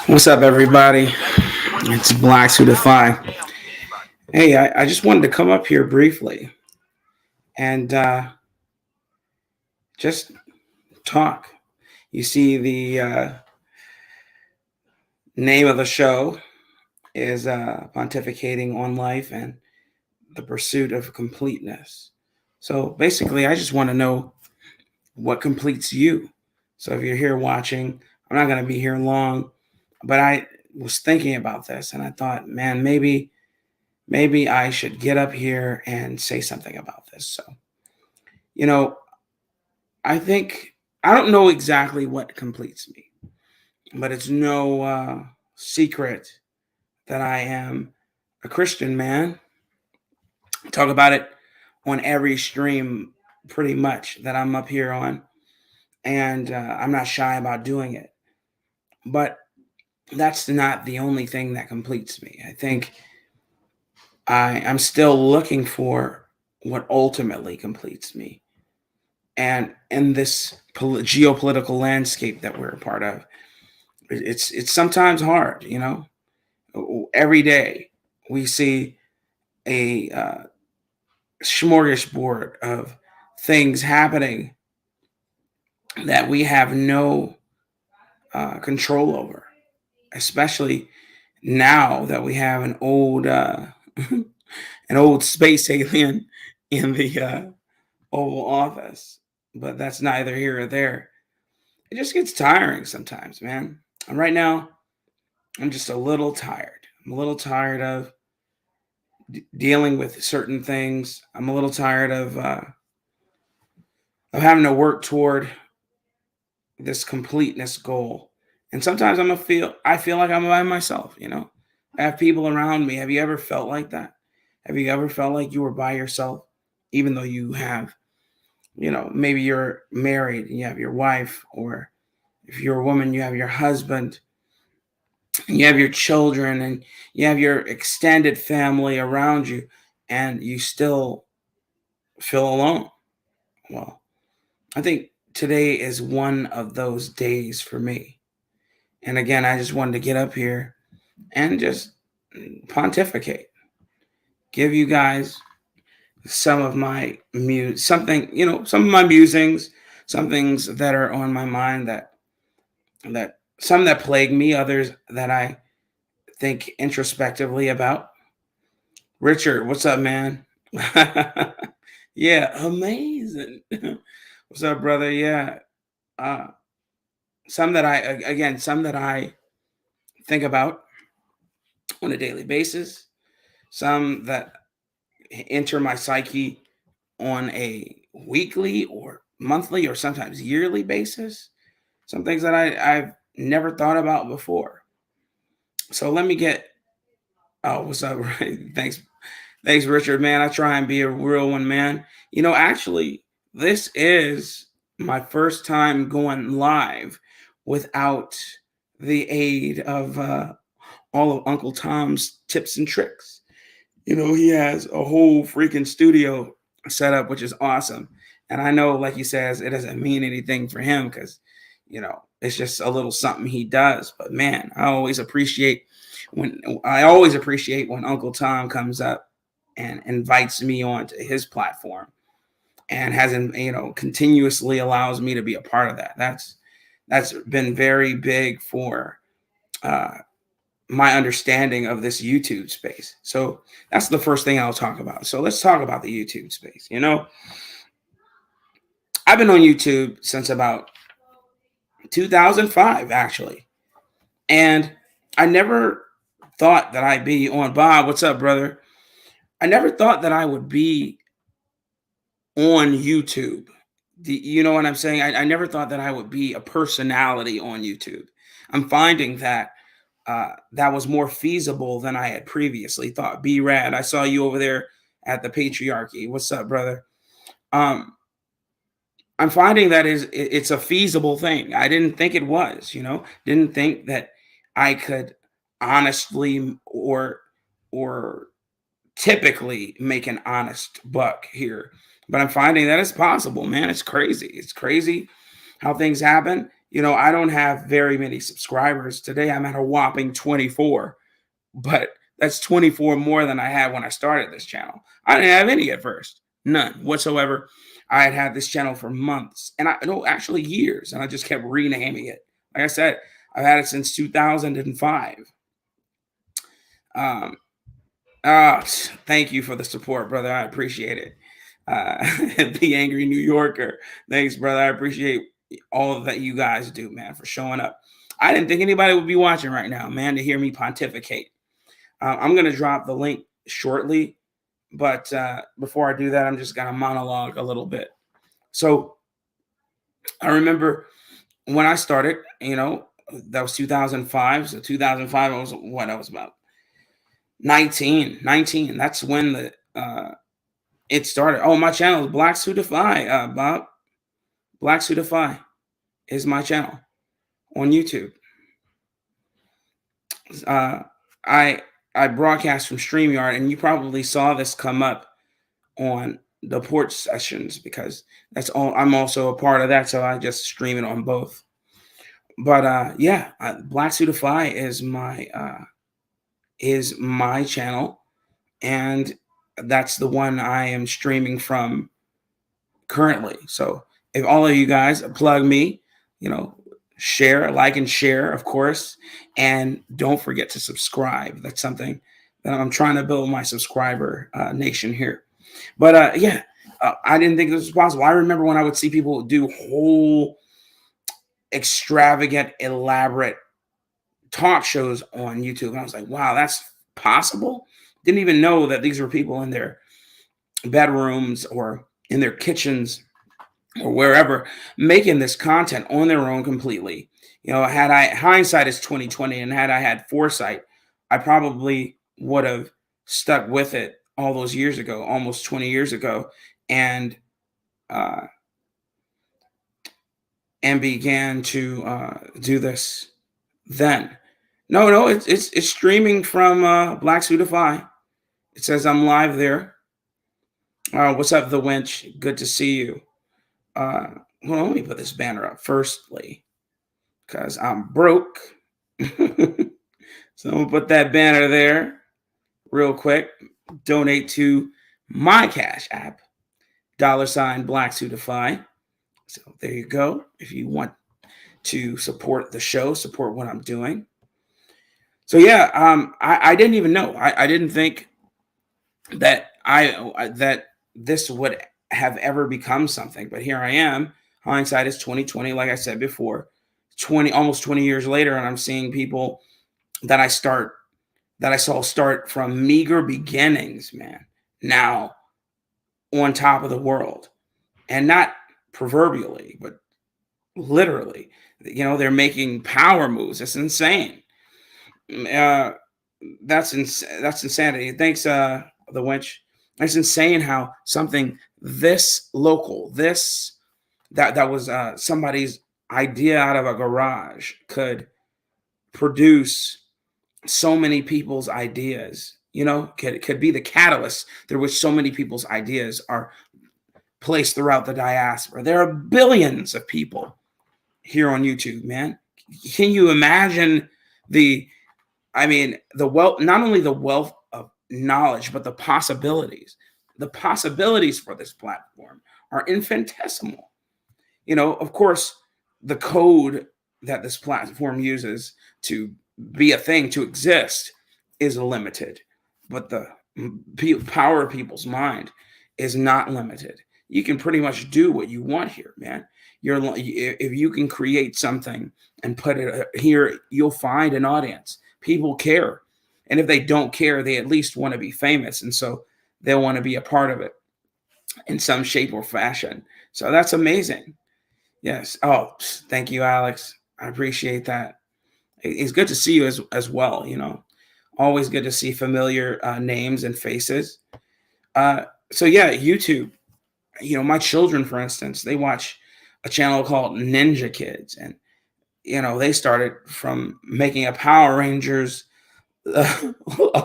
What's up, everybody? It's Blacks Who Defy. Hey, I just wanted to come up here briefly and just talk. You see, the name of the show is Pontificating on Life and the Pursuit of Completeness. So basically, I just want to know what completes you. So if you're here watching, I'm not going to be here long, but I was thinking about this and I thought, man, maybe I should get up here and say something about this. So, you know, I think I don't know exactly what completes me, but it's no secret that I am a Christian man. Talk about it on every stream pretty much that I'm up here on, and I'm not shy about doing it. But that's not the only thing that completes me. I think I'm still looking for what ultimately completes me. And in this geopolitical landscape that we're a part of, it's sometimes hard. Every day we see a smorgasbord of things happening that we have no control over, especially now that we have an old an old space alien in the Oval Office. But that's neither here or there. It just gets tiring sometimes, man. And right now, I'm just a little tired. I'm a little tired of dealing with certain things. I'm a little tired of having to work toward this completeness goal. And sometimes I feel like I'm by myself. I have people around me. Have you ever felt like that? Have you ever felt like you were by yourself, even though you have, maybe you're married and you have your wife, or if you're a woman, you have your husband, and you have your children, and you have your extended family around you, and you still feel alone. Well, I think today is one of those days for me. And again, I just wanted to get up here and just pontificate, give you guys some of my some of my musings, some things that are on my mind, that some that plague me, others that I think introspectively about. Richard, what's up, man? Yeah, amazing. What's up, brother? Yeah. Uh, some that I think about on a daily basis, some that enter my psyche on a weekly or monthly or sometimes yearly basis. Some things that I've never thought about before. So let me get. Oh, what's up? Right? Thanks, Richard. Man, I try and be a real one, man. Actually, this is my first time going live without the aid of all of Uncle Tom's tips and tricks. He has a whole freaking studio set up, which is awesome. And I know, like he says, it doesn't mean anything for him because, it's just a little something he does. But man, I always appreciate when Uncle Tom comes up and invites me onto his platform and continuously allows me to be a part of that. That's been very big for uh, my understanding of this YouTube space. So that's the first thing I'll talk about. So let's talk about the YouTube space. I've been on YouTube since about 2005, actually. And I never thought that I'd be on. Bob, what's up, brother? I never thought that I would be on YouTube. You know what I'm saying? I never thought that I would be a personality on YouTube. I'm finding that that was more feasible than I had previously thought. B Rad, I saw you over there at the Patriarchy. What's up, brother? Um, I'm finding that it's a feasible thing. I didn't think it was. Didn't think that I could honestly or typically make an honest buck here. But I'm finding that it's possible, man. It's crazy. It's crazy how things happen. I don't have very many subscribers. Today I'm at a whopping 24, but that's 24 more than I had when I started this channel. I didn't have any at first, none whatsoever. I had had this channel for months, and I no, actually years, and I just kept renaming it. Like I said, I've had it since 2005. Um, Thank you for the support, brother. I appreciate it. The Angry New Yorker. Thanks, brother. I appreciate all that you guys do, man, for showing up. I didn't think anybody would be watching right now, man, to hear me pontificate. I'm going to drop the link shortly, but before I do that, I'm just going to monologue a little bit. So I remember when I started, that was 2005. So 2005, I was what? I was about 19. That's when it started. Oh, my channel is Blacks Who Defy, Bob. Blacks Who Defy is my channel on YouTube. I broadcast from StreamYard, and you probably saw this come up on the porch sessions because that's all. I'm also a part of that, so I just stream it on both. But yeah, Blacks Who Defy is my channel, and that's the one I am streaming from currently. So if all of you guys plug me, share, like, and share, of course, and don't forget to subscribe. That's something that I'm trying to build my subscriber nation here. But yeah, I didn't think this was possible. I remember when I would see people do whole extravagant, elaborate talk shows on YouTube, and I was like, wow, that's possible. Didn't even know that these were people in their bedrooms or in their kitchens or wherever making this content on their own completely. Had I hindsight is 2020, and had I had foresight, I probably would have stuck with it all those years ago, almost 20 years ago, and began to do this then. No, it's streaming from Blacks Who Defy. It says I'm live there. What's up, the wench? Good to see you. Hold on, let me put this banner up firstly, because I'm broke. So I'm gonna put that banner there real quick. Donate to my Cash App, $ Blacks Who Defy. So there you go. If you want to support the show, support what I'm doing. So yeah, I didn't even know. I didn't think that that this would have ever become something, but here I am. Hindsight is 2020, like I said before. Almost 20 years later, and I'm seeing people that I saw start from meager beginnings, man. Now on top of the world, and not proverbially, but literally. They're making power moves. It's insane. That's insanity. Thanks, the wench. It's insane how something this local, that was somebody's idea out of a garage could produce so many people's ideas. Could be the catalyst through which so many people's ideas are placed throughout the diaspora. There are billions of people here on YouTube, man. Can you imagine the wealth, not only the wealth of knowledge, but the possibilities. The possibilities for this platform are infinitesimal. Of course, the code that this platform uses to be a thing, to exist, is limited, but the power of people's mind is not limited. You can pretty much do what you want here, man. If you can create something and put it here, you'll find an audience. People care, and if they don't care, they at least want to be famous, and so they'll want to be a part of it in some shape or fashion. So that's amazing. Yes. Oh, thank you, Alex. I appreciate that. It's good to see you as well. Always good to see familiar names and faces. So yeah, YouTube. My children, for instance, they watch a channel called Ninja Kids, and they started from making a Power Rangers, a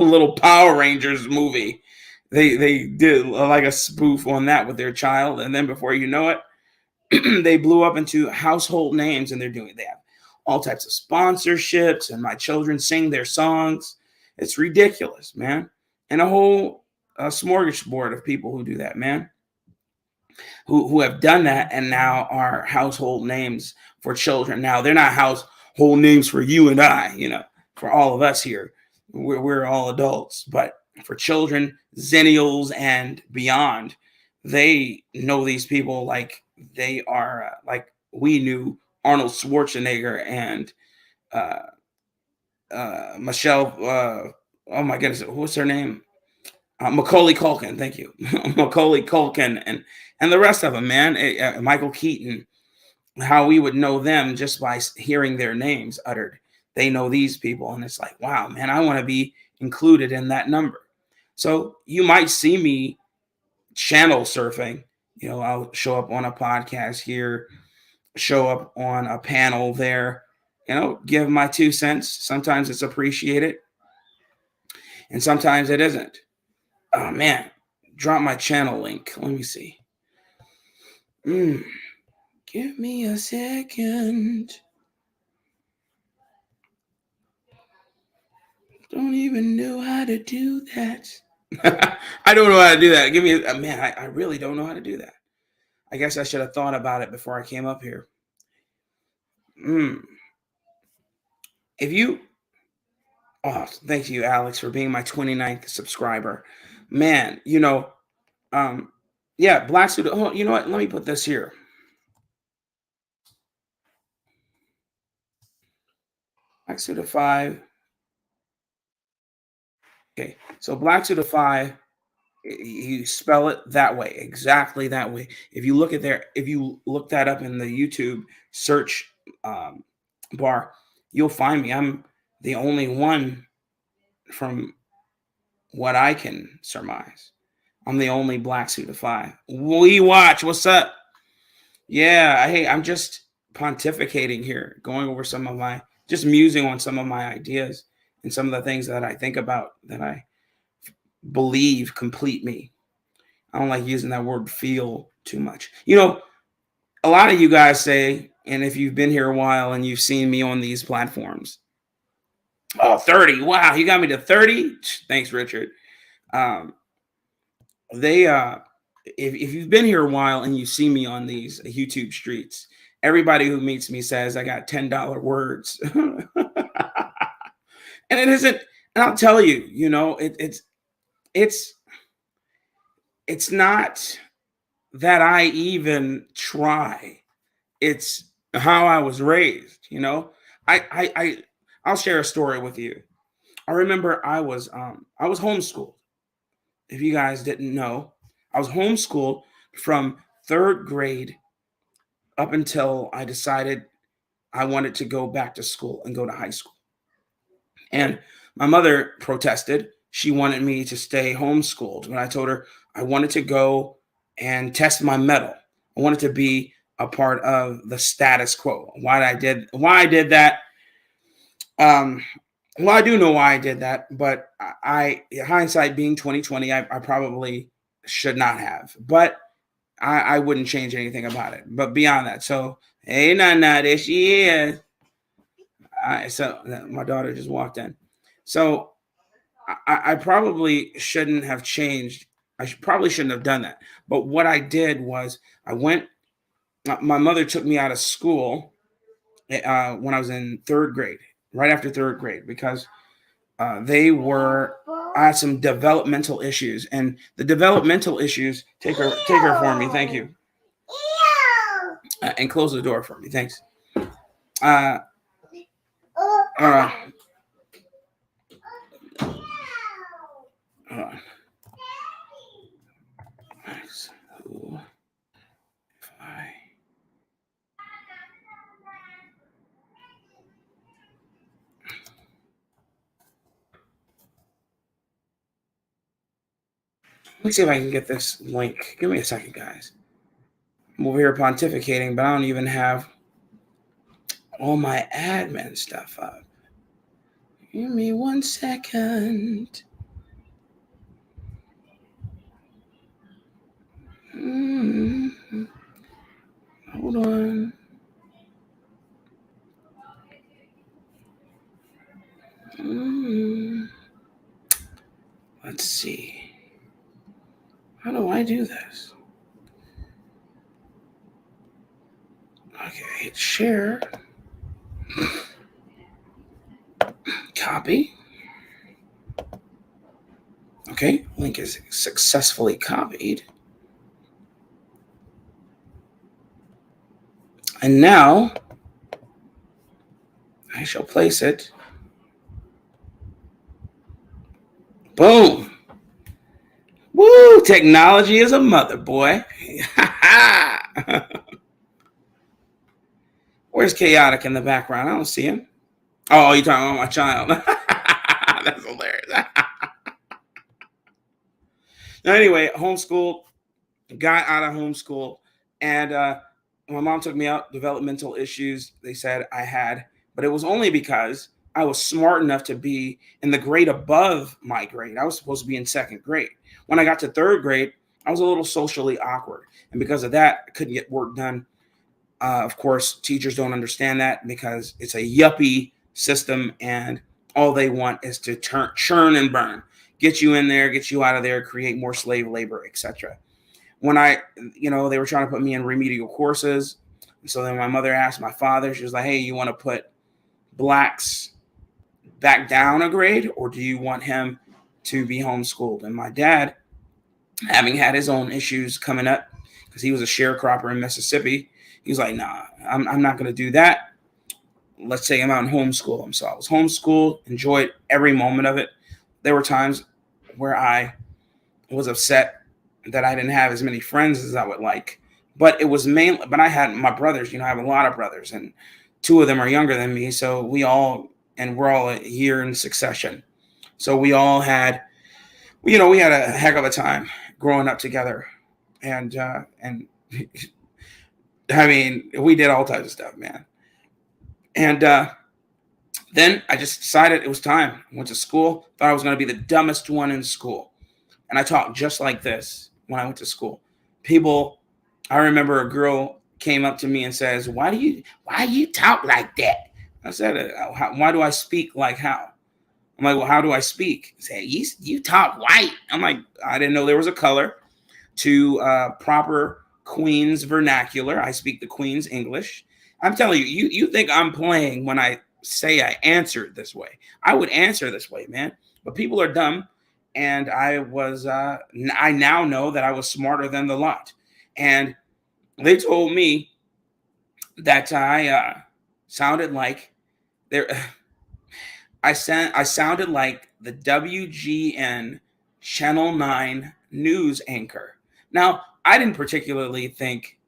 little Power Rangers movie. They did like a spoof on that with their child, and then before you know it, they blew up into household names, and they have all types of sponsorships, and my children sing their songs. It's ridiculous, man. And a whole smorgasbord of people who do that, man, who have done that and now are household names for children. Now they're not household names for you and I, for all of us here. We're all adults, but for children, zennials and beyond, they know these people like they are like we knew Arnold Schwarzenegger and uh, Michelle. Oh my goodness, what's her name? Macaulay Culkin, thank you, Macaulay Culkin, and the rest of them, man. Michael Keaton. How we would know them just by hearing their names uttered. They know these people, and it's like, wow, man, I want to be included in that number. So you might see me channel surfing. I'll show up on a podcast here, show up on a panel there. Give my 2 cents. Sometimes it's appreciated, and sometimes it isn't. Oh man, drop my channel link. Let me see. Give me a second. Don't even know how to do that. I don't know how to do that. Give me man. I really don't know how to do that. I guess I should have thought about it before I came up here. If you, oh, thank you, Alex, for being my 29th subscriber. Man, um, yeah, Black Suit. Oh, you know what? Let me put this here. Black Suit of Five. Okay, so Black Suit of Five, you spell it that way, exactly that way. If you look that up in the YouTube search um, bar, you'll find me. I'm the only one from what I can surmise. I'm the only Black Suit of Five. We watch. What's up? Yeah, hey, I'm just pontificating here, going over just musing on some of my ideas and some of the things that I think about that I believe complete me. I don't like using that word feel too much. A lot of you guys say, and if you've been here a while and you've seen me on these platforms, oh, 30. Wow, you got me to 30? Thanks, Richard. Um, they if you've been here a while and you see me on these YouTube streets, everybody who meets me says I got $10 words. And it isn't, and I'll tell you, it's it's not that I even try. It's how I was raised. I'll share a story with you. I remember I was homeschooled. If you guys didn't know, I was homeschooled from third grade up until I decided I wanted to go back to school and go to high school. And my mother protested. She wanted me to stay homeschooled. When I told her I wanted to go and test my mettle, I wanted to be a part of the status quo. Why I did that. Um, well, I do know why I did that, but hindsight being 2020, I probably should not have. But I wouldn't change anything about it. But beyond that, so hey, Nana, there she is. So my daughter just walked in. So I probably shouldn't have changed. Probably shouldn't have done that. But what I did was I went. My mother took me out of school when I was in third grade, right after third grade, because I had some developmental issues, and the developmental issues. Take her for me, thank you, and close the door for me, thanks. Uh, uh, uh, nice. Ooh, fine. Let me see if I can get this link. Give me a second, guys. I'm over here pontificating, but I don't even have all my admin stuff up. Give me 1 second. Hold How do I do this? Okay, hit share, copy. Okay, link is successfully copied. And now I shall place it. Boom. Woo! Technology is a mother, boy. Where's Chaotic in the background? I don't see him. Oh, you're talking about my child. That's hilarious. Now, anyway, homeschool, got out of homeschool, and my mom took me out. Developmental issues, they said I had, but it was only because I was smart enough to be in the grade above my grade. I was supposed to be in second grade. When I got to third grade, I was a little socially awkward, and because of that, I couldn't get work done. Of course, teachers don't understand that because it's a yuppie system, and all they want is to churn and burn, get you in there, get you out of there, create more slave labor, etc. When they were trying to put me in remedial courses, so then my mother asked my father, she was like, "Hey, you want to put blacks back down a grade, or do you want him to be homeschooled?" And my dad, having had his own issues coming up because he was a sharecropper in Mississippi, he was like, "Nah, I'm not going to do that. Let's take him out and homeschool him." So I was homeschooled, enjoyed every moment of it. There were times where I was upset that I didn't have as many friends as I would like, but it was mainly, but I had my brothers, I have a lot of brothers, and two of them are younger than me. So we're all a year in succession. So we had a heck of a time growing up together. And I mean, we did all types of stuff, man. And then I just decided it was time. I went to school, thought I was going to be the dumbest one in school. And I talked just like this when I went to school. I remember a girl came up to me and says, why you talk like that? I said, why do I speak like how? I'm like, well, how do I speak? He said, you talk white. I'm like, I didn't know there was a color to proper Queen's vernacular. I speak the Queen's English. I'm telling you, you think I'm playing when I say I answered this way. I would answer this way, man. But people are dumb, and I now know that I was smarter than the lot. And they told me that I sounded like there. I sounded like the WGN Channel 9 news anchor. Now, I didn't particularly think,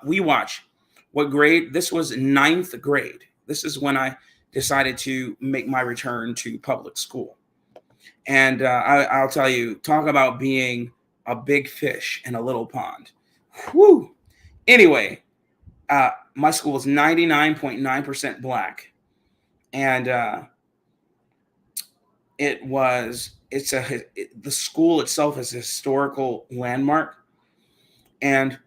we watch. What grade? This was ninth grade. This is when I decided to make my return to public school. And I'll tell you, talk about being a big fish in a little pond. Whew. Anyway, my school was 99.9% black. And the school itself is a historical landmark, and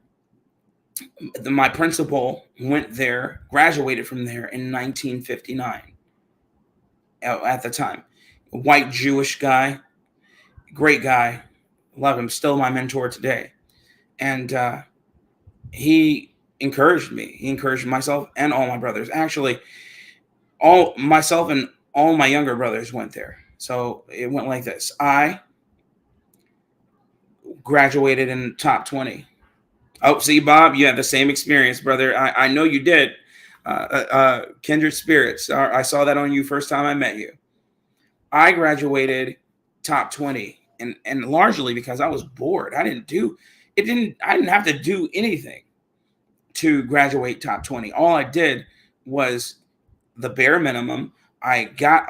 my principal went there, graduated from there in 1959. At the time, a white Jewish guy, great guy, love him, still my mentor today. And he encouraged me. He encouraged myself and all my brothers. Actually, all myself and all my younger brothers went there. So it went like this: I graduated in top 20. Oh, see, Bob, you had the same experience, brother. I know you did. Kindred spirits. I saw that on you first time I met you. I graduated top 20, and largely because I was bored. I didn't have to do anything to graduate top 20. All I did was the bare minimum. I got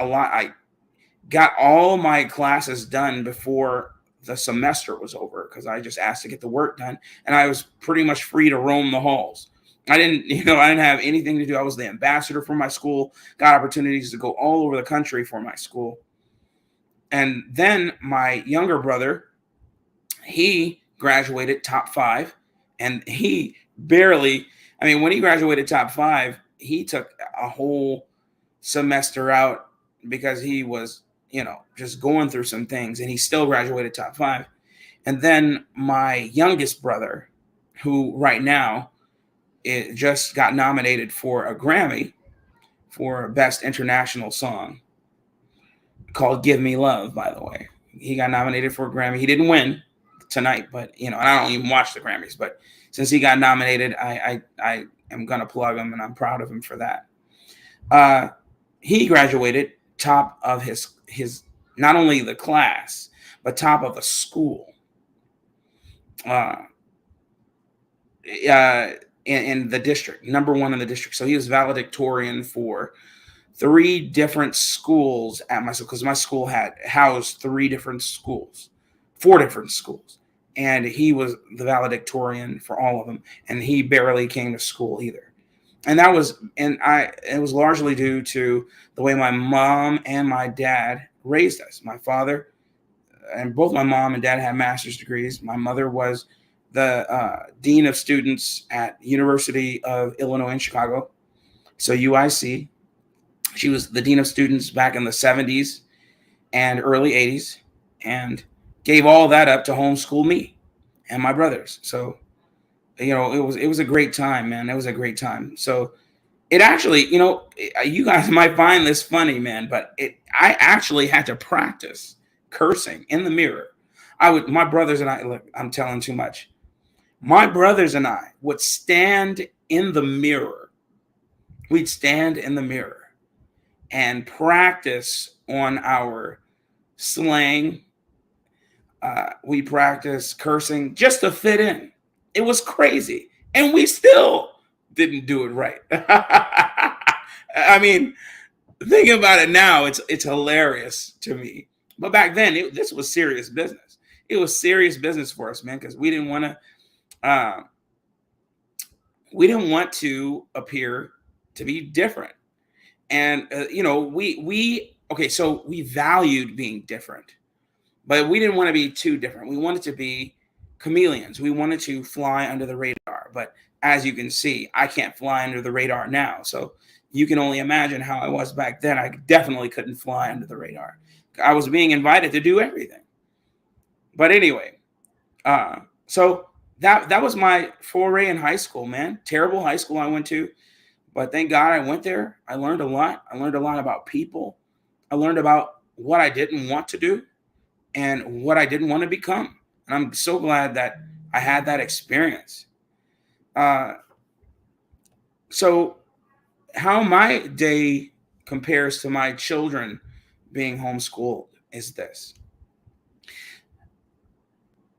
all my classes done before the semester was over because I just asked to get the work done, and I was pretty much free to roam the halls. I didn't have anything to do. I was the ambassador for my school, got opportunities to go all over the country for my school. And then my younger brother, he graduated top 5, and he barely, when he graduated top 5, he took a whole semester out because he was, just going through some things, and he still graduated top 5. And then my youngest brother, who right now just got nominated for a Grammy for Best International Song, called Give Me Love, by the way. He got nominated for a Grammy. He didn't win tonight, but and I don't even watch the Grammys, but since he got nominated, I am gonna plug him, and I'm proud of him for that. Uh, he graduated top of his not only the class, but top of the school. Uh, uh, in the district, number one in the district. So he was valedictorian for three different schools at my school, because my school had housed three different schools, four different schools, and he was the valedictorian for all of them, and he barely came to school either. And that was, and I, it was largely due to the way my mom and my dad raised us. My father, and both my mom and dad had master's degrees. My mother was the dean of students at University of Illinois in Chicago, so UIC. She was the dean of students back in the 70s and early 80s, and gave all that up to homeschool me and my brothers. So, it was a great time, man. It was a great time. So it actually, you guys might find this funny, man, but I actually had to practice cursing in the mirror. My brothers and I, look, I'm telling too much. My brothers and I would stand in the mirror. We'd stand in the mirror and practice on our slang. We practice cursing just to fit in. It was crazy. And we still didn't do it right. I mean, thinking about it now, it's hilarious to me. But back then, this was serious business. It was serious business for us, man, because uh, we didn't want to appear to be different. And we okay, so we valued being different, but we didn't want to be too different. We wanted to be chameleons. We wanted to fly under the radar. But as you can see, I can't fly under the radar now. So you can only imagine how I was back then. I definitely couldn't fly under the radar. I was being invited to do everything. But anyway, so that was my foray in high school, man. Terrible high school I went to. But thank God I went there. I learned a lot. I learned a lot about people. I learned about what I didn't want to do and what I didn't want to become. And I'm so glad that I had that experience. Uh, so, how my day compares to my children being homeschooled is this.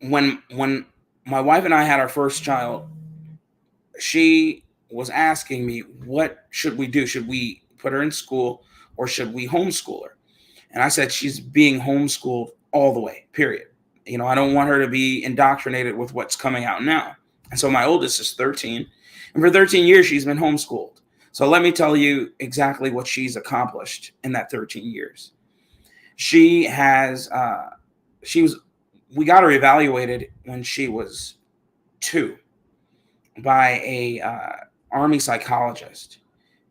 When my wife and I had our first child, she was asking me, what should we do? Should we put her in school or should we homeschool her? And I said, she's being homeschooled all the way, period. I don't want her to be indoctrinated with what's coming out now. And so my oldest is 13. And for 13 years, she's been homeschooled. So let me tell you exactly what she's accomplished in that 13 years. She has, we got her evaluated when she was 2 by a Army psychologist.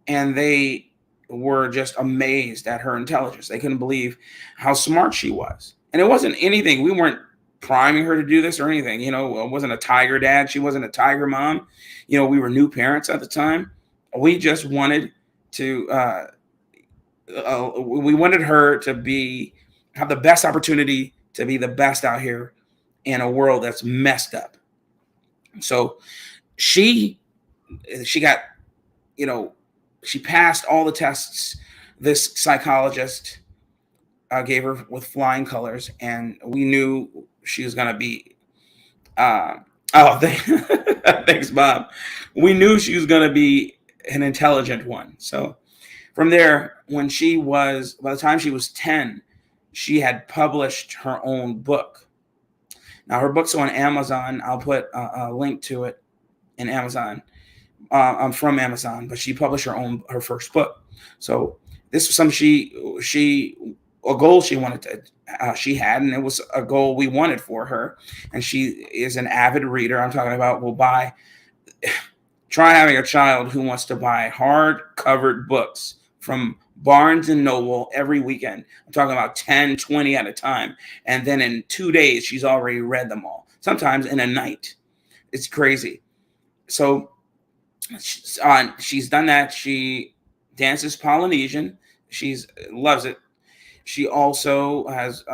And they were just amazed at her intelligence. They couldn't believe how smart she was. And it wasn't anything. We weren't priming her to do this or anything. It wasn't a tiger dad. She wasn't a tiger mom. We were new parents at the time. We just wanted to, we wanted her to have the best opportunity to be the best out here in a world that's messed up. So she got, she passed all the tests this psychologist gave her with flying colors, and we knew she was going to be. Thanks, Bob. We knew she was going to be an intelligent one. So from there, by the time she was 10, she had published her own book. Now her book's on Amazon. I'll put a link to it in Amazon. I'm from Amazon, but she published her first book. So this was a goal she had, and it was a goal we wanted for her. And she is an avid reader. I'm talking about try having a child who wants to buy hard covered books from Barnes and Noble every weekend. I'm talking about 10, 20 at a time. And then in 2 days, she's already read them all, sometimes in a night. It's crazy. So she's done that. She dances Polynesian. She's loves it. She also has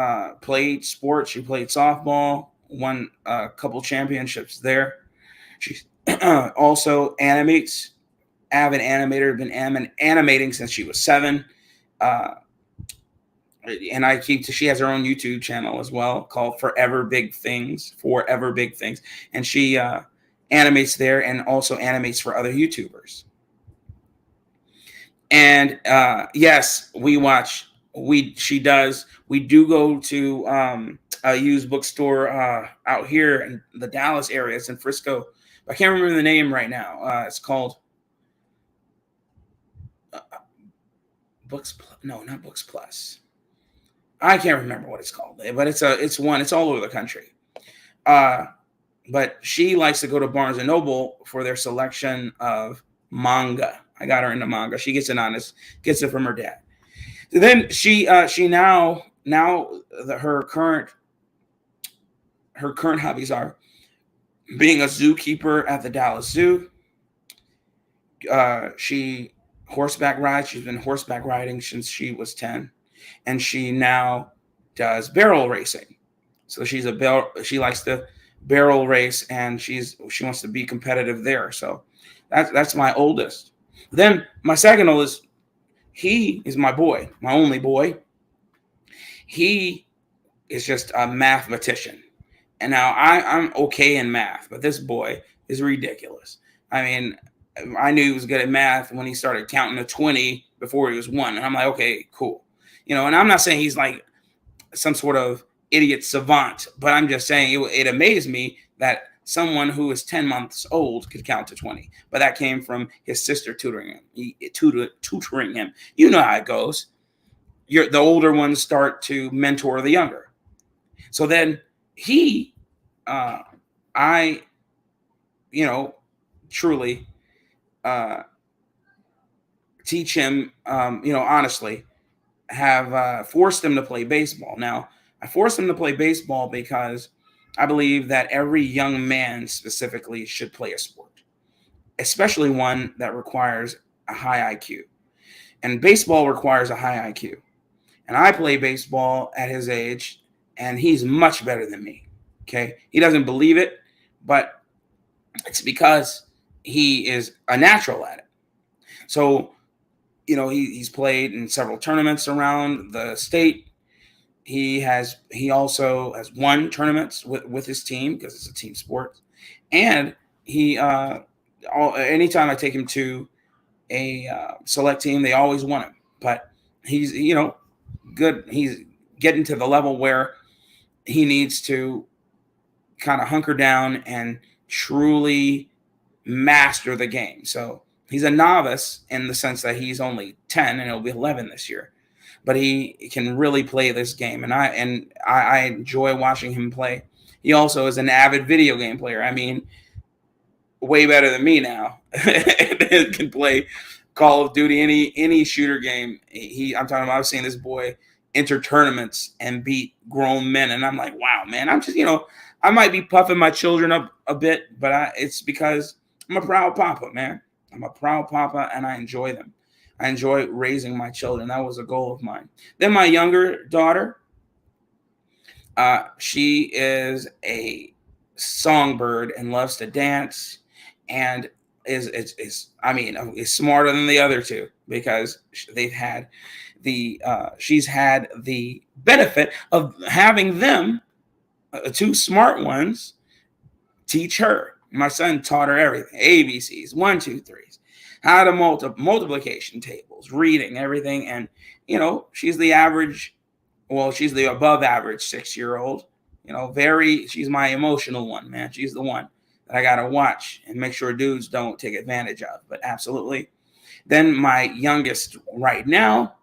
played sports. She played softball, won a couple championships there. She also animates, avid animator, been animating since she was 7. Uh, and she has her own YouTube channel as well called Forever Big Things, Forever Big Things. And she animates there and also animates for other YouTubers. And yes, she does. We do go to a used bookstore out here in the Dallas area. It's in Frisco. I can't remember the name right now. It's called No, not Books Plus. I can't remember what it's called, but it's one. It's all over the country. But she likes to go to Barnes and Noble for their selection of manga. I got her into manga. She gets it from her dad. Then she her current hobbies are being a zookeeper at the Dallas Zoo. She horseback rides. She's been horseback riding since she was 10, and she now does barrel racing. So she likes to barrel race, and she wants to be competitive there. So that's my oldest. Then my second oldest, he is my boy, my only boy. He is just a mathematician. And now I'm okay in math, but this boy is ridiculous. I mean, I knew he was good at math when he started counting to 20 before he was 1. And I'm like, okay, cool. And I'm not saying he's like some sort of idiot savant, but I'm just saying it amazed me that someone who is 10 months old could count to 20. But that came from his sister tutoring him. You know how it goes. The older ones start to mentor the younger. So then I, truly teach him, honestly, have forced him to play baseball. Now, I forced him to play baseball because I believe that every young man specifically should play a sport, especially one that requires a high IQ. And baseball requires a high IQ. And I play baseball at his age, and he's much better than me. Okay. He doesn't believe it, but it's because he is a natural at it. So, he's played in several tournaments around the state. He also has won tournaments with his team because it's a team sport. And he, anytime I take him to a select team, they always want him. But he's, good. He's getting to the level where he needs to kind of hunker down and truly master the game. So he's a novice in the sense that he's only 10 and he'll be 11 this year, but he can really play this game. And I enjoy watching him play. He also is an avid video game player. I mean, way better than me now. Can play Call of Duty, any shooter game. I'm talking about, I've seen this boy enter tournaments and beat grown men, and I'm like, wow, man. I'm just, I might be puffing my children up a bit, but it's because I'm a proud papa, man. I'm a proud papa, and I enjoy them. I enjoy raising my children. That was a goal of mine. Then my younger daughter, she is a songbird and loves to dance, and is smarter than the other two because she's had the benefit of having them, two smart ones, teach her. My son taught her everything: ABCs, 1, 2, 3s, how to multiplication tables, reading, everything. And she's the average. Well, she's the above average 6-year-old. She's my emotional one, man. She's the one that I gotta watch and make sure dudes don't take advantage of. But absolutely. Then my youngest right now,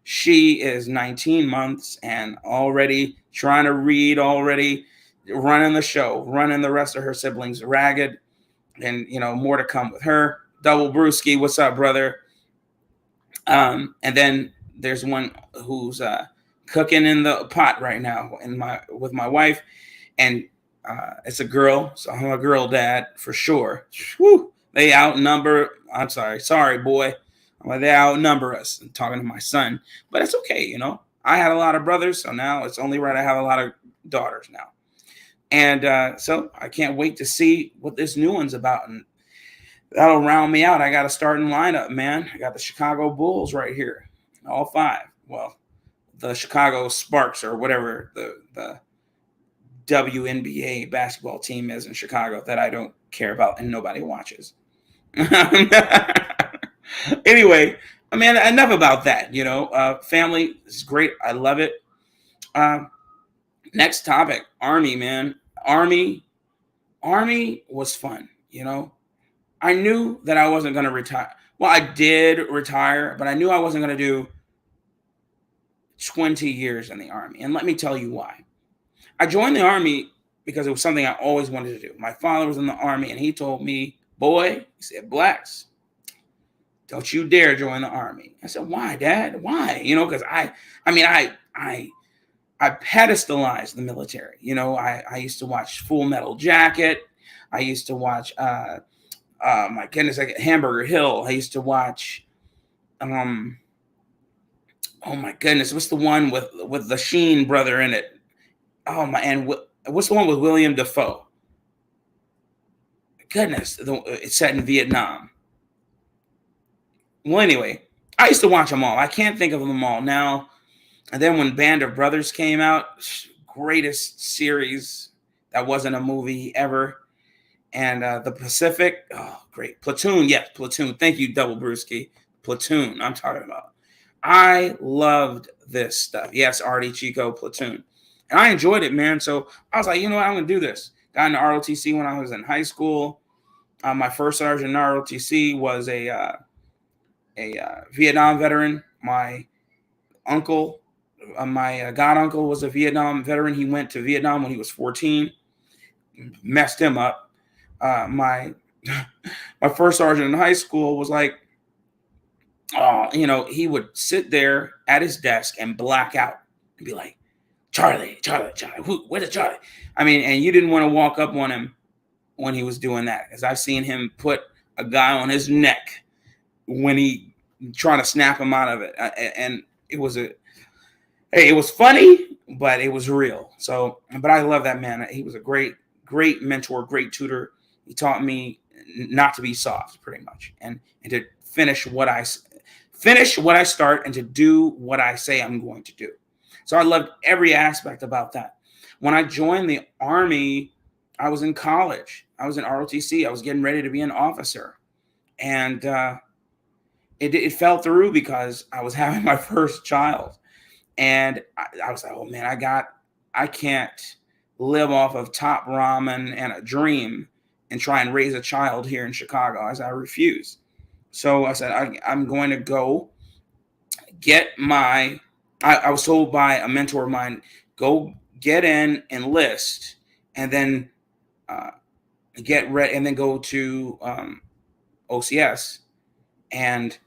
she is 19 months and already trying to read, already running the show, running the rest of her siblings ragged. And more to come with her. Double Brewski, what's up, brother? And then there's one who's cooking in the pot right now with my wife, and it's a girl, so I'm a girl dad for sure. Whew, they outnumber. I'm sorry, boy. Well, they outnumber us. I'm talking to my son, but it's okay, you know. I had a lot of brothers, so now it's only right I have a lot of daughters now, and so I can't wait to see what this new one's about, and that'll round me out. I got a starting lineup, man. I got the Chicago Bulls right here, all five. Well, the Chicago Sparks or whatever the WNBA basketball team is in Chicago that I don't care about and nobody watches. Anyway, I mean, enough about that. You know, family is great. I love it. Uh, Next topic, Army, man. Army was fun. You know, I knew that I wasn't going to retire. Well, I did retire, but I knew I wasn't going to do 20 years in the Army. And let me tell you why. I joined the Army because it was something I always wanted to do. My father was in the Army, and he told me, boy, he said, blacks, don't you dare join the Army. I said, why, Dad? Why? You know, because I pedestalized the military. You know, I used to watch Full Metal Jacket. I used to watch, my goodness, Hamburger Hill. I used to watch, oh my goodness, what's the one with the Sheen brother in it? Oh my, and what's the one with William Dafoe? Goodness, it's set in Vietnam. Well, anyway, I used to watch them all. I can't think of them all now. And then when Band of Brothers came out, greatest series that wasn't a movie ever. And the Pacific, oh great. Platoon, yes, Platoon. Thank you, Double Brewski. Platoon, I'm talking about. I loved this stuff. Yes, Artie Chico, Platoon. And I enjoyed it, man. So I was like, you know what, I'm going to do this. Got into ROTC when I was in high school. My first sergeant in ROTC was a Vietnam veteran. My uncle, my god uncle, was a Vietnam veteran. He went to Vietnam when he was 14. Messed him up. My my first sergeant in high school was like, oh, you know, he would sit there at his desk and black out and be like, Charlie, where's Charlie? I mean, and you didn't want to walk up on him when he was doing that, because I've seen him put a guy on his neck when he trying to snap him out of it, and it was funny, but it was real. So, but I love that man. He was a great mentor, great tutor. He taught me not to be soft, pretty much, and to finish what I start and to do what I say I'm going to do. So I loved every aspect about that. When I joined the Army, I was in college. I was in ROTC. I was getting ready to be an officer. And it fell through because I was having my first child. And I was like, oh, man, I can't live off of top ramen and a dream and try and raise a child here in Chicago. I refuse. So I said, I'm going to go get I was told by a mentor of mine, go get in, enlist, and then get ready, and then go to OCS and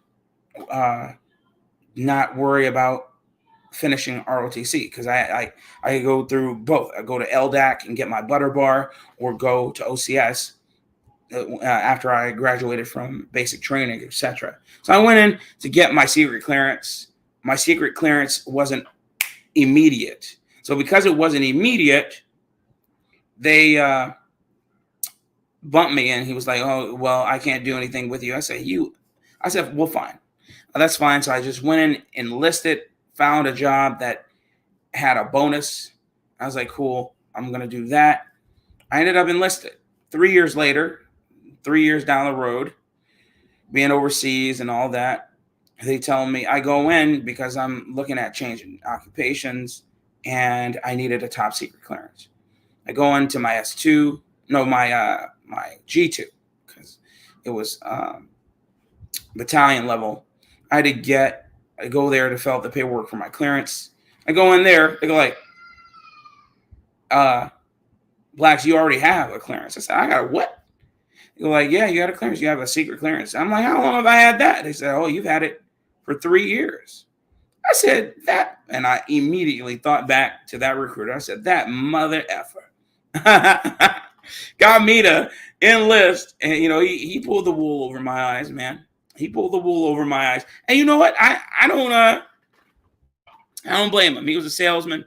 not worry about finishing ROTC, because I go through both. I go to LDAC and get my butter bar, or go to OCS after I graduated from basic training, etc. So I went in to get my secret clearance. My secret clearance wasn't immediate. So because it wasn't immediate, they bumped me, and he was like, oh, well, I can't do anything with you. I said, well, fine. That's fine. So I just went in, enlisted, found a job that had a bonus. I was like, cool, I'm going to do that. I ended up enlisted. 3 years later, 3 years down the road, being overseas and all that, they tell me I go in because I'm looking at changing occupations and I needed a top secret clearance. I go into my S2, no, my G2, because it was battalion level. I go there to fill out the paperwork for my clearance. I go in there, they go like, Blacks, you already have a clearance. I said, I got a what? They go like, yeah, you got a clearance. You have a secret clearance. I'm like, how long have I had that? They said, oh, you've had it for 3 years. I said that, and I immediately thought back to that recruiter. I said, that mother effer got me to enlist. And, he pulled the wool over my eyes, man. He pulled the wool over my eyes. And you know what? I don't blame him. He was a salesman.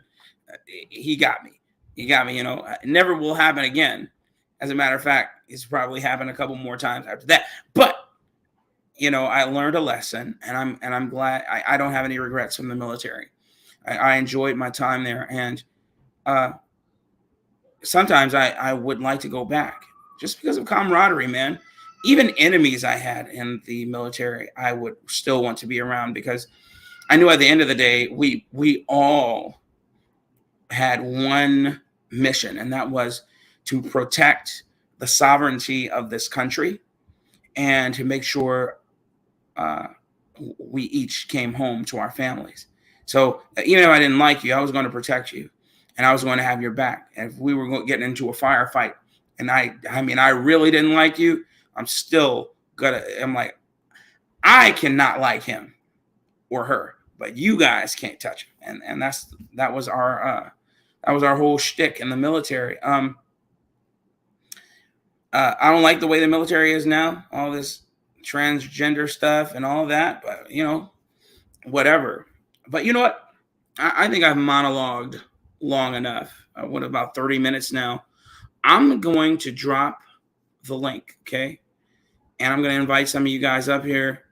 He got me. He got me. It never will happen again. As a matter of fact, it's probably happened a couple more times after that. But I learned a lesson, and I'm glad. I don't have any regrets from the military. I enjoyed my time there, and uh, sometimes I would like to go back just because of camaraderie, man. Even enemies I had in the military, I would still want to be around because I knew at the end of the day, we all had one mission, and that was to protect the sovereignty of this country and to make sure uh, we each came home to our families. So even if I didn't like you, I was going to protect you, and I was going to have your back. And if we were getting into a firefight, and I really didn't like you, I'm like, I cannot like him or her, but you guys can't touch him. And that was our whole shtick in the military. I don't like the way the military is now, all this transgender stuff and all that, but whatever. But you know what? I think I've monologued long enough. What, about 30 minutes now? I'm going to drop the link, okay? And I'm going to invite some of you guys up here,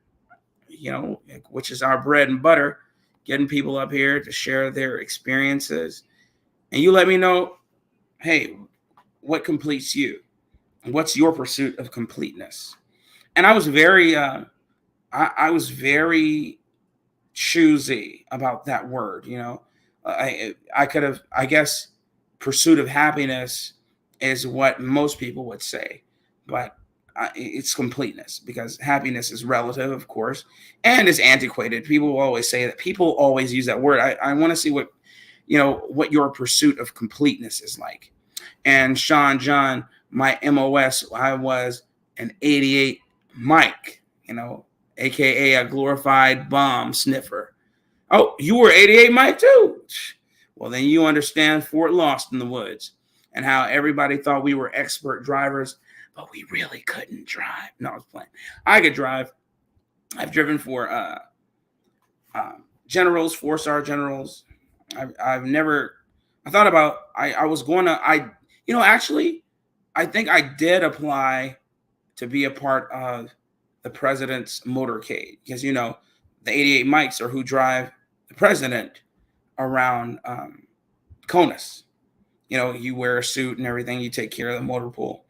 which is our bread and butter, getting people up here to share their experiences. And you let me know, hey, what completes you? What's your pursuit of completeness? And I was very choosy about that word. I could have, I guess, pursuit of happiness is what most people would say, but it's completeness, because happiness is relative, of course, and it's antiquated. People always say that. People always use that word. I want to see what your pursuit of completeness is like. And Sean John, my MOS, I was an 88 Mike, aka a glorified bomb sniffer. Oh, you were 88 Mike too? Well, then you understand Fort Lost in the Woods and how everybody thought we were expert drivers, but we really couldn't drive. No, I was playing. I could drive. I've driven for generals, 4-star generals. I've never. I thought about. I was going to. Actually, I think I did apply to be a part of the president's motorcade, because the 88 mics are who drive the president around CONUS. You wear a suit and everything. You take care of the motor pool,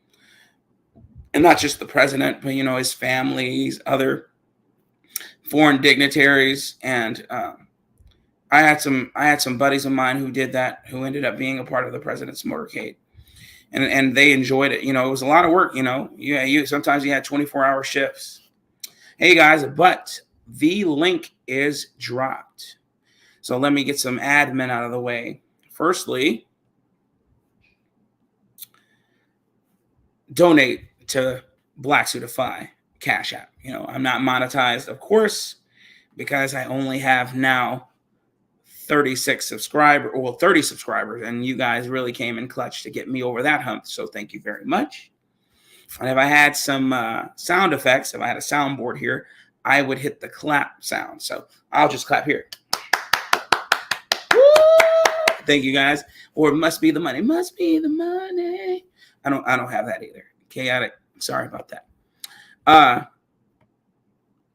and not just the president, but his families, other foreign dignitaries, and I had some buddies of mine who did that, who ended up being a part of the president's motorcade, and they enjoyed it. It was a lot of work. You sometimes you had 24-hour shifts. Hey guys, but the link is dropped. So let me get some admin out of the way. Firstly, donate to Black Suitify Cash App. I'm not monetized, of course, because I only have now 30 subscribers, and you guys really came in clutch to get me over that hump. So thank you very much. And if I had some sound effects, if I had a soundboard here, I would hit the clap sound. So I'll just clap here. Woo! Thank you guys. Or it must be the money. Must be the money. I don't have that either. Chaotic. Sorry about that.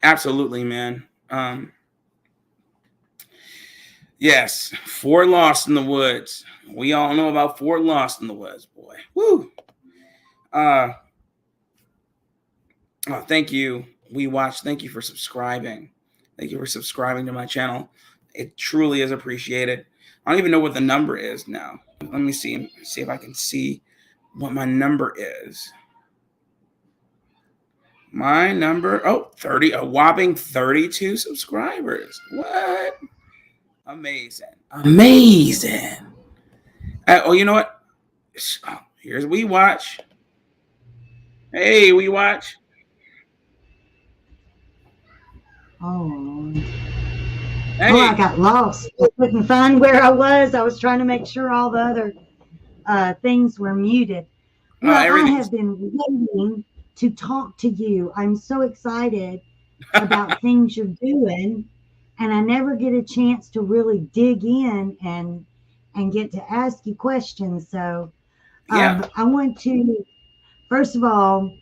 Absolutely, man. Yes, Fort Lost in the Woods. We all know about Fort Lost in the Woods, boy. Woo. Thank you. Thank you for subscribing. Thank you for subscribing to my channel. It truly is appreciated. I don't even know what the number is now. Let me see if I can see what my number is. My number, 30, a whopping 32 subscribers. What? Amazing. You know what? Here's We Watch. Hey, We Watch. Oh, oh, I Hey, got lost. I couldn't find where I was. I was trying to make sure all the other things were muted. Well, I everything's have been waiting to talk to you. I'm so excited about things you're doing, and I never get a chance to really dig in and get to ask you questions. So yeah, I want to first of all,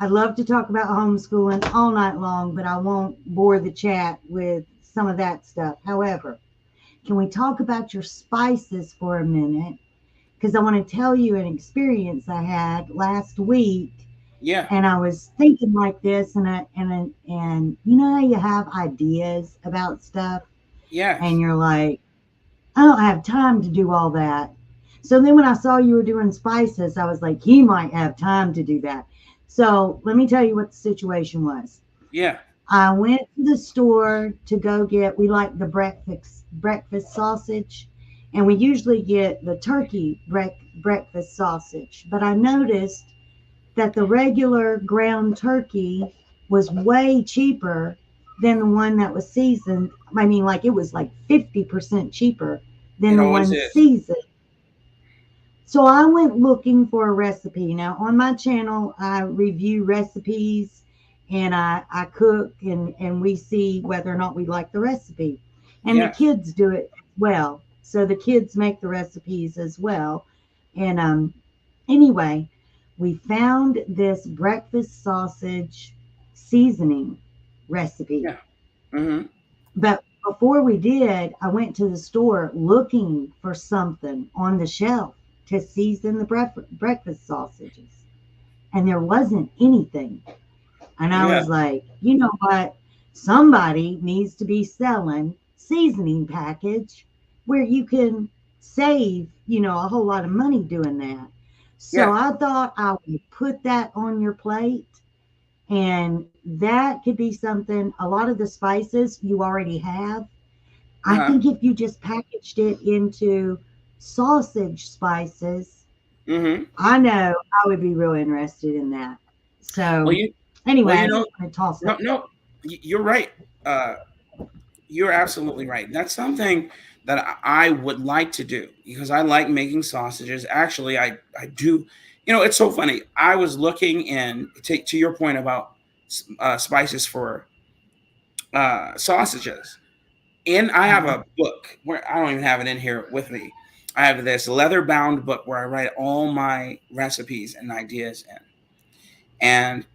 I'd love to talk about homeschooling all night long, but I won't bore the chat with some of that stuff. However, can we talk about your spices for a minute? Because I want to tell you an experience I had last week, yeah, and I was thinking like this, and you know how you have ideas about stuff, and yes, you're like, I don't have time to do all that. So then when I saw you were doing spices, I was like, he might have time to do that. So let me tell you what the situation was. yeah, I went to the store to go get, we like the breakfast sausage, and we usually get the turkey breakfast sausage. But I noticed that the regular ground turkey was way cheaper than the one that was seasoned. I mean, like it was like 50% cheaper than it the always one is. seasoned. So I went looking for a recipe. Now on my channel, I review recipes and I cook and we see whether or not we like the recipe. And the Yes, kids do it well. So the kids make the recipes as well. And anyway, we found this breakfast sausage seasoning recipe. yeah, mm-hmm, But before we did, I went to the store looking for something on the shelf to season the breakfast sausages. And there wasn't anything. And I yeah, was like, you know what? Somebody needs to be selling seasoning package where you can save, a whole lot of money doing that. So yeah, I thought I would put that on your plate, and that could be something. A lot of the spices you already have. I uh-huh, think if you just packaged it into sausage spices, mm-hmm. I know I would be real interested in that. Well, So you, anyway, well, I you just know, want to toss that. no, no, you're right. Uh, you're absolutely right. That's something that I would like to do because I like making sausages. Actually, I do. You know, it's so funny. I was looking in to your point about spices for sausages. And I have Uh-huh. a book where I don't even have it in here with me. I have this leather bound book where I write all my recipes and ideas in. And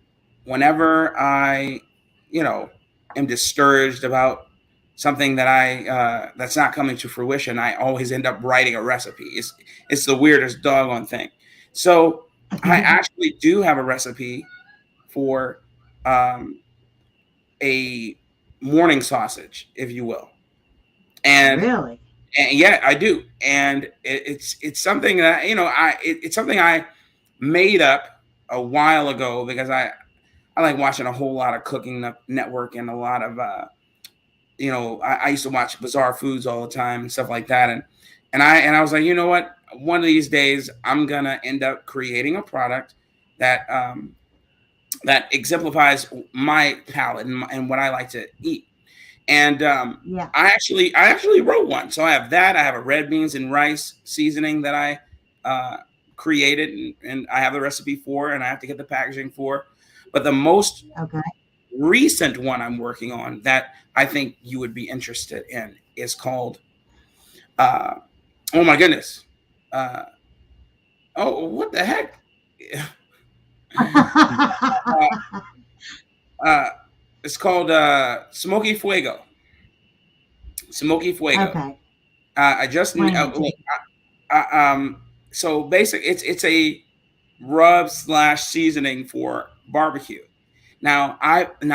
whenever I, you know, am discouraged about something that I that's not coming to fruition, I always end up writing a recipe. It's the weirdest doggone thing. So I actually do have a recipe for um, a morning sausage, if you will, and Really? yeah, I do, and it's something that it's something I made up a while ago because I like watching a whole lot of Cooking Network and a lot of I used to watch Bizarre Foods all the time and stuff like that, and I was like, you know what, one of these days I'm gonna end up creating a product that that exemplifies my palate and what I like to eat. And Yeah. I actually wrote one. So I have that. I have a red beans and rice seasoning that I uh, created, and I have the recipe for, and I have to get the packaging for. But the most Okay. recent one I'm working on that I think you would be interested in is called. Uh, oh my goodness. Uh, oh, what the heck? uh, uh, it's called Smoky Fuego. Smoky Fuego. Okay. I just Explain it to look. me. So basic, it's a rub slash seasoning for barbecue. Now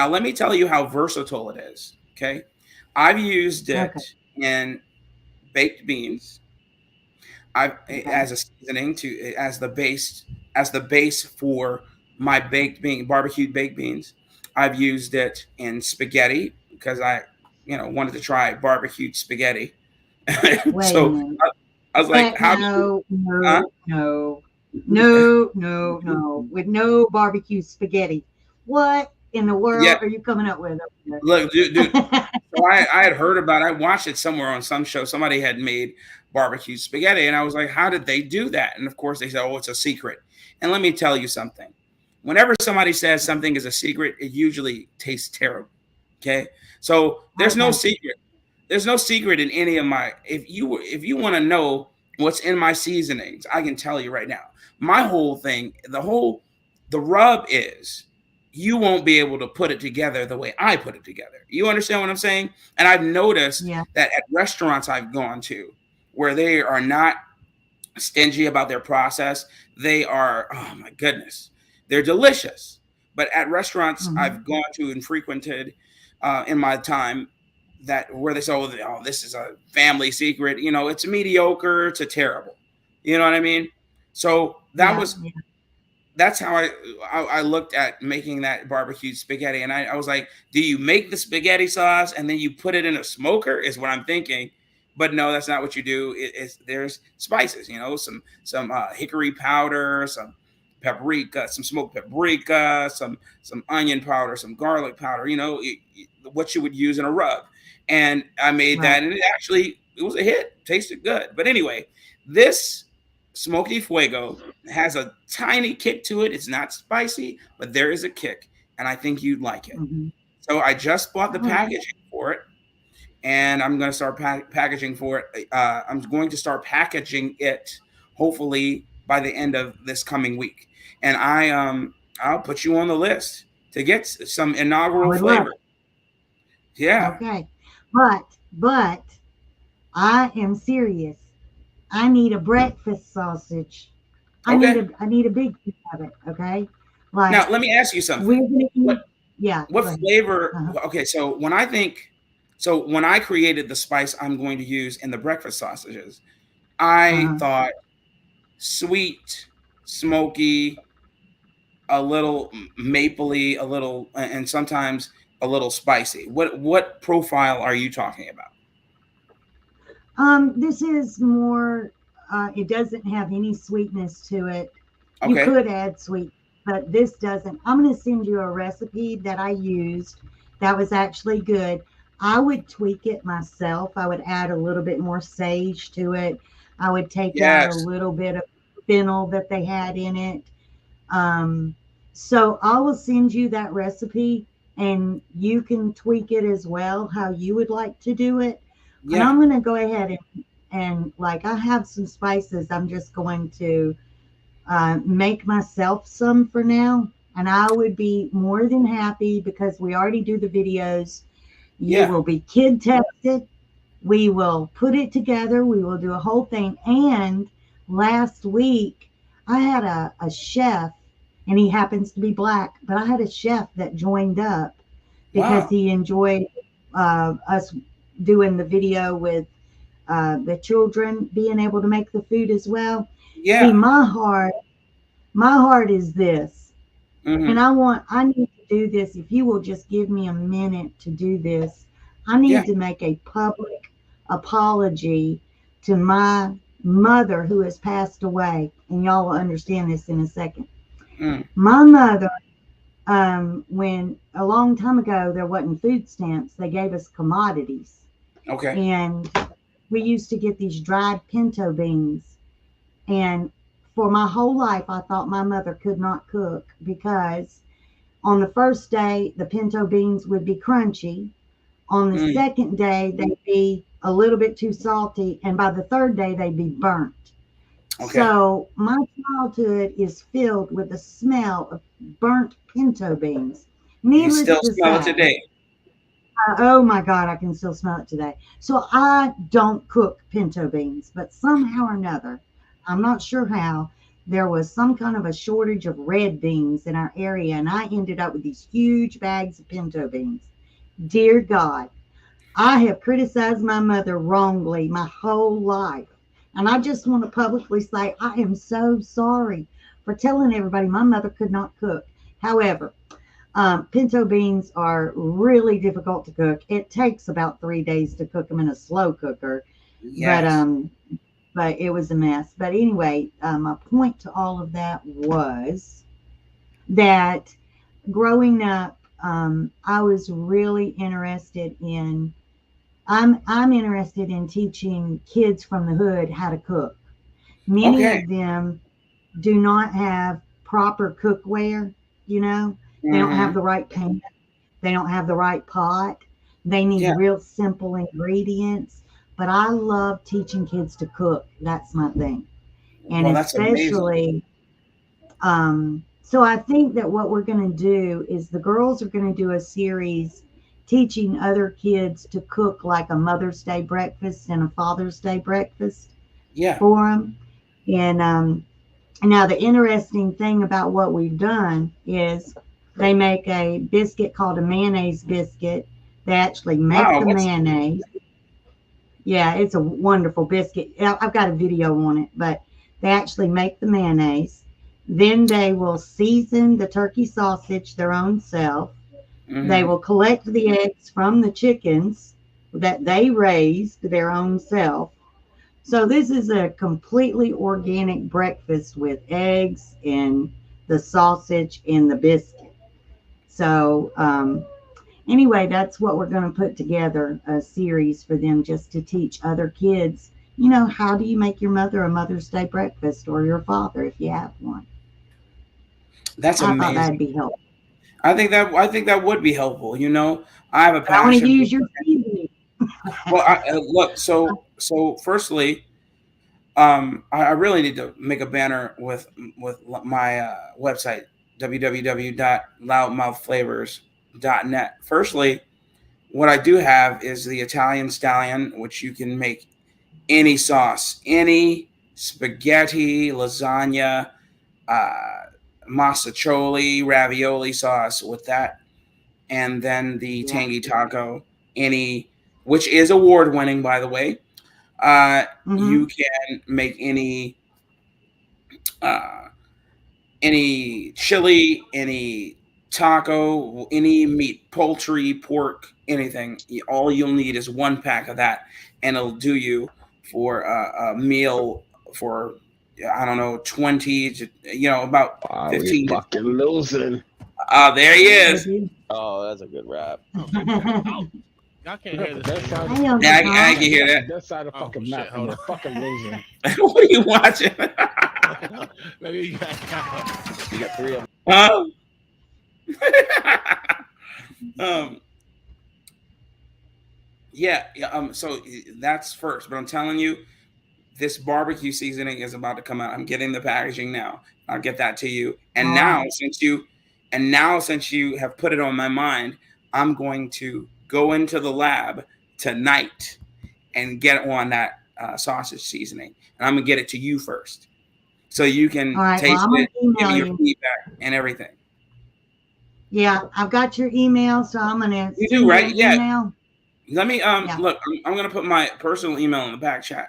let me tell you how versatile it is. Okay, I've used Okay. it in baked beans. I Okay. as a seasoning to as the base for my baked bean barbecued baked beans. I've used it in spaghetti because I wanted to try barbecued spaghetti. Wait a So minute. I was like, Heck how do you? no, Huh? no, no, no, no, no. With no barbecue spaghetti. What? in the Yeah, world are you coming up with over look, dude. there? So I had heard about it. I watched it somewhere on some show. Somebody had made barbecue spaghetti, and I was like, how did they do that? And of course, they said, oh, it's a secret. And let me tell you something. Whenever somebody says something is a secret, it usually tastes terrible. Okay, so there's no Okay. secret. There's no secret in any of my. If you want to know what's in my seasonings, I can tell you right now. My whole thing, the rub is you won't be able to put it together the way I put it together. You understand what I'm saying? And I've noticed Yeah. that at restaurants I've gone to where they are not stingy about their process, they are, oh my goodness, they're delicious. But at restaurants Hmm. I've gone to and frequented in my time, that where they say, oh, this is a family secret, it's mediocre to terrible. You know what I mean? So Yeah. Yeah. that's how I looked at making that barbecue spaghetti, and I was like, do you make the spaghetti sauce and then you put it in a smoker? Is what I'm thinking, but no, that's not what you do. There's spices, some hickory powder, some paprika, some smoked paprika, some onion powder, some garlic powder. What you would use in a rub, and I made Right. that, and it was a hit. Tasted good, but anyway, this smoky fuego has a tiny kick to it. It's not spicy, but there is a kick, and I think you'd like it. Hmm. So I just bought the All right. packaging for it, and I'm going to start packaging for it. I'm going to start packaging it hopefully by the end of this coming week, and I'll put you on the list to get some I inaugural would love flavor. it. Yeah. Okay. But I am serious. I need a breakfast sausage. Okay. I need a big piece of it. Okay. Like Now let me ask you something. we're gonna What eat. Yeah. what Go ahead. flavor? Uh-huh. Okay, so when I created the spice I'm going to use in the breakfast sausages, I Uh-huh. thought sweet, smoky, a little mapley, a little, and sometimes a little spicy. What profile are you talking about? This is more. It doesn't have any sweetness to it. You Okay. could add sweet, but this doesn't. I'm going to send you a recipe that I used that was actually good. I would tweak it myself. I would add a little bit more sage to it. I would take out a Yes. little bit of fennel that they had in it. Um, so I will send you that recipe and you can tweak it as well how you would like to do it. And Yeah. I'm going to go ahead and like I have some spices. I'm just going to make myself some for now. And I would be more than happy because we already do the videos. You Yeah. will be kid tested. We will put it together. We will do a whole thing. And last week, I had a chef, and he happens to be black, but I had a chef that joined up because Wow. he enjoyed us doing the video with the children being able to make the food as well. See, Yeah. my heart is this, and Mm-hmm. I need to do this. If you will just give me a minute to do this, I Yeah. need to make a public apology to my mother who has passed away. And y'all will understand this in a second. Mm. My mother, when a long time ago there wasn't food stamps, they gave us commodities. Okay. And we used to get these dried pinto beans. And for my whole life, I thought my mother could not cook because on the first day, the pinto beans would be crunchy. On the Mm. second day, they'd be a little bit too salty. And by the third day, they'd be burnt. Okay. So my childhood is filled with the smell of burnt pinto beans. You can Needless still to smell it say, today. oh my God, I can still smell it today. So I don't cook pinto beans, but somehow or another, I'm not sure how, there was some kind of a shortage of red beans in our area, and I ended up with these huge bags of pinto beans. Dear God, I have criticized my mother wrongly my whole life. And I just want to publicly say I am so sorry for telling everybody my mother could not cook. However, pinto beans are really difficult to cook. It takes about 3 days to cook them in a slow cooker, but Yes. um, but it was a mess. But anyway, my point to all of that was that growing up, I was really interested in. I'm interested in teaching kids from the hood how to cook. Many Okay. of them do not have proper cookware. You know, they don't have Hmm. the right pan. They don't have the right pot. They need Yeah. real simple ingredients. But I love teaching kids to cook. That's my thing. And Well, that's amazing. especially, so I think that what we're going to do is the girls are going to do a series teaching other kids to cook like a Mother's Day breakfast and a Father's Day breakfast Yeah. for them. And now the interesting thing about what we've done is they make a biscuit called a mayonnaise biscuit. They actually make Wow. the What's mayonnaise. Yeah, it's a wonderful biscuit. I've got a video on it, but they actually make the mayonnaise. Then they will season the turkey sausage their own self. They hmm will collect the eggs from the chickens that they raised their own self. So this is a completely organic breakfast with eggs and the sausage and the biscuit. So anyway, that's what we're going to put together a series for them just to teach other kids. You know, how do you make your mother a Mother's Day breakfast or your father if you have one? That's I thought amazing. that'd be helpful. I think that would be helpful. I have a But I want to passion for use your cooking. seasoning. Well, look. So firstly, I really need to make a banner with my website www.loudmouthflavors.net. Firstly, what I do have is the Italian Stallion, which you can make any sauce, any spaghetti, lasagna, uh, massacholi, ravioli sauce with that, and then the Yeah. tangy taco, any which is award winning, by the way. You Mm-hmm. can make uh, any chili, any taco, any meat, poultry, pork, anything. All you'll need is one pack of that, and it'll do you for a meal for I don't know 20 to about Are we 15 to fucking 20 people. losing? There he Would is. you? Oh, that's a good rap. Okay. Oh, y'all can't hear this That thing, huh? side, Hey, Yeah, Uncle I Tom. can hear that. that side of Oh fucking shit, map, and hold we're fucking losing. What are you watching? on. Maybe you got. You got three of them. um, um, yeah, yeah. So that's first, but I'm telling you, this barbecue seasoning is about to come out. I'm getting the packaging now. I'll get that to you. All right. And now since you have put it on my mind, I'm going to go into the lab tonight and get on that sausage seasoning, and I'm gonna get it to you first, so you All can right. Well, taste I'm going it, to give me email your you. feedback, and everything. Yeah, I've got your email, so I'm going to You do, send you right? an Yeah. email. Let me Yeah. look. I'm gonna put my personal email in the back chat,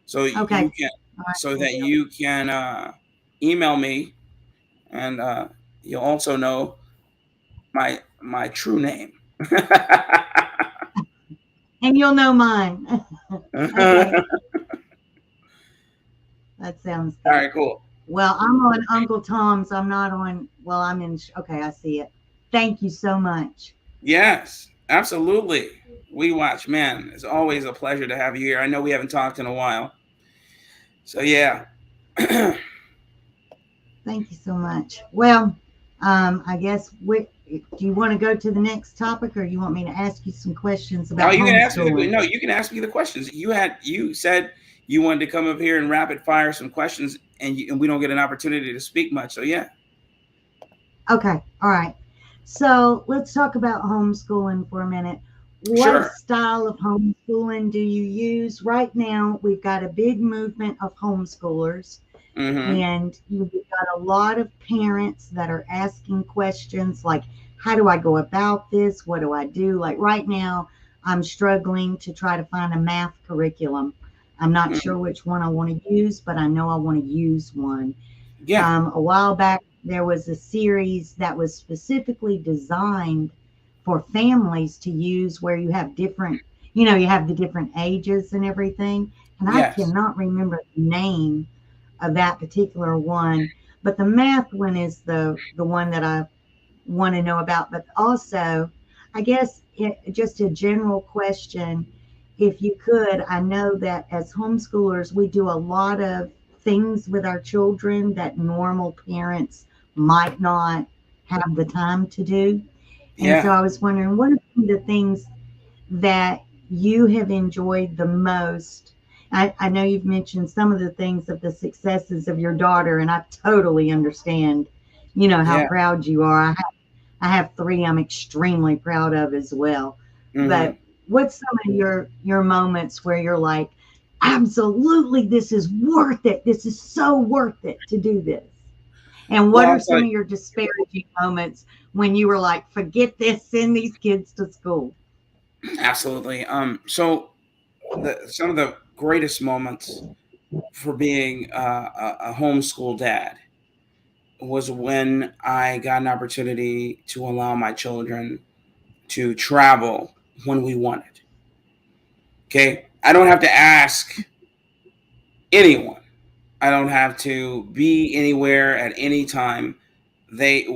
so Okay. you can All right. so Will that do. you can email me, and you'll also know my true name. And you'll know mine. All Okay. That sounds good. right, cool. Well, I'm on Uncle Tom's. I'm not on, well, I'm in, okay, I see it. Thank you so much. Yes, absolutely. We watch, man. It's always a pleasure to have you here. I know we haven't talked in a while, so yeah. Thank you so much. Well, I guess do you want to go to the next topic or you want me to ask you some questions Oh, about you can ask me the homeschooling? no. You can ask me the questions. You said you wanted to come up here and rapid fire some questions, and we don't get an opportunity to speak much. So yeah, Okay. All right. So let's talk about homeschooling for a minute. What sure. style of homeschooling do you use? Right now, we've got a big movement of homeschoolers, Mm-hmm. and you've got a lot of parents that are asking questions like, how do I go about this? What do I do? Like right now, I'm struggling to try to find a math curriculum. I'm not Mm-hmm. sure which one I want to use, but I know I want to use one. Yeah. A while back, there was a series that was specifically designed for families to use where you have different, you have the different ages and everything. And I Yes. cannot remember the name of that particular one, but the math one is the one that I want to know about, but also, I guess, just a general question. If you could, I know that as homeschoolers, we do a lot of things with our children that normal parents might not have the time to do. And so Yeah, I was wondering, what are some of the things that you have enjoyed the most? I know you've mentioned some of the things of the successes of your daughter, and I totally understand, how yeah. proud you are. I have three I'm extremely proud of as well. Hmm. But what's some of your moments where you're like, absolutely, this is worth it. This is so worth it to do this. And Well, what are I'll tell some you, of your disparaging moments when you were like, forget this, send these kids to school? absolutely. So some of the greatest moments for being a homeschool dad was when I got an opportunity to allow my children to travel when we wanted. Okay, I don't have to ask anyone. I don't have to be anywhere at any time. They,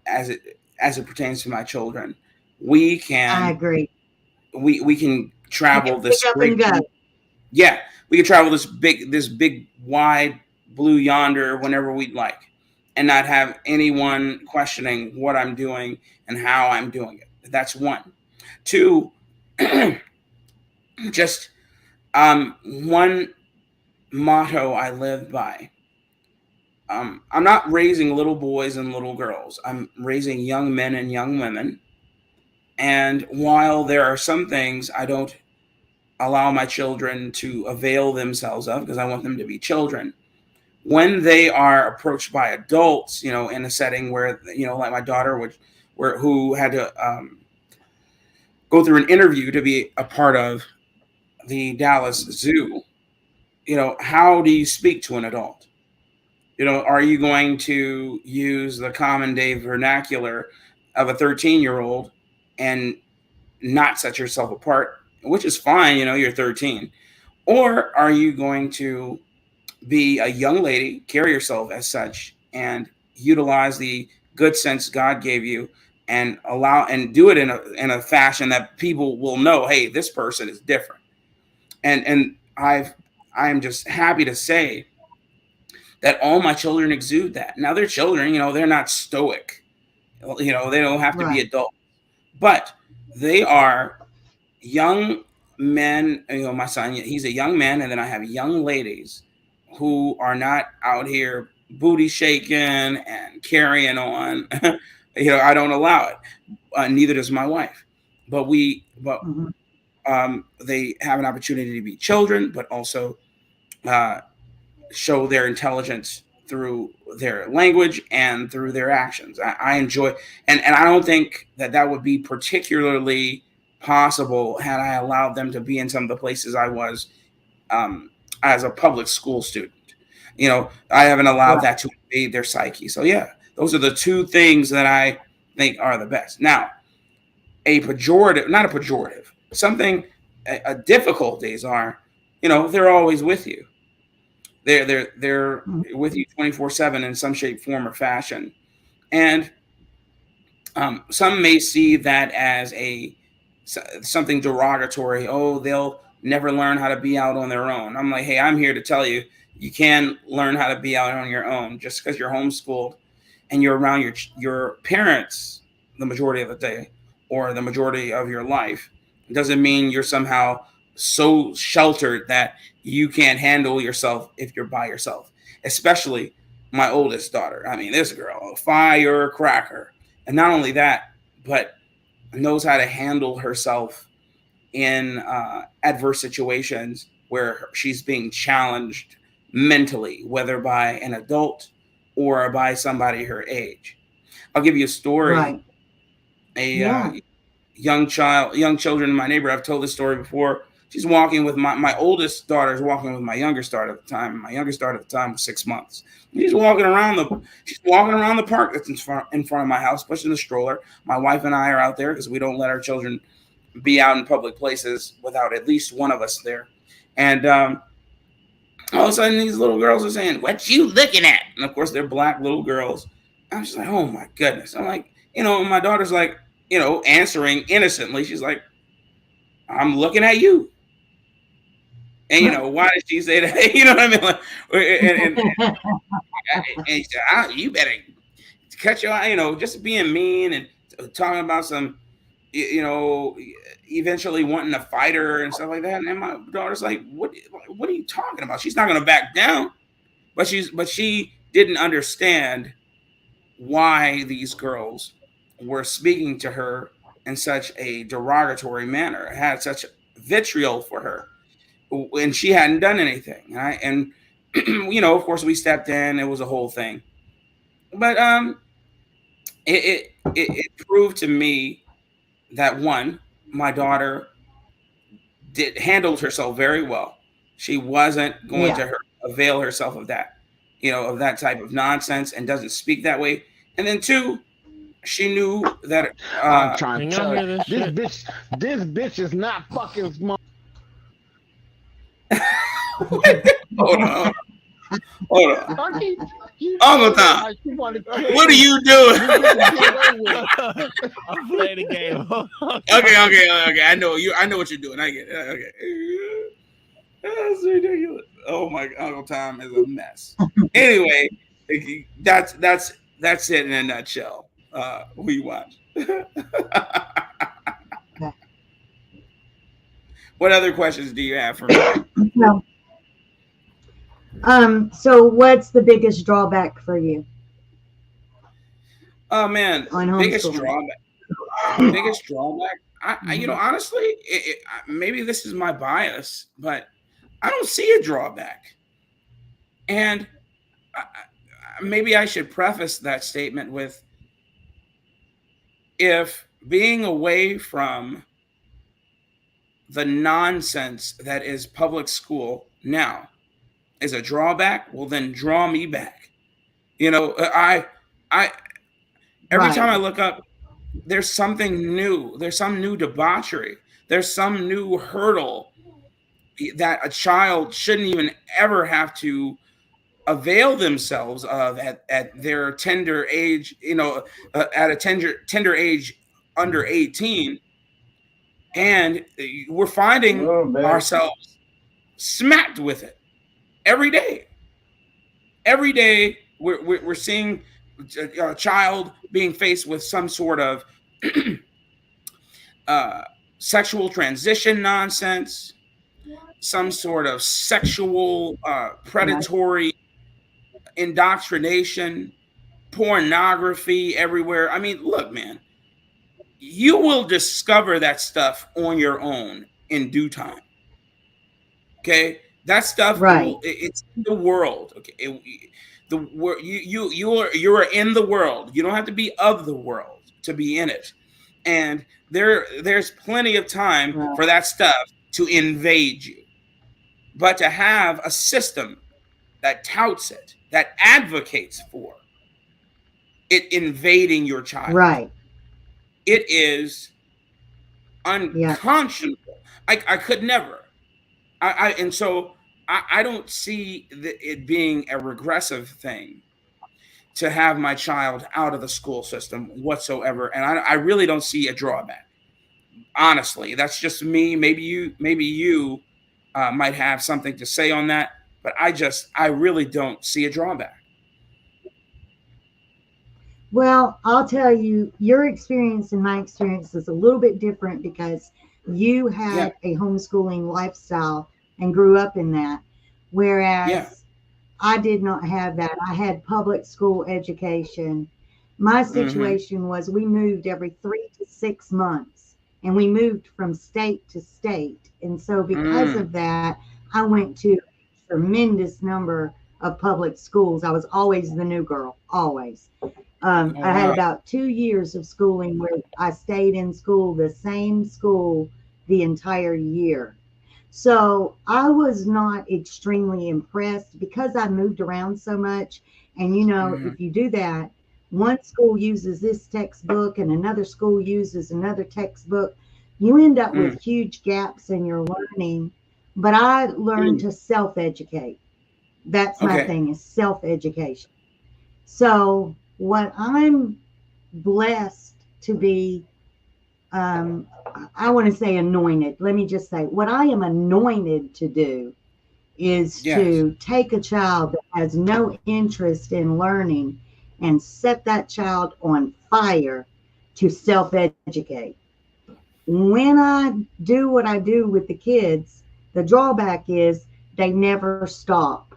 as it pertains to my children, we I can agree. we can You can travel pick this up and great. go. Yeah, we can travel this big wide blue yonder whenever we'd like, and not have anyone questioning what I'm doing and how I'm doing it. That's one. Two, just one motto I live by. I'm not raising little boys and little girls. I'm raising young men and young women. And while there are some things I don't allow my children to avail themselves of because I want them to be children, when they are approached by adults, in a setting where, like my daughter, who had to go through an interview to be a part of the Dallas Zoo, how do you speak to an adult? Are you going to use the common day vernacular of a 13-year-old and not set yourself apart, which is fine, you're 13, or are you going to be a young lady, carry yourself as such, and utilize the good sense God gave you, and allow and do it in a fashion that people will know, hey, this person is different. And I am just happy to say that all my children exude that. Now they're children, they're not stoic, they don't have to be Right. adults, but they are young men. My son, he's a young man, and then I have young ladies who are not out here booty shaking and carrying on. I don't allow it. Neither does my wife. But Hmm. they have an opportunity to be children, but also uh, show their intelligence through their language and through their actions. I enjoy, and I don't think that would be particularly possible had I allowed them to be in some of the places I was, as a public school student. I haven't allowed Right. that to invade their psyche. So yeah, those are the two things that I think are the best. Now, a pejorative, not a pejorative, something, a difficulties are, they're always with you. They're Mhm. with you 24/7 in some shape, form, or fashion. And some may see that as something derogatory. Oh, they'll never learn how to be out on their own. I'm like, hey, I'm here to tell you, you can learn how to be out on your own. Just because you're homeschooled and you're around your parents the majority of the day or the majority of your life doesn't mean you're somehow so sheltered that you can't handle yourself if you're by yourself. Especially my oldest daughter. I mean, this girl, a firecracker. And not only that, but knows how to handle herself in adverse situations where she's being challenged mentally, whether by an adult or by somebody her age. I'll give you a story. Right. A Yeah. young children in my neighborhood. I've told this story before. She's walking with my oldest daughter is walking with my youngest daughter at the time. My youngest daughter at the time was 6 months. She's walking around the park that's in front of my house, pushing the stroller. My wife and I are out there because we don't let our children be out in public places without at least one of us there. And all of a sudden, these little girls are saying, "What you looking at?" And of course, they're black little girls. I'm just like, "Oh my goodness!" I'm like, my daughter's like, answering innocently. She's like, I'm looking at you. And why did she say that? You know what I mean? Like, and he said, you better cut your eye, just being mean and talking about some, you know, eventually wanting to fight her and stuff like that. And my daughter's like, what are you talking about? She's not going to back down. But she didn't understand why these girls were speaking to her in such a derogatory manner, had such vitriol for her when she hadn't done anything. And of course, we stepped in. It was a whole thing, but it proved to me that one, my daughter did handled herself very well. She wasn't going Yeah. to avail herself of that, of that type of nonsense, and doesn't speak that way. And then two, she knew that. I'm trying Can to y'all tell you, hear this shit? this bitch is not fucking smart. Hold on, hold on. Turkey, you Uncle told her Tom, like she wanted to kill what are you you. doing? You get to get away with it. I'm playing the game. Okay. I know you. I know what you're doing. I get it. Okay. That's ridiculous. Oh my, Uncle Tom is a mess. Anyway, that's it in a nutshell. We watch. What other questions do you have for me? No. So what's the biggest drawback for you Oh man, on biggest homeschooling? drawback. Biggest drawback. Mhm. Honestly, maybe this is my bias, but I don't see a drawback. And maybe I should preface that statement with, if being away from the nonsense that is public school now is a drawback, well then draw me back. I every time Right. I look up, there's something new. There's some new debauchery. There's some new hurdle that a child shouldn't even ever have to avail themselves of at their tender age, at a tender age under 18. And we're finding Oh, man. ourselves smacked with it every day. Every day we're seeing a child being faced with some sort of uh, sexual transition nonsense, some sort of sexual Yeah. predatory indoctrination, pornography everywhere. I mean, look, man, you will discover that stuff on your own in due time. Okay, that stuff Right. it's in the world. Okay, the world, you're in the world. You don't have to be of the world to be in it. And there's plenty of time Right. for that stuff to invade you. But to have a system that touts it, that advocates for it invading your child, Right. it is Yeah. unconscionable. I could never. And so I don't see it being a regressive thing to have my child out of the school system whatsoever. And I really don't see a drawback. Honestly, that's just me. Maybe you might have something to say on that, but I really don't see a drawback. Well, I'll tell you, your experience and my experience is a little bit different because you Yeah, had a homeschooling lifestyle and grew up in that, yeah. whereas I did not have that. I had public school education. My Mm-hmm. situation was we moved every 3 to 6 months and we moved from state to state. And so, because Mm. of that, I went to a tremendous number of public schools. I was always the new girl, always. Oh I had wow. about 2 years of schooling where I stayed in school, the same school, the entire year. So I was not extremely impressed because I moved around so much. And Mm-hmm. if you do that, one school uses this textbook and another school uses another textbook, you end up with Mm. huge gaps in your learning. But I learned Mm. to self educate. That's my Okay. thing, is self education. So what I'm blessed to be, um, I want to say anointed. Let me just say, what I am anointed to do is Yes. to take a child that has no interest in learning and set that child on fire to self educate. When I do what I do with the kids, the drawback is they never stop.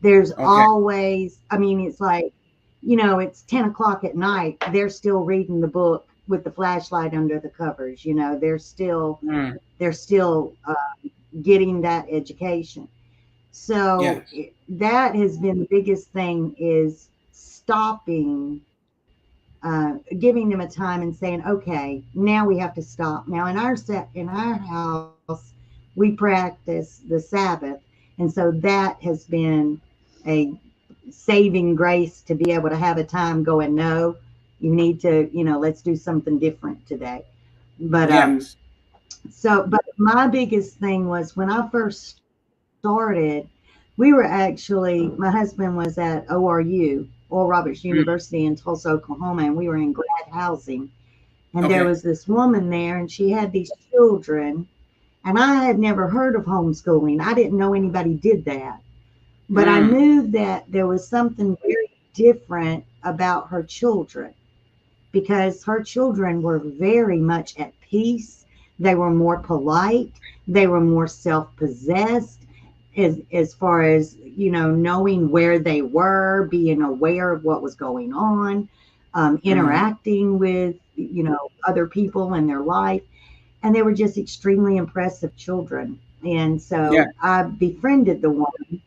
There's Okay. always, I mean, it's like, it's 10 o'clock at night. They're still reading the book with the flashlight under the covers. Mm, They're still getting that education. So yes. that has been the biggest thing is stopping, giving them a time and saying, okay, now we have to stop. Now in our house, we practice the Sabbath, and so that has been a saving grace to be able to have a time going, no, you need to, let's do something different today. But Yes. but my biggest thing was when I first started, we were actually, my husband was at ORU, Oral Roberts Mm, University in Tulsa, Oklahoma, and we were in grad housing. And there okay. was this woman there, and she had these children, and I had never heard of homeschooling. I didn't know anybody did that. But I Mm, knew that there was something very different about her children because her children were very much at peace. They were more polite. They were more self possessed as far as, knowing where they were, being aware of what was going on, mm, interacting with, other people in their life. And they were just extremely impressive children. And yeah. so I befriended the woman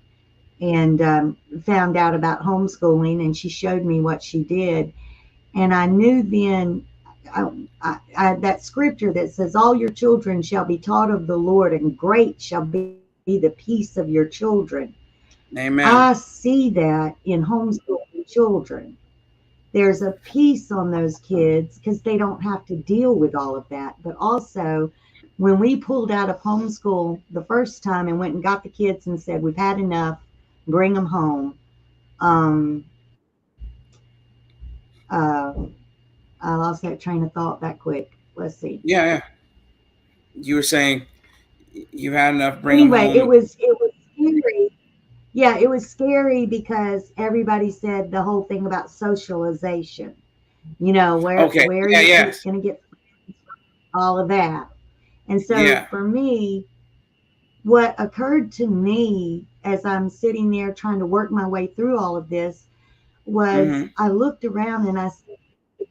and found out about homeschooling, and she showed me what she did. And I knew then that scripture that says, all your children shall be taught of the Lord, and great shall be the peace of your children. I Amen. see that in homeschooling children. There's a peace on those kids because they don't have to deal with all of that. But also, when we pulled out of homeschool the first time and went and got the kids and said, we've had enough, bring them home, um, uh, I lost that train of thought that quick. Let's see. Yeah, yeah. You were saying you had enough, bring them Anyway, home. it was scary. Yeah, it was scary because everybody said the whole thing about socialization. Okay. Where are Yeah, your kids yes. going to get all of that? And so Yeah. for me, what occurred to me as I'm sitting there trying to work my way through all of this was Mm-hmm. I looked around and I said,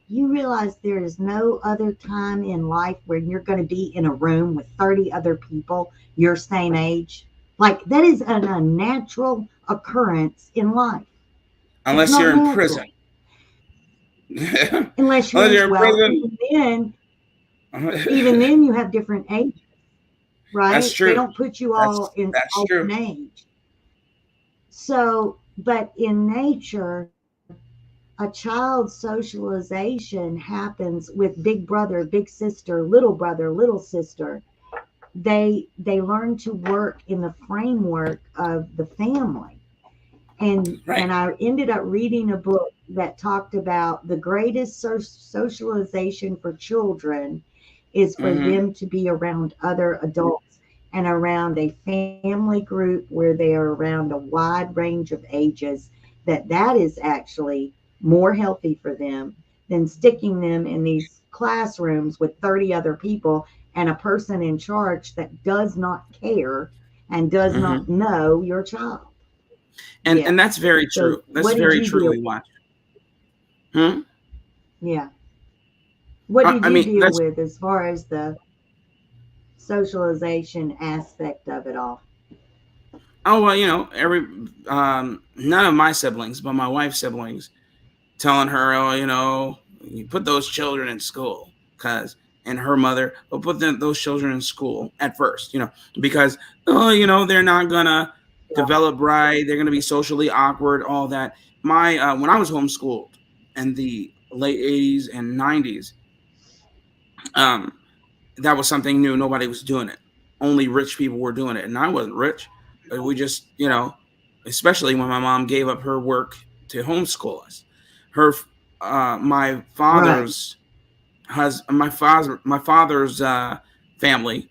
you realize there is no other time in life where you're going to be in a room with 30 other people your same age? Like, that is an unnatural occurrence in life. It's Unless not you're in prison. natural unless you're Unless in, you're in well, prison. even then you have different ages, That's right? They true. don't put you all in That's all true. one age. So, but in nature, a child's socialization happens with big brother, big sister, little brother, little sister. They learn to work in the framework of the family. And Right. I ended up reading a book that talked about the greatest socialization for children is for Mm-hmm. them to be around other adults and around a family group where they are around a wide range of ages, that is actually more healthy for them than sticking them in these classrooms with 30 other people and a person in charge that does not care and does Mm-hmm. not know your child. And Yeah. that's very So true. That's what did very you deal truly with? watch. Hmm? Yeah. What did I you mean, deal that's with as far as the socialization aspect of it all? oh well, every none of my siblings, but my wife's siblings, telling her, oh, you put those children in school because, and her mother will put those children in school at first, because oh, they're not gonna develop right, they're gonna be socially awkward, all that. My when I was homeschooled in the late '80s and '90s, um, that was something new. Nobody was doing it. Only rich people were doing it, and I wasn't rich. But we just, especially when my mom gave up her work to homeschool us. Her my Right. father's my father's family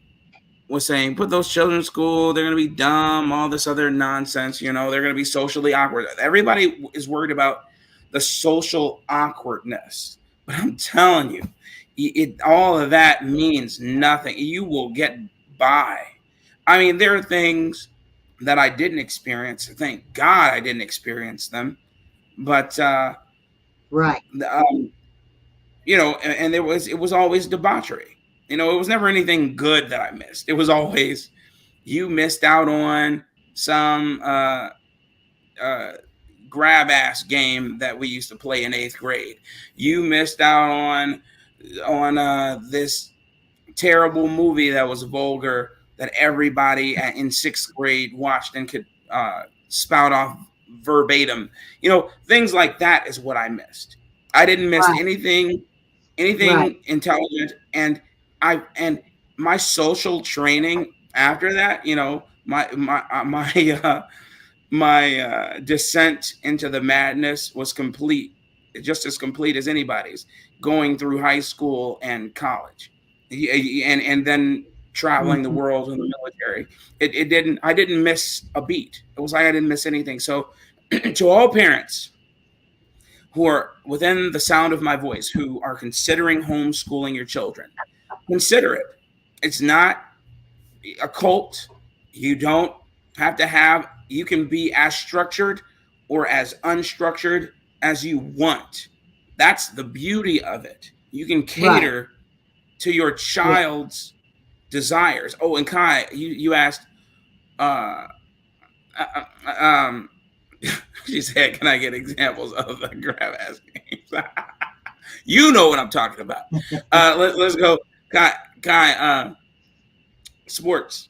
was saying, put those children in school, they're going to be dumb, all this other nonsense, they're going to be socially awkward. Everybody is worried about the social awkwardness. But I'm telling you, all of that means nothing. You will get by. I mean, there are things that I didn't experience. Thank God I didn't experience them. But, Right. um, and it was always debauchery. It was never anything good that I missed. It was always you missed out on some uh, grab ass game that we used to play in eighth grade. You missed out on this terrible movie that was vulgar that everybody in sixth grade watched and could spout off verbatim. Things like that is what I missed. I didn't miss Right. Right. anything intelligent, and my social training after that, my descent into the madness was complete, just as complete as anybody's, going through high school and college, and then traveling the Mhm. world in the military. It didn't I didn't miss a beat. It was like I didn't miss anything. So to all parents who are within the sound of my voice, who are considering homeschooling your children, consider it. It's not a cult. You don't have to have, you can be as structured or as unstructured as you want. That's the beauty of it. You can Right. cater to your Yeah. child's desires. Oh, and Kai, you asked, uh, um, she said, "Can I get examples of the grab ass games?" You know what I'm talking about. Let's go, Kai. Kai, sports.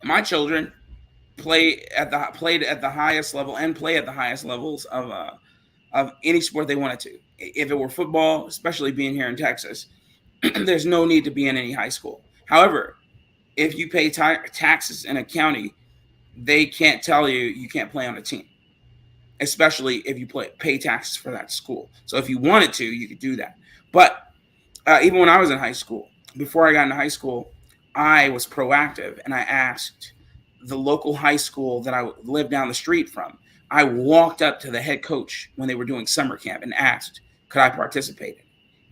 My children played at the highest level and play at the highest levels of any sport they wanted to. If it were football, especially being here in Texas, there's no need to be in any high school. However, if you pay taxes in a county, they can't tell you can't play on a team, especially if you pay taxes for that school. So if you wanted to, you could do that. But even when I was in high school, before I got into high school, I was proactive and I asked the local high school that I lived down the street from. I walked up to the head coach when they were doing summer camp and asked, could I participate?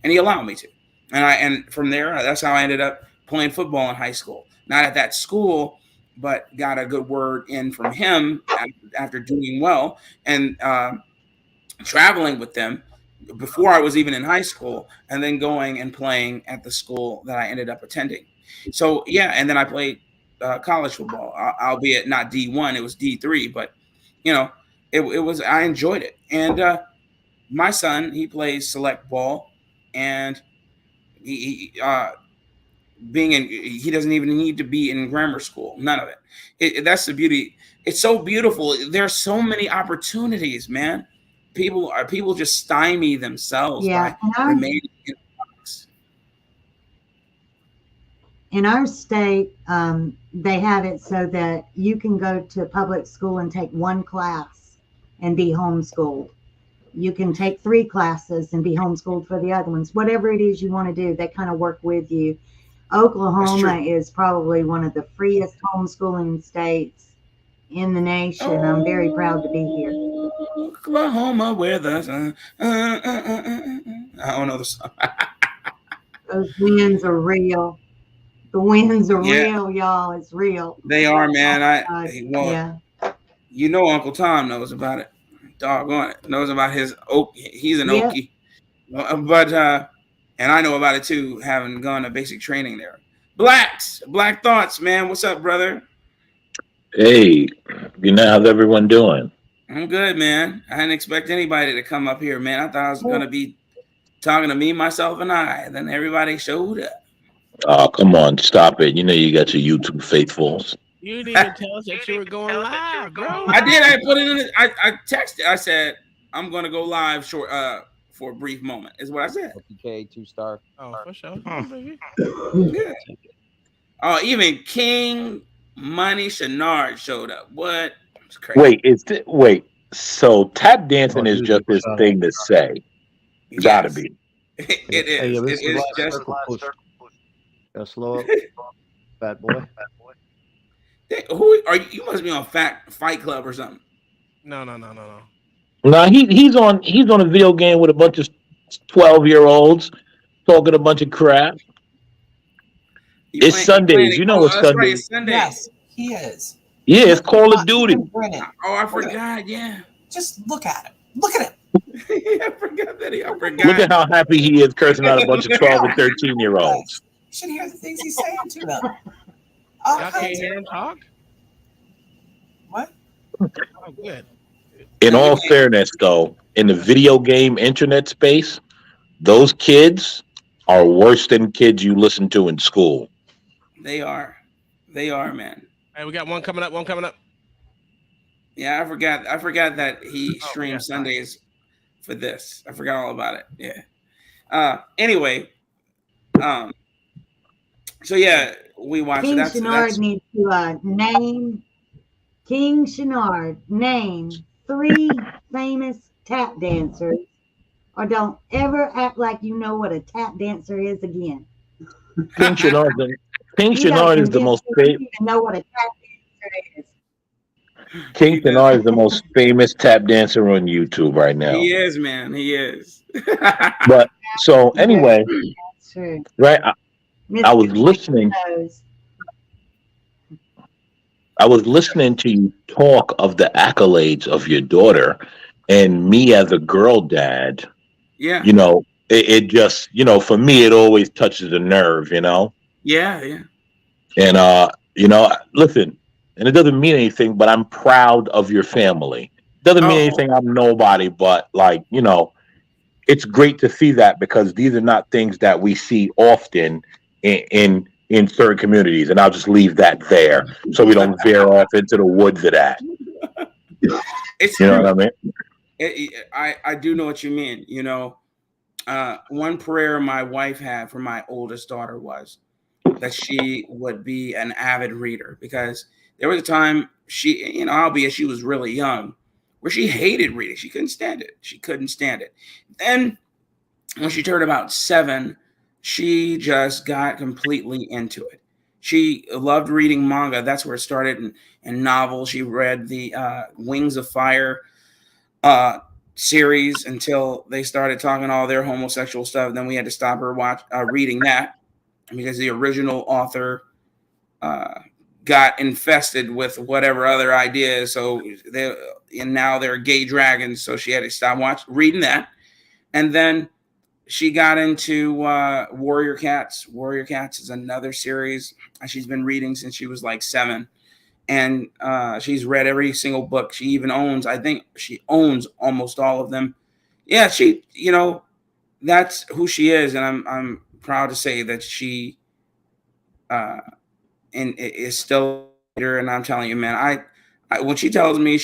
And he allowed me to. And from there, that's how I ended up playing football in high school. Not at that school, but got a good word in from him after doing well. And traveling with them before I was even in high school, and then going and playing at the school that I ended up attending. So yeah, and then I played college football, albeit not D1, it was D3, but you know, it was, I enjoyed it. And my son, he plays select ball, and he being in, he doesn't even need to be in grammar school, none of it. That's the beauty. It's so beautiful. There's so many opportunities, man. People just stymie themselves Yeah. by remaining in the box. In our state, they have it so that you can go to public school and take one class and be homeschooled. You can take three classes and be homeschooled for the other ones. Whatever it is you want to do, they kind of work with you. That's Oklahoma true. is probably one of the freest homeschooling states in the nation. I'm very proud to be here. Oklahoma, where the I don't know the song. Those winds are real. The winds are Yeah, real, y'all. It's real. they are, Oh man. my God. Well, Yeah. Uncle Tom knows about it. Doggone it, knows about his oak. He's an Yep. Okie. But and I know about it too, having gone to basic training there. Black Thoughts, man. What's up, brother? Hey, how's everyone doing? I'm good, man. I didn't expect anybody to come up here, man. I thought I was gonna be talking to me, myself, and I. And then everybody showed up. Oh, come on, stop it. You got your YouTube faithfuls. You didn't even tell us that you were going live, bro. I did. I put it in. I texted. I said I'm gonna go live short for a brief moment. Is what I said. OPK 2-star. Oh, for sure. Baby. Yeah. Oh, even King Money Shenard showed up. What? It's crazy. Wait, So tap dancing Oh, is dude, just this shut thing to say. Gotta Yes, be. it Hey, is. yo, this It is the is last just. circle push. Gotta slow up, fat boy. Who are you? You must be on Fight Club or something. No. Now he's on a video game with a bunch of 12-year-olds talking a bunch of crap. It's You playing Sundays. it? You know Oh, it's that's right. Sundays. It's Sundays. Yes, he is. Yeah, it's Look, Call of look Duty. him grinning. Oh, I Look at him. forgot. Yeah, Just look at him. Look at him. I forgot that. I Look forgot. at how happy he is cursing out a bunch of 12 and Yes. 13-year-olds. You should hear the things he's saying to them. All Y'all can't kinds hear of him talk. what? Oh, good. In No, we all can't. fairness, though, in the video game internet space, those kids are worse than kids you listen to in school. They are. They are, man. Hey, we got one coming up. One coming up. Yeah, I forgot. I forgot that he Oh, streams yeah, sorry. Sundays for this. I forgot all about it. Yeah. Anyway. Um. So yeah, we watched it. King That's Shenard needs to name King Shenard name 3 famous tap dancers, or don't ever act like you know what a tap dancer is again. King Shenard, King You got to Shenard is the convince most me you even know what a tap dancer is. King he does. Shenard is the most famous tap dancer on YouTube right now. He is, man. He is. But so anyway, That's true. right? I was Mr. listening. Knows. I was listening to you talk of the accolades of your daughter, and me as a girl dad. Yeah. It just, for me, it always touches a nerve, Yeah. Yeah. And listen, and it doesn't mean anything, but I'm proud of your family. Doesn't mean Oh, anything. I'm nobody, but it's great to see that because these are not things that we see often in certain communities. And I'll just leave that there so we don't veer off into the woods of that. it's You know true. what I mean? I do know what you mean. One prayer my wife had for my oldest daughter was that she would be an avid reader, because there was a time she, albeit she was really young, where she hated reading. She couldn't stand it. Then when she turned about 7, she just got completely into it. She loved reading manga. That's where it started. And novels. She read the Wings of Fire series until they started talking all their homosexual stuff. Then we had to stop her reading that, because the original author got infested with whatever other ideas. So now they're gay dragons. So she had to stop reading that. And then she got into Warrior Cats. Warrior Cats is another series she's been reading since she was like 7. And she's read every single book. She even owns, I think she owns almost all of them. Yeah, that's who she is. And I'm proud to say that she is still a reader. And I'm telling you, man, I when she tells me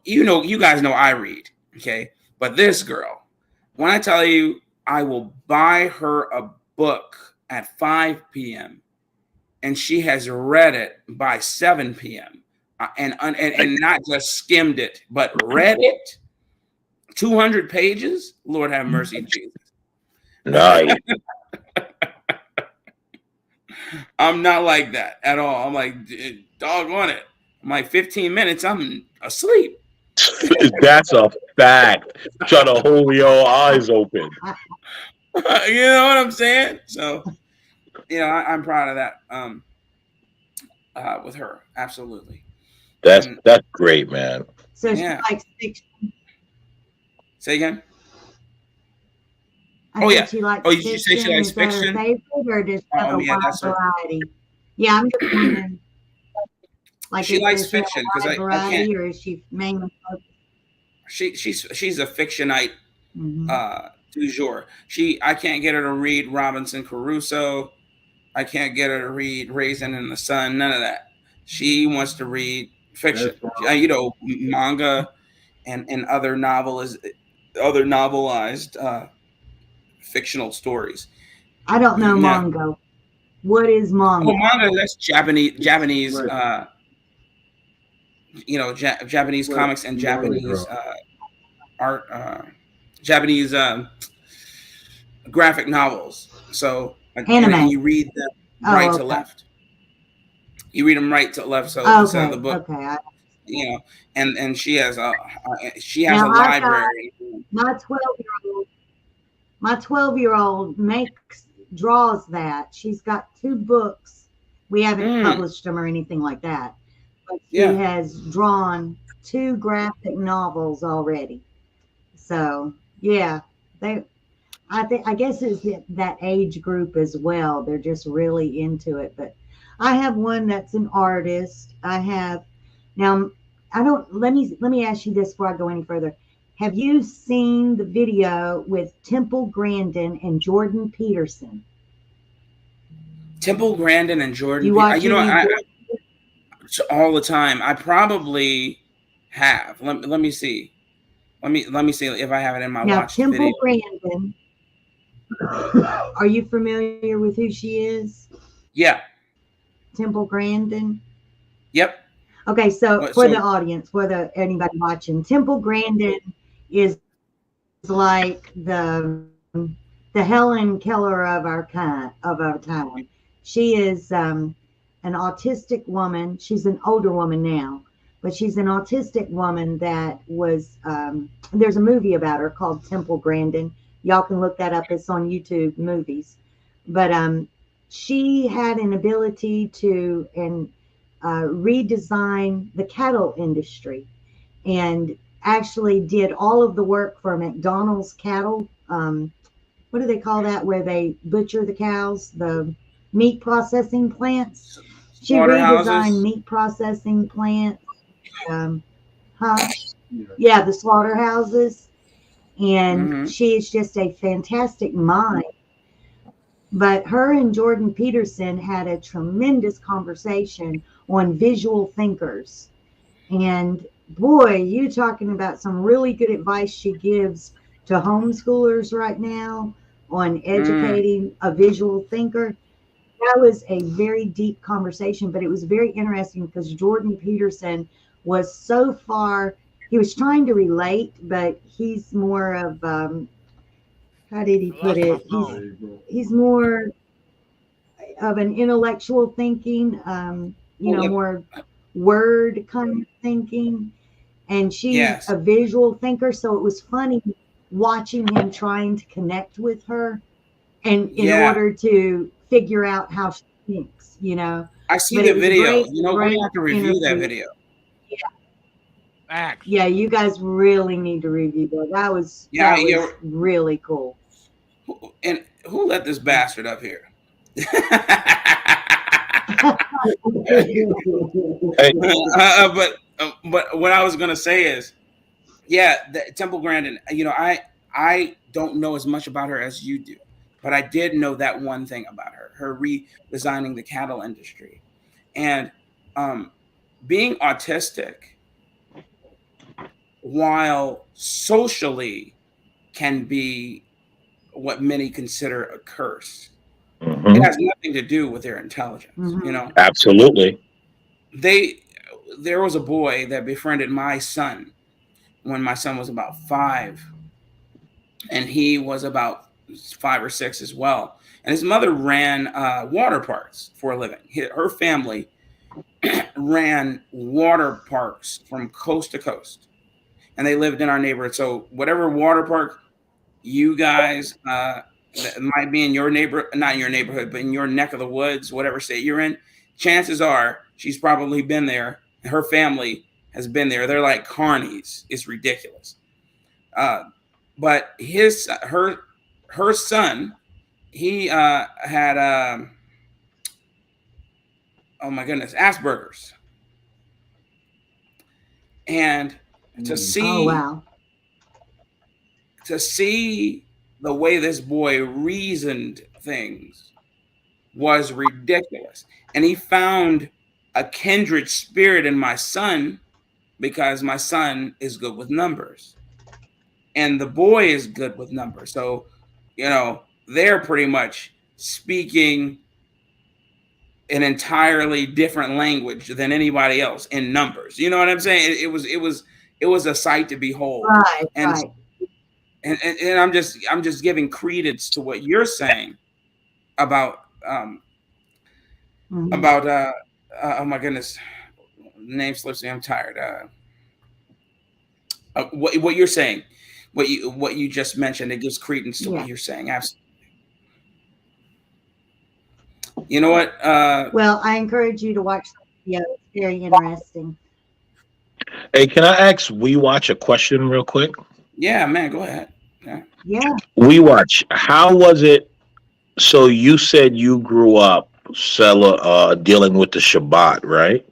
you guys know I read, okay? But this girl, when I tell you, I will buy her a book at 5 p.m. and she has read it by 7 p.m. And not just skimmed it, but read it. 200 pages. Lord have mercy, Jesus. Nice. I'm not like that at all. I'm like, doggone it. I'm like 15 minutes. I'm asleep. That's a fact. Trying to hold your eyes open. You know what I'm saying? So, I'm proud of that. With her, absolutely. That's great, man. So Yeah. she likes fiction. Say again. I Oh, said yeah. she likes Oh, did you say she fiction. likes Is that her fiction? favorite, or does she have Oh, a yeah, wide that's her. variety? Yeah, I'm just wondering. Like, She likes does she have fiction, a 'cause wide I variety, can't. or is she mainly focused? She's a fictionite du jour. I can't get her to read Robinson Crusoe. I can't get her to read Raisin in the Sun. None of that. She wants to read fiction. Manga and other novelized fictional stories. I don't know Now, manga. What is manga? manga, that's Japanese. Japanese comics and Japanese art, Japanese graphic novels. So and Anime. you read them right Oh, to okay. left. You read them right to left. So instead of the Okay. book, Okay. and she has a Now I've got library. my 12-year-old. My 12-year-old draws that. She's got 2 books. We haven't published them or anything like that, but she Yeah. has drawn 2 graphic novels already. So yeah, they. I guess it's that age group as well. They're just really into it. But I have one that's an artist. I have now. I don't. Let me ask you this before I go any further. Have you seen the video with Temple Grandin and Jordan Peterson? Temple Grandin and Do Jordan. you watch any? I all the time. I probably have. Let me see. Let me see if I have it in my Now, watched video. Temple Grandin. Are you familiar with who she is? Yeah. Temple Grandin. Yep. Okay, so What? for So the audience, anybody watching, Temple Grandin is like the Helen Keller of our time. She is an autistic woman. She's an older woman now, but she's an autistic woman that was. There's a movie about her called Temple Grandin. Y'all can look that up. It's on YouTube Movies. But she had an ability to redesign the cattle industry, and actually did all of the work for McDonald's cattle. What do they call that? Where they butcher the cows, the meat processing plants. She redesigned slaughterhouses. meat processing plants. Huh? Yeah, the slaughterhouses. And Mm-hmm. she is just a fantastic mind. But her and Jordan Peterson had a tremendous conversation on visual thinkers. And boy, you talking about some really good advice she gives to homeschoolers right now on educating a visual thinker. That was a very deep conversation, but it was very interesting because Jordan Peterson was so far, he was trying to relate, but he's more of, how did he I put lost my it? phone. He's more of an intellectual thinking, Oh, more word kind of thinking. And she's yes. a visual thinker, so it was funny watching him trying to connect with her and in Yeah. order to figure out how she thinks. I see But the it was a video. great, We're gonna great have to review that interview. video. Facts. Yeah, you guys really need to review that. That was Yeah. Yeah. really cool. And who let this bastard up here? Hey, But what I was gonna say is, yeah, Temple Grandin. I don't know as much about her as you do, but I did know that one thing about her: her redesigning the cattle industry, and being autistic, while socially can be what many consider a curse. It mhm, has nothing to do with their intelligence. Mhm. absolutely. There was a boy that befriended my son when my son was about 5, and he was about 5 or 6 as well. And his mother ran water parks for a living. Her family ran water parks from coast to coast, and they lived in our neighborhood. So whatever water park you guys that might be in your not in your neighborhood, but in your neck of the woods, whatever state you're in, chances are she's probably been there. Her family has been there. They're like carnies. It's ridiculous. But her son, he had oh my goodness, Asperger's, and to Oh, see wow. to see the way this boy reasoned things was ridiculous. And he found a kindred spirit in my son because my son is good with numbers and the boy is good with numbers. So, they're pretty much speaking an entirely different language than anybody else in numbers. You know what I'm saying? It was a sight to behold. Right, And right. and I'm just giving credence to what you're saying about Mhm. about oh my goodness, name slips me. I'm tired. What you're saying, what you just mentioned, it gives credence to what Yeah. you're saying. Absolutely. You know what? Well, I encourage you to watch the video. It's very interesting. Hey, can I ask We Watch a question real quick? Yeah, man, go ahead. Yeah. Yeah. We Watch, how was it? So you said you grew up dealing with the Shabbat, right?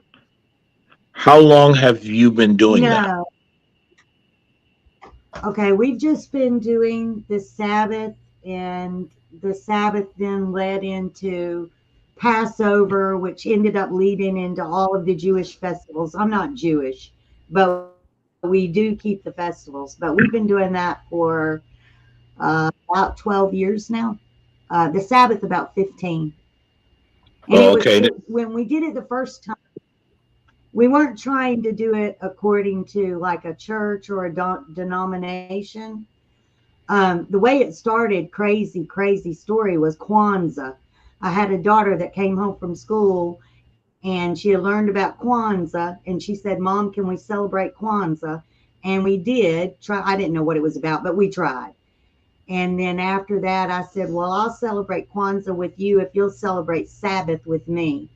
How long have you been doing that? No. Okay, we've just been doing the Sabbath, and the Sabbath then led into Passover, which ended up leading into all of the Jewish festivals. I'm not Jewish, but we do keep the festivals. But we've been doing that for about 12 years now. The Sabbath about 15. And Oh, okay. when we did it the first time, we weren't trying to do it according to like a church or a denomination. The way it started, crazy story, was Kwanzaa. I had a daughter that came home from school and she had learned about Kwanzaa, and she said, "Mom, can we celebrate Kwanzaa?" And we did try. I didn't know what it was about, but we tried. And then after that, I said, "Well, I'll celebrate Kwanzaa with you if you'll celebrate Sabbath with me."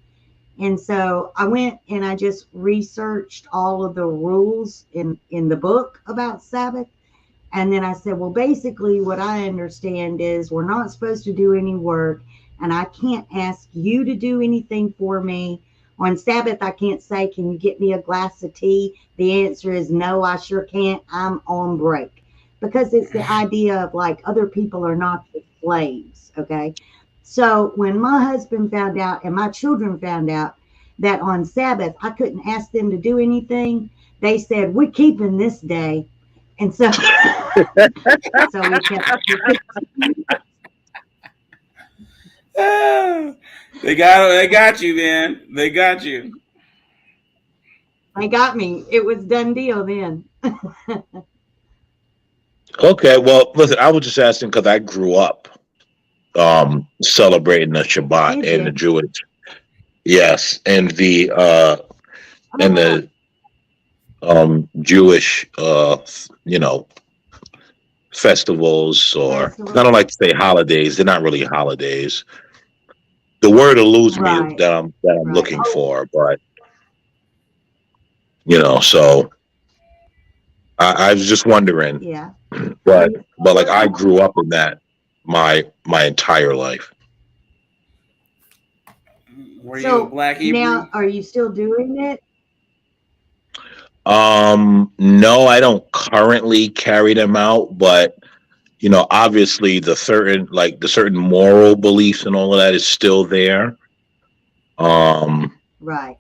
And so I went and I just researched all of the rules in the book about Sabbath. And then I said, well, basically, what I understand is we're not supposed to do any work, and I can't ask you to do anything for me. On Sabbath, I can't say, can you get me a glass of tea? The answer is no, I sure can't. I'm on break. Because it's the idea of like other people are not the slaves, okay? So when my husband found out and my children found out that on Sabbath I couldn't ask them to do anything, they said, we're keeping this day. And so, so we kept. They got you, man. They got you. They got me. It was done deal then. Okay, well, listen, I was just asking because I grew up celebrating the Shabbat Did and the you? Jewish, yes, and Oh, the Jewish you know, festivals, or I festival. don't like to say holidays. They're not really holidays. The word eludes me Right, that I'm right. looking Oh, for, but so I was just wondering, yeah. Are but you like I celebrating? grew up in that my entire life. Were you a So black Hebrew? now, are you still doing it? No, I don't currently carry them out, but obviously the certain moral beliefs and all of that is still there. Um, Right.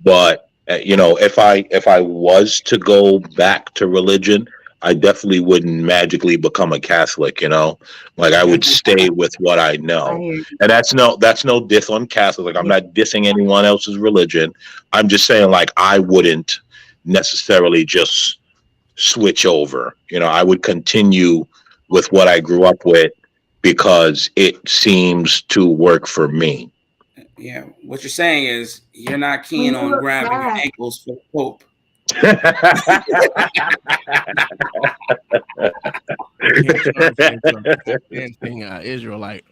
but if I was to go back to religion, I definitely wouldn't magically become a Catholic. Like I would stay with what I I know, hear you. and that's no diss on Catholic. Like I'm Yeah. not dissing anyone else's religion. I'm just saying like I wouldn't necessarily just switch over. I would continue with what I grew up with because it seems to work for me. Yeah. What you're saying is you're not When keen you on look grabbing your back, ankles for the Pope. You can't turn into a dancing Israelite.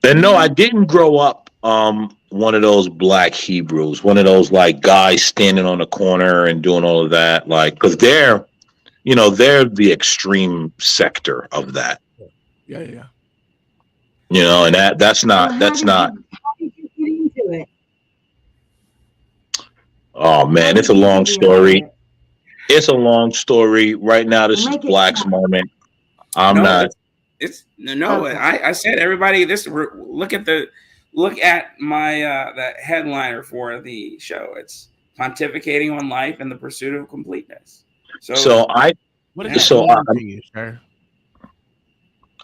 And no, I didn't grow up one of those black Hebrews, one of those like guys standing on the corner and doing all of that, like because they're the extreme sector of that, Yeah, yeah. and that's so not that's not. how did you get into it? Oh How man, it's a did you long get into story. it? It's a long story. Right now, Well, this is make it Black's short. moment. I'm No, not. it's no. Okay. I said everybody. Look at my the headliner for the show. It's pontificating on life and the pursuit of completeness. So So I What does yeah, that so mean to you, sir?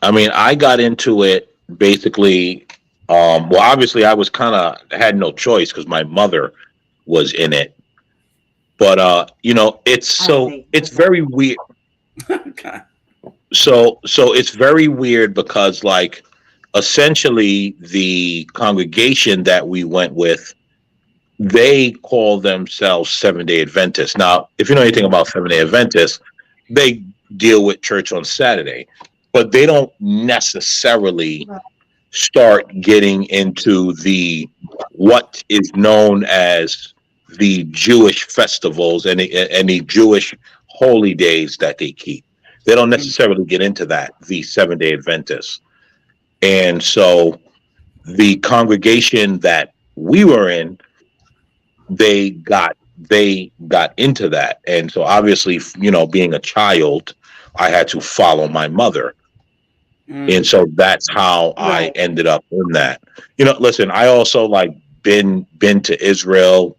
I mean I got into it basically Well, obviously, I was kind of had no choice because my mother was in it. But I see. it's Okay. very weird. Okay. So it's very weird because like essentially the congregation that we went with, they call themselves Seventh-day Adventists. Now, if you know anything about Seventh-day Adventists, they deal with church on Saturday, but they don't necessarily Right. start getting into the what is known as the Jewish festivals and the Jewish holy days that they keep. They don't necessarily get into that, the Seventh-day Adventists. And so the congregation that we were in, they got into that. And so obviously, being a child, I had to follow my mother. And Mm. so that's how I Right. ended up in that. Listen, I also like been to Israel.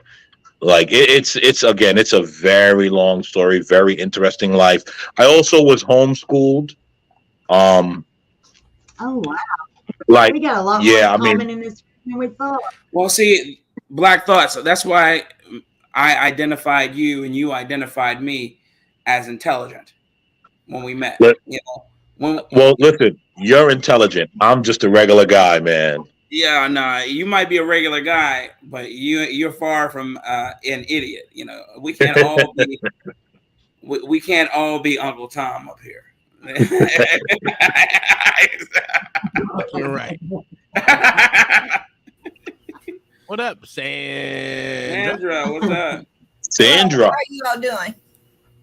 Like it's again, it's a very long story, very interesting life. I also was homeschooled. Um, Oh wow. like We got a lot more yeah, in I mean, common in this than we thought. Well, see, Black Thoughts. So that's why I identified you and you identified me as intelligent when we met. li- When well, listen, you're intelligent. I'm just a regular guy, man. yeah, nah, you might be a regular guy, but you're far from an idiot. We can't all be we can't all be Uncle Tom up here. You're right. What up, Sandra? Sandra, what's up? Hello, Sandra. how are you all doing?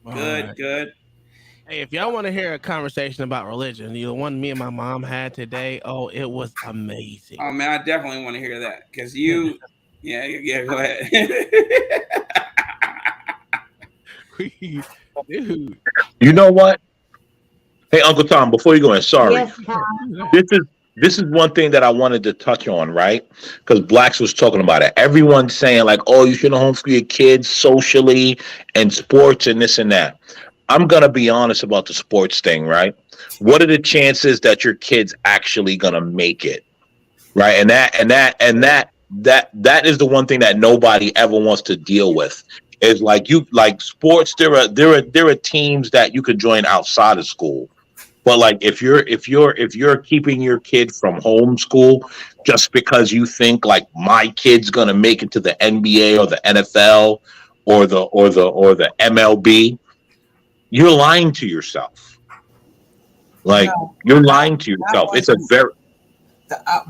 All Good, right. good. Hey, if y'all want to hear a conversation about religion, the one me and my mom had today, oh, it was amazing. Oh man, I definitely want to hear that because you, yeah. Go ahead. Dude. You know what? Hey, Uncle Tom, before you go in, sorry. Yes, Kyle. This is one thing that I wanted to touch on, right? Because Blacks was talking about it. Everyone's saying like, "Oh, you shouldn't homeschool your kids socially and sports and this and that." I'm gonna be honest about the sports thing, right? What are the chances that your kid's actually gonna make it, right? And that is the one thing that nobody ever wants to deal with. Is like you like sports. There are teams that you could join outside of school, but like if you're keeping your kid from homeschool just because you think like my kid's gonna make it to the NBA or the NFL or the MLB, you're lying to yourself. Like No, you're that lying to that yourself. It's a wasn't very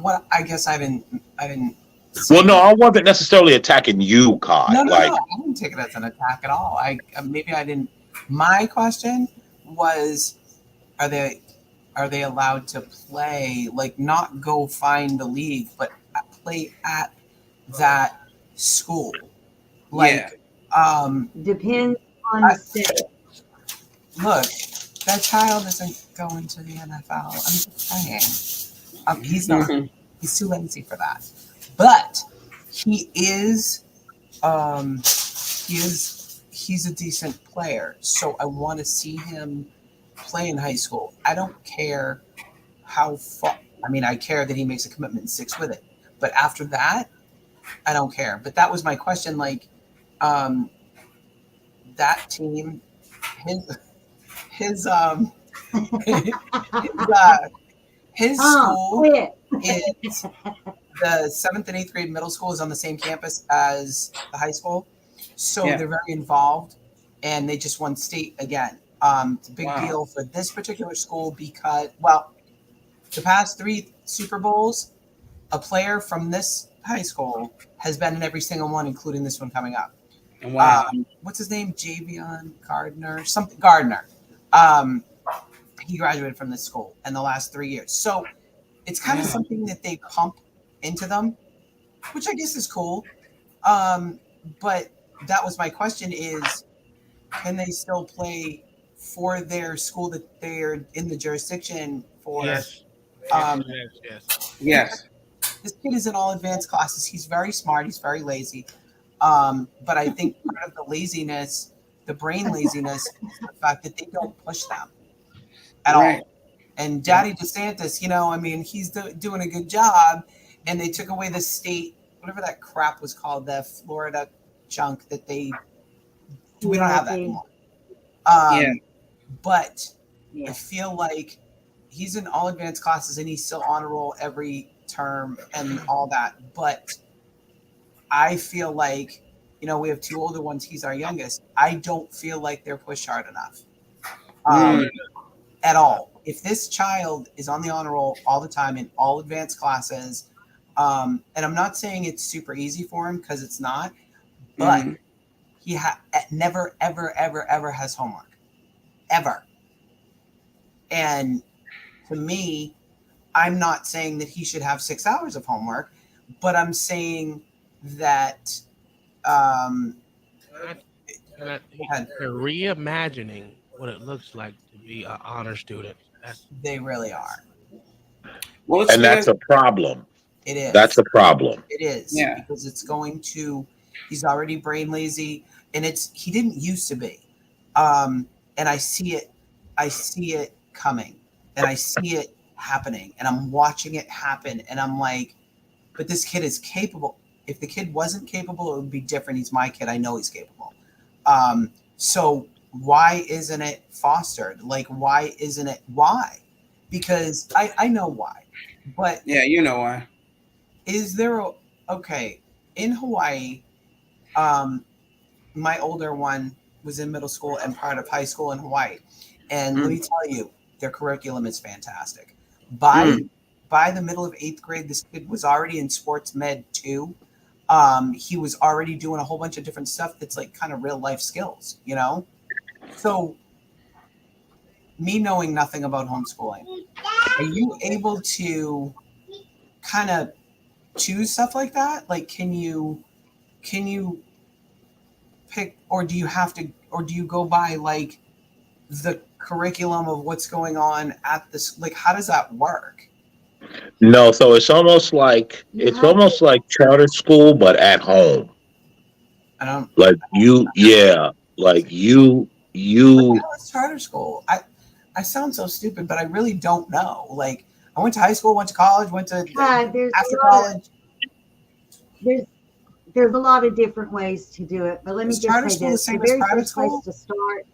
what I guess I didn't well. say No, that. I wasn't necessarily attacking you, Kai. No, no, no. Like I didn't take it as an attack at all. Maybe I didn't. My question was, are they allowed to play, like not go find the league, but play at that school? Yeah. Like, Depends on I, the state. look, that child isn't going to the NFL. I'm just saying. He's not. He's too lazy for that. But he is. He's a decent player. So I want to see him play in high school. I don't care how far. I mean, I care that he makes a commitment and sticks with it. But after that, I don't care. But that was my question. Like, um, that team, his his his, uh, his school Quit. is the 7th and 8th grade middle school is on the same campus as the high school, so Yeah. they're very involved, and they just won state again. It's a big Wow. deal for this particular school because, well, the past 3 Super Bowls, a player from this high school has been in every single one, including this one coming up. Wow. What's his name? Javion Gardner, something Gardner. Um, he graduated from this school in the last 3 years, so it's kind of Yeah. something that they pump into them, which I guess is cool. But that was my question: is can they still play for their school that they're in the jurisdiction for? Yes. Um, Yes. Yes. this kid is in all advanced classes. He's very smart. He's very lazy. But I think part of the laziness, the brain laziness, is the fact that they don't push them at Right. all. And Daddy DeSantis, I mean, he's doing a good job. and they took away the state, whatever that crap was called, the Florida junk that we don't have that PRT. anymore. Yeah. But I Yeah. feel like he's in all advanced classes and he's still on a roll every term and all that. But I feel like, we have two older ones. He's our youngest. I don't feel like they're pushed hard enough Mm. at all. If this child is on the honor roll all the time in all advanced classes, and I'm not saying it's super easy for him because it's not, but Mm. he never, ever, ever, ever has homework. Ever. And to me, I'm not saying that he should have 6 hours of homework, but I'm saying that They're reimagining what it looks like to be an honor student. they really are. Well, it's And that's because a problem. It is. That's a problem. It is Yeah. because he's already brain lazy, and he didn't used to be. And I see it coming, and I see it happening, and I'm watching it happen, and I'm like, but this kid is capable. If the kid wasn't capable, it would be different. He's my kid. I know he's capable. So why isn't it fostered? Like, why isn't it? Why? Because I know why, but yeah, you know why. is there okay in Hawaii? My older one was in middle school and part of high school in Hawaii, and let me tell you, their curriculum is fantastic. By the middle of 8th grade, this kid was already in sports med too. He was already doing a whole bunch of different stuff that's like kind of real life skills, So, me knowing nothing about homeschooling, are you able to kind of choose stuff like that? Like, can you pick, or do you go by like the curriculum of what's going on at this? Like, how does that work? No, so it's almost like charter school, but at home. I don't. Like you. It's charter school. I sound so stupid, but I really don't know. Like, I went to high school, went to college, went to There's after a lot college. there's a lot of different ways to do it, but let me Is just charter say school the this: the same as very private first place school? to start,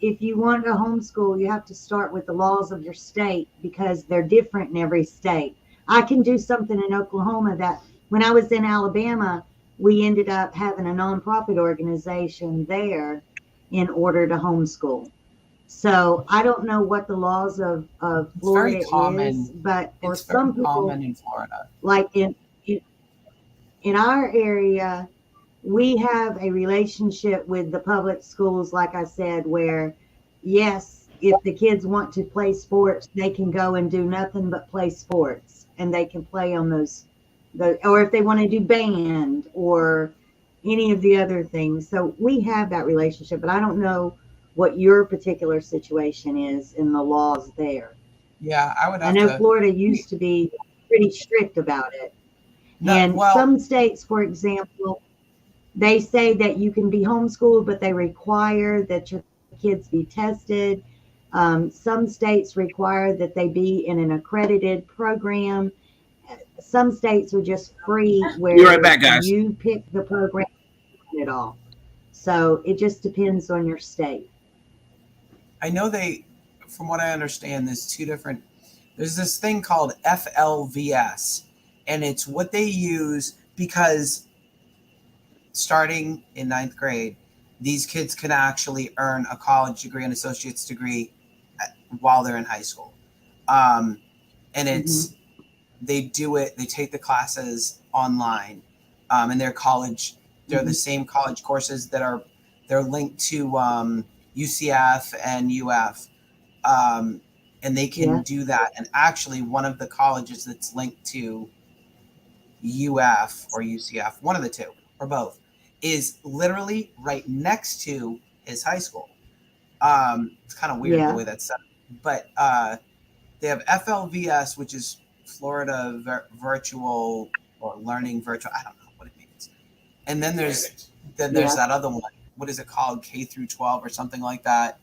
if you want to homeschool, you have to start with the laws of your state because they're different in every state. I can do something in Oklahoma that when I was in Alabama, we ended up having a nonprofit organization there in order to homeschool. So I don't know what the laws of It's very Florida common. is, but for It's some very people, common in Florida. like in our area, we have a relationship with the public schools, like I said, where yes, if the kids want to play sports, they can go and do nothing but play sports, and they can play on or if they want to do band or any of the other things. So we have that relationship, but I don't know what your particular situation is in the laws there. Yeah, I would I have know to. Florida used to be pretty strict about it. No, And well, some states, for example, they say that you can be homeschooled, but they require that your kids be tested. Some states require that they be in an accredited program. Some states are just free Be right where back, guys. you pick the program and it all. So it just depends on your state. I know from what I understand, there's this thing called FLVS, and it's what they use because starting in 9th grade, these kids can actually earn a college degree, an associate's degree while they're in high school. And it's, they take the classes online, and they're the same college courses they're linked to UCF and UF. And they can do that. And actually, one of the colleges that's linked to UF or UCF, one of the two, or both, is literally right next to his high school. It's kind of weird the way that's set up. But they have FLVS, which is Florida Virtual or Learning Virtual. I don't know what it means. And then there's that other one. What is it called? K through 12 or something like that.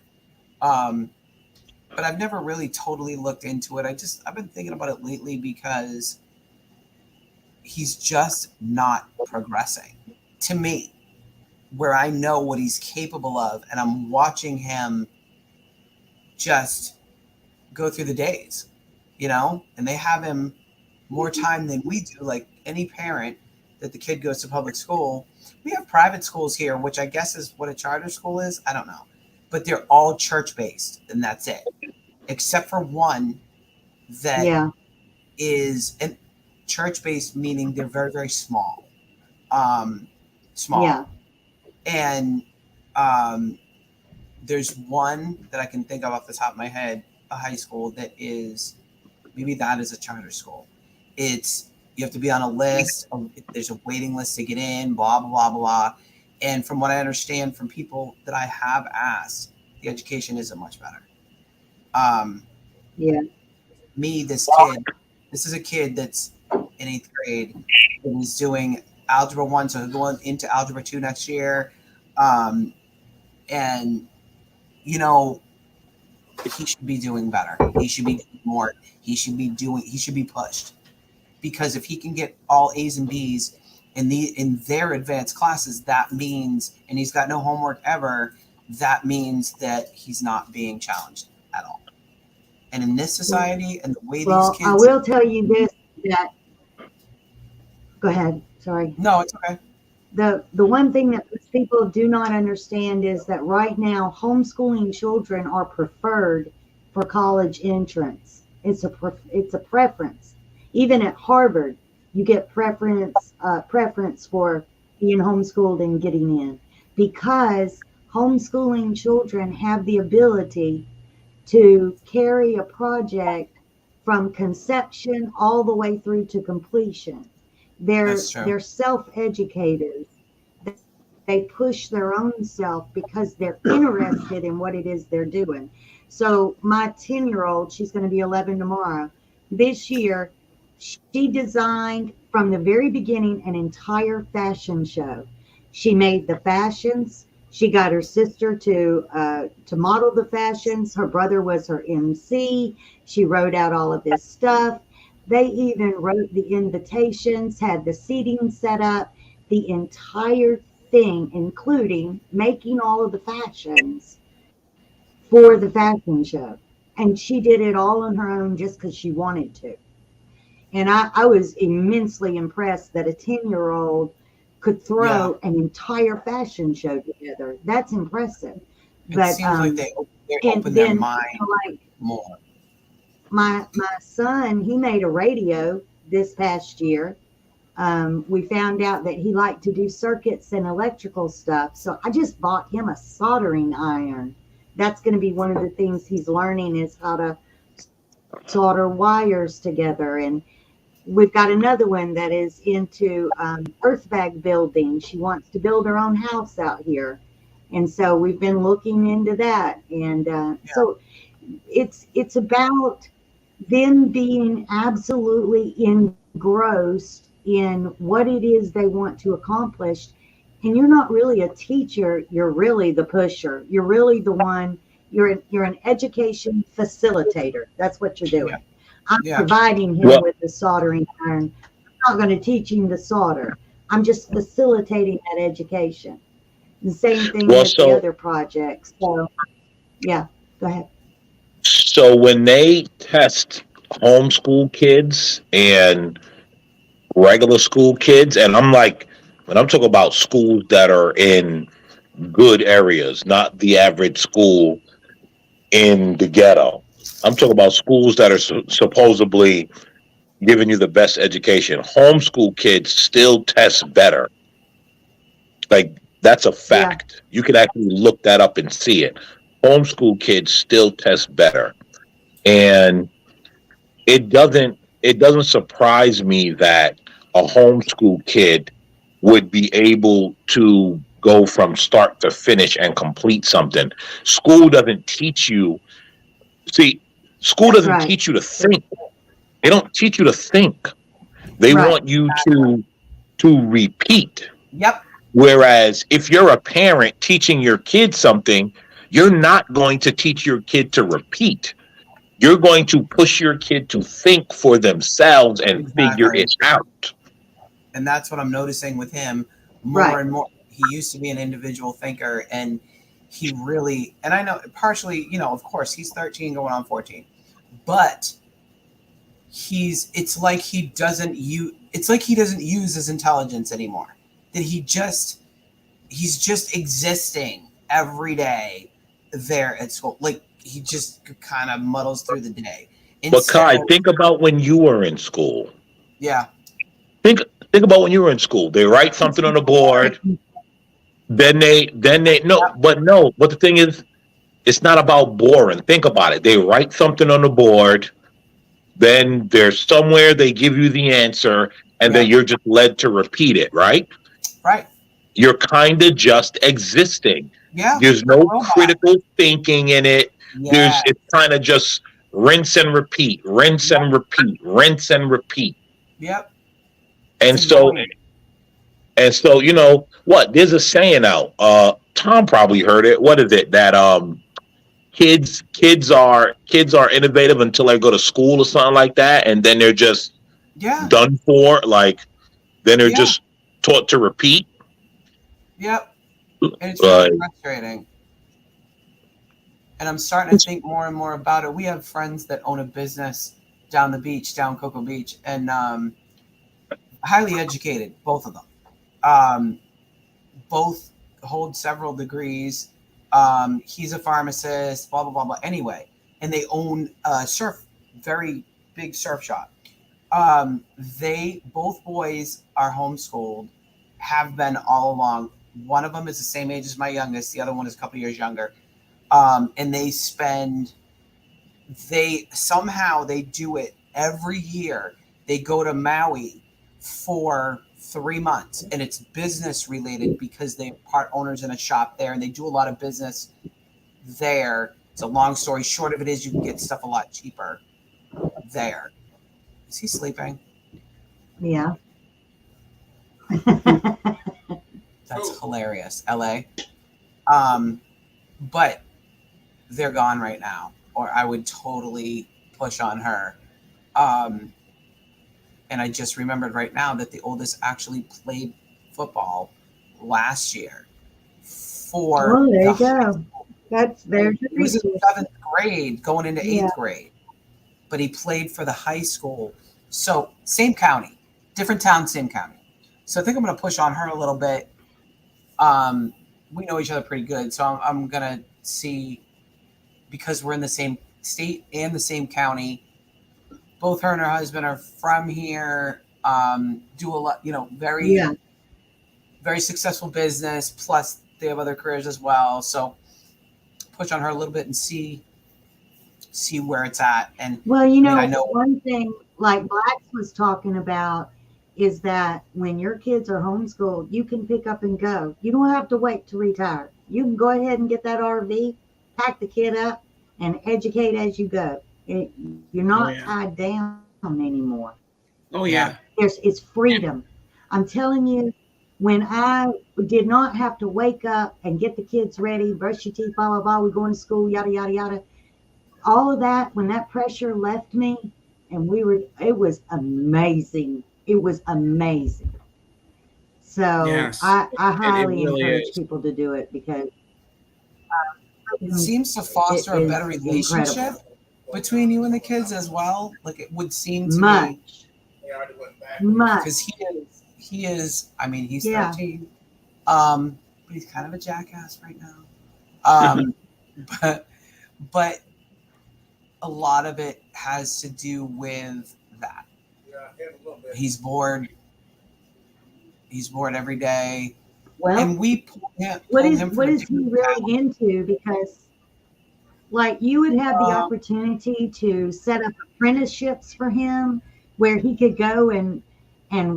but I've never really totally looked into it. I've been thinking about it lately because he's just not progressing to me, where I know what he's capable of, and I'm watching him just go through the days, and they have him more time than we do. Like any parent that the kid goes to public school, we have private schools here, which I guess is what a charter school is. I don't know, but they're all church based, and that's it, except for one that Yeah. is an church based, meaning they're very, very small. Small. Yeah. And there's one that I can think of off the top of my head, a high school that is, maybe that is a charter school. You have to be on a list. There's a waiting list to get in, blah, blah, blah, blah. And from what I understand from people that I have asked, the education isn't much better. Yeah. This is a kid that's in 8th grade and he's doing Algebra 1, so he'll go into Algebra 2 next year. And, he should be doing better. He should be doing more. He should be pushed. Because if he can get all A's and B's in their advanced classes, that means, and he's got no homework ever, that means that he's not being challenged at all. And in this society and the way these kids... I will tell you this, that... Go ahead. Sorry. No, it's okay. The one thing that people do not understand is that right now, homeschooling children are preferred for college entrance. It's a preference. Even at Harvard, you get preference for being homeschooled and getting in, because homeschooling children have the ability to carry a project from conception all the way through to completion. They're self-educators. They push their own self because they're interested in what it is they're doing. So my 10-year-old, she's going to be 11 tomorrow. This year, she designed from the very beginning an entire fashion show. She made the fashions. She got her sister to model the fashions. Her brother was her MC. She wrote out all of this stuff. They even wrote the invitations, had the seating set up, the entire thing, including making all of the fashions for the fashion show. And she did it all on her own just because she wanted to. And I was immensely impressed that a 10-year-old could throw an entire fashion show together. That's impressive. It seems like they open their mind more. My son, he made a radio this past year. We found out that he liked to do circuits and electrical stuff. So I just bought him a soldering iron. That's going to be one of the things he's learning, is how to solder wires together. And we've got another one that is into earth bag building. She wants to build her own house out here. And so we've been looking into that. And so it's about them being absolutely engrossed in what it is they want to accomplish. And you're not really a teacher, you're really the pusher. You're really the one, you're an education facilitator. That's what you're doing. I'm providing him with the soldering iron. I'm not going to teach him to solder. I'm just facilitating that education. The same thing with the other projects. So, yeah, go ahead. So when they test homeschool kids and regular school kids, and when I'm talking about schools that are in good areas, not the average school in the ghetto. I'm talking about schools that are supposedly giving you the best education. Homeschool kids still test better. Like, that's a fact. Yeah. You can actually look that up and see it. Homeschool kids still test better. And it doesn't surprise me that a homeschool kid would be able to go from start to finish and complete something. School doesn't teach you. See, school doesn't teach you to think. They don't teach you to think. They want you to repeat. Yep. Whereas if you're a parent teaching your kid something, you're not going to teach your kid to repeat. You're going to push your kid to think for themselves and figure Exactly. it out. And that's what I'm noticing with him more Right. and more. He used to be an individual thinker, and he really, and I know partially, of course, he's 13 going on 14, but it's like he doesn't use his intelligence anymore. That he's just existing every day there at school. Like he just kind of muddles through the day. But Instead Kai, of, think about when you were in school. yeah, Think think about when you were in school. They write something on the board, then they no, but no. But the thing is, it's not about boring. Think about it. They write something on the board, then there's somewhere they give you the answer, and then yeah, you're just led to repeat it, right? right, You're kind of just existing. yeah, There's like a no robot. critical thinking in it. Yeah, It's kind of just rinse and repeat, rinse yep, and repeat, rinse and repeat. yep. It's And so annoying. and so, what? There's a saying out. Tom probably heard it. What is it? That kids are innovative until they go to school or something like that, and then they're just Yeah, done for. Like then they're yeah, just taught to repeat. yep. And it's really Like frustrating. And I'm starting to think more and more about it. We have friends that own a business down the beach, down Cocoa Beach, and highly educated, both of them. Um, both hold several degrees. He's a pharmacist, blah blah blah blah. Anyway, and they own a very big surf shop. They both boys are homeschooled, have been all along. One of them is the same age as my youngest. The other one is a couple years younger. And they do it every year. They go to Maui for 3 months, and it's business related because they're part owners in a shop there, and they do a lot of business there. It's a long story short of it is you can get stuff a lot cheaper there. Is he sleeping? Yeah. That's hilarious. LA. But they're gone right now, or I would totally push on her. Um, and I just remembered right now that the oldest actually played football last year for Oh, there the you go. There's He your was in resource. 7th grade going into Yeah. 8th grade, but he played for the high school. So same county, different town, same county. So I think I'm going to push on her a little bit. We know each other pretty good, so I'm going to see, because we're in the same state and the same county. Both her and her husband are from here. Do a lot, very Yeah. very successful business. Plus, they have other careers as well. So push on her a little bit and see where it's at. And Well, I know. one thing like Blacks was talking about is that when your kids are homeschooled, you can pick up and go. You don't have to wait to retire. You can go ahead and get that RV, pack the kid up, and educate as you go. You're Oh not yeah. tied down anymore. Oh yeah. It's freedom. I'm telling you, when I did not have to wake up and get the kids ready, brush your teeth, blah, blah, blah, we're going to school, yada, yada, yada. All of that, when that pressure left me, and it was amazing. It was amazing. So Yes. I It highly really encourage is. people to do it because It seems to it foster a better is relationship incredible. between you and the kids as well. Like it would seem to me, Much. because he is. I mean, he's Yeah. 13, but he's kind of a jackass right now. Um, but a lot of it has to do with that. He's bored. He's bored every day, Well, and we pull him what from is a he different really into? Because like you would have the town. opportunity to set up apprenticeships for him where he could go and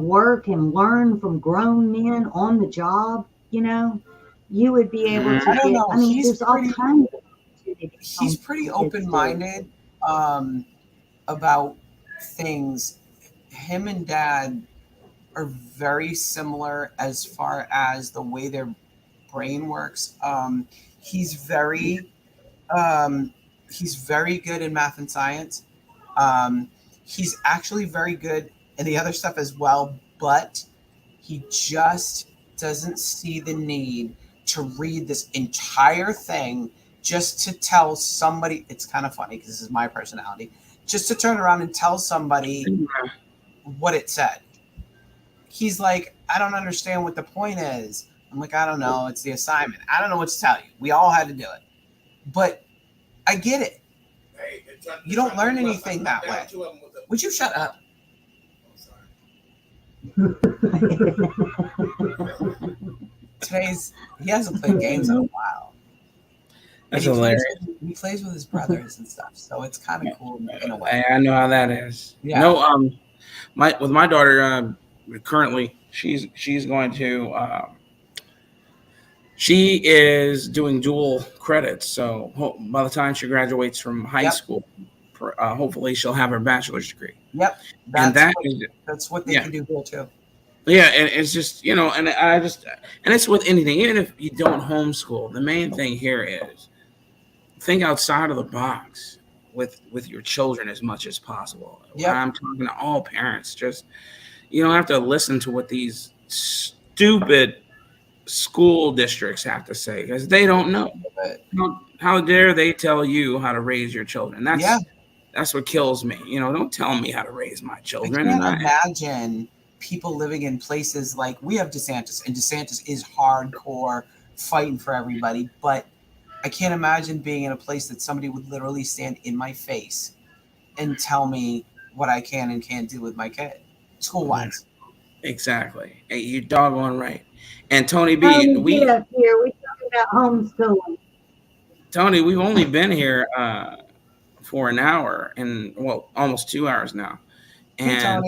work and learn from grown men on the job, you would be able Mhm. to I don't get, know. I mean, there's all kinds of opportunities He's pretty kids do. open-minded about things. Him and Dad are very similar as far as the way their brain works. He's very um, He's very good in math and science. He's actually very good in the other stuff as well, but he just doesn't see the need to read this entire thing just to tell somebody. It's kind of funny because this is my personality. Just to turn around and tell somebody what it said. He's like, I don't understand what the point is. I'm like, I don't know. It's the assignment. I don't know what to tell you. We all had to do it. But I get it. You don't learn anything that way. Would you shut up? He hasn't played games in a while. That's hilarious. He plays with his brothers and stuff, so it's kind of cool in a way. I know how that is. Yeah. No, with my daughter, currently she's going to she is doing dual credits. So by the time she graduates from high school, hopefully she'll have her bachelor's degree. Yep, that's what they can do here too. Yeah, and it's just, and it's with anything. Even if you don't homeschool, the main thing here is think outside of the box with your children as much as possible. Yep. I'm talking to all parents. Just you don't have to listen to what these stupid school districts have to say because they don't know. How dare they tell you how to raise your children? That's what kills me. Don't tell me how to raise my children. I can't imagine people living in places like we have DeSantis, and DeSantis is hardcore fighting for everybody, but I can't imagine being in a place that somebody would literally stand in my face and tell me what I can and can't do with my kid, school-wise. Exactly. Hey, you doggone right. And Tony B, we talking about homeschooling. Tony, we've only been here for an hour and almost 2 hours now. And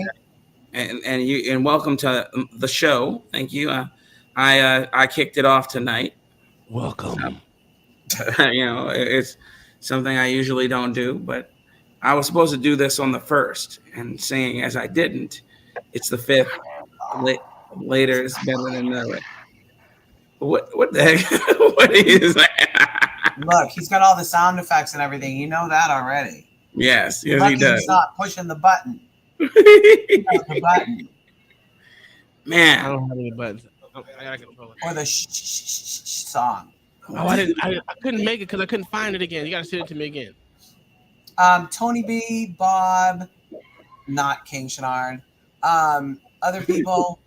and welcome to the show. Thank you. I kicked it off tonight. Welcome. It's something I usually don't do, but I was supposed to do this on the 1st, and seeing as I didn't, it's the 5th. Later is better than never. What the heck? What is that? Look, he's got all the sound effects and everything. You know that already. Yes, he does. He's not pushing the button. The button. Man, I don't have any buttons. I gotta control it. Or the song. Oh, I couldn't make it because I couldn't find it again. You gotta send it to me again. Tony B, Bob, not King Shenard. Other people,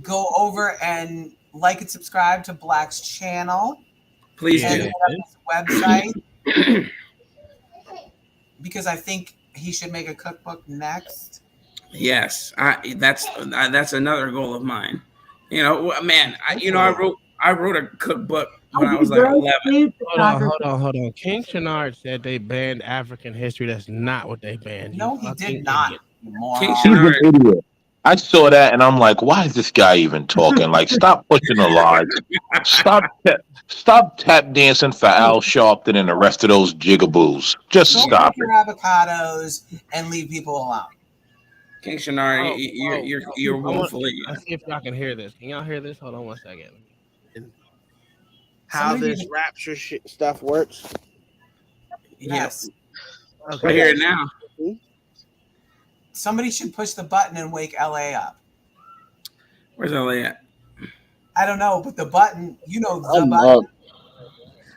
go over and like and subscribe to Black's channel. Please and do. his website because I think he should make a cookbook next. Yes, that's another goal of mine. Man, I wrote a cookbook when I was like 11. Hold on. King Shenard said they banned African history. That's not what they banned. No, he did not. King Shenard. I saw that and I'm like, why is this guy even talking? Like, stop pushing the lies. Stop tap dancing for Al Sharpton and the rest of those jigaboos. Just stop your avocados and leave people alone. King Shenard, you're woefully. Let's see if y'all can hear this. Can y'all hear this? Hold on one second. How this rapture stuff works? Yes. Okay. I hear it now. Somebody should push the button and wake LA up. Where's LA at? I don't know, but the button, the button.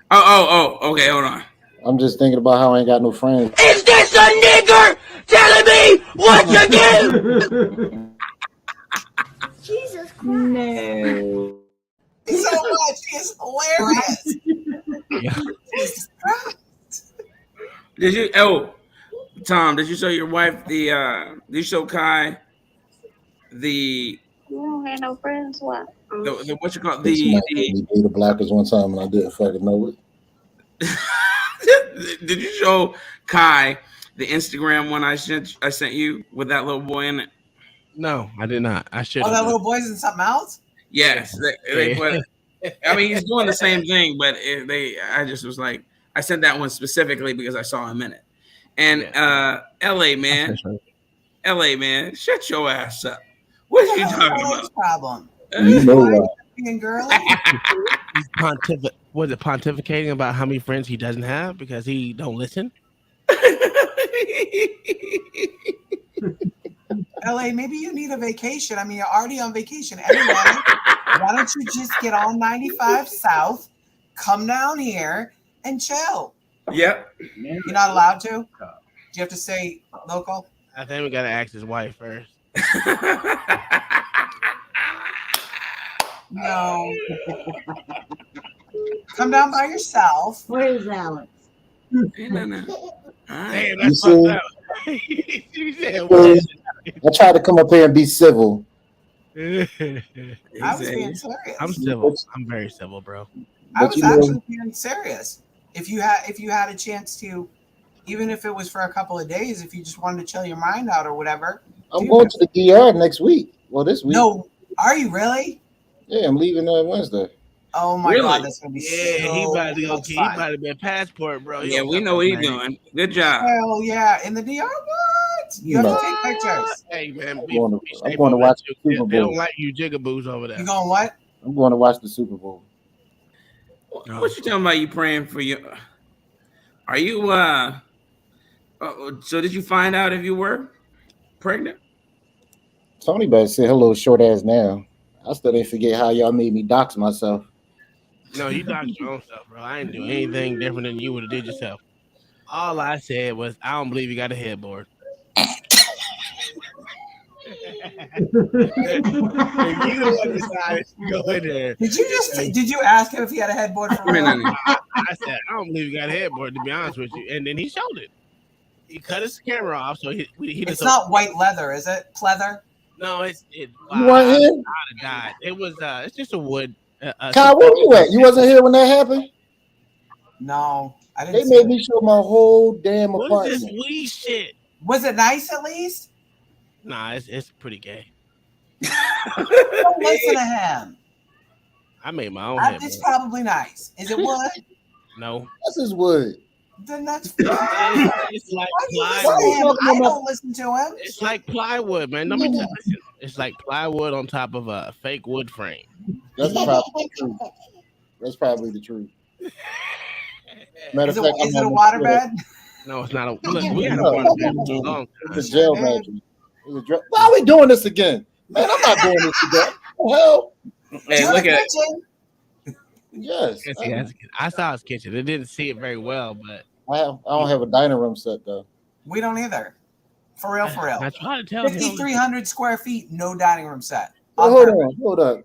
Okay, hold on. I'm just thinking about how I ain't got no friends. Is this a nigger telling me what to do? Jesus Christ. No. So much. It's hilarious. Jesus Christ. Did you? Tom, did you show your wife did you show Kai the? You don't have no friends, what? The what you call the blockers one time and I didn't fucking know it. Did you show Kai the Instagram one I sent you with that little boy in it? No, I did not. I should. Oh, that little boy's in something else? Yes, they put. I mean, he's doing the same thing, but I just was like, I sent that one specifically because I saw him in it. And LA man, shut your ass up. What are you talking about? Problem. You know what? Being girly. Was it pontificating about how many friends he doesn't have because he don't listen? LA, maybe you need a vacation. I mean, you're already on vacation anyway. Why don't you just get on 95 South, come down here, and chill? Yep. You're not allowed to? Do you have to stay local? I think we gotta ask his wife first. No. Come down by yourself. Where's Alex? No. Damn, You that's see? fucked up. You said what? I tried to come up here and be civil. I was being serious. I'm civil. I'm very civil, bro. I But was you know, actually being serious. If you had a chance to, even if it was for a couple of days, if you just wanted to chill your mind out or whatever. I'm going to the DR next week. Well, this week. No, are you really? Yeah, I'm leaving Wednesday. Oh my Really? god, that's gonna be Yeah, so he about to go. much He fun. about to be a passport, bro. Yeah, we know what he's doing. Good job. Hell yeah, in the DR, what? You have to take pictures. Hey man, I'm be going safe to over watch there, the too. Super They don't Bowl. like you jigaboos over there. You going what? I'm going to watch the Super Bowl. What you talking about? You praying for your? Are you? So did you find out if you were pregnant? Tony better say hello, short ass now. I still didn't forget how y'all made me dox myself. No, you doxed your own self, bro. I didn't do anything different than you would have did yourself. All I said was, I don't believe you got a headboard. And you the one decided to go in there. Did you ask him if he had a headboard for real? I said, I don't believe you got a headboard, to be honest with you. And then he showed it. He cut his camera off, so he It's not white leather, is it? Pleather? No, it. You weren't here? I'd have died. It was. It's just a wood. Kyle, where were you at? You wasn't here when that happened? No, I They didn't. made me show my whole damn What apartment. is this weed shit? Was it nice at least? Nah, it's pretty gay. Don't listen to him. I made my own headboard. It's probably nice. Is it wood? No. This is wood. Then that's. It's like I plywood. don't listen to him. It's like plywood, man. Let me tell you. It's like plywood on top of a fake wood frame. That's probably the truth. That's probably the truth. Matter of fact, Is it a waterbed? No, it's not a. Look, we had a waterbed for a long time. It's a jail mattress. Why are we doing this again? Man, I'm not doing this again. What the hell? Hey, look at it. Yes. I saw his kitchen. It didn't see it very well, but I don't have a dining room set though. We don't either. For real, for real. I try to tell him. 5,300 square feet, no dining room set. Well, hold up.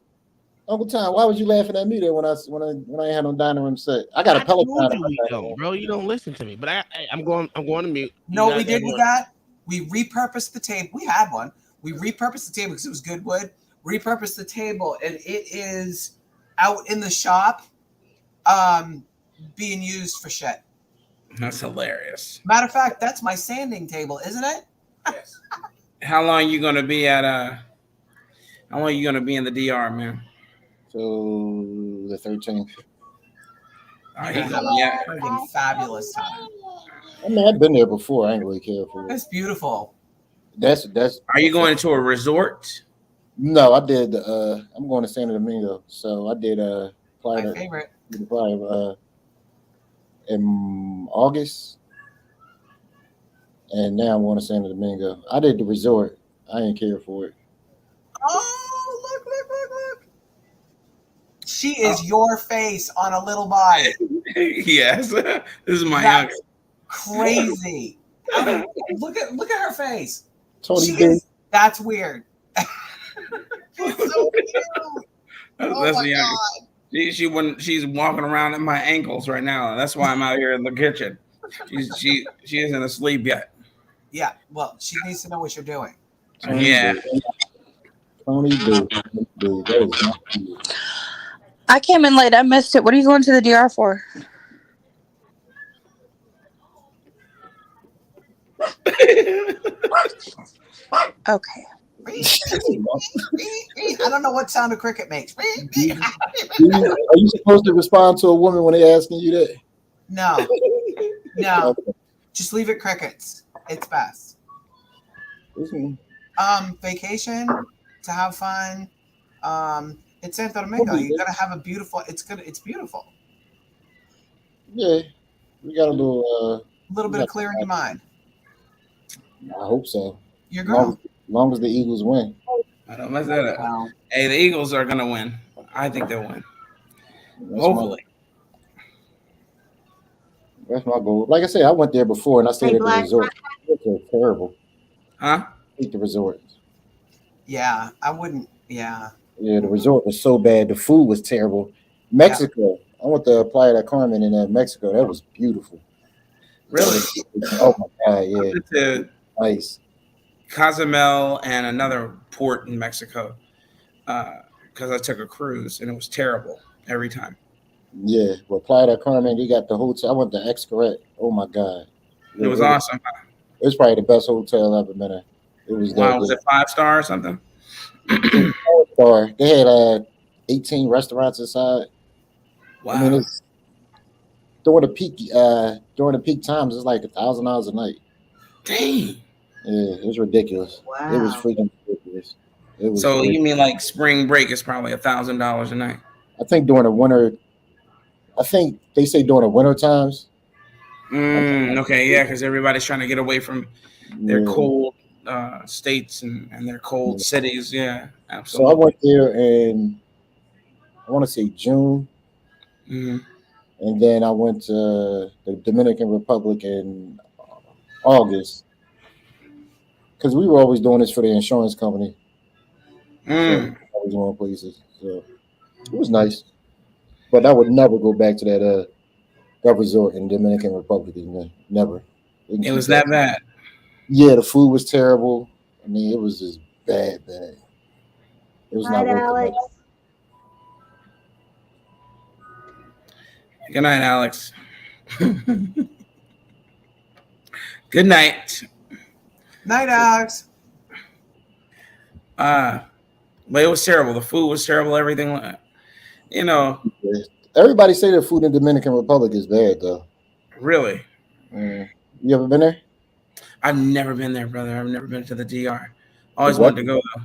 Uncle Tom, why was you laughing at me there when I ain't had no dining room set? I got a Peloton. Bro, you don't listen to me. But I'm going to mute. No, we did with that. We repurposed the table. We had one. We repurposed the table because it was good wood. Repurposed the table, and it is out in the shop, being used for shit. That's hilarious. Matter of fact, that's my sanding table, isn't it? Yes. How long are you gonna be at how long are you gonna be in the DR, man? So the 13th. Freaking fabulous time. I mean, I've been there before. I ain't really care for it. It's beautiful. That's. Are you going to a resort? No, I did. I'm going to Santo Domingo, so I did My favorite. In August, and now I'm going to Santo Domingo. I did the resort. I ain't care for it. Oh, look. She is your face on a little body. Yes. This is my That's youngest. crazy. Look at her face. Tony, that's weird. She's so cute. That's the youngest. She's walking around at my ankles right now. That's why I'm out here in the kitchen. She isn't asleep yet. Yeah, well, she needs to know what you're doing. Yeah. Tony, I came in late. I missed it. What are you going to the DR for? Okay. I don't know what sound a cricket makes. are you supposed to respond to a woman when they're asking you that? No. Just leave it crickets. It's best. Vacation to have fun. It's Santo Domingo. You're gonna have a beautiful. It's beautiful. Yeah, we got a little. A little bit of clear in your mind. I hope so. You're Long, going. long as the Eagles win. I don't mess that up. Well, Hey, the Eagles are gonna win. I think they'll win. That's my Hopefully. that's my goal. Like I said, I went there before and I stayed Hey, at the Black. resort. It was terrible. Huh? I hate the resort. yeah, I wouldn't. Yeah. Yeah, the resort was so bad. The food was terrible. Mexico. I went to Playa del Carmen in Mexico. That was beautiful. Really? Oh my god, yeah, I've been to nice. Cozumel and another port in Mexico because I took a cruise and it was terrible every time. Yeah, well, Playa del Carmen, they got the hotel. I went to Xcaret. Oh my god, It was it was awesome. it was probably the best hotel I've ever been in. It was that Wow, was good. it 5 star or something? It was 4 star. They had 18 restaurants inside. I mean, Wow. it's during the peak times. It's like $1,000 a night. Dang. Yeah, it was ridiculous. It was Wow. freaking ridiculous. It was So crazy. you mean like spring break is probably $1,000 a night? I think during the winter, I think they say during the winter times. Okay, yeah, because everybody's trying to get away from their Yeah, cold states and their cold yeah. cities. Yeah, So I absolutely. went there in I want to say June, Hmm. and then I went to the Dominican Republic in August because we were always doing this for the insurance company, so Mm. always going places. So it was nice, but I would never go back to that resort in Dominican Republic again. Never. They can It keep was that. that bad. Yeah, the food was terrible. I mean, it was just bad, bad. It was Night, not worth the Alex. money. Good night, Alex. Good night. Night, Alex. Uh, but it was terrible. The food was terrible. Everything, you know, Yeah. Everybody say the food in Dominican Republic is bad though. really. You ever been there? I've never been there, brother. I've never been to the DR. The Always wanted to weather, go though.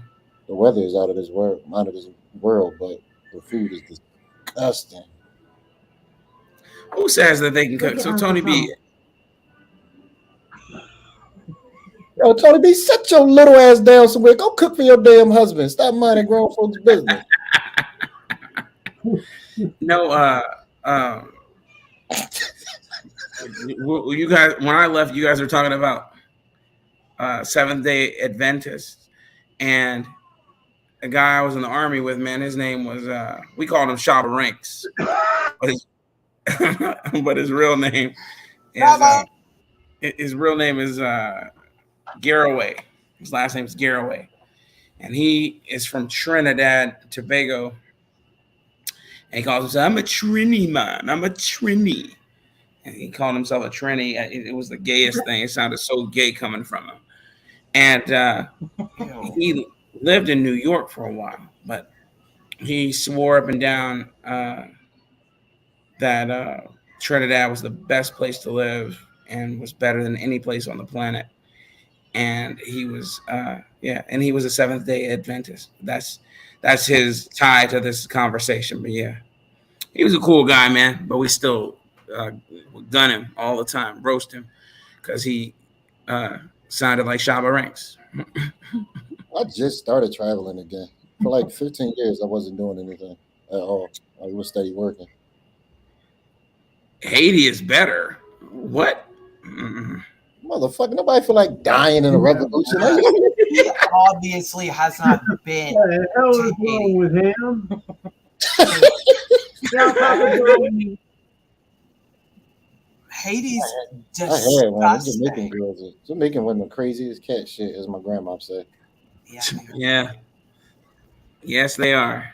the weather is out of this world, but the food is disgusting. Who says that they can Look cook? at So Uncle Tony Tom. B, Yo, Tony B, sit your little ass down somewhere. Go cook for your damn husband. Stop minding grown folks' business. no, um, you guys. When I left, you guys were talking about Seventh Day Adventists, and a guy I was in the army with, man, his name was we called him Shabba Ranks, but his, but his real name is his real name is Garraway. His last name is Garraway, and he is from Trinidad and Tobago. And he calls himself, "I'm a Trini man. I'm a Trini." And he called himself a Trini. It was the gayest thing. It sounded so gay coming from him. And he lived in New York for a while, but he swore up and down that Trinidad was the best place to live and was better than any place on the planet. And he was, and he was a Seventh Day Adventist. That's his tie to this conversation. But yeah, he was a cool guy, man. But we still gun him all the time, roast him because he sounded like Shabba Ranks. I just started traveling again. For like 15 years, I wasn't doing anything at all. I was steady working. Haiti is better. What? Mm-mm. Motherfucker, nobody feel like dying in a revolution. He obviously has not been. What the hell is wrong with him? Y'all probably Haiti's I had one. Them Jamaican disgusting. girls, Jamaican women, crazy as cat shit, as my grandma said. Yeah. Yes, they are.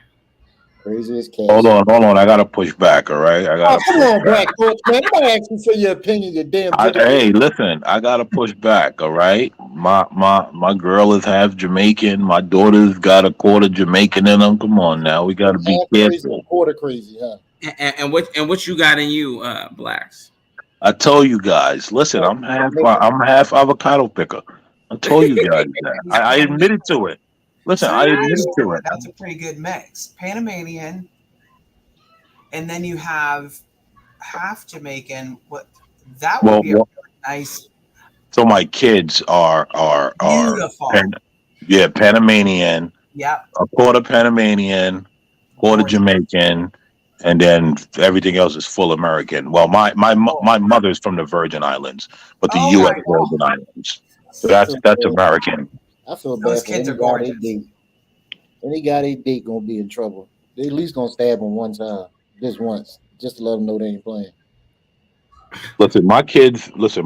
Crazy as cat. Hold shit. on. I gotta push back. All right, I Oh, gotta. come on, Black Torch, man. Nobody asked you for your opinion, you damn. Hey, listen, I gotta push back. All right, my girl is half Jamaican. My daughter's got a quarter Jamaican in them. Come on now, we gotta be Half crazy, careful. quarter crazy, huh? And what you got in you, blacks? I told you guys. Listen, I'm half avocado picker. I told you guys that. I admitted to it. Listen, I admitted to it. That's a pretty good mix. Panamanian, and then you have half Jamaican. What that would Well, be a really nice, so my kids are beautiful. Panamanian, Yep. a quarter Panamanian, quarter Gorgeous. Jamaican, and then everything else is full American. Well, my mother's from the Virgin Islands, but the Oh U.S. my Virgin Islands. So I that's feel that's bad. American. I feel Those bad for kids any are guy they gorgeous. date. Any guy they date gonna be in trouble. They at least gonna stab him one time, just once, just to let them know they ain't playing. Listen,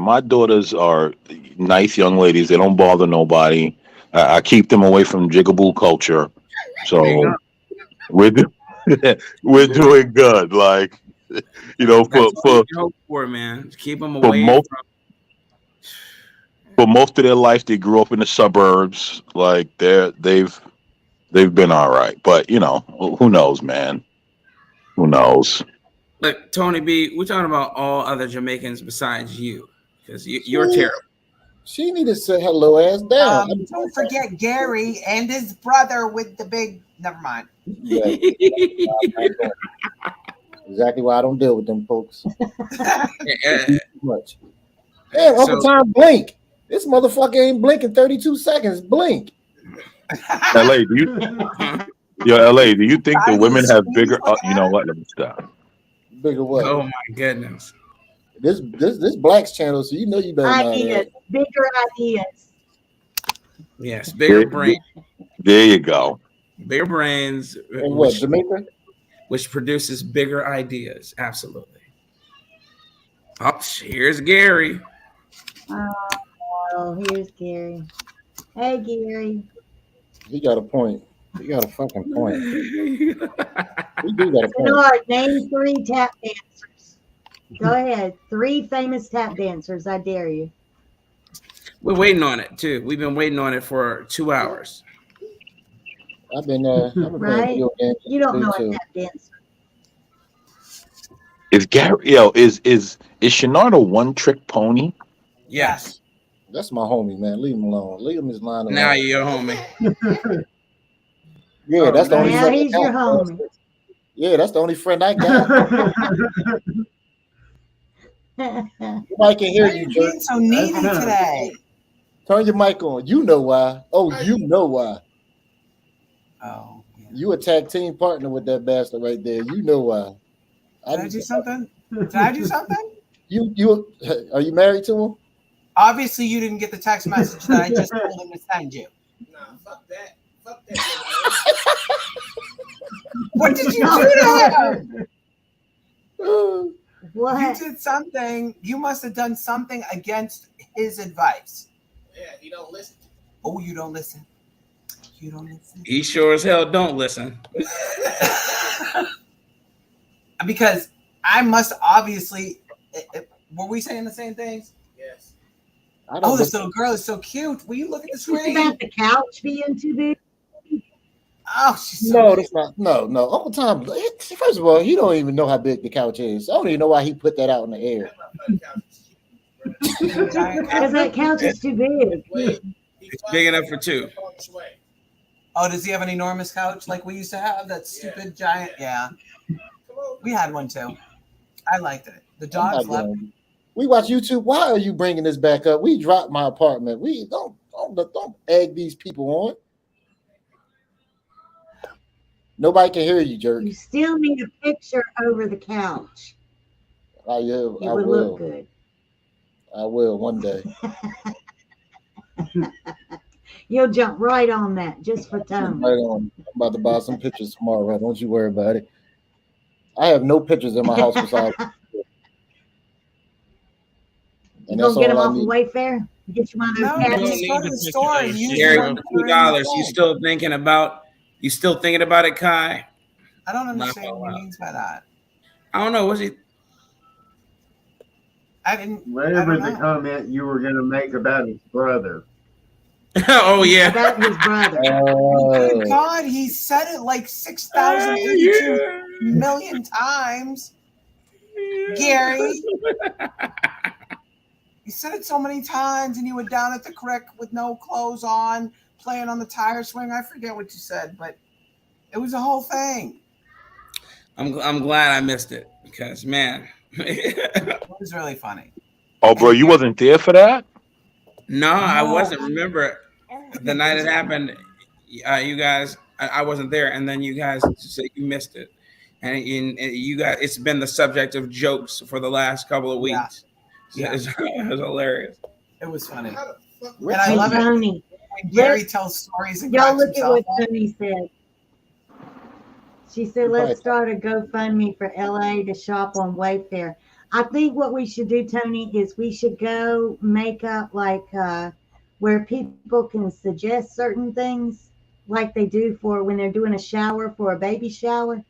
my daughters are nice young ladies. They don't bother nobody. I keep them away from jigaboo culture. There you So go. we're we're doing good. Like, That's all you can hope for, man. Keep them for away most from. for most of their life, they grew up in the suburbs. Like they've been all right. But who knows, man? Who knows? Look, Tony B, we're talking about all other Jamaicans besides you, because you're She, terrible. she need to sit her low ass down. Don't forget Gary and his brother with the big. Never mind. Yeah, exactly why I don't deal with them folks. Too much. Damn, Uncle So, Tom, blink. This motherfucker ain't blinking 32 seconds. Blink. LA, do you LA, do you think the I women was have screaming bigger for you know that. what? Let me stop. Bigger what? oh my goodness. This Black's channel, so you know you better not Ideas, bigger ideas. Yes, bigger brain, There you go. bigger brains, And what, Jamaica? which produces bigger ideas. Absolutely. Oh, here's Gary. Oh, here's Gary. Hey, Gary. He got a point. He got a fucking point. He do got a point. Bernard, name 3 tap dancers. Go ahead. 3 famous tap dancers. I dare you. We're waiting on it too. We've been waiting on it for 2 hours. I've been playing Right? video games You don't know too. a tap dancer. Is Gary is Shenard a one trick pony? Yes. That's my homie, man. Leave him alone. Leave him his line alone. Now you're your homie. Yeah, that's the only Now friend I he's your got. homie. Yeah, that's the only friend I got. Nobody can hear Why are you, you jerk. being so needy today? Turn your mic on. You know why. Oh, you know why. Oh, yeah. You a tag team partner with that bastard right there. You know why. Did I do something? Did I do something? You are you married to him? Obviously, you didn't get the text message that I just told him to send you. Nah, fuck that. Fuck that. What did you do to him? What? You did something. You must have done something against his advice. Yeah, he don't listen. Oh, you don't listen. You don't listen. He sure as hell don't listen. Because I must obviously. Were we saying the same things? Yes. Oh, this little girl is so cute. Will you look at the Is screen? that the couch being too big? Oh, she's so No, cute. that's not. No. Uncle Tom. First of all, he don't even know how big the couch is. I don't even know why he put that out in the air. Because that couch is too big. It's big enough for 2. Oh, does he have an enormous couch like we used to have? That stupid giant. Yeah. We had one too. I liked it. The dogs left. We watch YouTube. Why are you bringing this back up? We dropped my apartment. We don't egg these people on. Nobody can hear you, jerk. You still need a picture over the couch. I It would look good. I will one day. You'll jump right on that just for Tony. Right on. I'm about to buy some pictures tomorrow. Don't you worry about it. I have no pictures in my house besides. You gonna get them off of Wayfair? Get you one of those No, cabinets? just go to the store and use Gary, one. for $2. You still thinking about it, Kai? I don't understand what he means by that. I don't know. Was he? I didn't. Whatever the comment you were going to make about his brother. Oh yeah, about his brother. Good God, he said it like 6,082 million times. Gary, you said it so many times, and you were down at the creek with no clothes on, playing on the tire swing. I forget what you said, but it was a whole thing. I'm glad I missed it because man, It was really funny. Oh, bro, you wasn't there for that? No, I wasn't. Remember the night it happened, you guys, I wasn't there, and then you guys said you missed it, and you guys, it's been the subject of jokes for the last couple of Yeah. weeks. So Yeah. it was hilarious. It was funny. And Hey, I love it Tony, when Gary tells stories and y'all cracks look at himself what up. Tony said. She said, let's start a GoFundMe for LA to shop on Wayfair. I think what we should do, Tony, is we should go make up like where people can suggest certain things like they do for when they're doing a shower for a baby shower.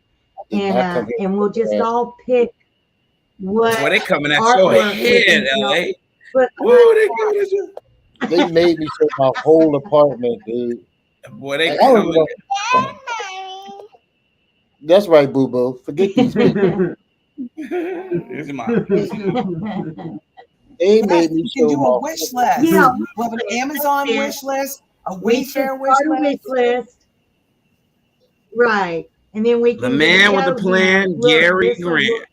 And we'll just all pick what Boy, they coming at your artwork we head, think y'all LA. put Woo, they behind coming at you. They made me show my whole apartment, dude. Boy, they Like, I don't coming. know. That's right, Boo Boo. Forget these people. It's mine. They Yes, made me we can show do a my wish list. Yeah, We'll have an Amazon Yeah. wish list, a we should Wayfair wish start a wish list. list. Right. And then we The can man with the show him, plan, look, Gary this will Grant. look-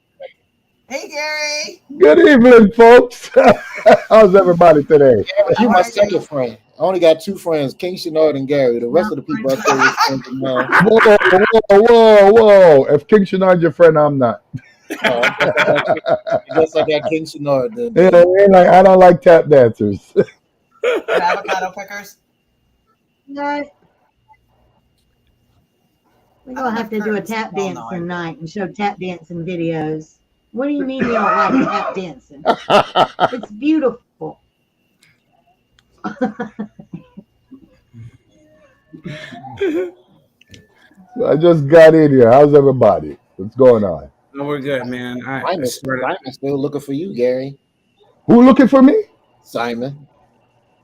Hey, Gary. Good evening, folks. How's everybody today? You my Alright, second friend. I only got two friends, King Shenard and Gary. The rest of the people I thought were friends of mine. Whoa. If King Shenard's your friend, I'm not. I guess I got King Shenard then. You know, I don't like tap dancers. And avocado pickers. No. We're gonna have to do a tap dancing night and show tap dancing videos. What do you mean you don't like tap dancing? It's beautiful. I just got in here. How's everybody? What's going on? No, we're good, man. Simon's still looking for you, Gary. Who looking for me? Simon.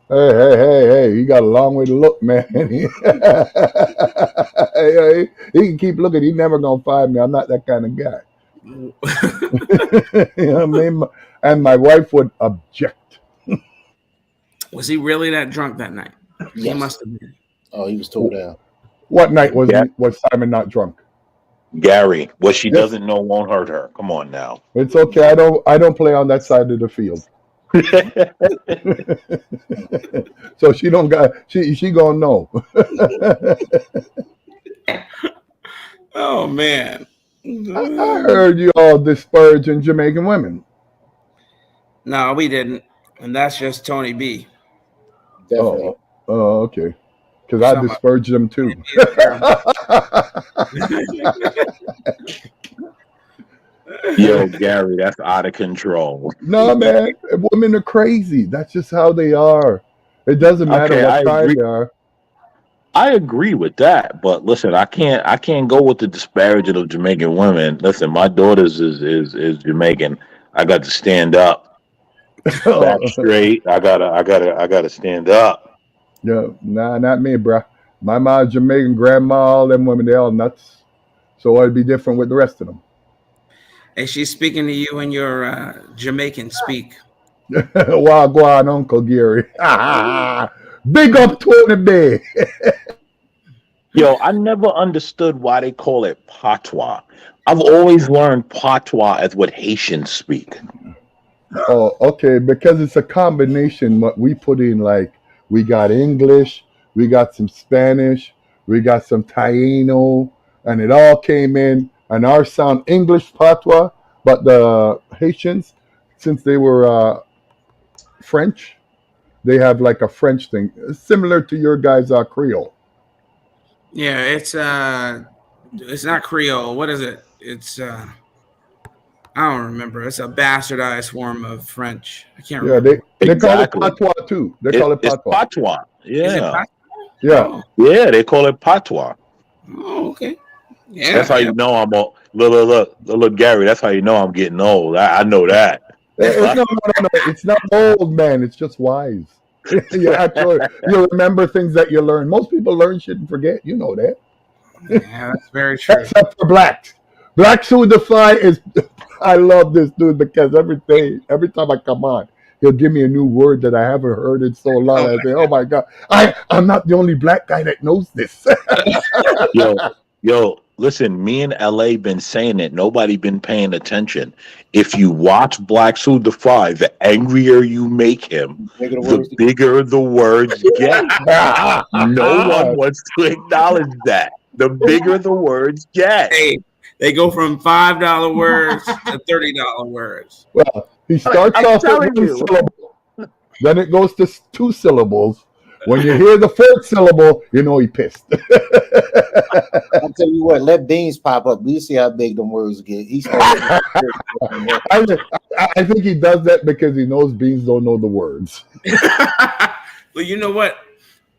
Hey, you got a long way to look, man. He can keep looking. He's never gonna find me. I'm not that kind of guy. You know what I mean? And my wife would object. Was he really that drunk that night? He Yes. must have been. Oh, he was tore down. What night was Simon not drunk? Gary, what she Yes. doesn't know won't hurt her. Come on now. It's okay. I don't play on that side of the field. So she don't got she gonna know. Oh man. I heard you all disparaging Jamaican women. No, we didn't. And that's just Tony B. Definitely. Oh, okay. Because I disparaged them too. Yo, Gary, that's out of control. No, man. Women are crazy. That's just how they are. It doesn't matter Okay, I what kind agree. they are. I agree with that, but listen, I can't go with the disparaging of Jamaican women. Listen, my daughter's is Jamaican. I got to stand up, back straight. I gotta stand up. Yeah, nah, not me, bruh. My mom's Jamaican, grandma, all them women, they all nuts. So it'd be different with the rest of them. Hey, she's speaking to you in your Jamaican speak. Wagwan, Uncle Gary. Big up Tony Bay. Yo, I never understood why they call it patois. I've always learned patois as what Haitians speak. Oh, okay, because it's a combination. What we put in, like, we got English, we got some Spanish, we got some Taino, and it all came in. And our sound English patois, but the Haitians, since they were French, they have like a French thing, similar to your guys' Creole. Yeah, it's not Creole. What is it? It's I don't remember. It's a bastardized form of French. I can't remember. Yeah, they call it patois too. They call it It's patois. patois. Is it Yeah. patois? Yeah. Yeah, they call it patois. Oh, okay. Yeah. That's how you know I'm old. Look, Gary, that's how you know I'm getting old. I know that. No. It's not old, man. It's just wise. You remember things that you learn. Most people learn shit and forget. You know that. Yeah, that's very true. Except for blacks. Blacks who defy is. I love this dude because every time I come on, he'll give me a new word that I haven't heard in so long. I say, "Oh my god, I'm not the only black guy that knows this." Yo, Listen, me and LA been saying it. Nobody been paying attention. If you watch Blacks Who Defy, the angrier you make him, Bigger the the words. bigger the words get. No one wants to acknowledge that. The bigger the words get. Hey, they go from $5 words to $30 words. Well, he starts I'm off with telling one you. syllable, then it goes to 2 syllables. When you hear the 4th syllable, you know he pissed. I'll tell you what, let beans pop up. You see how big them words get. He's I think he does that because he knows beans don't know the words. Well, you know what?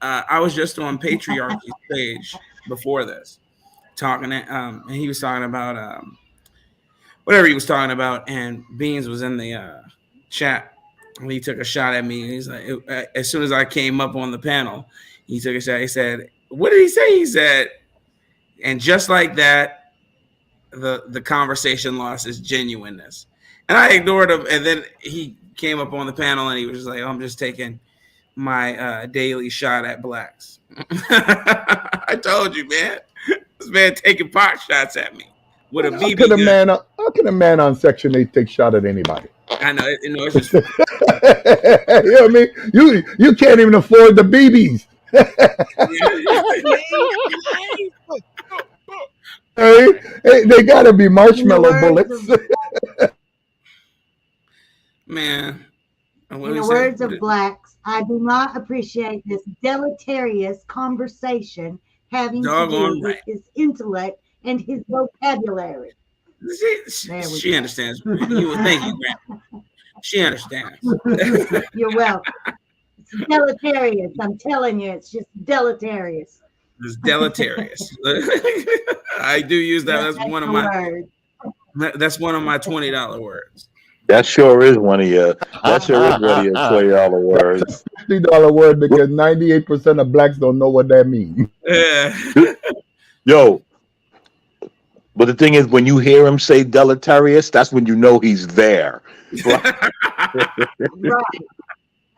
I was just on Patriarchy's page before this, talking, and he was talking about whatever he was talking about, and Beans was in the chat. And he took a shot at me, and he's like, as soon as I came up on the panel, he took a shot. He said, "What did he say?" He said, and just like that, the conversation lost its genuineness, and I ignored him. And then he came up on the panel, and he was just like, "I'm just taking my daily shot at blacks." I told you, man. This man taking pot shots at me with a How BB can a gun. man? How can a man on Section 8 take shot at anybody? I know, it's just You know what I mean? You can't even afford the BBs. Hey, they gotta be marshmallow bullets. Man. In the words of blacks, I do not appreciate this deleterious conversation having to do with his intellect and his vocabulary. She understands. Thank you, Grandma. She understands. You're welcome. It's deleterious. I'm telling you, it's just deleterious. It's deleterious. I do use that. That's one of my words. That's one of my $20 words. That sure is one of your $20 words. $50 word because 98% of blacks don't know what that means. Yo, but the thing is, when you hear him say deleterious, that's when you know he's there.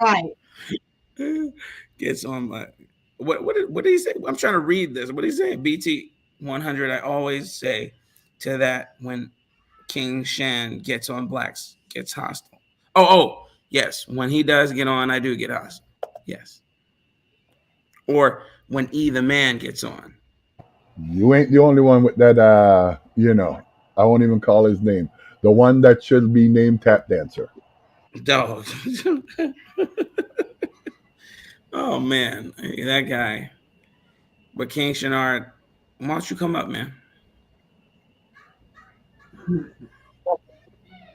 Right. Gets on my what did he say? I'm trying to read this. What did he say? BT 100. I always say to that when King Shan gets on blacks, gets hostile. Oh, yes. When he does get on, I do get hostile. Yes. Or when E the man gets on. You ain't the only one with that. I won't even call his name. The one that should be named Tap Dancer. Dog. Oh man, that guy. But King Shanard, why don't you come up, man?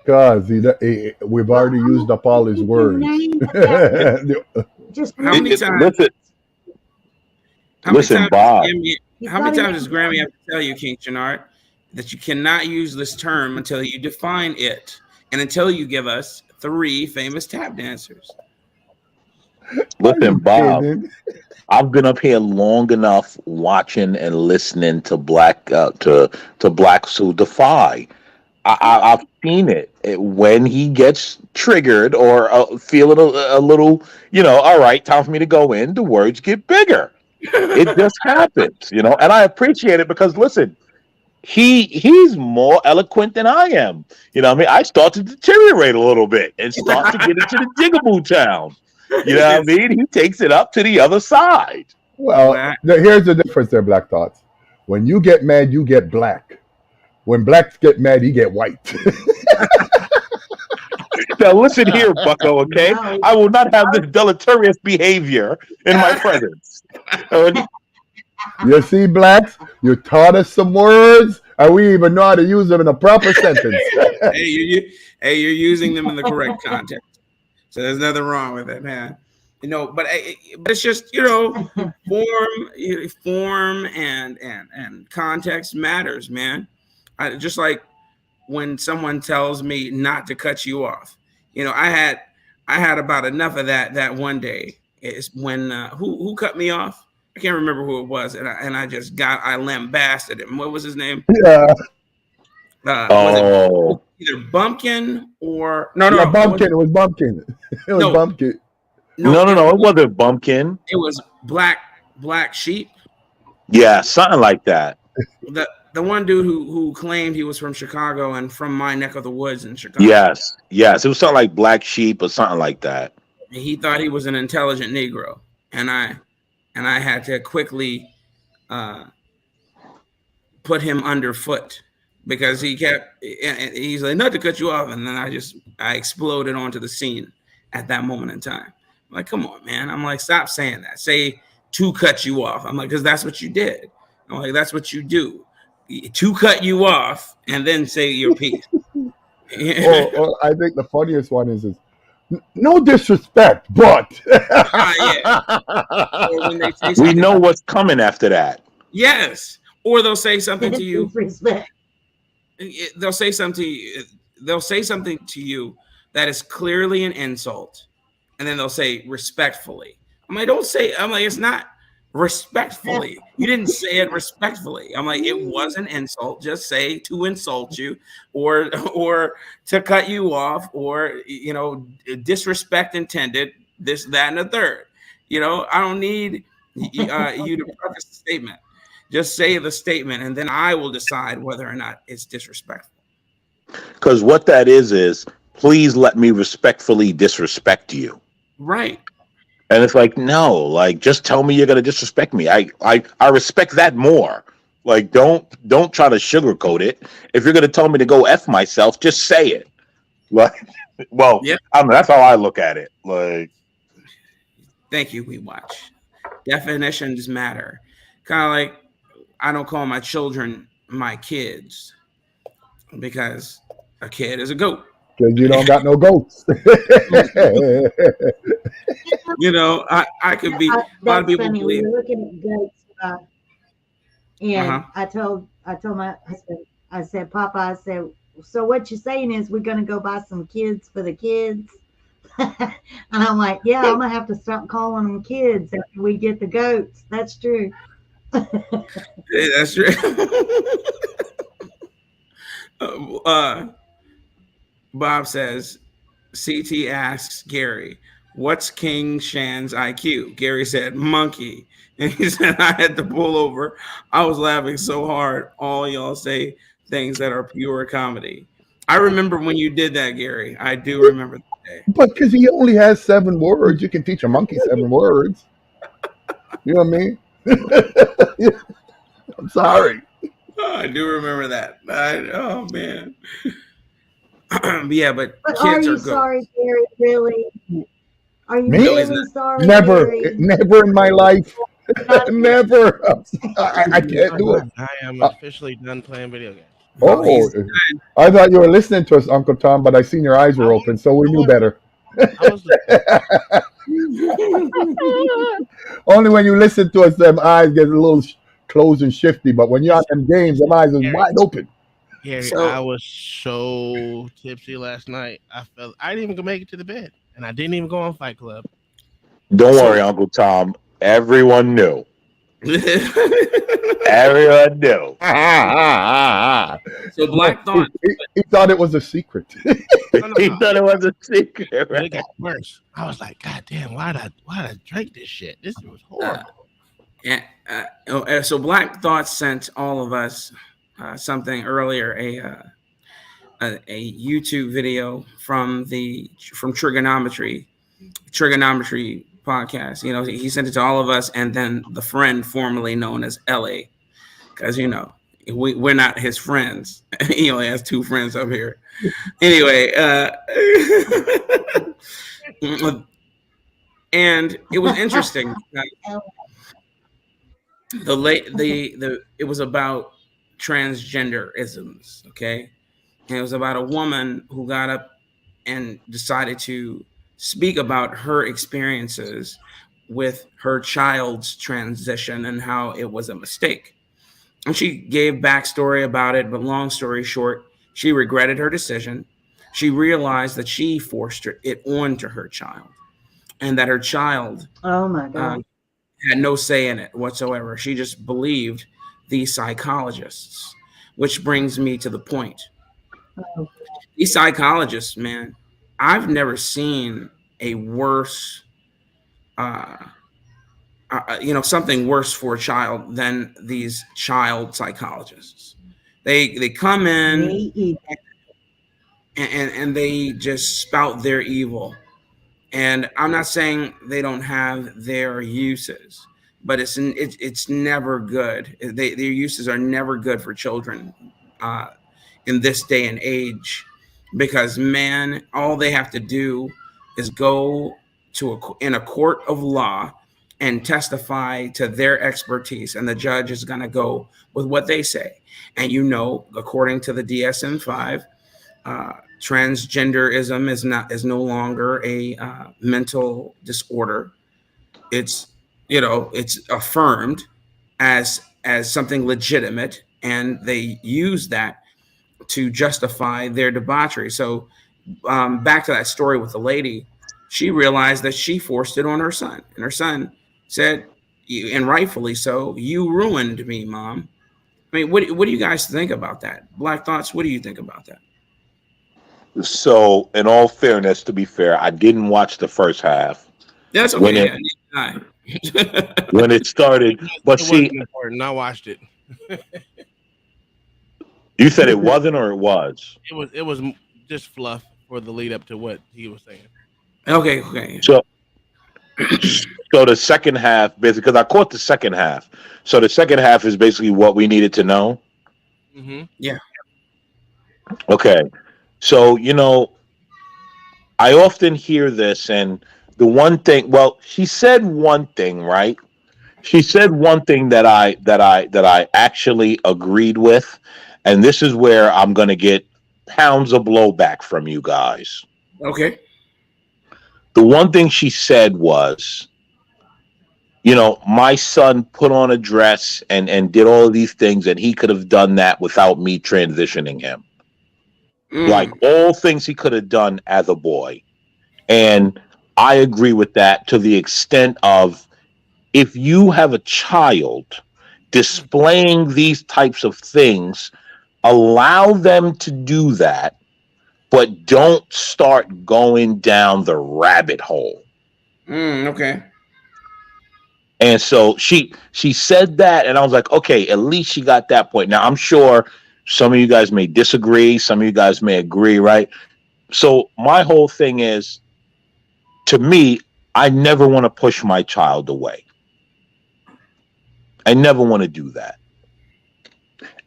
Because we've already used up all his words. How many times? Listen, Bob. How many times does Grammy have to tell you, King Shanard, that you cannot use this term until you define it and until you give us 3 famous tap dancers? Listen, Bob. I've been up here long enough watching and listening to Blacks Who Defy. I've seen it when he gets triggered or feeling a little, all right, time for me to go in. The words get bigger. It just happens, and I appreciate it because listen, he's more eloquent than I am. I start to deteriorate a little bit and start to get into the jigaboo town. You know what I mean? He takes it up to the other side. Well, here's the difference there, Black Thoughts. When you get mad, you get black. When blacks get mad, he get white. Now listen here, Bucko, okay? I will not have this deleterious behavior in my presence. You see, blacks, you taught us some words, and we even know how to use them in a proper sentence. Hey, you're using them in the correct context. So there's nothing wrong with it, man. But it's just, form and context matters, man. Just like when someone tells me not to cut you off. I had about enough of that one day. It's when who cut me off? I can't remember who it was, and I lambasted him. What was his name? Yeah. Was it either Bumpkin or no? Bumpkin. It was Bumpkin. It was Bumpkin. No, it wasn't Bumpkin. It was Black Sheep. Yeah, something like that. the one dude who claimed he was from Chicago and from my neck of the woods in Chicago. Yes, yes. It was something like Black Sheep or something like that. He thought he was an intelligent Negro, and I had to quickly put him underfoot because he's like, not to cut you off, and then I exploded onto the scene at that moment in time. I'm like, come on, man. I'm like, stop saying that. Say to cut you off. I'm like, because that's what you did. I'm like, that's what you do. To cut you off and then say your piece. Or I think the funniest one is no disrespect, but yeah. Or when they say We something, know what's coming after that. yes. Or they'll say something to you. Respect. They'll say something to you. They'll say something to you that is clearly an insult, and then they'll say respectfully. I'm like, don't say. I'm like, it's not respectfully. You didn't say it respectfully. I'm like, it was an insult. Just say to insult you, or to cut you off, or disrespect intended. This, that, and the third. I don't need you to preface the statement. Just say the statement, and then I will decide whether or not it's disrespectful. Because what that is please let me respectfully disrespect you. Right. And it's like, no, like just tell me you're gonna disrespect me. I respect that more. Like don't try to sugarcoat it. If you're gonna tell me to go F myself, just say it. Like, well, Yep. I mean, that's how I look at it. Like, thank you, We Watch. Definitions matter. Kind of like I don't call my children my kids because a kid is a goat. because you don't got no goats. I could be. A lot of That's people funny. We believe. were looking at goats, and Uh-huh. I told my husband, I said, Papa, I said, so what you're saying is we're going to go buy some kids for the kids? And I'm like, yeah, I'm going to have to stop calling them kids after we get the goats. That's true. Hey, that's true. Bob says, CT asks Gary, what's King Shan's IQ? Gary said, monkey. And he said, I had to pull over. I was laughing so hard. All y'all say things that are pure comedy. I remember when you did that, Gary. I do remember that day. But because he only has 7 words, you can teach a monkey 7 words. You know what I mean? I'm sorry. Oh, I do remember that. Oh, man. Yeah, but But kids are are you good. sorry, Gary? Really? Are you Me? No, he's really not. sorry, Never, Gary? never in my life. Never. I can't do it. I am officially done playing video games. Well, Oh, he's I thought you were listening to us, Uncle Tom, but I seen your eyes were I open, so we I knew was, better. I was Only when you listen to us, them eyes get a little closed and shifty. But when you're on them games, them eyes is Gary, wide open. Gary, so I was so tipsy last night. I didn't even make it to the bed, and I didn't even go on Fight Club. don't worry, so Uncle Tom. Everyone knew. Everyone knew. so Black Thought. He thought it was a secret. No, He thought it was a secret. But Right? it got worse. I was like, God damn, why did I drink this shit? This was horrible. So Black Thought sent all of us something earlier, a YouTube video from trigonometry podcast. He sent it to all of us, and then the friend formerly known as LA, because we're not his friends. He only has 2 friends up here. Anyway, and it was interesting. It was about transgenderisms, okay? And it was about a woman who got up and decided to speak about her experiences with her child's transition and how it was a mistake. And she gave backstory about it, but long story short, she regretted her decision. She realized that she forced it onto her child, and that her child Oh my God. had no say in it whatsoever. She just believed these psychologists, which brings me to the point. Oh. These psychologists, man, I've never seen a worse, something worse for a child than these child psychologists. They come in Me either. and they just spout their evil. And I'm not saying they don't have their uses, but it's never good. Their uses are never good for children uh, in this day and age, because man, all they have to do is go in a court of law and testify to their expertise, and the judge is going to go with what they say. And according to the DSM-5, transgenderism is no longer a mental disorder. It's it's affirmed as something legitimate, and they use that to justify their debauchery. So back to that story with the lady, she realized that she forced it on her son, and her son said, and rightfully so, "You ruined me, Mom." I mean, what do you guys think about that? Black Thoughts, what do you think about that? So, in all fairness, to be fair, I didn't watch the first half That's when okay. it Yeah. when it started. But It see, wasn't important. I watched it. you said it wasn't, or it was. It was just fluff for the lead up to what he was saying. Okay. Okay. So, so the second half, basically, because I caught the second half. So the second half is basically what we needed to know. Mm-hmm. Yeah. Okay. So I often hear this, and the one thing. Well, she said one thing, right? She said one thing that I actually agreed with, and this is where I'm going to get pounds of blowback from you guys. Okay. The one thing she said was, my son put on a dress and did all of these things, and he could have done that without me transitioning him. Like Mm. all things he could have done as a boy. And I agree with that to the extent of, if you have a child displaying these types of things, allow them to do that, but don't start going down the rabbit hole. Okay. And so she said that, and I was like, okay, at least she got that point. Now I'm sure some of you guys may disagree, some of you guys may agree, right? So my whole thing is, to me, I never want to push my child away. I never want to do that.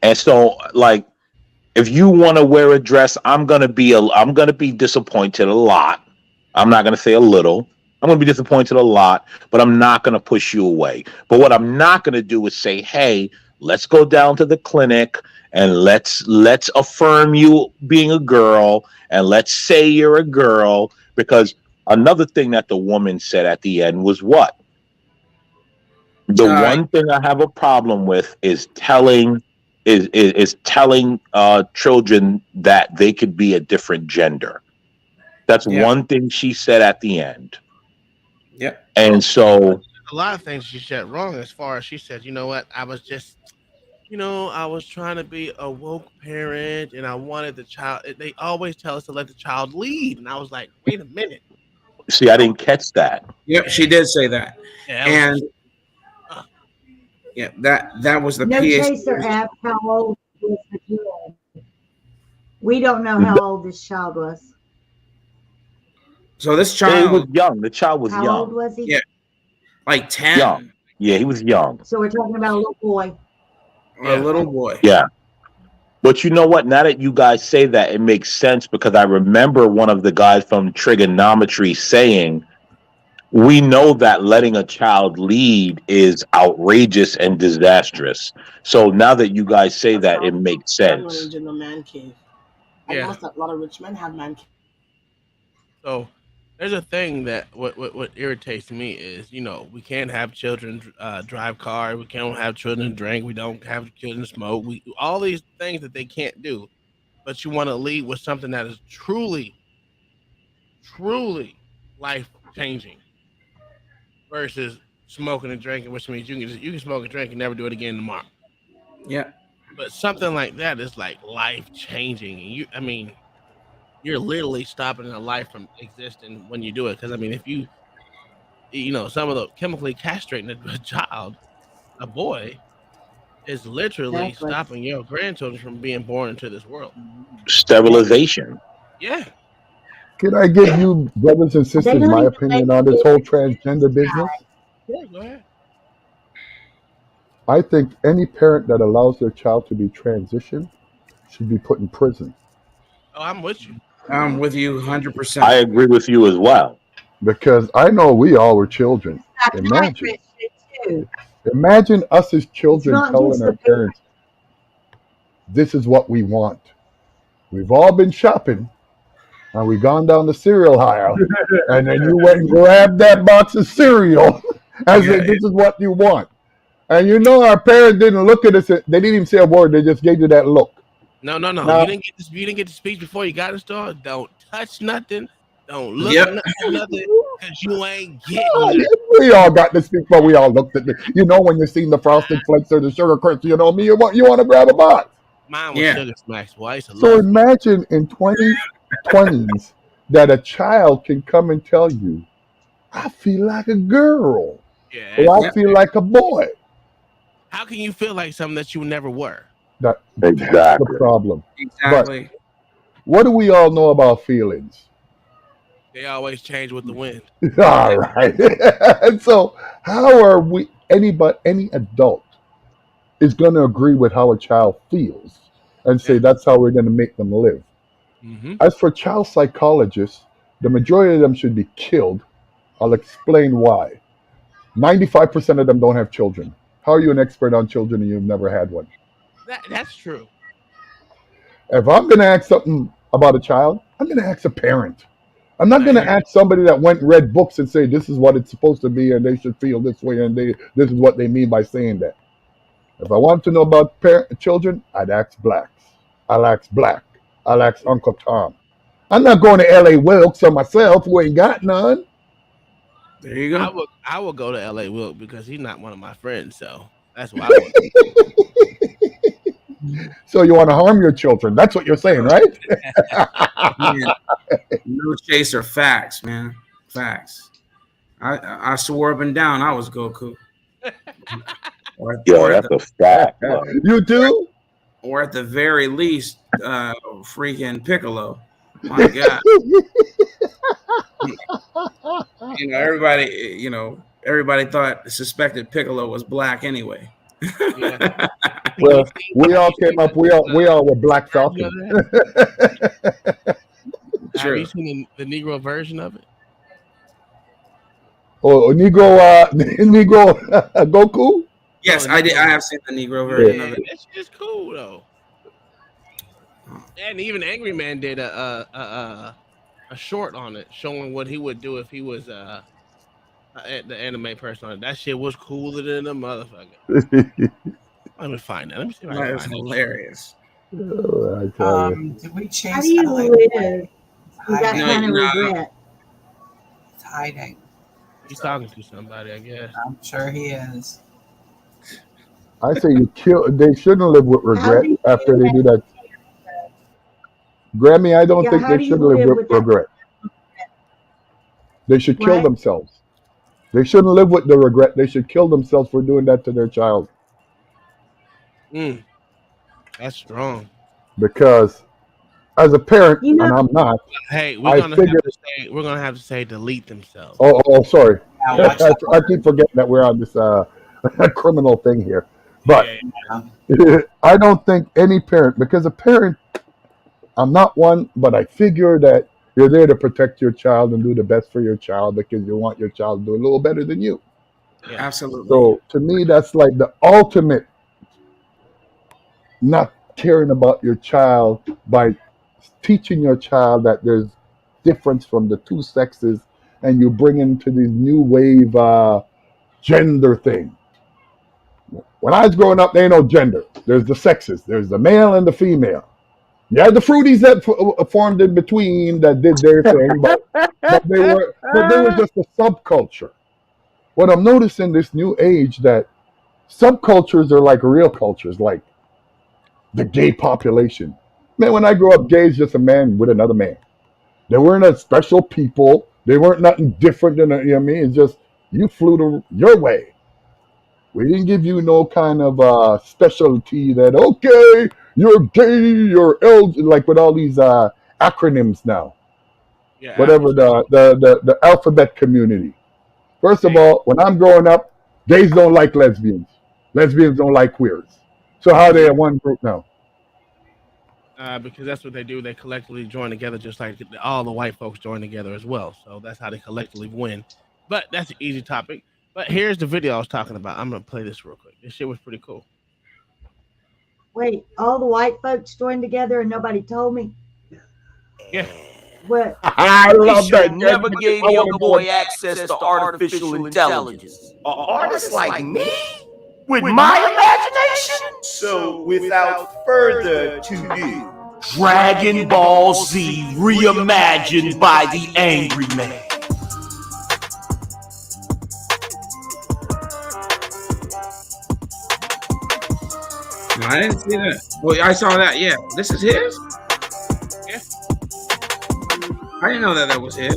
And so, like, if you want to wear a dress, I'm gonna be disappointed a lot. I'm not gonna say a little. I'm gonna be disappointed a lot, but I'm not gonna push you away. But what I'm not gonna do is say, "Hey, let's go down to the clinic and let's affirm you being a girl, and let's say you're a girl." Because another thing that the woman said at the end was what? The Uh, one thing I have a problem with is telling children that they could be a different gender. That's yeah. one thing she said at the end. Yeah. And so, A lot of things she said wrong. As far as she said, you know what? I was trying to be a woke parent, and I wanted the child. They always tell us to let the child lead, and I was like, wait a minute. see, I didn't catch that. Yep. She did say that, Yeah, that was and just. Uh, yeah, that was the No PhD. chaser asked how old was the kid. We don't know how old this child was. So this It was child, young. The child was How old young. was he? yeah, like Young. 10, Yeah, he was young. So we're talking about a little boy. a yeah. little boy. Yeah. But you know what? Now that you guys say that, it makes sense, because I remember one of the guys from trigonometry saying, we know that letting a child lead is outrageous and disastrous. So now that you guys say that, it makes sense. In the man cave. I Yeah. noticed that a lot of rich men have man cave. So there's a thing that what irritates me is, we can't have children drive cars, we can't have children drink, we don't have children smoke, we all these things that they can't do, but you want to lead with something that is truly, truly life changing versus smoking and drinking, which means you can smoke and drink and never do it again tomorrow. Yeah. But something like that is like life changing, and you're literally stopping a life from existing when you do it. Because I mean, if some of the chemically castrating a child, a boy, is literally Exactly. stopping your grandchildren from being born into this world. Sterilization. Yeah. Can I give you, brothers and They sisters, don't my even let opinion on this you whole get your transgender business? Yeah, go ahead. I think any parent that allows their child to be transitioned should be put in prison Oh, I'm with you. I'm with you I 100%. agree with you as well. because I know we all were children. Imagine, psychiatrists too. imagine us as It's children not telling just our the parents. parents, "This is what we want." We've all been shopping, and we gone down the cereal aisle, and then you went and grabbed that box of cereal and Yeah, said, "This is what you want." And you know our parents didn't look at us. They didn't even say a word. They just gave you that look. No. Now, You didn't get to speak before you got in the store. Don't touch nothing. Don't look yep. at nothing because you ain't getting that. we all got to speak, but we all looked at the. You know when you seen the frosted flakes or the sugar crisps, you know me. You want to grab a box. Mine was Yeah. Sugar Smacks. Boy, I used to So love. imagine in 2020s that a child can come and tell you, "I feel like a girl," Yeah, or that's "I Yep. feel like a boy." how can you feel like something that you never were? That's the Exactly. problem. But Exactly. what do we all know about feelings? They always change with the wind. All right. And so, how are we? Any adult is going to agree with how a child feels and say Yeah. that's how we're going to make them live. Mm-hmm. As for child psychologists, the majority of them should be killed. I'll explain why. 95% of them don't have children. How are you an expert on children and you've never had one? That's true. If I'm going to ask something about a child, I'm going to ask a parent. I'm not Now, going to ask somebody that went and read books and say this is what it's supposed to be and they should feel this way and this is what they mean by saying that. If I want to know about children, I'd ask blacks. I'll ask Black. I'll ask Uncle Tom. I'm not going to L.A. Wilkes or myself who ain't got none. There you go. I will go to LA Wilk because he's not one of my friends, so that's why I would. So you want to harm your children? That's what you're saying, right? Man, no chaser. Facts, man. Facts. I swore up and down I was Goku. Or, Yo, or at that's the a fact, man. You do? or at the very least, freaking Piccolo. My God. Everybody thought suspected Piccolo was black anyway. Yeah. Have you Well, seen we have all you came seen up. We all were Black version of Falcon. that? Have you True. seen the Negro version of it? Oh, Negro, Negro Goku. No, Yes, the I did. Negro. I have seen the Negro Yeah. version of Yeah, it. that shit is cool though. And even Angry Man did a short on it, showing what he would do if he was the anime person on it. That shit was cooler than a motherfucker. Let me find that. Let me see if I can That is find that. hilarious. Oh, I tell you. Did we How chase do you LA live away? with that No, kind of no, regret? It's hiding. He's talking to somebody, I guess. I'm sure he is. I say you kill. They shouldn't live with How regret do you after live they do that. Grammy, I don't Yeah, think how they do you should live live with with that? regret. They should kill What? themselves. They shouldn't live with the regret. They should kill themselves for doing that to their child. Mm, that's strong. Because as a parent, You know, and I'm not, Hey, I figure. we're gonna have to say delete themselves. Oh, sorry. Now watch that. I keep forgetting that we're on this criminal thing here. But Yeah. I don't think any parent, because a parent, I'm not one, but I figure that you're there to protect your child and do the best for your child because you want your child to do a little better than you. Yeah. absolutely. So to me, that's like the ultimate not caring about your child by teaching your child that there's difference from the two sexes and you bring into this new wave gender thing. When I was growing up, there ain't no gender. There's the sexes. There's the male and the female. You had the fruities that formed in between that did their thing, but they were just a subculture. What I'm noticing this new age that subcultures are like real cultures, like the gay population. Man, when I grew up, gay is just a man with another man. They weren't a special people. They weren't nothing different than you know what I mean. It's just you flew your way. We didn't give you no kind of specialty that okay, you're gay, you're like with all these acronyms now. Yeah, Whatever the alphabet community. First of all, when I'm growing up, gays don't like lesbians. Lesbians don't like queers. So how are they yeah. in one group now? Because that's what they do. They collectively join together, just like all the white folks join together as well. So that's how they collectively win. But that's an easy topic. But here's the video I was talking about. I'm gonna play this real quick. This shit was pretty cool. Wait, all the white folks joined together and nobody told me? Yeah. What? I They love should that. have never gave I your want to know boy access to artificial intelligence. An artist like me? With my imagination? So, without further ado, Dragon Ball Z reimagined by the Angry Man. No, I didn't see that. Well, I saw that. Yeah, this is his. Yeah. I didn't know that was his.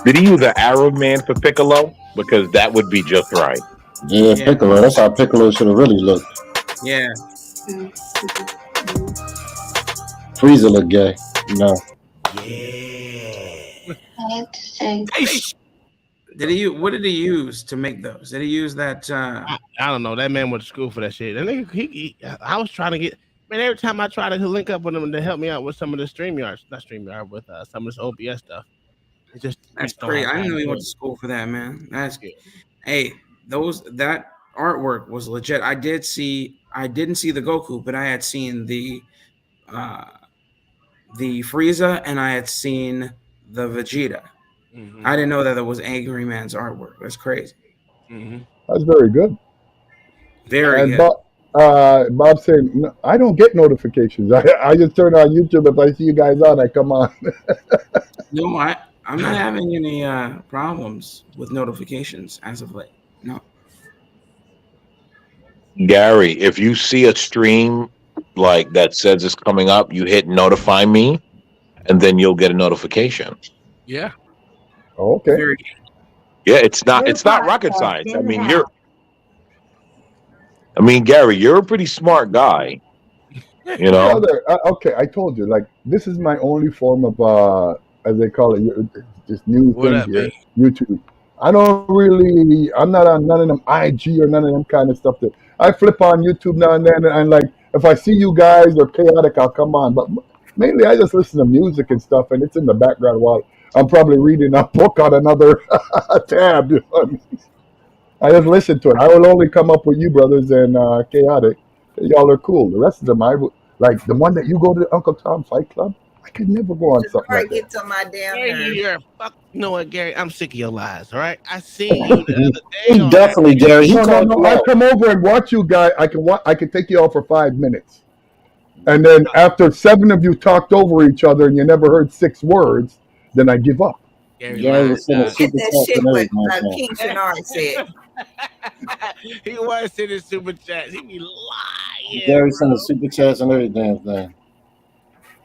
Did he use an Arab man for Piccolo? Because that would be just right. Yeah, Yeah. Piccolo. That's how Piccolo should have really looked. Yeah. Frieza looked gay, you know. Did he? What did he use to make those? Did he use that? I don't know. That man went to school for that shit. And I was trying to get. Man, every time I try to link up with him to help me out with some of the StreamYard, with some of this OBS stuff, it just That's don't crazy. have I didn't know he time went to school for that, man. Hey, that artwork was legit. I didn't see the Goku, but I had seen the Frieza and I had seen the Vegeta. Mm-hmm. I didn't know that it was Angry Man's artwork. That's crazy. Mm-hmm. That's very good. Very And good. Bob saying, "No, I don't get notifications. I just turn on YouTube. If I see you guys on, I come on." No, I'm not having any problems with notifications as of late. No. Gary, if you see a stream like that says it's coming up, you hit notify me, and then you'll get a notification. Yeah. Okay. Very Yeah, it's not rocket science. I mean, Gary, you're a pretty smart guy. You know. Brother, okay, I told you, like, this is my only form of, as they call it, this new What thing up, here, man? YouTube. I'm not on none of them IG or none of them kind of stuff. That I flip on YouTube now and then, and like, if I see you guys or chaotic, I'll come on. But mainly, I just listen to music and stuff, and it's in the background while I'm probably reading a book on another tab. You know what I mean? I just listen to it. I will only come up with you brothers and chaotic. Y'all are cool. The rest of them, like the one that you go to Uncle Tom Fight Club. I could never go on something like that. Gets on my damn nerves. You're fuck. You know what, Gary? I'm sick of your lies. All right. I seen you the other day. He definitely, Gary. He No, called you I out. come over and watch you guys. I can take you out for 5 minutes, and then after 7 of you talked over each other and you never heard 6 words, then I give up. Gary was sending Get super that chats shit and what everything. King Shanard said. He was sending super chats. He be lying. Gary sending super chats and every damn thing.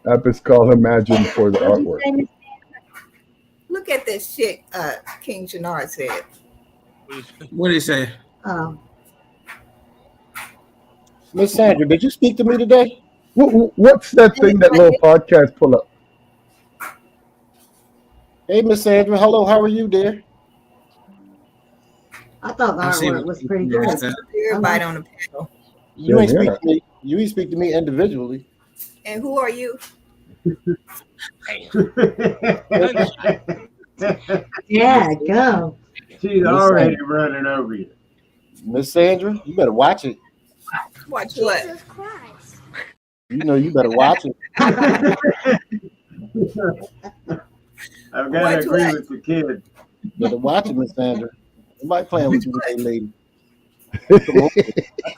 That is called Imagine for the artwork. Look at this shit King Shanard said. What did he say? Miss Sandra, did you speak to me today? What's that thing that little podcast pull up? Hey, Miss Sandra. Hello. How are you, dear? I thought the artwork was pretty good. Everybody on the panel. You ain't speak to me. You ain't speak to me individually. And who are you? Yeah, go. She's already running over you. Miss Sandra, you better watch it. Watch what? You know you better watch it. I've got to agree with the kid. You better watch it, Miss Sandra. Somebody playing with you, lady. I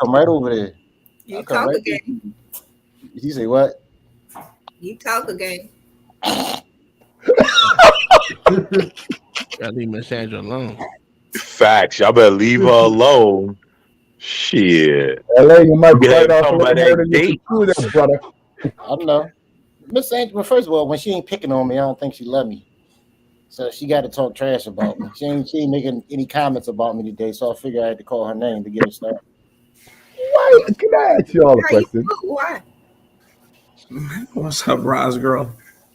come right over there. You talk again. You say what? You talk again. Gotta leave Miss Sandra alone. Facts. Y'all better leave her alone. Shit. LA, you might Yeah, bite off a come little by that more than you gate. can chew there, brother. I don't know. Miss Angela, first of all, when she ain't picking on me, I don't think she love me. So she got to talk trash about me. She ain't making any comments about me today, so I figured I had to call her name to get her started. Why? Can I ask you all a question? Why? What's up, Roz girl?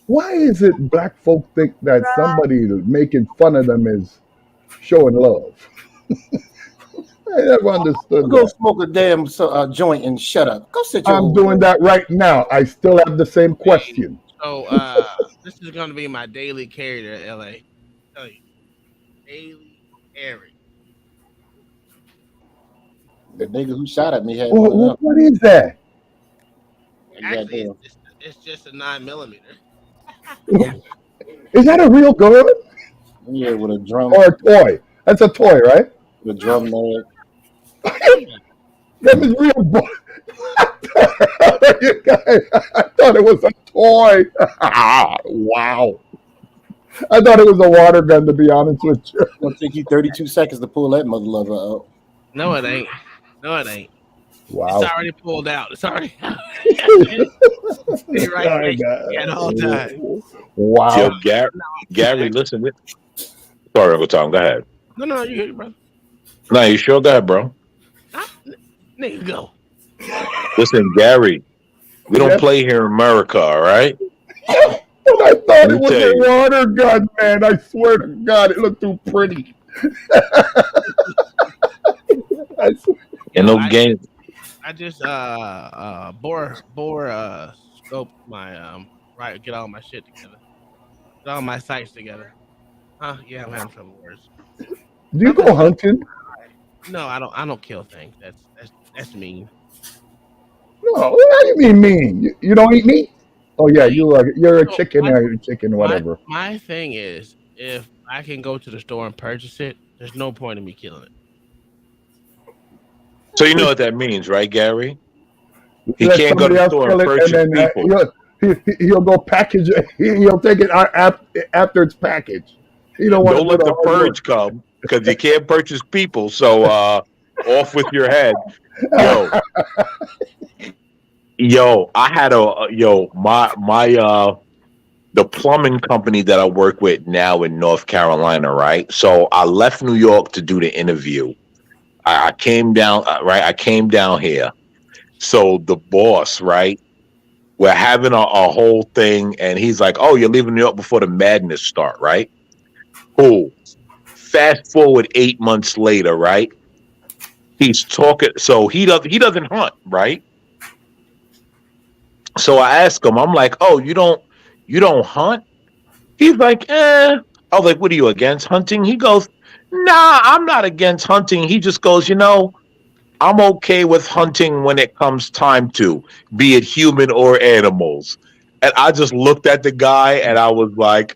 Why is it black folk think that somebody making fun of them is showing love? I never understood Go that. smoke a damn joint and shut up. Go sit your I'm old. doing that right now. I still have the same question. So this is gonna be my daily carry to LA. Tell you, daily carry. The nigga who shot at me had one of them. What is that? Actually, Goddamn. it's just a 9mm. Is that a real gun Yeah, with a drum. or a toy? That's a toy, right? With a drum mag. That is real. I thought it was a toy. Wow. I thought it was a water gun, to be honest with you. It's gonna take you 32 seconds to pull that mother lover out. No, it ain't. No, it ain't. Wow. It's already pulled out. It's already out. It's right next to me at all times. Wow. Yo, Gary, listen. Sorry, Uncle Tom. Go ahead. No, you hear it, brother. No, you sure? Go ahead, bro. Nigga, go. Listen, Gary, we don't Yep. play here in America, all right? But I thought Let it me was tell a you. water gun, man. I swear to God, it looked too pretty. I swear. And no game. I just bore scoped my right, get all my shit together. Get all my sites together. Huh? Yeah, I'm having trouble with words. Do you go hunting? No, I don't kill things. That's mean. No, what do you mean mean? You don't eat meat? Oh yeah, you're a So, chicken or a chicken, whatever. My thing is, if I can go to the store and purchase it, there's no point in me killing it. So you know what that means, right, Gary? He Let can't go to somebody the else store kill and it, and purchase then people. he'll go package it. He'll take it out after it's packaged. He don't want to Don't do let the the hard work. purge come because you can't purchase people. So off with your head. Yo, I had my the plumbing company that I work with now in North Carolina, right? So I left New York to do the interview. I came down, right? I came down here. So the boss, right? We're having a whole thing, and he's like, "Oh, you're leaving New York before the madness start, right?" Cool. Fast forward 8 months later, right? He's talking. So he doesn't hunt, right? So I ask him, I'm like, "Oh, you don't hunt?" He's like, "Eh." I was like, "What are you against hunting?" He goes, "Nah, I'm not against hunting." He just goes, "I'm okay with hunting when it comes time to, be it human or animals." And I just looked at the guy and I was like,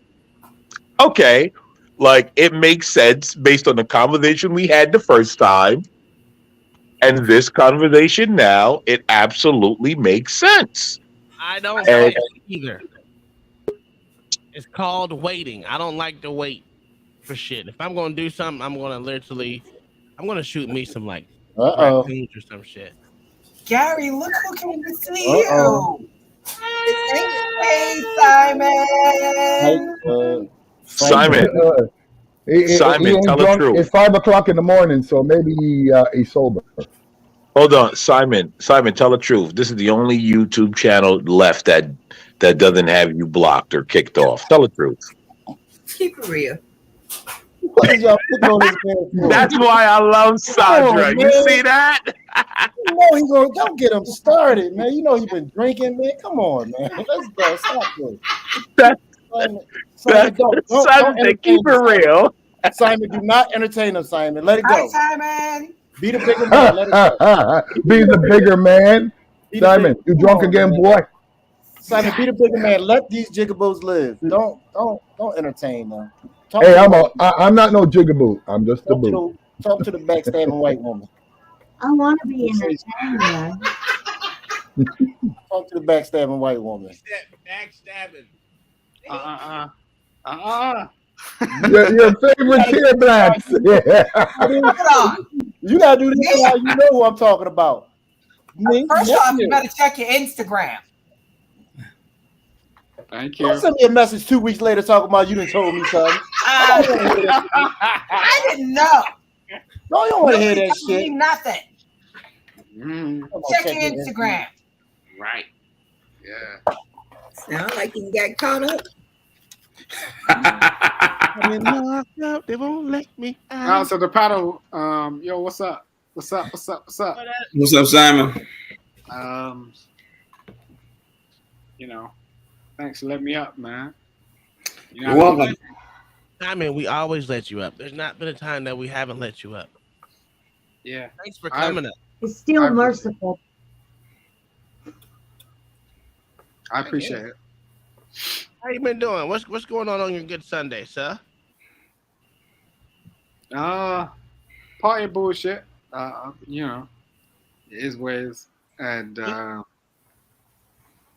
okay, like it makes sense based on the conversation we had the first time and this conversation now. It absolutely makes sense. I don't And fight either. It's called waiting. I don't like to wait for shit. If I'm gonna do something, I'm gonna shoot me some like raccoons or some shit. Gary, look who came to see Uh-oh. you. Hey, Simon. Simon, He Simon, ain't tell the drunk. truth. It's 5 o'clock in the morning, so maybe he's sober. Hold on, Simon, tell the truth. This is the only YouTube channel left that doesn't have you blocked or kicked off. Tell the truth. Keep it real. What is y'all putting on this man for? That's why I love Sandra. You see that? You know he gonna don't get him started, man. You know he been drinking, man. Come on, man. Let's go. Stop this. Simon, don't Simon said, entertain keep him. it real. Simon, do not entertain him, Simon. Let it Hi, go. Simon. Be the bigger man. Let it go. Be the bigger man. Be the Simon, big- you come drunk on, again, man. boy? Simon, be the bigger man. Let these jigaboos live. Don't entertain them. Hey, I'm not no jigaboo. I'm just a boo. Talk to the backstabbing white woman. I want to be entertained, though. Talk to the backstabbing white woman. Backstabbing. Your favorite tear blacks. Yeah. You gotta do this now. You know who I'm talking about. Me, First off, you nephew. better check your Instagram. Thank Don't you. send me a message 2 weeks later talking about you done told me something. I don't want to hear that shit. I didn't know. No, you don't want to hear Nobody that told me shit. nothing. Check your your Instagram. Right. Yeah. Sound like you got caught up. I've been locked up. They won't let me out. So the panel, yo, what's up? What's up? What's up? What's up? What's up, Simon? Um, thanks for letting me up, man. You're welcome. I mean, we always let you up. There's not been a time that we haven't let you up. Yeah. Thanks for coming up. It's still merciful. I appreciate it. How you been doing? What's going on your good Sunday, sir? Party bullshit. It is what it is, and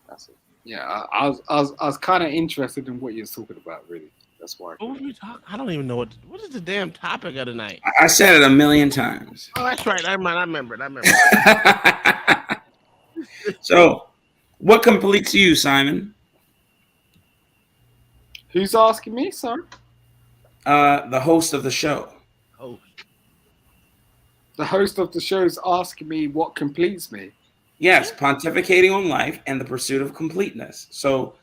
that's it. Yeah, I was kind of interested in what you're talking about, really. That's why. What were we talking? I don't even know what is the damn topic of tonight. I said it a million times. Oh, that's right. I remember it. So, what completes you, Simon? Who's asking me, sir? The host of the show. Oh. The host of the show is asking me what completes me. Yes, pontificating on life and the pursuit of completeness. So,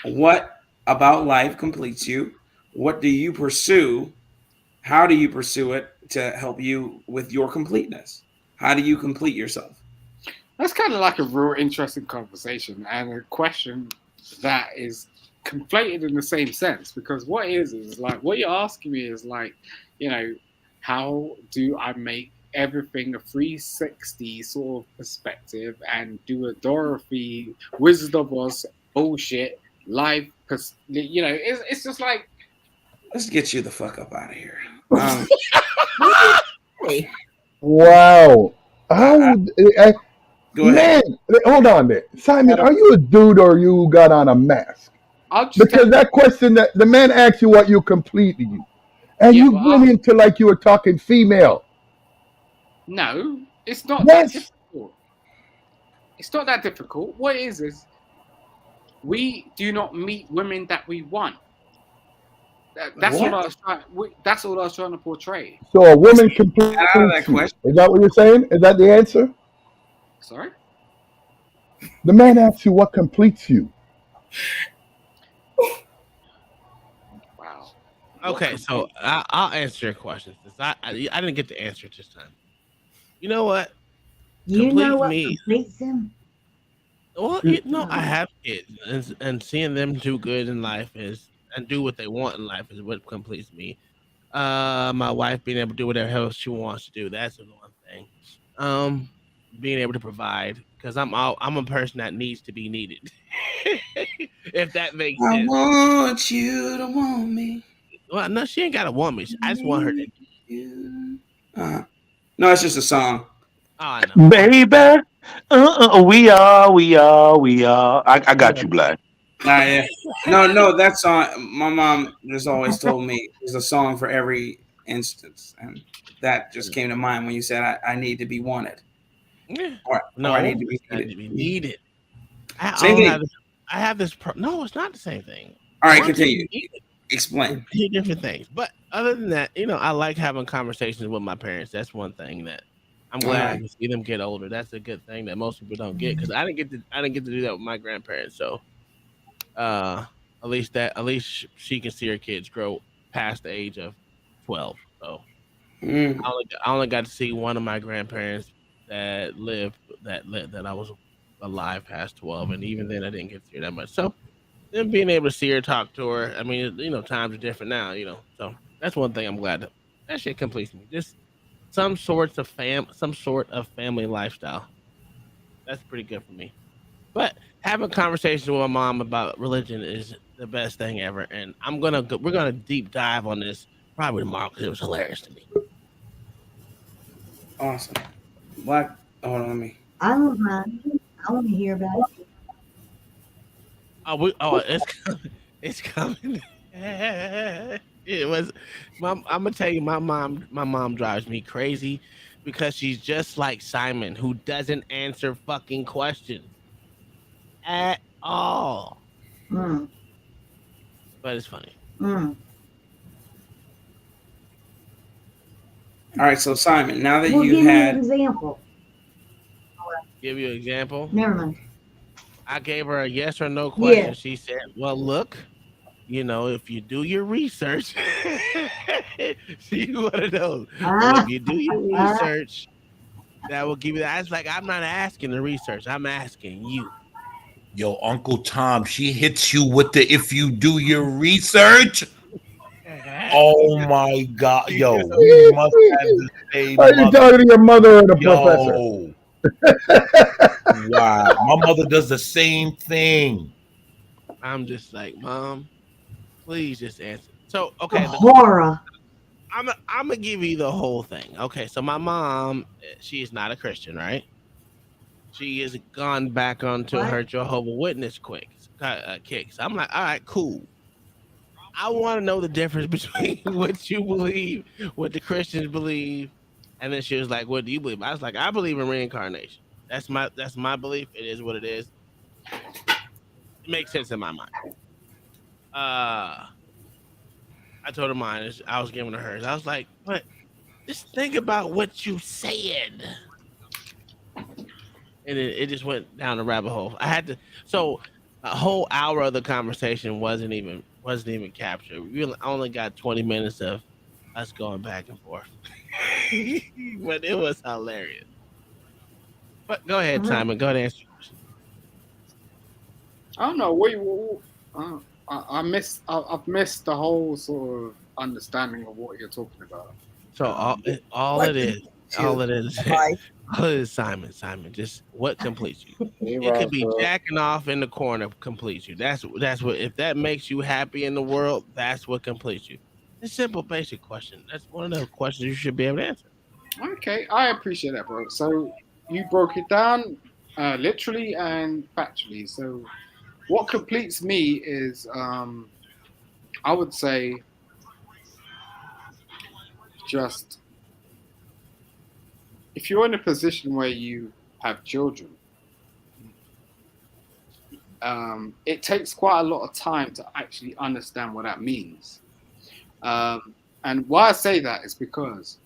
what about life completes you? What do you pursue? How do you pursue it to help you with your completeness? How do you complete yourself? That's kind of like a real interesting conversation and a question that is conflated in the same sense, because what is like what you're asking me is like, how do I make everything a 360 sort of perspective and do a Dorothy Wizard of Oz bullshit live? Because it's just like, let's get you the fuck up out of here. Wow. How? Go man, hold on there. Simon, are you a dude or you got on a mask? Because that question that the man asked you what you completed you. And you went into like you were talking female. No, it's not that difficult. It's not that difficult. What it is we do not meet women that we want. That's what I was trying. That's all I was trying to portray. So a woman completes you. Is that what you're saying? Is that the answer? Sorry? The man asks you what completes you. Wow. Okay, so I'll answer your question. I didn't get to answer it this time. You know what? You know what completes him? Well, I have kids, and seeing them do good in life and do what they want in life is what completes me. My wife being able to do whatever hell she wants to do, that's the one thing. Being able to provide, because I'm a person that needs to be needed. If that makes I sense. want you to want me. Well, no, she ain't gotta want me. I just want her to. No, it's just a song. Oh, I know. Baby, we are. I got you, Black. Yeah. No, that song. My mom just always told me there's a song for every instance, and that just came to mind when you said I need to be wanted. Yeah. Or I need to be needed. Same thing. I have this. No, it's not the same thing. All right, continue. Explain. Two different things. But other than that, I like having conversations with my parents. That's one thing that I'm glad I can see them get older. That's a good thing that most people don't get, because I didn't get to do that with my grandparents. So, at least she can see her kids grow past the age of 12. So, I only got to see one of my grandparents that I was alive past 12, and even then I didn't get to see her that much. So, then being able to see her, talk to her, I mean, times are different now, so that's one thing I'm glad that shit completes me. Just some sort of family lifestyle. That's pretty good for me. But having conversations with my mom about religion is the best thing ever, and we're gonna deep dive on this probably tomorrow because it was hilarious to me. Awesome. Hold on, let me. I don't mind. I want to hear about it. It's coming. It was. I'm gonna tell you, my mom drives me crazy because she's just like Simon, who doesn't answer fucking questions at all. but it's funny. Mm. All right, so Simon, now that Well, you've give me an had, example. Give you an example. Never mind. I gave her a yes or no question. Yeah. She said, "Well, look, if you do your research, she one of those. Well, if you do your research, that will give you that." I was like, I'm not asking the research. I'm asking you. Yo, Uncle Tom, she hits you with the if you do your research. Oh my God. Yo, we must have the same Are you mother. talking to your mother or the professor? Yo. Wow. My mother does the same thing. I'm just like, Mom, please just answer. So, The okay, horror. I'm gonna give you the whole thing. Okay, so my mom, she is not a Christian, right? She has gone back onto What? her Jehovah Witness kicks. I'm like, all right, cool. I want to know the difference between what you believe, what the Christians believe, and then she was like, "What do you believe?" I was like, "I believe in reincarnation. That's my belief. It is what it is. It makes sense in my mind." I told her mine. I was giving her hers. I was like, "But just think about what you said." And it just went down the rabbit hole. I had to. So a whole hour of the conversation wasn't even captured. We only got 20 minutes of us going back and forth, but it was hilarious. But go ahead, Simon. Go ahead and answer your question. I don't know. I've missed the whole sort of understanding of what you're talking about. So all it is, Simon. Just what completes you. It could be jacking off in the corner completes you. That's what. If that makes you happy in the world, that's what completes you. It's a simple, basic question. That's one of the questions you should be able to answer. Okay, I appreciate that, bro. So you broke it down literally and factually. So what completes me is, I would say, just if you're in a position where you have children, it takes quite a lot of time to actually understand what that means. And why I say that is because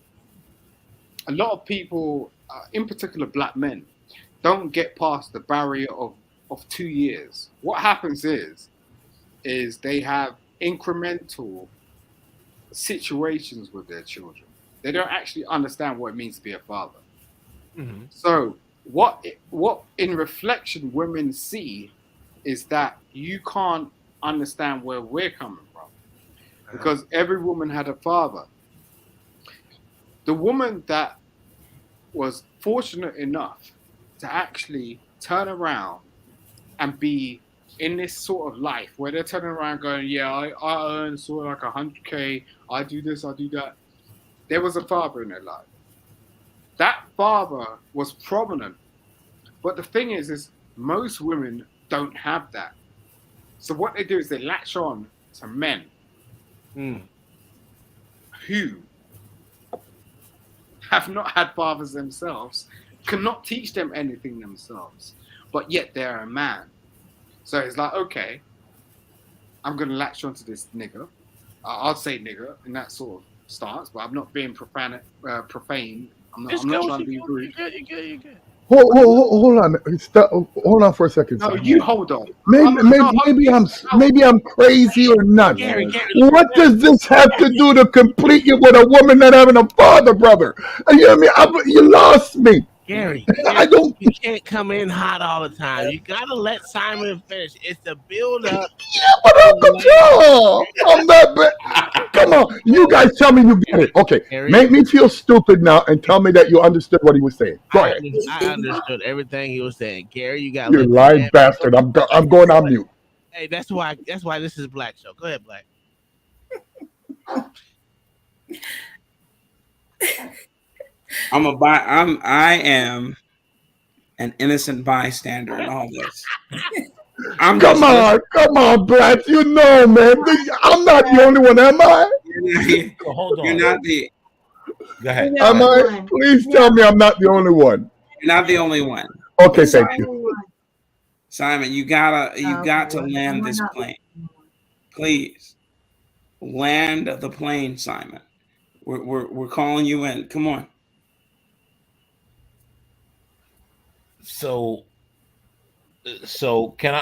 a lot of people, in particular black men, don't get past the barrier of 2 years. What happens is they have incremental situations with their children. They don't actually understand what it means to be a father. Mm-hmm. So what in reflection women see is that you can't understand where we're coming from because every woman had a father. The woman that was fortunate enough to actually turn around and be in this sort of life where they're turning around going, yeah, I earn sort of like 100K, I do this, I do that. There was a father in their life. That father was prominent. But the thing is most women don't have that. So what they do is they latch on to men who have not had fathers themselves, cannot teach them anything themselves, but yet they're a man. So it's like, okay, I'm going to latch onto this nigger. I'll say nigger in that sort of stance, but I'm not being profane. I'm not trying to be rude. You're good. Hold on. Hold on for a second. No, Simon. you hold on. Maybe I'm crazy or not. Gary, What does this have to do to complete you with a woman not having a father, brother? You know what I mean? You lost me. Gary, I don't. You can't come in hot all the time. You gotta let Simon finish. It's a build up. But Uncle Tom, I'm not bad. Come on, you guys tell me you get it. Okay, make me feel stupid now and tell me that you understood what he was saying. Go ahead. I understood everything he was saying. Gary, you got You lying bastard. I'm going on mute. Hey, that's why this is Black Show. Go ahead, Black. I am an innocent bystander in all this. Come on, Black. You know, man. I'm not the only one, am I? Hold on. You're not the. Go ahead. Am I? Please tell me I'm not the only one. You're not the only one. Okay, thank you. Simon, you got to land this plane. please land the plane, Simon. We're calling you in. Come on. So can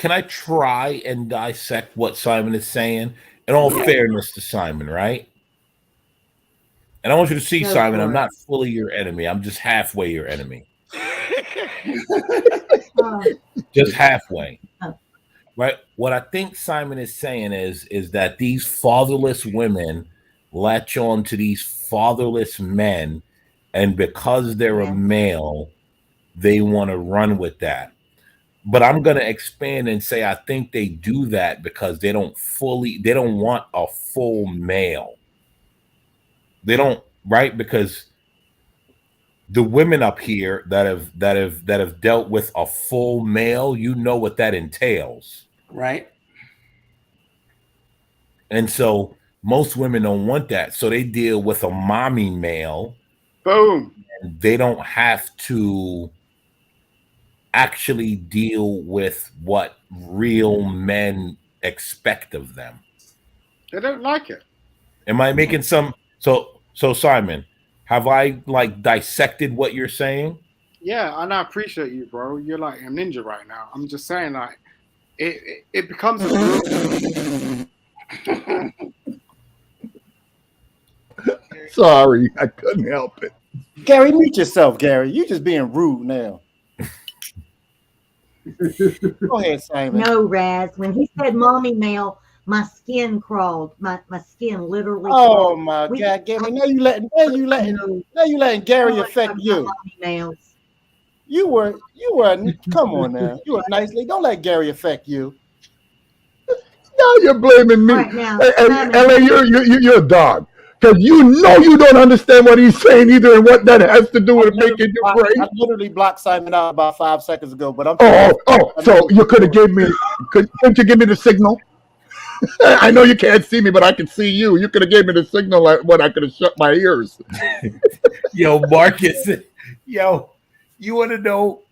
I try and dissect what Simon is saying? In all Yeah. fairness to Simon, right? And I want you to see, Go Simon, I'm for it. not fully your enemy. I'm just halfway your enemy. Oh, Just halfway. oh, Right? What I think Simon is saying is that these fatherless women latch on to these fatherless men, and because they're a yeah. male, they want to run with that. But I'm going to expand and say I think they do that because they don't want a full male. They don't, right? Because the women up here that have dealt with a full male, you know what that entails. Right. And so most women don't want that. So they deal with a mommy male. Boom. And they don't have to actually deal with what real men expect of them. They don't like it. Am I making some so Simon, have I like dissected what you're saying? Yeah, and I appreciate you, bro. You're like a ninja right now. I'm just saying, like, it becomes a real. Sorry, I couldn't help it. Gary, mute yourself, Gary. You just being rude now. Go ahead, Simon. No, Raz. When he said mommy male, my skin crawled. My skin literally Oh crawled. my We God, Gary! Now you letting Gary affect you. mommy males. You were come on now. You were nicely. Don't let Gary affect you. Now you're blaming me. All right, now, Hey, Simon, LA, you're a dog. Because you know you don't understand what he's saying either and what that has to do with making you I brave. literally blocked Simon out about 5 seconds ago, but I'm. So you could have gave me, couldn't you give me the signal? I know you can't see me, but I can see you. You could have gave me the signal when I could have shut my ears. Yo, Marcus, yo, you want to know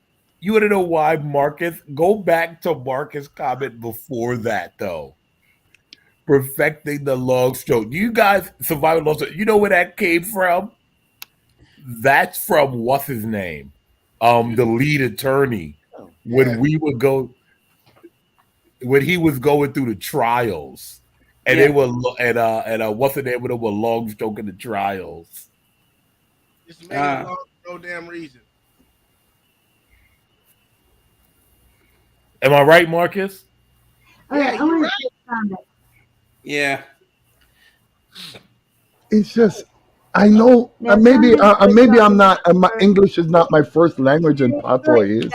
why Marcus? Go back to Marcus' comment before that, though. Perfecting the long stroke. You guys surviving long stroke. You know where that came from? That's from what's his name? The lead attorney. When we would go, when he was going through the trials, and they were what's the name of them were long stroke in the trials. Just make it long for no damn reason. Am I right, Marcus? Okay, I want to say something. Yeah. It's just, I know maybe I'm not. My English is not my first language, and Patois is.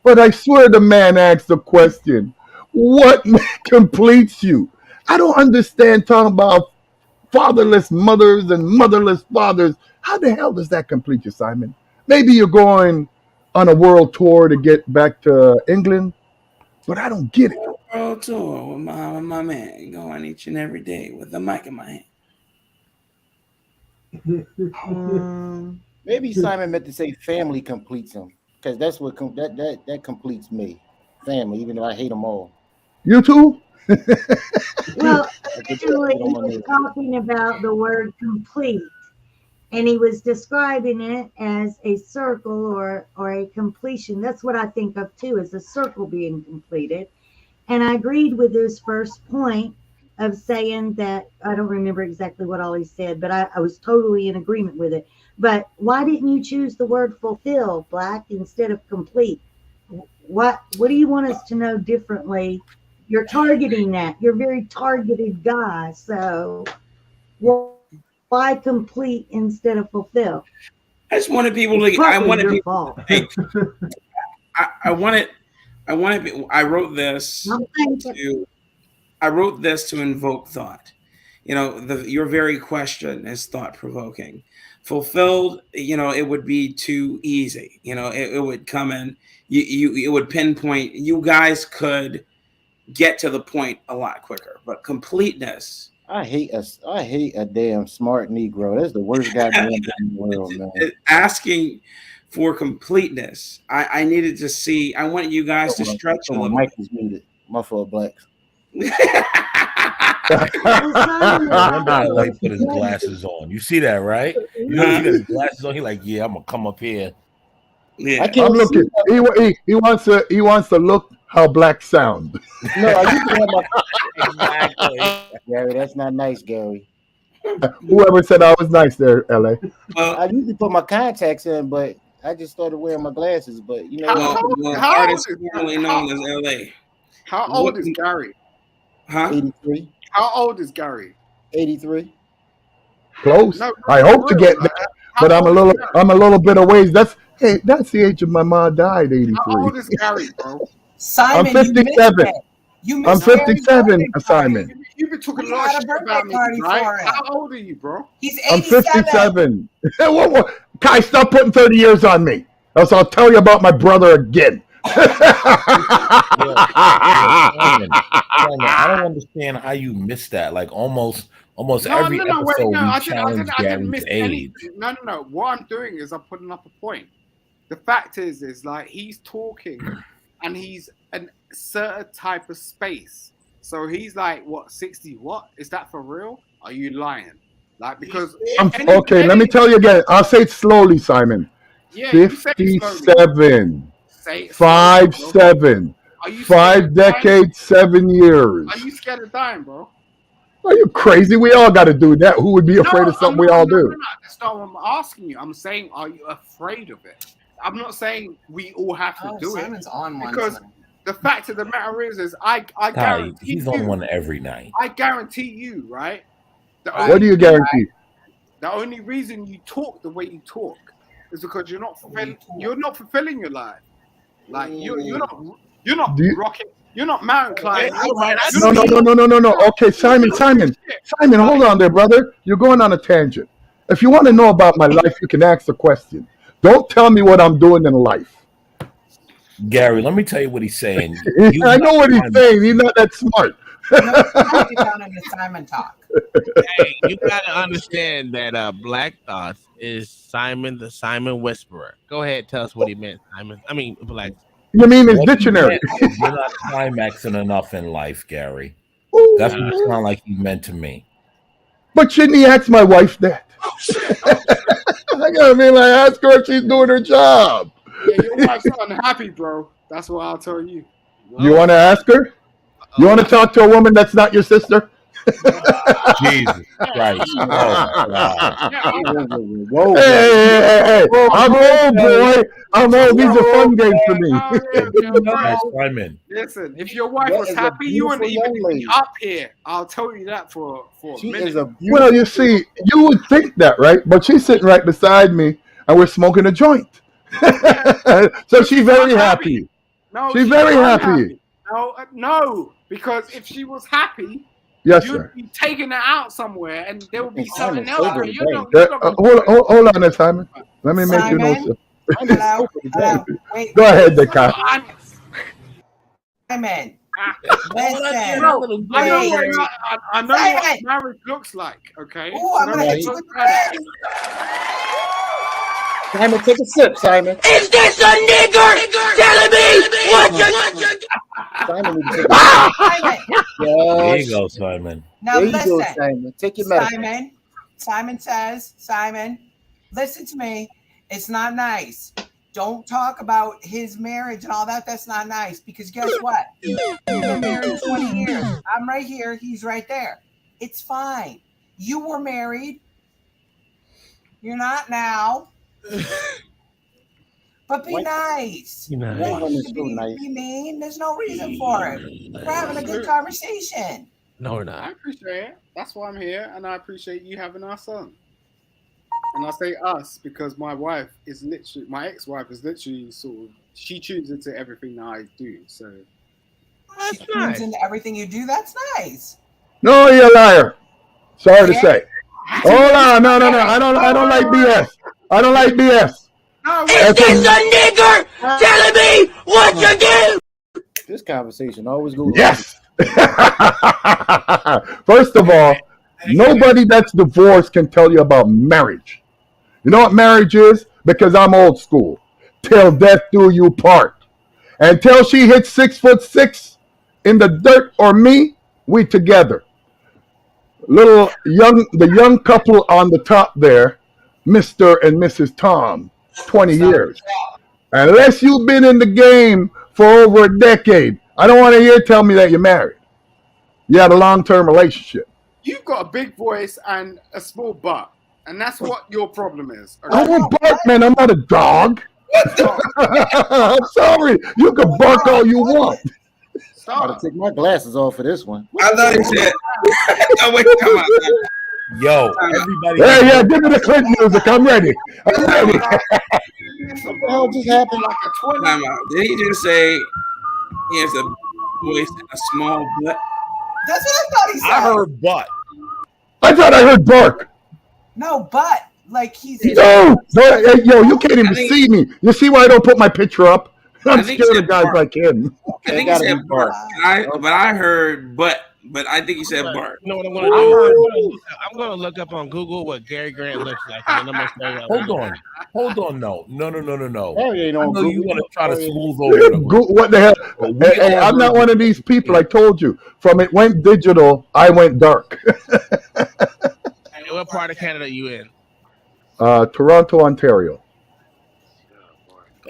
But I swear the man asked the question, "What completes you?" I don't understand talking about fatherless mothers and motherless fathers. How the hell does that complete you, Simon? Maybe you're going on a world tour to get back to England, but I don't get it. World tour with my man going each and every day with the mic in my hand. Maybe Simon meant to say family completes him, because that's what that completes me. Family, even though I hate them all. You too? Well, originally he was talking about the word complete, and he was describing it as a circle or a completion. That's what I think of too, as a circle being completed. And I agreed with his first point of saying that, I don't remember exactly what all he said, but I was totally in agreement with it. But why didn't you choose the word fulfill, Black, instead of complete? What do you want us to know differently? You're targeting that. You're a very targeted guy. So why complete instead of fulfill? I just wanted people to. I wanted people. I wanted. I wrote this to. I wrote this to invoke thought. You know, your very question is thought provoking. Fulfilled, you know, it would be too easy. You know, it would come in. It would pinpoint. You guys could get to the point a lot quicker. But completeness. I hate a damn smart Negro. That's the worst goddamn thing in the world, man. Asking for completeness. I needed to see. I want you guys to stretch a little. Mike is muted. My fault, Blacks. Not like put his glasses on. You see that, right? You notice he got his glasses on. He like, yeah, I'm gonna come up here. Yeah, I'm looking. He wants to look how black sound. No, I used to have my Exactly. Gary. That's not nice, Gary. Whoever said I was nice there, LA. I usually put my contacts in, but I just started wearing my glasses. But you know, artist formerly known as LA. How old is Gary? Huh? 83. How old is Gary? 83. Close. No, I hope to get like, there, but I'm a little bit of ways. That's the age of my mom died. 83. How old is Gary, bro? Simon, I'm 57. I'm 57, Simon. You've been talking We a lot had of a shit about me, birthday party right? for him. How old are you, bro? He's I'm 87. 57. Kai, stop putting 30 years on me. Else I'll tell you about my brother again. Simon, I don't understand how you missed that. Like almost every episode we challenge Gary's age. No. What I'm doing is I'm putting up a point. The fact is like he's talking and he's a certain type of space. So he's like, what, 60? What? Is that for real? Are you lying? Like, because... Okay, let me tell you again. I'll say it slowly, Simon. Yeah, you say it slowly. 57. Say it 5 slowly, 7. Are you 5 decades, 7 years. Are you scared of dying, bro? Are you crazy? We all got to do that. Who would be afraid of something we all do? No, that's not what I'm asking you. I'm saying, are you afraid of it? I'm not saying we all have to do Simon's it. on one Because tonight. the fact of the matter is I Kai, guarantee he's you, on one every night. I guarantee you, right? What do you guarantee? The only reason you talk the way you talk is because you're not fulfilling your life. Like you're not rocking. You're not mountain climbing. No. Okay, Simon, hold on there, brother. You're going on a tangent. If you want to know about my life, you can ask the question. Don't tell me what I'm doing in life. Gary, let me tell you what he's saying. I know what he's saying. He's not that smart. Get down into Simon talk. Hey, you gotta understand that Black Thoughts is Simon the Simon Whisperer. Go ahead, tell us what he meant, Simon. I mean, Black. You mean his dictionary? You're not climaxing enough in life, Gary. That's what it sounds like you meant to me. But shouldn't he ask my wife that? I mean, like, ask her if she's doing her job. Yeah, your wife's unhappy, bro. That's what I'll tell you. You want to ask her? You want to talk to a woman that's not your sister? Jesus Christ. Whoa. Hey. I'm old, boy. I'm old. These are fun games for me. Simon. Listen, if your wife was happy, you wouldn't even be up here. I'll tell you that for a minute. Well, you see, you would think that, right? But she's sitting right beside me, and we're smoking a joint. So she's very happy. No, she's very happy. No, because if she was happy, yes, you'd sir. be taking her out somewhere, and there would be something else. Hold on, Simon. Let me make you know something. Hello. Wait. Go ahead, Dekai. Simon. I know what marriage looks like. Okay. Oh, I'm gonna hit you with Simon, take a sip, Simon. Is this a nigger telling me what you... Simon, Simon. There you go, Simon. Now there listen, you go, Simon. Take your medicine. Simon says, Simon, listen to me. It's not nice. Don't talk about his marriage and all that. That's not nice because guess what? You've been married 20 years. I'm right here. He's right there. It's fine. You were married. You're not now. But be nice. You don't be mean. There's no reason for it. We're having a good conversation. No, we're not. I appreciate it. That's why I'm here, and I appreciate you having our son. And I say us because my ex-wife is literally sort of, she tunes into everything that I do. So she tunes into everything you do. That's nice. No, you're a liar. Sorry to say. Hold on, no. I don't like BS. I don't like BS. Is this a nigger telling me what you do? This conversation always goes. Yes. First of all, nobody that's divorced can tell you about marriage. You know what marriage is? Because I'm old school. Till death do you part. Until she hits 6'6" in the dirt or me, we together. the young couple on the top there, Mr. and Mrs. Tom, 20 years. Unless you've been in the game for over a decade, I don't want to hear tell me that you're married. You had a long-term relationship. You've got a big voice and a small butt, and that's what your problem is. I don't bark, man. I'm not a dog. I'm sorry. You can bark all you want. I gotta take my glasses off for this one. I thought he said. Oh, wait, come on. Yo, everybody. Yeah, give me the Clint music. I'm ready. I'm ready. What the hell just happened? Like a 20. Time out. Did he just say he has a voice and a small butt? That's what I thought he said. I heard butt. I thought I heard bark. No, but like he's No, hey, yo, you can't even see me. You see why I don't put my picture up? I'm scared of guys like him. I think he said bark. But I heard butt. But I think he said bark. You know what I'm going to do? I'm going to look up on Google what Gary Grant looks like, and then I'm going to say, Hold on. No. Harry ain't I on know you Google. want to try to smooth over the What the hell? Hey, I'm not one of these people. I told you. From it went digital, I went dark. Hey, what part of Canada are you in? Toronto, Ontario.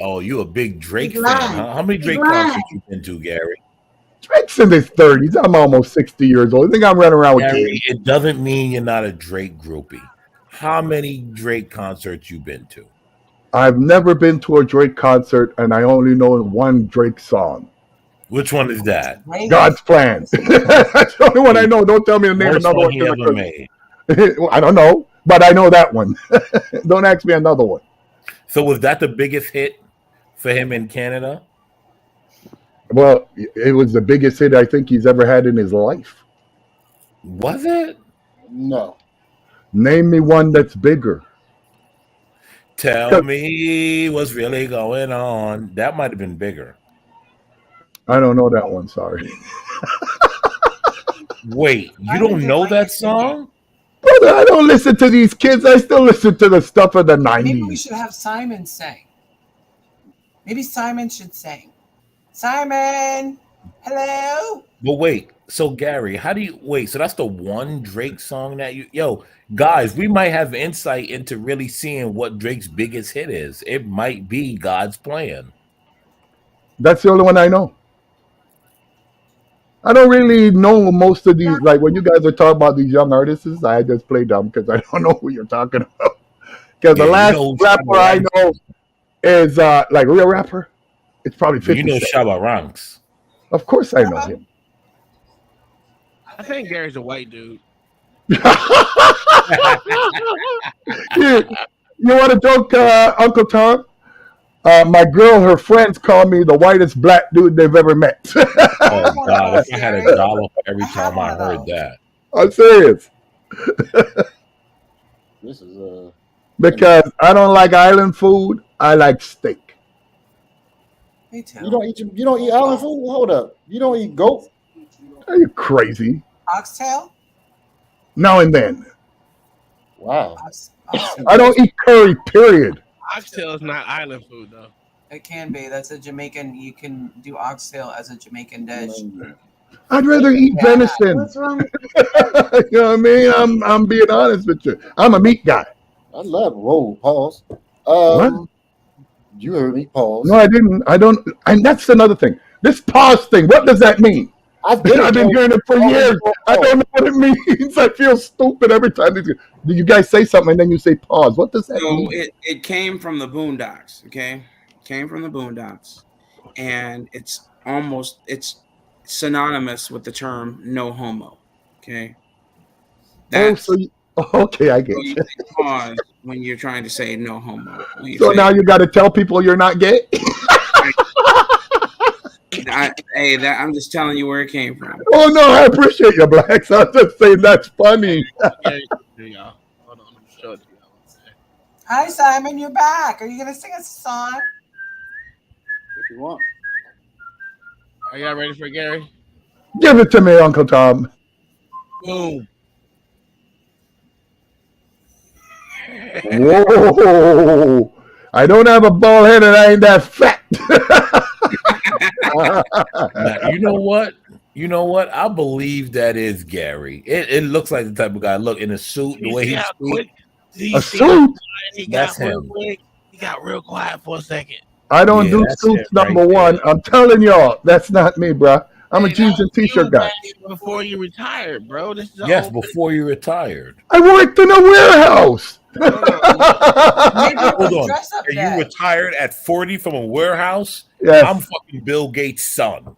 Oh, you a big Drake He's fan, lying. huh? How many He's Drake lying. concerts you been to, Gary? Drake's in his 30s. I'm almost 60 years old. I think I'm running around with Gary, kids. it doesn't mean you're not a Drake groupie. How many Drake concerts you been to? I've never been to a Drake concert, and I only know one Drake song. Which one is that? God's Plan. That's the only one I know. Don't tell me to name Worst another one one. he 'cause ever I made. couldn't. I don't know, but I know that one. Don't ask me another one. So was that the biggest hit for him in Canada? Well, it was the biggest hit I think he's ever had in his life. Was it? No. Name me one that's bigger. Tell me what's really going on. That might have been bigger. I don't know that one. Sorry. Wait, you don't know that song? Brother, I don't listen to these kids. I still listen to the stuff of the 90s. Maybe we should have Simon sing. Maybe Simon should sing. Simon, hello. But wait, so Gary, how do you wait? So that's the one Drake song that guys, we might have insight into really seeing what Drake's biggest hit is. It might be God's Plan. That's the only one I know. I don't really know most of these. Like when you guys are talking about these young artists, I just play dumb because I don't know who you're talking about. Because the last rapper I know is like real rapper. It's probably 50 You know Cent. Shabba Ranks. Of course I know him. I think Gary's a white dude. You want a joke, Uncle Tom? My girl, her friends call me the whitest black dude they've ever met. Oh God! If I had $1 for every time I heard that. I'm serious. This is Because I don't like island food. I like steak. Me too. You don't eat island food? Hold up. You don't eat goat? Are you crazy? Oxtail? Now and then. Wow. I don't eat curry, period. Oxtail is not island food, though. It can be. That's a Jamaican. You can do oxtail as a Jamaican dish. I'd rather eat venison. What's wrong? You know what I mean? I'm being honest with you. I'm a meat guy. I love pause. What? You heard me, pause. No, I didn't. I don't. And that's another thing. This pause thing, what does that mean? I've been hearing it for years. I don't know what it means. I feel stupid every time. You guys say something and then you say pause. What does that mean? So it came from the Boondocks, okay? It came from the Boondocks. And it's synonymous with the term no homo, okay? Okay, I get so you you. say pause when you're trying to say no homo. So now you got to tell people you're not gay? I'm just telling you where it came from. Oh, no, I appreciate you, Blacks. I'm just saying that's funny. Hi, Simon. You're back. Are you going to sing us a song? If you want. Are y'all ready for Gary? Give it to me, Uncle Tom. Boom. Whoa. I don't have a bald head and I ain't that fat. Now, you know what? You know what? I believe that is Gary. It looks like the type of guy. Look in a suit, the You way see he how speaks. quick? Do A you see how suit? quiet he That's got real him. quick? He got real quiet for a second. I don't Yeah, do that's him suits, right number one. there. I'm telling y'all, that's not me, bro. I'm a Hey, that jeans and was t-shirt you guy. back before you retired, bro. This is an Yes, old before you retired. I worked in a warehouse. no, no. Maybe it Hold was on. dress up Are you day. retired at 40 from a warehouse? Yes. I'm fucking Bill Gates' son.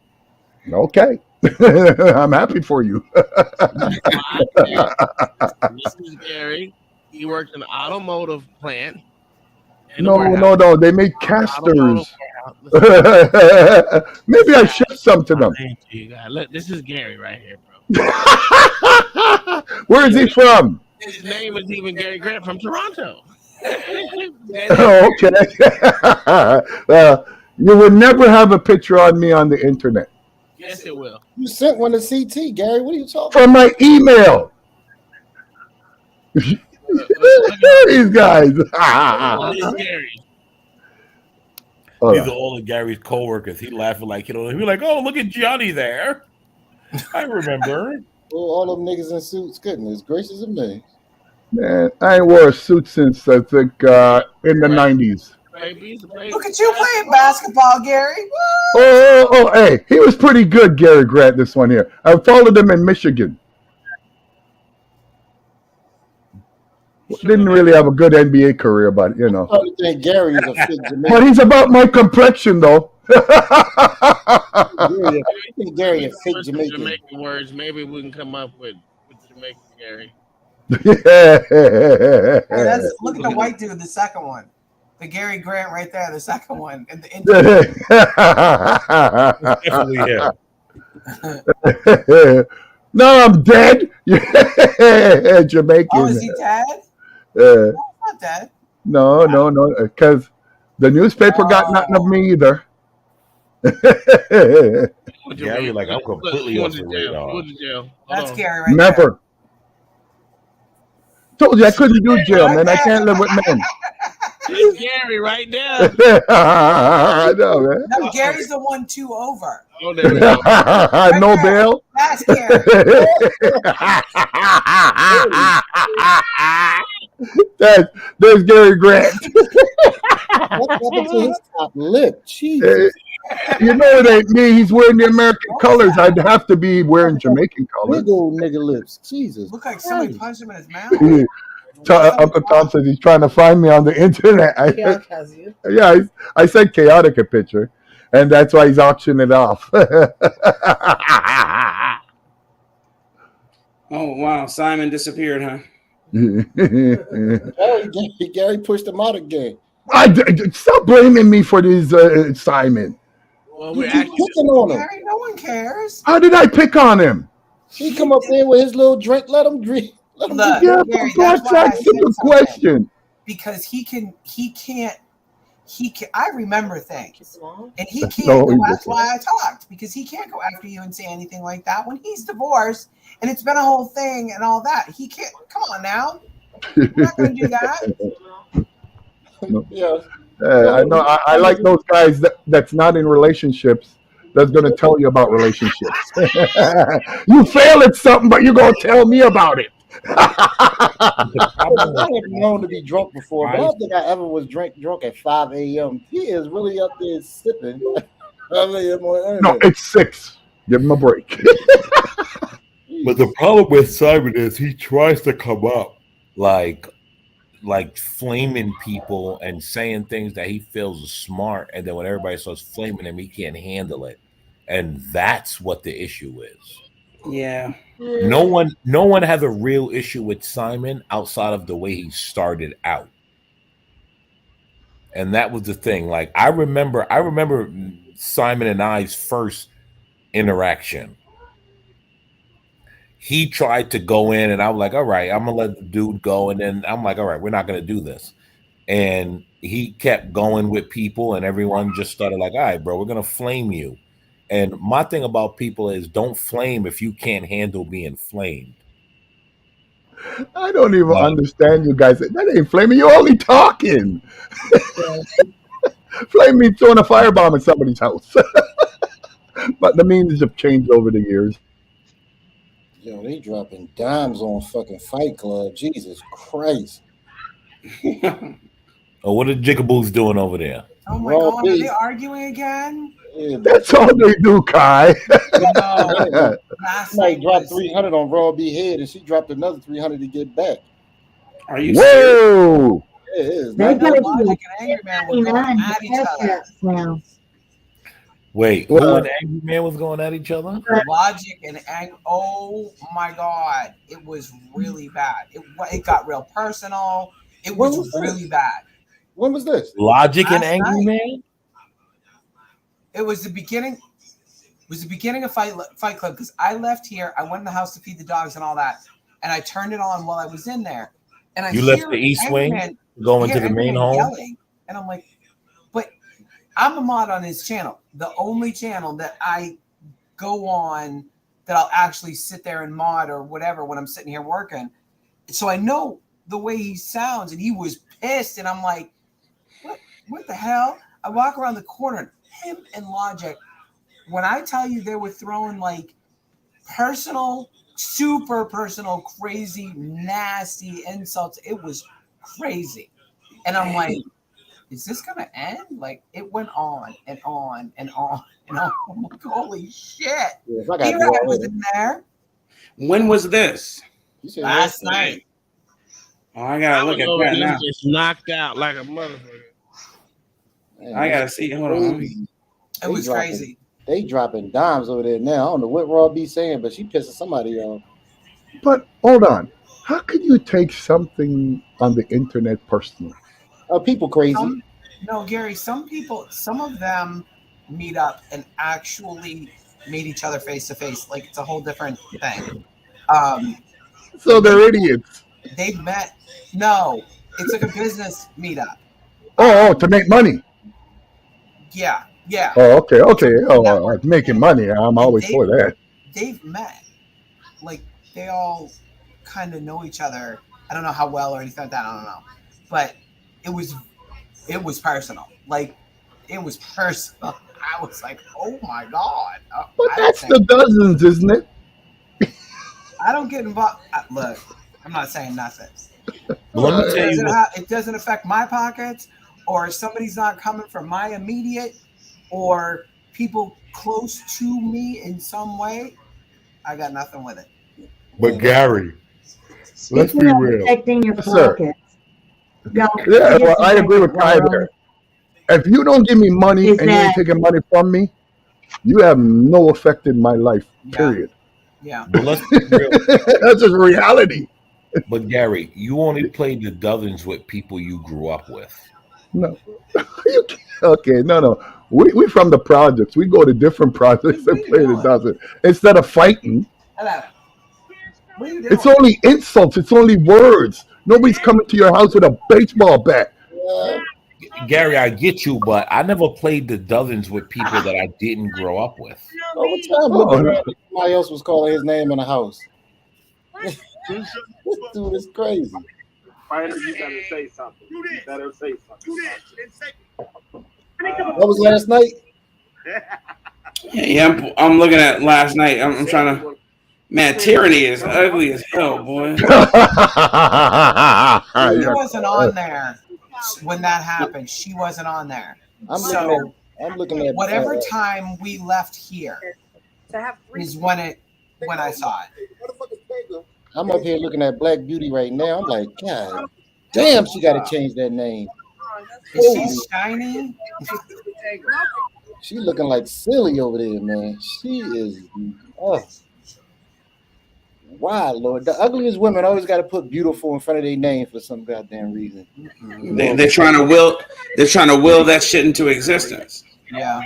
Okay. I'm happy for you. That's why I said this is Gary. He works in an automotive plant in a No, warehouse. They make Automotive casters. warehouse. Maybe I shipped some to them. Look, this is Gary right here, bro. Where is he from? His name is even Gary Grant from Toronto. Oh, okay. You would never have a picture on me on the internet. Yes, it will. You sent one to CT, Gary. What are you talking From my email. These guys. This is Gary. These are all of Gary's coworkers. He laughing like, he'd be like, "Oh, look at Johnny there. I remember." all them niggas in suits? Goodness gracious of me. Man, I ain't wore a suit since I think in the 90s. Look at you playing basketball, Gary. Oh, hey, he was pretty good, Gary Grant, this one here. I followed him in Michigan. Didn't really have a good NBA career, but you know. I think Gary is a fit Jamaican. But he's about my complexion, though. I think Gary a fit Jamaican. Jamaican words. Maybe we can come up with Jamaican Gary. Hey, look at the white dude, the second one. The Gary Grant right there, the second one. And the Definitely him. No, I'm dead. Jamaican. Oh, is he dead? No, he's not dead. No, because the newspaper got nothing of me either. Gary, like, I'm completely off the radar. That's Gary right Never. Told you I couldn't do jail, man. I can't live with men. It's Gary right there. I know, man. No, Gary's the 1-2 over. Oh, there we go. No bail. That's Gary. There's Gary Grant. What happened to his top lip? Jesus. You know it ain't me. He's wearing the American colors. I'd have to be wearing Jamaican colors. Big old nigga lips. Jesus. Look like somebody punched him in his mouth. Uncle Tom says he's trying to find me on the internet. Chaotic has you. Yeah, I sent Chaotic a picture, and that's why he's auctioning it off. Oh, wow. Simon disappeared, huh? Gary pushed him out again. Stop blaming me for this, Simon. Well, You keep picking on him. Gary, no one cares. How did I pick on him? He come up there with his little drink. Let him drink. Look, Yeah, Gary, that's why I that said simple something. question. Because he can. I remember things, and he can't. No, go, he that's doesn't. why I talked, because he can't go after you and say anything like that when he's divorced, and it's been a whole thing and all that. He can't. Come on now, we're not going to do that. Yeah. I know. I like those guys that's not in relationships. That's going to tell you about relationships. You fail at something, but you're going to tell me about it. I have known to be drunk before, but I don't think I ever was drunk at 5 a.m. He is really up there sipping. No, it's 6. Give him a break. But the problem with Simon is he tries to come up like flaming people and saying things that he feels is smart, and then when everybody starts flaming him, he can't handle it, and that's what the issue is. Yeah. No one has a real issue with Simon outside of the way he started out, and that was the thing. Like I remember Simon and I's first interaction. He tried to go in, and I was like, all right, I'm gonna let the dude go. And then I'm like, all right, we're not gonna do this. And he kept going with people, and everyone just started like, all right, bro, we're gonna flame you. And my thing about people is don't flame if you can't handle being flamed. I don't even understand you guys. That ain't flaming. You're only talking. Flame me throwing a firebomb at somebody's house. But the meanings have changed over the years. Yo, they dropping dimes on fucking Fight Club. Jesus Christ. Oh, what are Jigaboos doing over there? Oh my Raw God, are they beef. arguing again? Yeah, That's all they do, Kai. No, last somebody night dropped was 300 on Raw B Head, and she dropped another 300 to get back. Are you serious? Whoa! Yeah, it is They not pay that Logic like and Angry Man were going 99 at each cash other. apps now. Wait, who Well, and Angry Man was going at each other? Logic and oh my God, it was really bad. It got real personal. It When was was really this? bad. When was this? Logic and Last Angry night. Man? It was the beginning. It was the beginning of Fight Club because I left here. I went in the house to feed the dogs and all that, and I turned it on while I was in there, and I You left hear the East Angry Wing Man, to go I into hear the Angry main Man home? yelling, and I'm like, but I'm a mod on his channel, the only channel that I go on that I'll actually sit there and mod or whatever when I'm sitting here working. So I know the way he sounds, and he was pissed, and I'm like, what the hell? I walk around the corner, him and Logic. When I tell you they were throwing like personal, super personal, crazy, nasty insults, it was crazy. And I'm like, is this gonna end? Like it went on and on and on and on. I'm like, holy shit! Yeah, if I got to do D-Rad all was that. in there When was this? You said last night. Oh, I gotta I look was at over that there now. just knocked out like a motherfucker. Man, I gotta that's see. Hold on. crazy. It was crazy. They dropping dimes over there now. I don't know what Raw B saying, but she pissing somebody off. But hold on. How can you take something on the internet personal? People crazy. No, Gary, some people, some of them meet up and actually meet each other face to face. Like it's a whole different thing. So they're idiots. They met. No, it's like a business meetup. Oh, to make money. Yeah. Oh, okay. Oh, making money. I'm always for that. They've met. Like they all kind of know each other. I don't know how well or anything like that. I don't know, but it was personal. Like it was personal. I was like, oh my God. But that's the dozens, isn't it? I don't get involved. Look, I'm not saying nothing. Let me tell you what. It doesn't affect my pockets, or if somebody's not coming from my immediate or people close to me in some way, I got nothing with it. But Gary, let's Speaking be of real. protecting your Yes, sir. pockets, Yeah, well, I agree with Kai there. If you don't give me money Is and you ain't that- taking money from me, you have no effect in my life. Period. Yeah. But let's be real. That's just reality. But Gary, you only played the dozens with people you grew up with. No. Okay, no. We from the projects. We go to different projects and play the dozen. Instead of fighting, Hello. What are you doing? it's only insults. It's only words. Nobody's coming to your house with a baseball bat. Gary, I get you, but I never played the dozens with people that I didn't grow up with. Over time, looking around, somebody else was calling his name in the house. This dude is crazy. Fighter, you better say something. You better say something. That was last night. Yeah, I'm looking at last night. I'm trying to. Man, tyranny is ugly as hell, boy. She wasn't on there when that happened. She wasn't on there. I'm looking at whatever time we left here is when I saw it. I'm up here looking at Black Beauty right now. I'm like, God damn, she got to change that name. Is she shiny? She looking like silly over there, man. She is. Oh. Why, Lord? The ugliest women always got to put beautiful in front of their name for some goddamn reason. They're trying to will. They're trying to will that shit into existence. Yeah.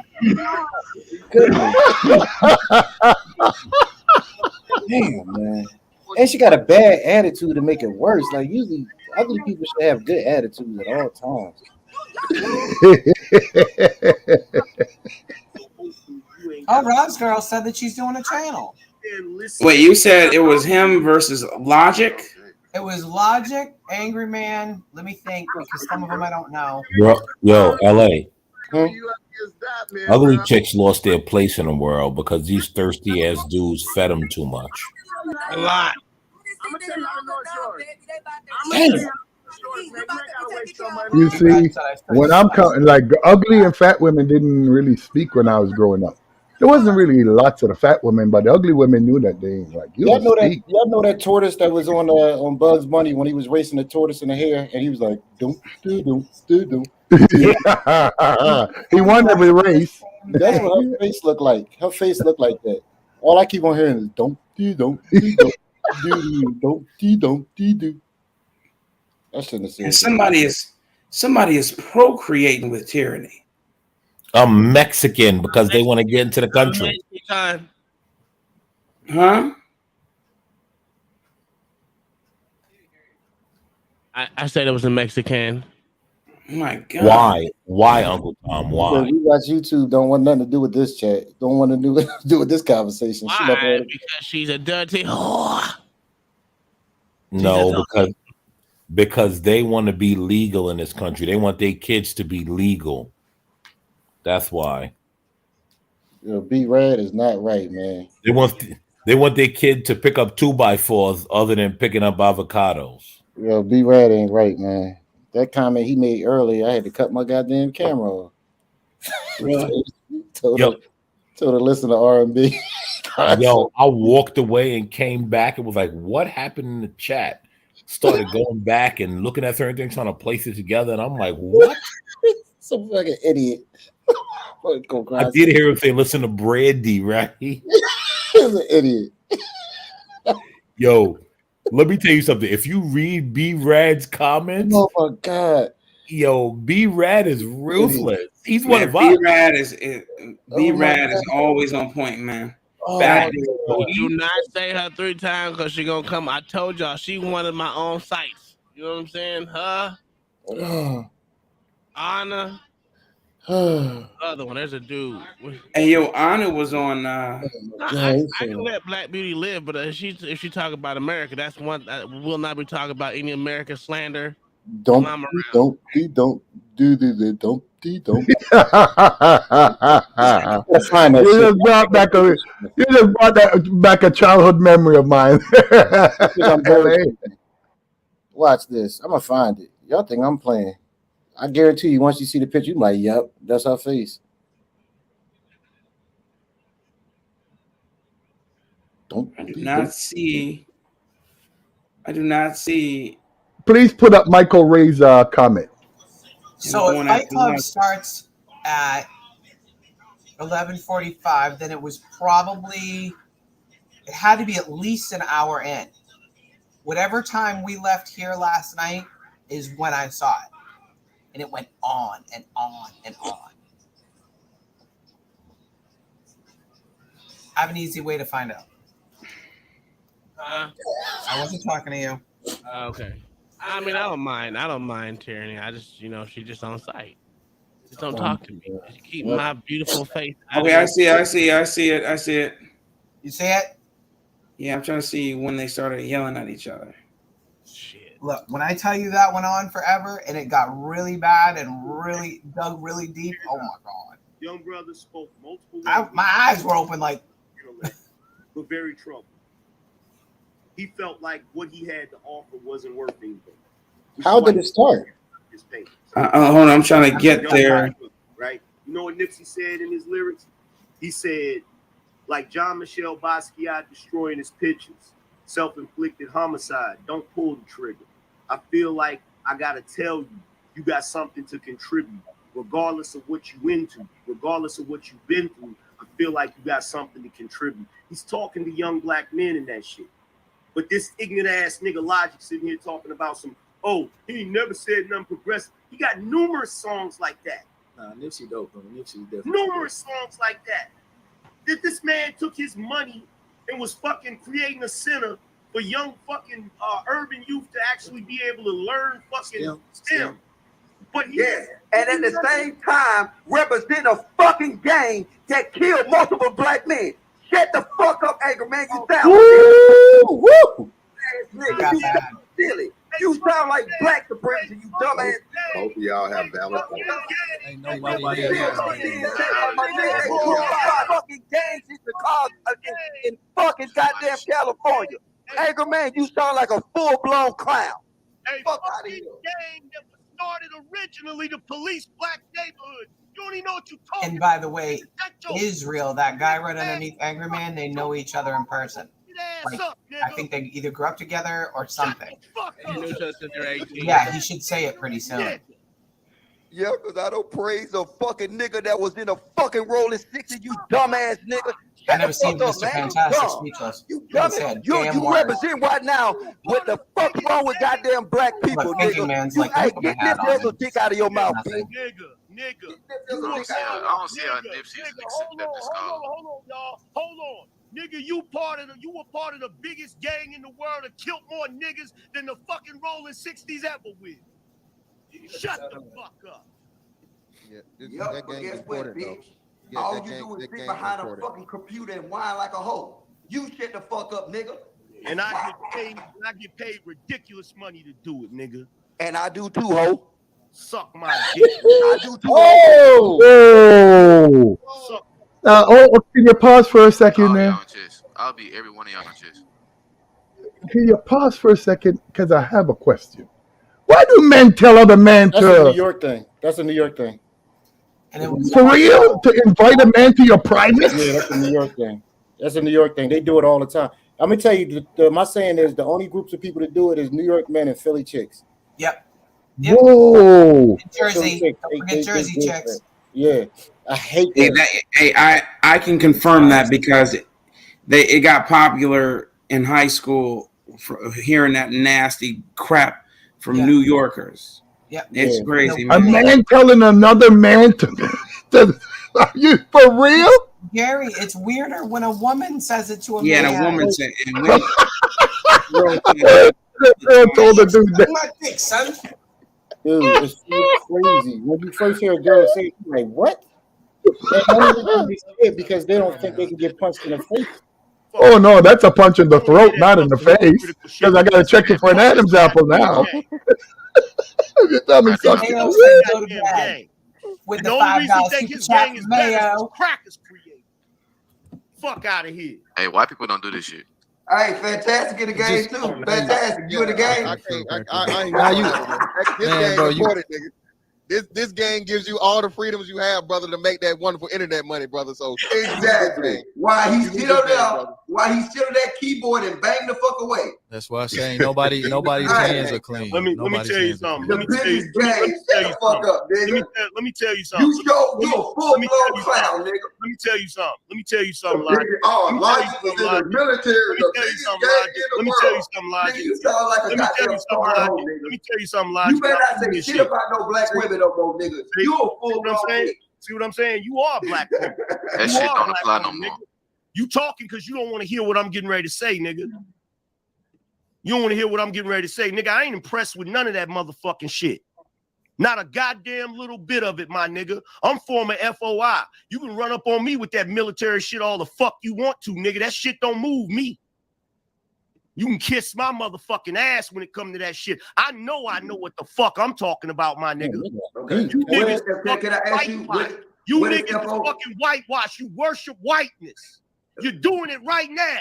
Damn, man. And she got a bad attitude to make it worse. Like usually, ugly people should have good attitudes at all times. Oh, Rob's girl said that she's doing a channel. Wait, you said it was him versus Logic? It was Logic, Angry Man. Let me think, because some of them I don't know. Yo, LA. Ugly chicks lost their place in the world because these thirsty ass dudes fed them too much. A lot. Damn. You see, when I'm counting, like ugly and fat women didn't really speak when I was growing up. There wasn't really lots of the fat women, but the ugly women knew that they ain't like you Y'all don't know that. speak. Y'all know that tortoise that was on Bugs Bunny when he was racing the tortoise in the hair, and he was like, "Doom, doo, doom, doo, doom." He won every race. That's what her face looked like. Her face looked like that. All I keep on hearing is "don't, dee, don't, dee, don't, doo, don't, dee, don't, dee, doo." I shouldn't have And said that. somebody is procreating with tyranny. I'm Mexican because they want to get into the country. Huh? I said it was a Mexican. Oh my God. Why? Why, Uncle Tom? Because Why? we watch YouTube, don't want nothing to do with this chat. Don't want to do with this conversation. She left Why? all Because she's a dirty whore. No, because they want to be legal in this country. They want their kids to be legal. That's why. B Rad is not right, man. They want their kid to pick up 2x4s other than picking up avocados. B Rad ain't right, man. That comment he made earlier, I had to cut my goddamn camera off. Really? told her to listen to R&B. Yo, I walked away and came back and was like, what happened in the chat? Started going back and looking at certain things, trying to place it together. And I'm like, what? Some fucking idiot. I did hear him say, listen to Brandy, right? He's an idiot. Yo, let me tell you something. If you read B Rad's comments, oh my God. Yo, B Rad is ruthless. He's one of us. B Rad is always on point, man. Bad Do not say her 3 times because she gonna come. I told y'all she one of my own sites. You know what I'm saying? Her, Anna, other one. There's a dude. Hey, yo, Anna was on. I can let Black Beauty live, but if she talk about America, that's one. We'll not be talking about any American slander. Don't do don't. You just brought back a childhood memory of mine. Watch this. I'm gonna find it. Y'all think I'm playing? I guarantee you, once you see the picture, you're like, "Yep, that's her face." I do not see. Please put up Michael Ray's comment. So if Fight Club starts at 11:45, then it had to be at least an hour in. Whatever time we left here last night is when I saw it. And it went on and on and on. I have an easy way to find out. I wasn't talking to you. Okay. I mean, I don't mind tyranny. I just, she's just on site. Just don't talk to me. Just keep my beautiful face. Okay, I see it. You see it? Yeah, I'm trying to see when they started yelling at each other. Shit. Look, when I tell you that went on forever and it got really bad and really dug really deep, oh my God. Young brother spoke multiple my eyes were open like. But very troubled. He felt like what he had to offer wasn't worth anything. How did it start? Hold on, I'm trying to get there. Right? You know what Nipsey said in his lyrics? He said, like John Michel Basquiat destroying his pictures, self-inflicted homicide, don't pull the trigger. I feel like I gotta tell you, you got something to contribute, regardless of what you into, regardless of what you've been through. I feel like you got something to contribute. He's talking to young black men in that shit. But this ignorant ass nigga Logic sitting here talking about he never said nothing progressive. He got numerous songs like that. Nah, Nipsey dope, bro. Nipsey different. Numerous songs like that. This man took his money and was fucking creating a center for young fucking urban youth to actually be able to learn fucking STEM. But and at the same time represent a fucking gang that killed multiple black men. Shut the fuck up, Anchor Man. You sound silly. You sound like black supremacy, you dumbass. Both of y'all have valid points. Ain't no Fucking gangs in Chicago, in fucking goddamn California. Angry man, you sound like a full-blown clown. A Fuck out of fucking here. gang that was started originally to police black neighborhoods. You don't even know what you're talking And by the way, Israel, that guy right underneath Angry Man, they know each other in person. Like, I think they either grew up together or something. You know, just in their 18. Yeah, he should say it pretty soon. Yeah, because I don't praise a fucking nigga that was in a fucking rolling 60, you dumbass nigga. I never seen Shut the Mr. fuck up, man. Fantastic You dumb. speechless. You He said, damn you word. represent right now what the fuck's wrong with goddamn black people, But Thinking nigga. Man's You, like, hey, look what get I had this on little him. dick out of your mouth, Nothing. bitch. nigga. I don't see how Nipsey is an accepted scholar. Hold on, y'all. Hold on. Nigga, you were part of the biggest gang in the world that killed more niggas than the fucking rolling 60s ever will. Shut the fuck up. Yeah, Yup, that but gang guess reported what, though. bitch? Yeah, All that you gang, do is that sit gang behind a reported. fucking computer and whine like a hoe. You shut the fuck up, nigga. And I get paid ridiculous money to do it, nigga. And I do too, hoe. Suck my dick. I do too. Oh! Suck. Can you pause for a second All there? y'all chest. I'll be every one of y'all chest. Can you pause for a second? Because I have a question. Why do men tell other men That's a New to, York thing. That's a New York thing. And it was for real, to invite a man to your private? Yeah, that's a New York thing. That's a New York thing. They do it all the time. I'm gonna tell you, my saying is the only groups of people that do it is New York men and Philly chicks. Yep. Whoa! Jersey. Philly Don't forget Jersey they- chicks. Yeah, I hate Hey, that. I can confirm that because it got popular in high school for hearing that nasty crap from New Yorkers. Yep. It's crazy, A man. man telling another man to are you for real? Gary, it's weirder when a woman says it to a Yeah, man. and a woman said, and Girl told the dude that. My dick, son. Dude, it's so crazy. When you first hear a girl say it, you're like, what? And none of them be scared because they don't think they can get punched in the face. Oh no, that's a punch in the throat, not in the face. Because I got to check you for an Adam's apple now. You tell me something. Mayo said go to bed with And the the only reason $5 you think super his chat gang is from better is Mayo. 'cause crack is created. Fuck out of here. Hey, white people don't do this shit. Hey, Fantastic in the game too. Fantastic, you in the game? I ain't Now going you- that one. This Man, gang bro, you- reported, nigga. This game gives you all the freedoms you have, brother, to make that wonderful internet money, brother. So Exactly. Why he sit on there? Why he sit on that keyboard and bang the fuck away? That's why I'm saying nobody's hands are clean. Let me Nobody's tell you hands are something. The Let me tell you. biggest game. Shut the fuck up, nigga. Let me tell you something. You show you a full blown clown, nigga. Let me tell you something. Let me tell you The something, Logic. biggest, oh, Let me tell you Logic was in something, the Logic. military. Let me The tell you biggest something, game Logic. in the Let me tell you world. something, Nigga, Logic. you sound like a Let me tell goddamn you something, smart hoe, Logic. nigga. Let me tell you something, Logic. You better not say This shit shit. about no black women no more, nigga. See? You a See full what I'm blown saying? bitch. See what I'm saying? You are a black woman. That You shit are a don't black apply no woman, more. nigga. You talking because you don't want to hear what I'm getting ready to say, nigga. You don't want to hear what I'm getting ready to say, nigga. I ain't impressed with none of that motherfucking shit. Not a goddamn little bit of it, my nigga. I'm former FOI. You can run up on me with that military shit all the fuck you want to, nigga. That shit don't move me. You can kiss my motherfucking ass when it come to that shit. I know what the fuck I'm talking about, my nigga. Okay. You niggas Can I ask you you what is niggas is FO? fucking whitewash. You worship whiteness. You're doing it right now.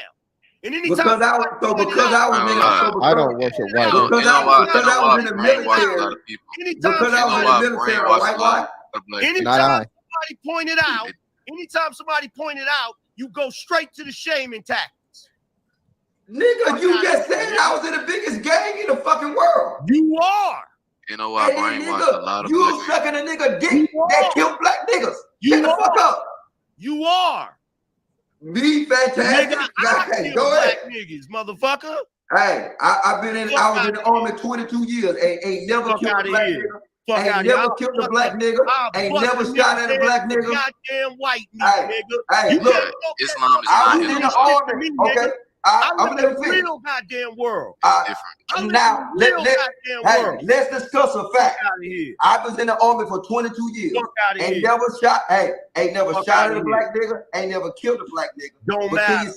And anytime Because I was so because I was in I don't worship white. You know because I why? because You know I why was in the brainwash a lot military. of people. anytime Because I You know was in why the military, brainwash a white lot white. of black anytime people. Not I. anytime somebody pointed out, you go straight to the shaming tactics. Nigga, you just said I was in the biggest gang in the fucking world. You are. You know why And then brainwash a lot nigga, of you black people. sucking a nigga dick that killed black niggas. You Shut the fuck are. up. You are. Me fantastic. Nigga, I Hey, kill go black ahead. niggas, motherfucker. Hey, I was in the army 22 years. Ain't never Fuck killed a outta black here. nigga. Fuck Ain't out here. never killed a black nigga. Ain't never bust shot at a black nigga. nigga. Goddamn white meat, Hey, nigga. hey, You look. can't talk that Islam is I not was in the Islam. army. me, Okay, nigga. I'm I gonna live let in him the finish. real goddamn world. Different. Now let's discuss a fact. Out of here. I was in the army for 22 years. Fuck out of Ain't here. never shot. Hey, ain't never Fuck shot outta at a here. black nigga. Ain't never killed a black nigga. Don't But matter.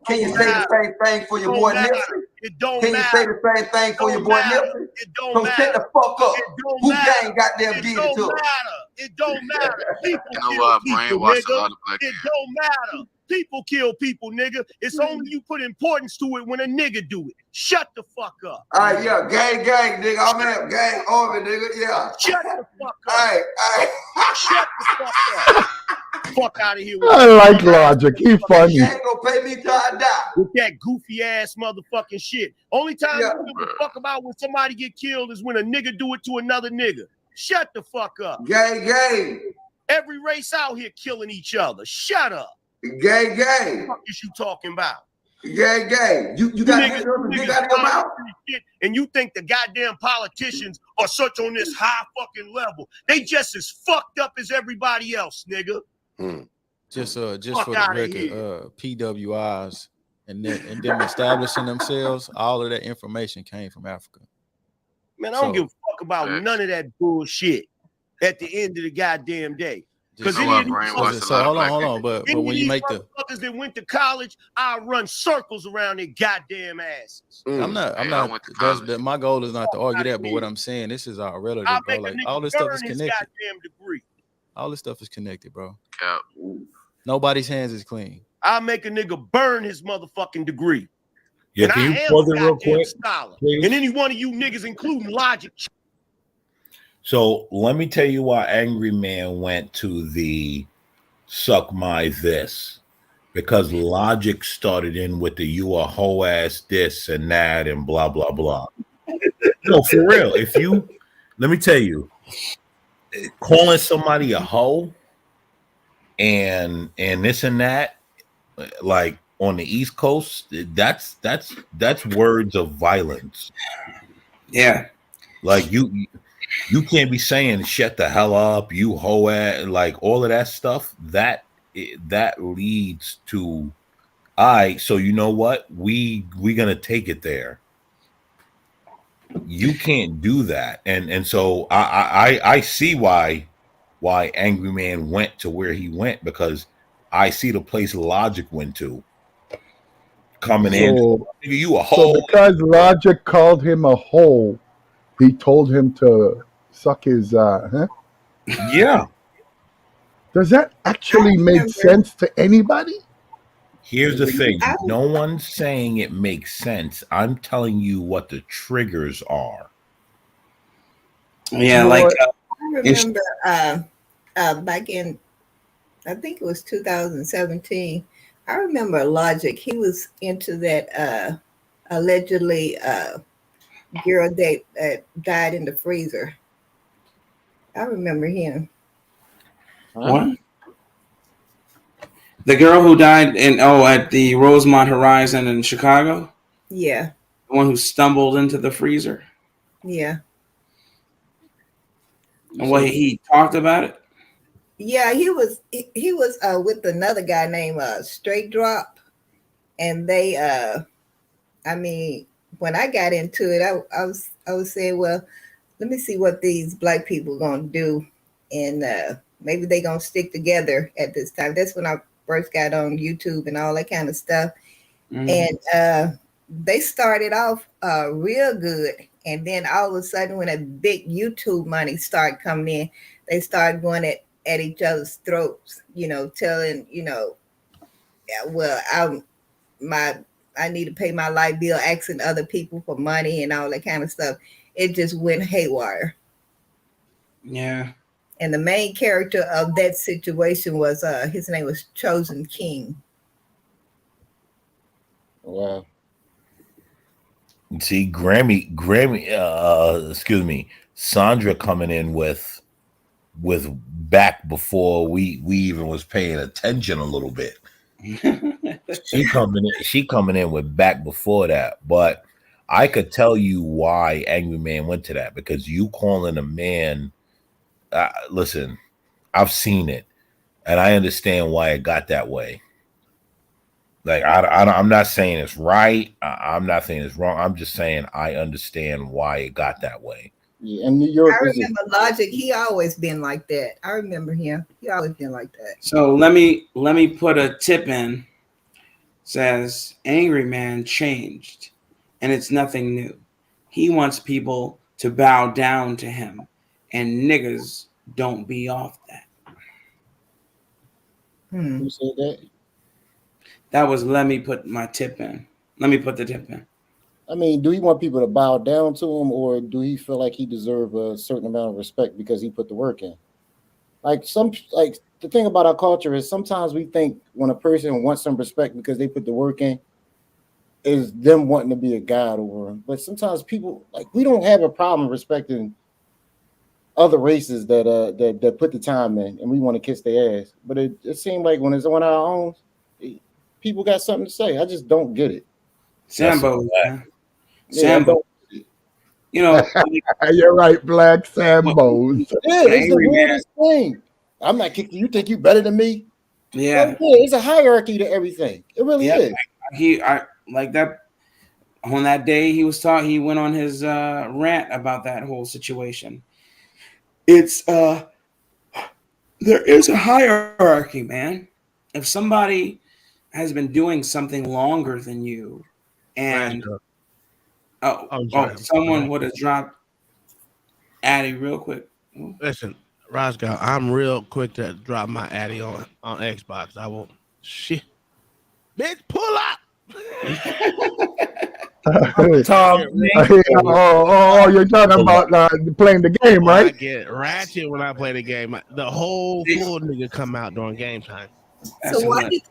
can you say the same thing for your boy Don't matter. Nipsey? It don't Can you matter. say the same thing for your boy Nipsey? It don't So matter. shut the fuck up. It don't Who matter. gang goddamn It did it don't to us? matter. It don't matter. People You know kill what? people, Brainwash a nigga. lot of black It men. don't matter. People kill people, nigga. It's only you put importance to it when a nigga do it. Shut the fuck up. All right, yeah, gang, nigga. I'm in gang over, nigga. Yeah. Shut the fuck up. All right. Shut the fuck up. Fuck out of here with I like Logic. He funny. You ain't gonna pay me till I die. with that goofy ass motherfucking shit. Only time you give a fuck about when somebody get killed is when a nigga do it to another nigga. Shut the fuck up. Gang. Every race out here killing each other. Shut up. Gang. What the fuck is you talking about? Gang. You got niggas out of your mouth. And you think the goddamn politicians are such on this high fucking level. They just as fucked up as everybody else, nigga. Just Fuck for the outta record, here. PWIs and them establishing themselves, all of that information came from Africa. Man, I don't give a fuck about none of that bullshit at the end of the goddamn day. Because So hold on. But when you make the motherfuckers that went to college, I run circles around their goddamn asses. I'm not. My goal is not to argue that, but what I'm saying, this is our relative, I'll bro. make a Like nigga all this stuff burn is his connected. goddamn degree. All this stuff is connected, bro. Cap. Nobody's hands is clean. I'll make a nigga burn his motherfucking degree. Yeah, And can I you am pause a it real goddamn quick, scholar. please? And any one of you niggas, including Logic. So let me tell you why Angry Man went to the suck my this. Because Logic started in with the you a hoe ass this and that and blah blah blah. No, for real. Let me tell you, calling somebody a hoe and this and that, like on the East Coast, that's words of violence. Yeah. Like you can't be saying shut the hell up, you hoe ass, like all of that stuff. That leads to so you know what? We gonna take it there. You can't do that. And so I see why Angry Man went to where he went, because I see the place Logic went to. Coming in, you a hoe. So because Logic called him a hoe, he told him to suck his Yeah. Does that actually make sense to anybody? Here's the thing. No one's saying it makes sense. I'm telling you what the triggers are. Yeah, like I remember back in, I think it was 2017. I remember Logic. He was into that allegedly girl that died in the freezer. I remember him. What? The girl who died at the Rosemont Horizon in Chicago? Yeah. The one who stumbled into the freezer? Yeah. And what he talked about it? Yeah, he was with another guy named Straight Drop, and they I mean, when I got into it, I was saying, well, let me see what these black people gonna do, and maybe they gonna stick together at this time. That's when I first got on YouTube and all that kind of stuff. And they started off real good, and then all of a sudden, when a big YouTube money started coming in, they started going at each other's throats, telling, well, I need to pay my light bill, asking other people for money and all that kind of stuff. It just went haywire. Yeah. And the main character of that situation was his name was Chosen King. Wow. See, Grammy, excuse me, Sandra coming in with back before we even was paying attention a little bit. She coming in with back before that. But I could tell you why Angry Man went to that, because you calling a man, listen, I've seen it, and I understand why it got that way. Like I'm not saying it's right. I'm not saying it's wrong. I'm just saying I understand why it got that way. Yeah, in New York, I remember Logic. He always been like that. I remember him. He always been like that. So let me put a tip in. Says Angry Man changed, and it's nothing new. He wants people to bow down to him, and niggas don't be off that. Who said that? That was let me put my tip in. Let me put the tip in. I mean, do he want people to bow down to him, or do he feel like he deserves a certain amount of respect because he put the work in? Like the thing about our culture is sometimes we think when a person wants some respect because they put the work in, is them wanting to be a god over him. But sometimes people we don't have a problem respecting other races that put the time in, and we want to kiss their ass. But it seems like when it's on our own, people got something to say. I just don't get it. Sambo, man. Yeah, I Sambo. don't. You know, You're right, Black Sambos. Yeah, it's the weirdest thing. I'm not kicking you. Think you better than me? Yeah. Like, yeah, it's a hierarchy to everything. It really Yeah, is. I like that. On that day, he went on his rant about that whole situation. It's there is a hierarchy, man. If somebody has been doing something longer than you, and someone would have dropped Addy real quick. Listen, Roscoe, I'm real quick to drop my Addy on Xbox. I will shit. Bitch, pull up. Tom, you're talking about playing the game, I right? get ratchet when I play the game. The whole full nigga come out during game time.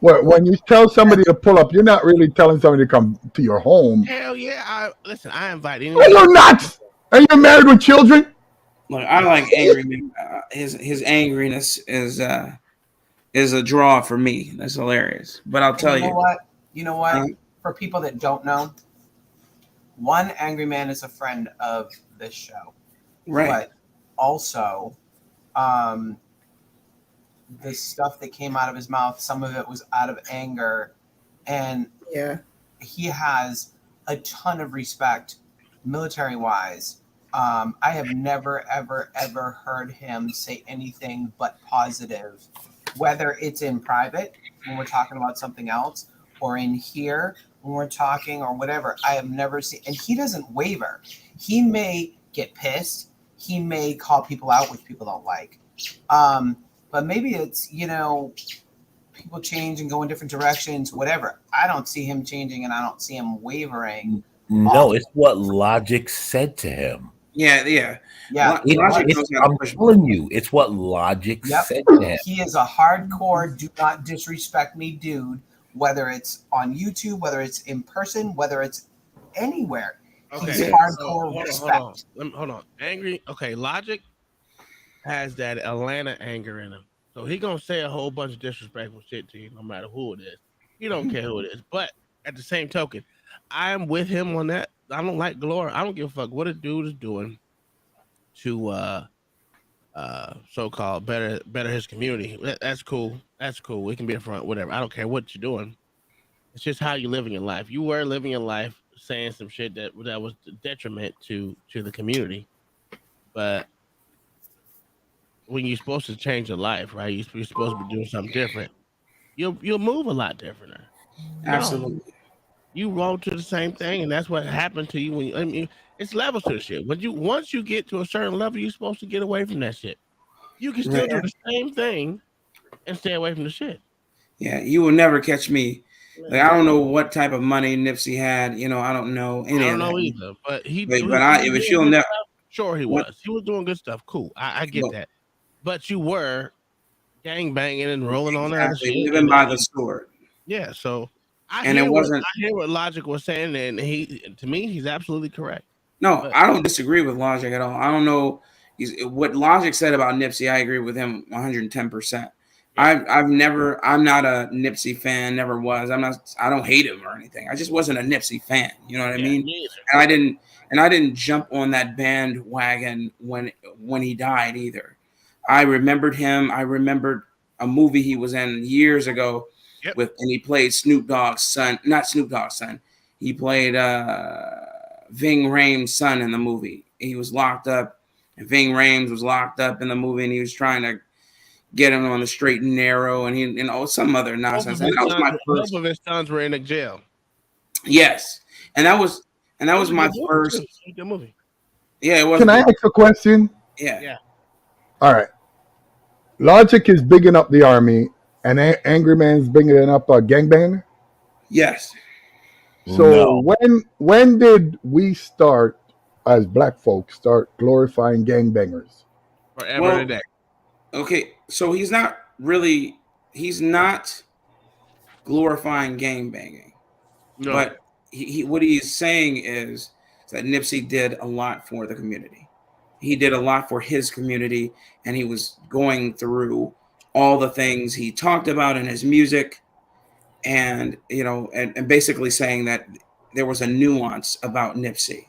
When you tell somebody to pull up, you're not really telling somebody to come to your home. Hell yeah! I invite Are anyone. you nuts? Are you married with children? Look, I like angry man. His angriness is a draw for me. That's hilarious. But I'll tell You know you. what? You know what? For people that don't know, one angry man is a friend of this show, Right? But also, the stuff that came out of his mouth, some of it was out of anger, and he has a ton of respect, military wise. I have never, ever heard him say anything but positive, whether it's in private when we're talking about something else or in here when we're talking or whatever. I have never seen, and he doesn't waver. He may get pissed. He may call people out, which people don't like. But maybe it's, people change and go in different directions, whatever. I don't see him changing and I don't see him wavering. No, it's what Logic said to him. Yeah. Logic knows how to push. I'm telling you, it's what Logic said to him. He is a hardcore, do not disrespect me dude, whether it's on YouTube, whether it's in person, whether it's anywhere. Okay, He's hardcore respect. Hold on. Angry. Okay, Logic has that Atlanta anger in him. So he gonna say a whole bunch of disrespectful shit to you, no matter who it is. He don't care who it is. But at the same token, I am with him on that. I don't like Glory. I don't give a fuck what a dude is doing to so-called better his community. That's cool. That's cool. We can be in front, whatever. I don't care what you're doing. It's just how you're living your life. You were living your life saying some shit that was detriment to the community. But when you're supposed to change your life, right? You're supposed to be doing something different. You'll move a lot different. Absolutely. No, you won't do the same thing, and that's what happened to you. It's levels to the shit. Once you get to a certain level, you're supposed to get away from that shit. You can still do the same thing and stay away from the shit. Yeah, you will never catch me. Like, I don't know what type of money Nipsey had. I don't know any of that. I don't know either. But you'll never. Sure, he was. He was doing good stuff. Cool. I get that. But you were gang banging and rolling on other shit. Living by the sword. Yeah. So I hear what Logic was saying, and to me, he's absolutely correct. No, I don't disagree with Logic at all. I don't know. What Logic said about Nipsey, I agree with him 110%. I'm not a Nipsey fan, never was. I don't hate him or anything. I just wasn't a Nipsey fan. You know what I mean? And I didn't jump on that bandwagon when he died either. I remembered him. I remembered a movie he was in years ago and he played Snoop Dogg's son, not Snoop Dogg's son. He played Ving Rhames' son in the movie. He was locked up, and Ving Rhames was locked up in the movie, and he was trying to get him on the straight and narrow, and some other nonsense. And that was my first. Both of his sons were in the jail. Yes, and that And that was my first. Good movie. Yeah, it was. Can I ask a question? Yeah. All right. Logic is bigging up the army, and Angry Man's bigging up a gangbanger. Yes. So when did we start as black folks start glorifying gangbangers? Forever today. Okay, so he's not glorifying gang banging. No. But he what he's saying is that Nipsey did a lot for the community. He did a lot for his community, and he was going through all the things he talked about in his music, and and basically saying that there was a nuance about Nipsey.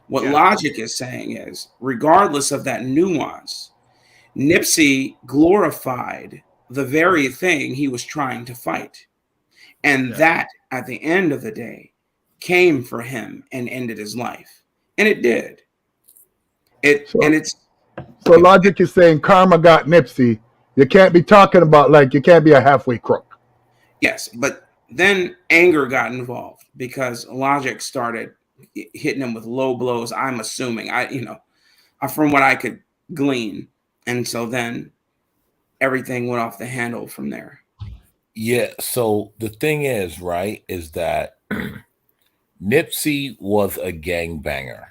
What Logic is saying is, regardless of that nuance, Nipsey glorified the very thing he was trying to fight. And that, at the end of the day, came for him and ended his life. And it did. So Logic is saying karma got Nipsey. You can't be talking about you can't be a halfway crook. Yes, but then anger got involved because Logic started hitting him with low blows. I'm assuming, from what I could glean, and so then everything went off the handle from there. Yeah. So the thing is, right, is that Nipsey was a gangbanger,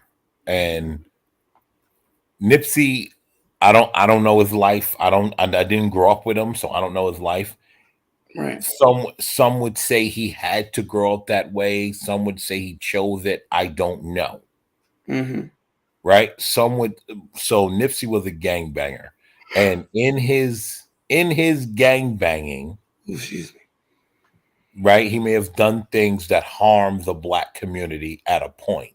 and Nipsey, I don't know his life. I didn't grow up with him, so I don't know his life. Right. Some would say he had to grow up that way. Some would say he chose it. I don't know. Mm-hmm. Right. So Nipsey was a gangbanger, and in his gangbanging, excuse me, right, he may have done things that harmed the black community at a point.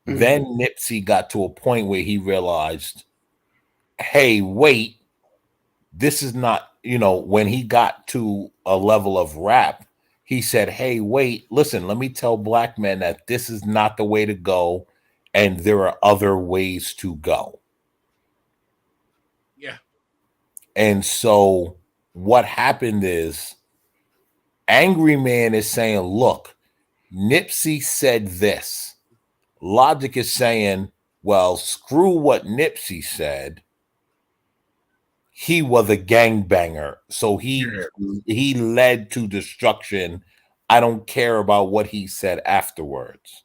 Mm-hmm. Then Nipsey got to a point where he realized, hey, wait, this is not, when he got to a level of rap, he said, hey, wait, listen, let me tell black men that this is not the way to go, and there are other ways to go. Yeah. And so what happened is Angry Man is saying, look, Nipsey said this. Logic is saying, well, screw what Nipsey said. He was a gangbanger, so he led to destruction. I don't care about what he said afterwards.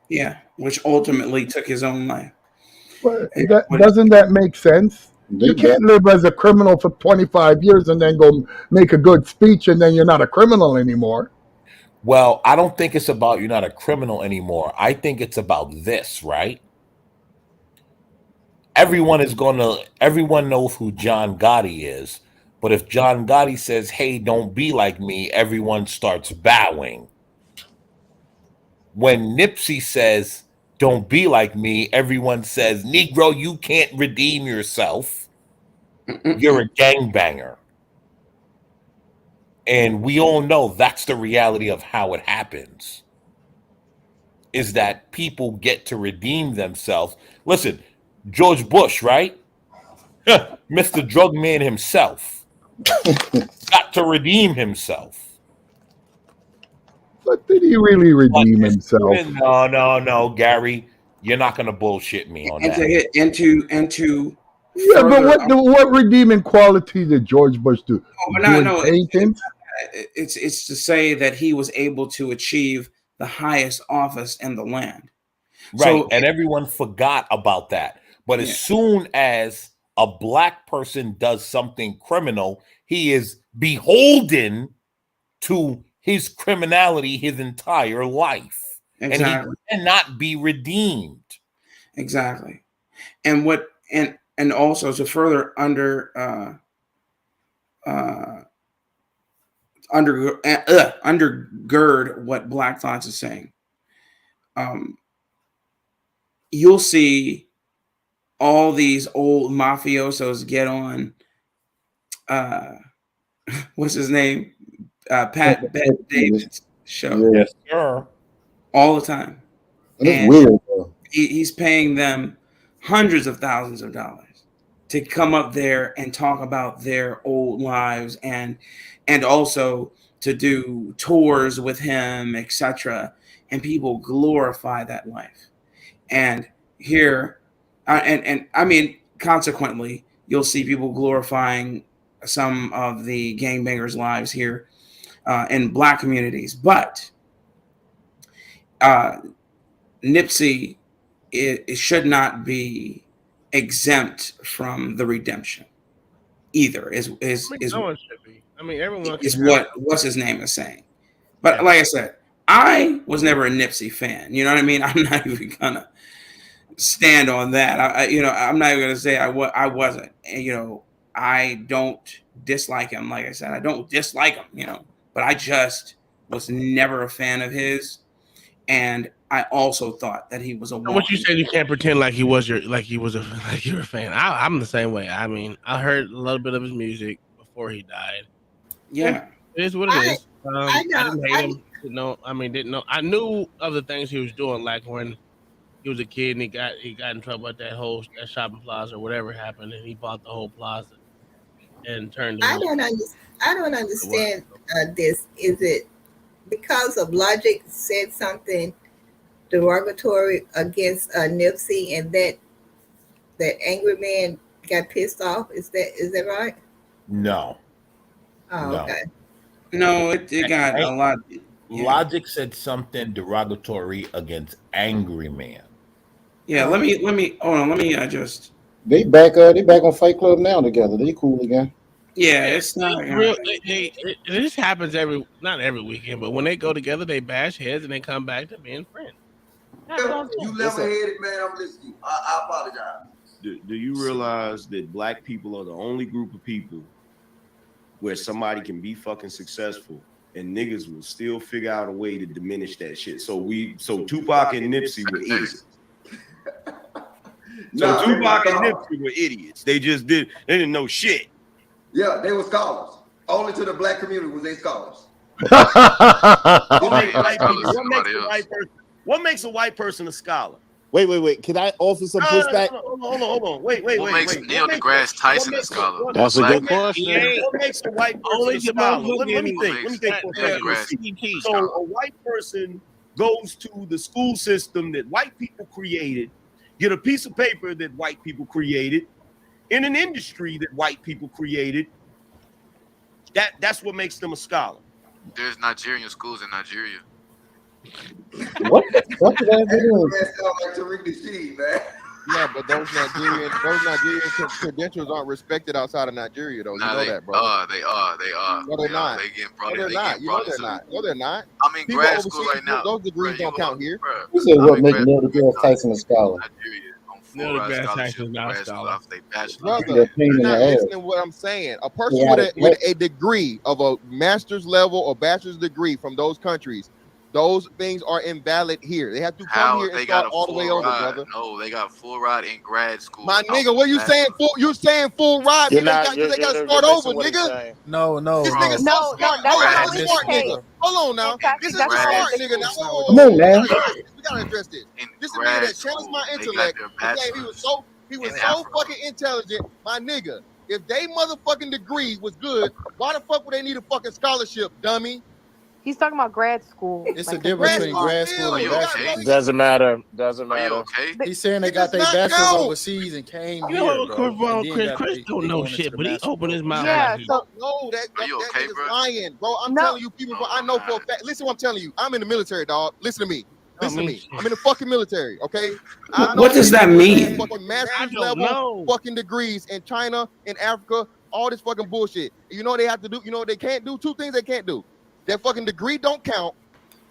Yeah, which ultimately took his own life. But doesn't that make sense? You can't live as a criminal for 25 years and then go make a good speech and then you're not a criminal anymore. Well, I don't think it's about you're not a criminal anymore. I think it's about this, right? Everyone knows who John Gotti is. But if John Gotti says, hey, don't be like me, everyone starts bowing. When Nipsey says, don't be like me, everyone says, Negro, you can't redeem yourself. You're a gangbanger. And we all know that's the reality of how it happens. Is that people get to redeem themselves. Listen, George Bush, right? Mr. Drug Man himself got to redeem himself. But did he really redeem himself? No, Gary, you're not going to bullshit me on that. Yeah, but what redeeming quality did George Bush do? It's to say that he was able to achieve the highest office in the land. Right, and everyone forgot about that. But as soon as a black person does something criminal, he is beholden to his criminality his entire life. Exactly. And he cannot be redeemed. Exactly. And also to further undergird what Black Thoughts is saying, you'll see all these old mafiosos get on what's his name? Pat David's show. Yes, sir. All the time. And it's weird, though. He's paying them hundreds of thousands of dollars to come up there and talk about their old lives and also to do tours with him, etc. And people glorify that life. And here, and I mean, consequently, you'll see people glorifying some of the gangbangers' lives here in Black communities. But Nipsey, it should not be exempt from the redemption either. No one should be. I mean, everyone Is can have what's his name is saying. But Yeah. like I said, I was never a Nipsey fan. You know what I mean? I'm not even gonna stand on that. I'm not even gonna say I wasn't. And, I don't dislike him. Like I said, I don't dislike him. But I just was never a fan of his, and I also thought that he was a So what you walking. said, you can't pretend like you're a fan. I'm the same way. I mean, I heard a little bit of his music before he died. Yeah. It is what it is. I know. I didn't hate him. Didn't know. I knew of the things he was doing, like when he was a kid and he got in trouble at that shopping plaza or whatever happened, and he bought the whole plaza and turned it I into. I don't understand this. Is it because of Logic said something derogatory against Nipsey, and that angry man got pissed off? Is that right? No. Oh, No. okay. No, it got a lot. Logic said something derogatory against Angry Man. Yeah, let me hold on. Let me just. They back on Fight Club now together. They cool again. Yeah, it's not Real. This happens not every weekend, but when they go together, they bash heads and they come back to being friends. You level-headed, man. I'm listening to you. I apologize. Do you realize that Black people are the only group of people where somebody can be fucking successful and niggas will still figure out a way to diminish that shit? So Tupac and Nipsey were idiots. Tupac and Nipsey were idiots. They didn't know shit. Yeah, they were scholars. Only to the Black community was they scholars. What makes a white person a scholar? Wait. Can I offer some pushback? Hold on. Wait. What makes Neil deGrasse Tyson a scholar? That's a good question. What makes a white person a scholar? Let me think for a second. So a white person goes to the school system that white people created, get a piece of paper that white people created, in an industry that white people created. That's what makes them a scholar. There's Nigerian schools in Nigeria. What did that do? That sound like Tariq Nasheed, man. Yeah, but those Nigerian credentials aren't respected outside of Nigeria, though. Nah, you know that, bro. They are. No, they're not. They getting No, they're not. You know they're not. No, they're not. I mean, People grad school overseas, right now. those degrees don't count here. You said what make Neil deGrasse Tyson a scholar? Neil deGrasse Tyson is not a scholar. Brother, you're not listening to what I'm saying. A person with a degree of a master's level or bachelor's degree from those countries, those things are invalid here. They have to come here and start all the way over, brother. No, they got full ride in grad school. My nigga, what you saying? You saying full ride? They got to start over, nigga. No. This nigga so smart. Hold on now. This is a smart nigga. Now, Come on, man. We gotta address this. This is a nigga that challenged my intellect. He was so fucking intelligent, my nigga. If they motherfucking degree was good, why the fuck would they need a fucking scholarship, dummy? He's talking about grad school. It's a difference between grad school and bachelor. Doesn't matter. Are you okay? He's saying they got their bachelors overseas and came here, bro. Chris don't know shit, but he opened his mouth. Yeah, no, that nigga's lying, bro. I'm telling you, people, I know for a fact. Listen, what I'm telling you. I'm in the military, dog. Listen to me. I'm in the fucking military, okay? What does that mean? Fucking master's level fucking degrees in China, in Africa, all this fucking bullshit. You know what they have to do? You know what they can't do? Two things they can't do. Their fucking degree don't count,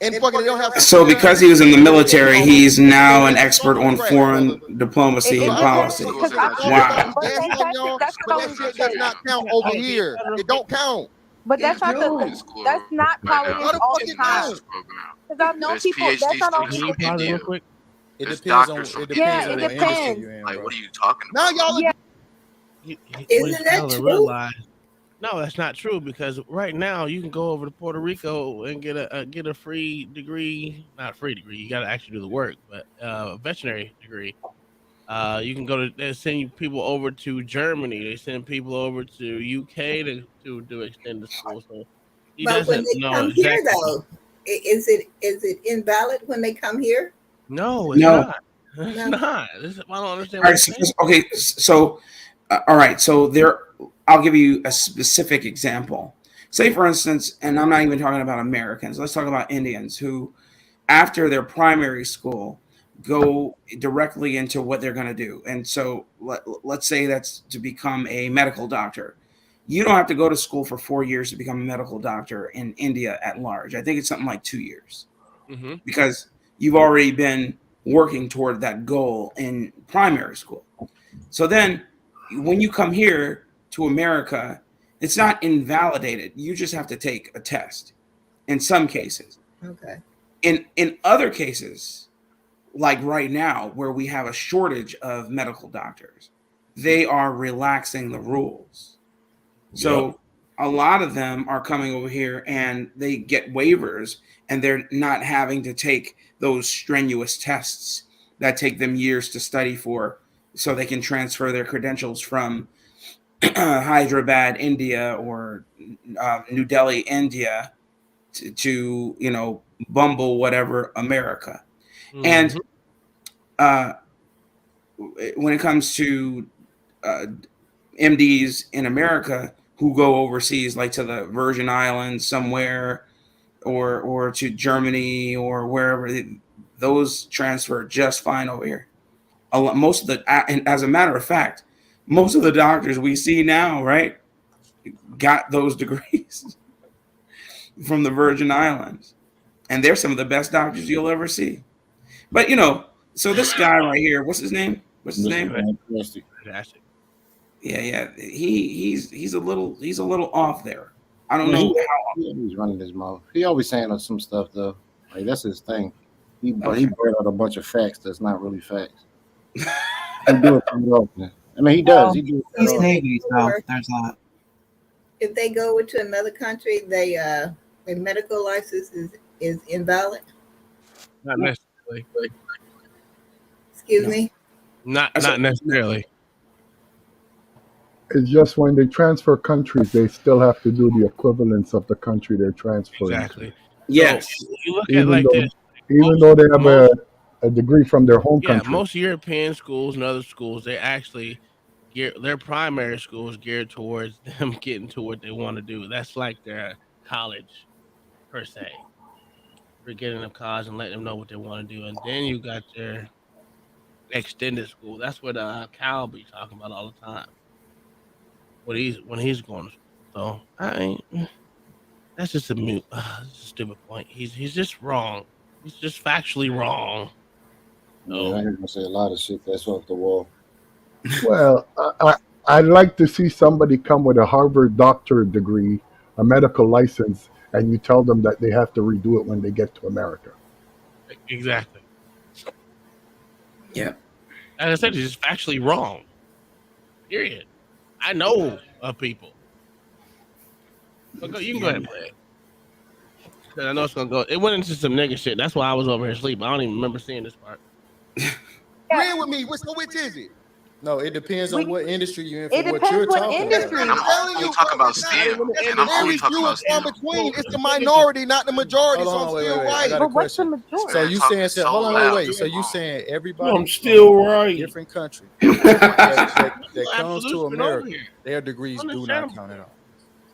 and fucking they don't have. So because he was in the military, he's now an expert on foreign diplomacy and policy. Wow. But that shit does not count over here. It don't count. But that's not how it is all the time. Because I know people. That's not all people. It depends on what industry you're in. Like, what are you talking about? Now y'all. Isn't that true? No, that's not true, because right now you can go over to Puerto Rico and get a free degree. Not a free degree. You got to actually do the work, but a veterinary degree. You can they send people over to Germany. They send people over to UK to do extended school. So He But when doesn't they know come here, exactly. though, is it invalid when they come here? No, it's No. not. It's not. I don't understand All what right. you're saying. Okay. So, all right. So I'll give you a specific example. Say, for instance, and I'm not even talking about Americans. Let's talk about Indians who, after their primary school, go directly into what they're going to do. And so let's say that's to become a medical doctor. You don't have to go to school for 4 years to become a medical doctor in India at large. I think it's something like 2 years Mm-hmm. because you've already been working toward that goal in primary school. So then when you come here to America, it's not invalidated. You just have to take a test in some cases. Okay. In other cases, like right now, where we have a shortage of medical doctors, they are relaxing the rules. So a lot of them are coming over here and they get waivers and they're not having to take those strenuous tests that take them years to study for so they can transfer their credentials from Hyderabad, India, or New Delhi, India to Bumble, whatever, America. And when it comes to MDs in America who go overseas, like to the Virgin Islands somewhere, or to Germany or wherever, those transfer just fine over here. Most of the, and as a matter of fact, most of the doctors we see now, right, got those degrees from the Virgin Islands, and they're some of the best doctors you'll ever see. But so this guy right here, what's his name? Fantastic. Yeah. He's a little off there. I don't Yeah, know how. he's running his mouth. He always saying some stuff though. Like that's his thing. But he brought out a bunch of facts that's not really facts. He do it pretty often. I mean, he does. He do it He's quite often. Navy, so there's that. If they go to another country, their medical license is invalid. Not necessarily. Excuse me. Not necessarily. It's just when they transfer countries, they still have to do the equivalence of the country they're transferring Exactly. to. Yes. So you look at like this. Even though they have a degree from their home country. Most European schools and other schools, they actually their primary school is geared towards them getting to what they want to do. That's like their college per se. For getting them college and letting them know what they want to do. And then you got their extended school. That's what Cal be talking about all the time. When he's going to school. So that's just a stupid point. He's just wrong. He's just factually wrong. Yeah, I heard him say a lot of shit that's off the wall. Well, I'd like to see somebody come with a Harvard doctorate degree, a medical license, and you tell them that they have to redo it when they get to America. Exactly. Yeah. As I said, it's just factually wrong. Period. I know of people. But you can go ahead and play it. Because I know it's going to go. It went into some nigga shit. That's why I was over here asleep. I don't even remember seeing this part. Agreeing with me. Which is it? No, it depends on what industry you're in. For It what depends you're what talking industry. about. I'm only talking about STEM. And I'm only talking about STEM. Between. It's the minority, not the majority. Hold on, so I'm wait, still wait. right. I got a question. So you saying, hold on, wait. So you saying everybody I'm still right. different country that comes to America, their degrees do not count at all.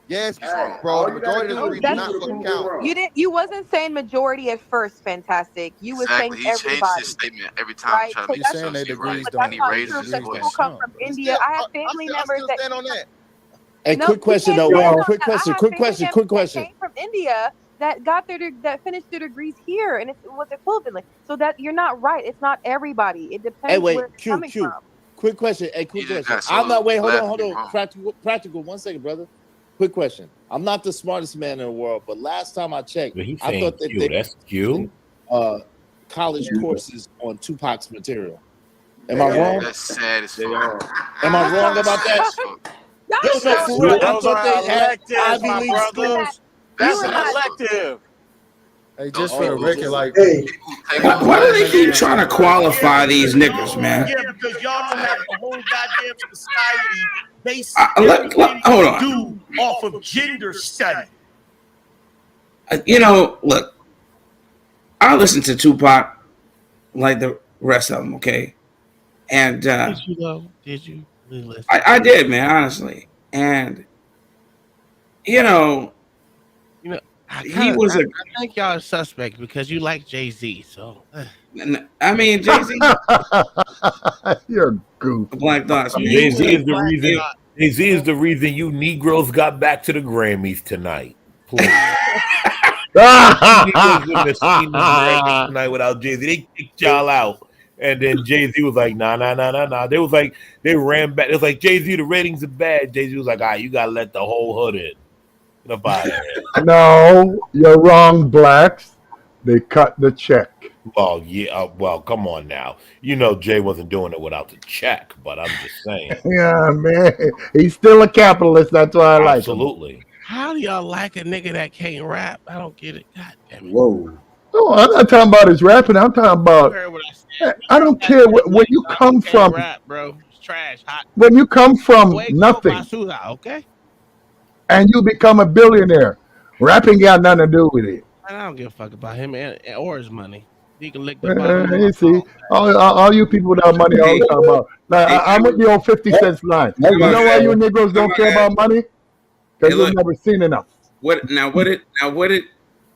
Yes, bro. The majority of the degrees do not fucking count. You wasn't saying majority at first, Fantastic. You was saying He everybody. changed his statement every time. Right? Trying So to make that's sure their he's degrees right. don't And he not raises true his because voice. people come from India. I have family members that stand on that. Hey, No, quick question you though. can't stand Wait, on quick that. I question. have Quick family question. members Quick that question. came from India that got that finished their degrees here, and it was equivalent. So that you're not right. It's not everybody. It Hey, depends wait. where they're coming from. Quick question. Hey, quick just question. got so I'm not. Wait. Hold glad to be on. wrong. Practical. 1 second, brother. Quick question. I'm not the smartest man in the world, but last time I checked, But he's I saying thought that Q. That's Q. college courses on Tupac's material. Am I wrong? That's sad as fuck. Am I wrong about that? Yo, no, for real. I thought they had Ivy League schools. That's elective. Hey, just for the record, like, Why do they keep trying to qualify these niggas, man? Yeah, because y'all don't have the whole goddamn society based hold on. do off of gender study. Look, I listen to Tupac like the rest of them, okay? And Did you though? Did you really listen? I did, man, honestly. And you know, I he was I a. think y'all are suspect because you like Jay-Z. So I mean, Jay-Z. You're goofy. Black Thoughts, man. Jay Z is the Black reason. Thought. Jay Z is the reason you Negroes got back to the Grammys tonight. Please. Negroes wouldn't have seen the Grammys tonight without Jay Z. They kicked y'all out. And then Jay Z was like, nah. They was like, they ran back. It was like, Jay Z, the ratings are bad. Jay Z was like, all right, you got to let the whole hood in. Get up out of here. No, you're wrong, blacks. They cut the check. Well, yeah. Well, come on now. You know Jay wasn't doing it without the check, but I'm just saying. Yeah, man. He's still a capitalist. That's why I like him. Absolutely. How do y'all like a nigga that can't rap? I don't get it. God damn it. Whoa. No, I'm not talking about his rapping. I'm talking about. You heard what I said. I don't care where you come from. Rap, bro. It's trash. Hot. When you come from Wake nothing up, Basuda, okay? and you become a billionaire, rapping got nothing to do with it. I don't give a fuck about him or his money. He can lick the bottom of You my see, all you people without money always talk about. Like, I'm with the old 50 cents line. You know why you Negroes don't care about money? Because you've never seen enough. What did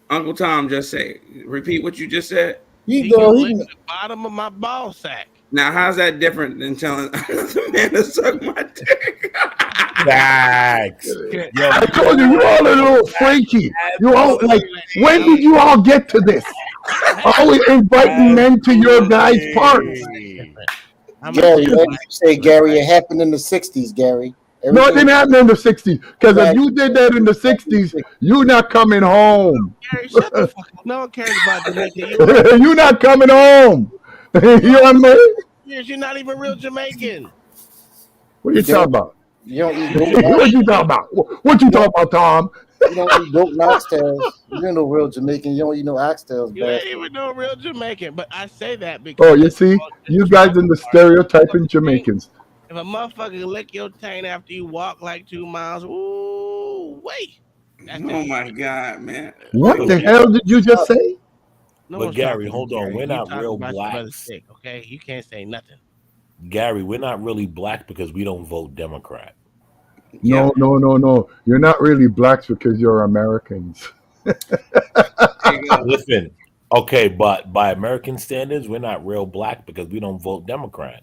Uncle Tom just say? Repeat what you just said. He can lick the bottom of my ball sack. Now, how's that different than telling the man to suck my dick? Facts. I told you, you all a little freaky. You all like. When did you all get to this? Always inviting men to your guys' parts. Gary, what did you say, Gary? It happened in the '60s, Gary. No, it didn't happen in the 60s. Because if you did that in the 60s, you're not coming home. Gary, shut the fuck up. No one cares about Jamaica. You're not coming home. You know what I mean? You're not even real Jamaican. What are you talking about? You don't eat dope. What you talking about? What you talking about, Tom? You don't eat dope oxtails. You ain't no real Jamaican. You don't eat no oxtails, You man. ain't even no real Jamaican. But I say that because Oh, you see? You guys in the stereotyping Jamaicans. if a motherfucker lick your taint after you walk like 2 miles, ooh, wait. Oh my God, man. What the hell did you just say? No But one's Gary, talking hold to you, on. Gary. We're You not talking real about your brother's blacks. dick, okay? You can't say nothing. Gary, we're not really black because we don't vote Democrat. No. You're not really blacks because you're Americans. Listen, okay, but by American standards, we're not real black because we don't vote Democrat.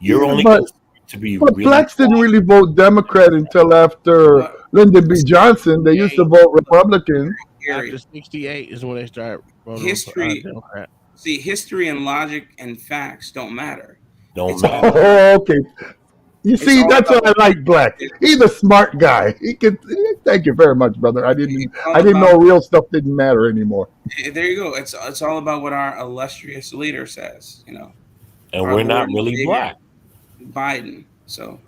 You're only but to be but really blacks didn't really vote Democrat until after Lyndon B. Johnson. They used to vote Republican. After 68 is when they start voting History, Democrat. see, history and logic and facts don't matter. Don't matter. Oh, okay. You see, that's why I like black. He's a smart guy. He can. Thank you very much, brother. I didn't know real stuff didn't matter anymore. There you go. It's all about what our illustrious leader says. And Our we're not Lord and really Savior, black. Biden. So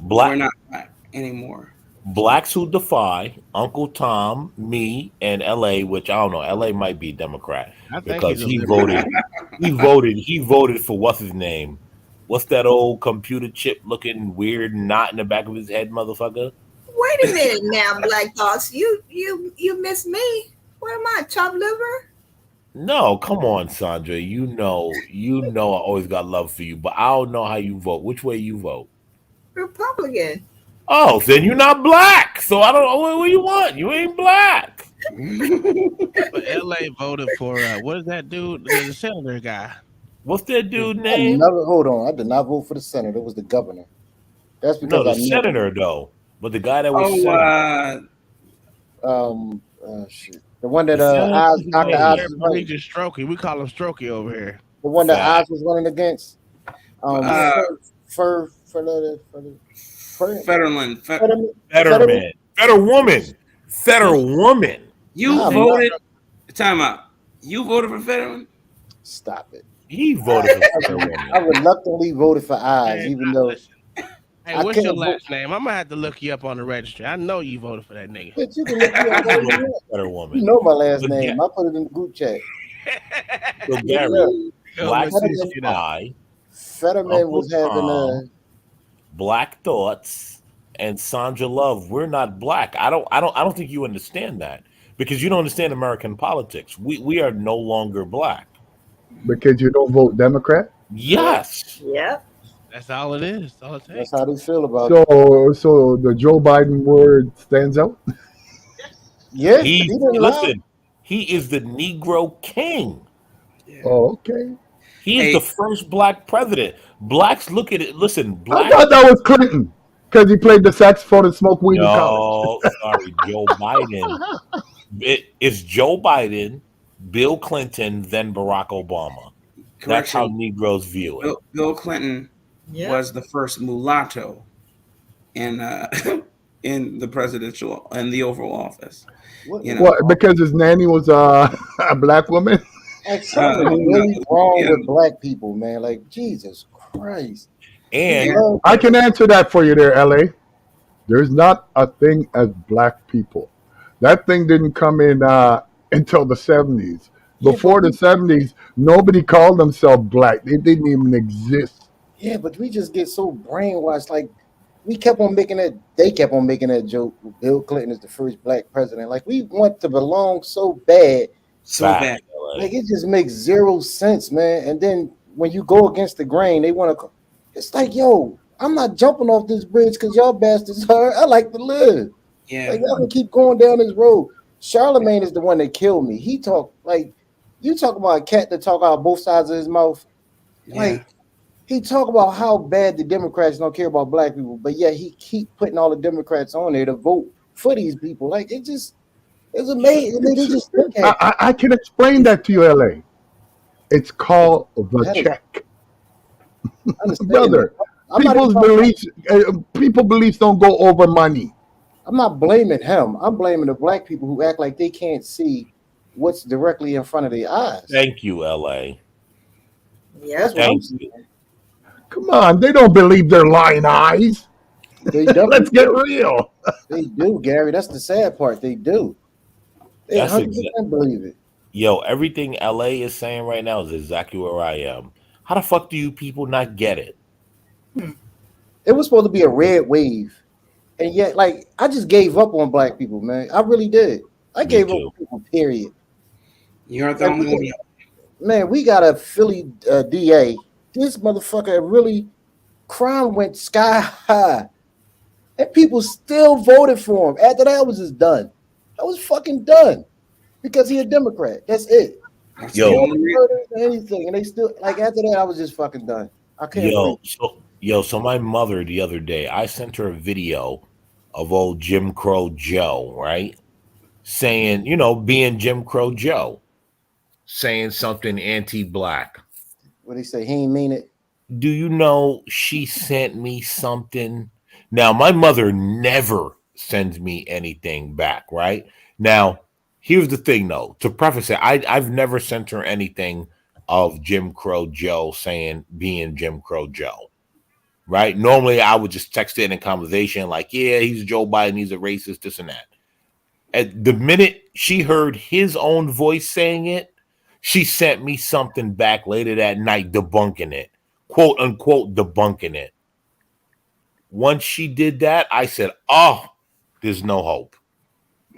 Black. we're not black anymore. Blacks who defy Uncle Tom, me, and LA, which I don't know. LA might be Democrat I think because he's a he liberal. voted. He voted for what's his name? What's that old computer chip looking weird knot in the back of his head, motherfucker? Wait a minute now, Black Thoughts. You miss me. What am I, chopped liver? No, come on, Sandra. You know I always got love for you, but I don't know how you vote. Which way you vote? Republican. Oh, then you're not black. So I don't know what you want. You ain't black. But LA voted for what is that dude? The senator guy. What's that dude I name? hold on. I did not vote for the senator. It was the governor. That's because No, the senator though. But the guy that was shit. The one that Dr. Oz was running. Just Strokey. We call him Strokey over here. The one that Oz was running against. Fetterman. Fetterwoman. You voted. Time out. You voted for Fetterman? Stop it. He voted for Fetterwoman. I reluctantly voted for Oz, even though. Hey, what's your last name? I'm gonna have to look you up on the registry. I know you voted for that nigga. But you can look me up wherever you want. You know my last name. I put it in the group chat. So Gary, Black Defy, Fetterman was having a Black Thoughts and Sandra Love. We're not black. I don't think you understand that because you don't understand American politics. We are no longer black. Because you don't vote Democrat. Yes. Yep. That's all it is. That's all it That's takes. how they feel about it. So the Joe Biden word stands out. Yeah, He he didn't lie. listen. He is the Negro King. Oh, okay. He is the Hey, first black president. Blacks look at it. Listen, I black. thought that was Clinton because he played the saxophone and smoked weed in college. No, sorry, Joe Biden. It's Joe Biden, Bill Clinton, then Barack Obama. That's how correction. Negroes view it. Bill Clinton Yep. was the first mulatto in in the presidential and the Oval Office. What You is know, What? Because his nanny was a black woman. like something is who really knows? wrong Yeah, with black people, man. Like Jesus Christ. We And yeah, love I can answer that for you there, LA. There's not a thing as black people. That thing didn't come in until the 70s. yeah, but Before the we 70s, nobody called themselves black. They didn't even exist. yeah, but we just get so brainwashed. Like we kept on making that they kept on making that joke. Bill Clinton is the first black president. Like we want to belong so bad. so fact, bad. Like it just makes zero sense, man. And then when you go against the grain, they want to. It's like, yo, I'm not jumping off this bridge because y'all bastards are. I like to live. Like Yeah, y'all can keep going down this road. Charlemagne is the one that killed me. He talked like you talk about a cat that talk out both sides of his mouth. yeah, Like he talk about how bad the Democrats don't care about black people, but yet he keep putting all the Democrats on there to vote for these people. Like it's amazing. They just look at I can explain that to you, LA. It's called the pathetic. check. I understand that. Brother, I'm not even people beliefs don't go over money. I'm not blaming him. I'm blaming the black people who act like they can't see what's directly in front of their eyes. thank you, LA. That's Yep. what I'm Thank saying. you. Come on, they don't believe their lying eyes. They definitely Let's get do. real. They do, Gary. That's the sad part. They do. They That's 100% believe it. Yo, everything LA is saying right now is exactly where I am. How the fuck do you people not get it? It was supposed to be a red wave. And yet, like, I just gave up on black people, man. I really did. I Me gave up too. on people, period. you aren't the And only one. man, we got a Philly DA. This motherfucker really, crime went sky high. And people still voted for him. After that, I was just done. I was fucking done because he a Democrat. That's it. That's the Yo, No only reason. murder, anything, and they still like after that. I was just fucking done. I can't believe. so my mother the other day, I sent her a video of old Jim Crow Joe, right? Saying, being Jim Crow Joe, saying something anti-black. What they say, he ain't mean it. Do you know she sent me something? Now, my mother never sends me anything back, right? Now, here's the thing, though. To preface it, I've never sent her anything of Jim Crow Joe saying being Jim Crow Joe, right? Normally, I would just text it in conversation like, yeah, he's Joe Biden, he's a racist, this and that. At the minute she heard his own voice saying it, she sent me something back later that night debunking it, quote unquote, debunking it. Once she did that, I said, oh, there's no hope.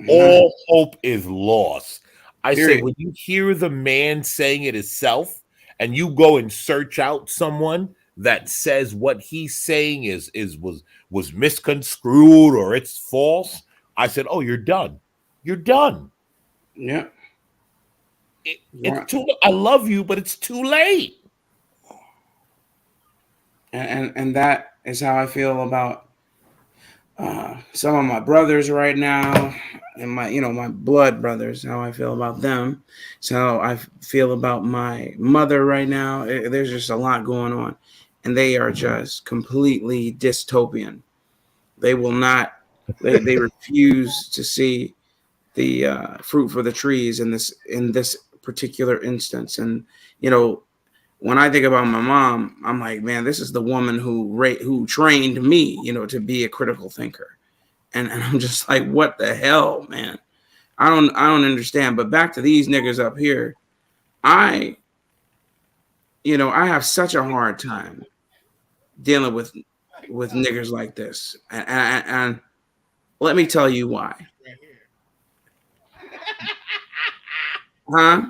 All hope is lost. I said, Period. when you hear the man saying it himself and you go and search out someone that says what he's saying was misconstrued or it's false, I said, oh, you're done. You're done. Yeah. It's too. I love you, but it's too late. And that is how I feel about some of my brothers right now, and my blood brothers. How I feel about them. So I feel about my mother right now. There's just a lot going on, and they are just completely dystopian. They will not. They refuse to see the fruit for the trees in this particular instance. And when I think about my mom, I'm like, man, this is the woman who trained me, to be a critical thinker. And I'm just like, what the hell, man? I don't understand. But back to these niggas up here, I have such a hard time dealing with niggers like this. And let me tell you why. Huh?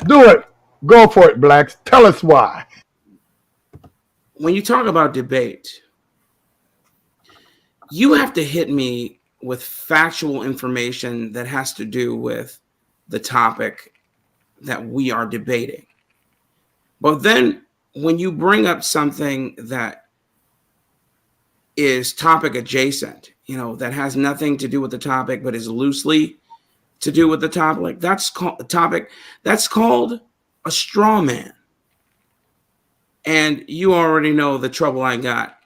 Do it. Go for it, Blacks. Tell us why. When you talk about debate, you have to hit me with factual information that has to do with the topic that we are debating. But then when you bring up something that is topic adjacent, that has nothing to do with the topic but is loosely to do with the topic, that's called a straw man. And you already know the trouble I got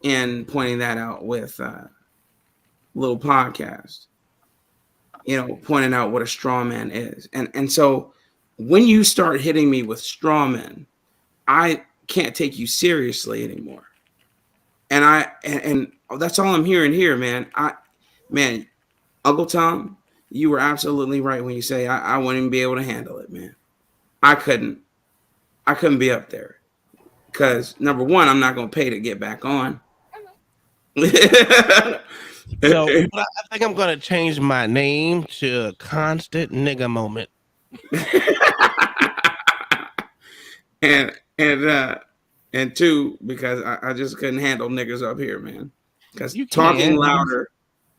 in pointing that out with little podcast, pointing out what a straw man is. And so when you start hitting me with straw men, I can't take you seriously anymore. And that's all I'm hearing here, man. Uncle Tom, you were absolutely right when you say I wouldn't even be able to handle it, man. I couldn't be up there because number one, I'm not gonna pay to get back on. So I think I'm gonna change my name to Constant Nigga Moment. and two, because I just couldn't handle niggas up here, man. Because You talking can. louder.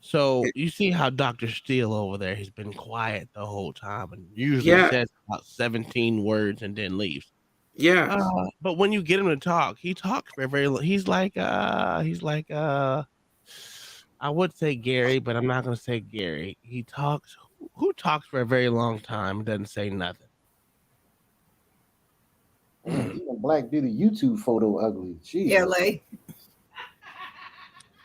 So you see how Dr. Steele over there, he's been quiet the whole time and usually says about 17 words and then leaves. Yeah. But when you get him to talk, he talks very he's like I would say Gary, but I'm not gonna say Gary. He talks who talks for a very long time and doesn't say nothing. Even Black Beauty YouTube photo ugly. Jesus.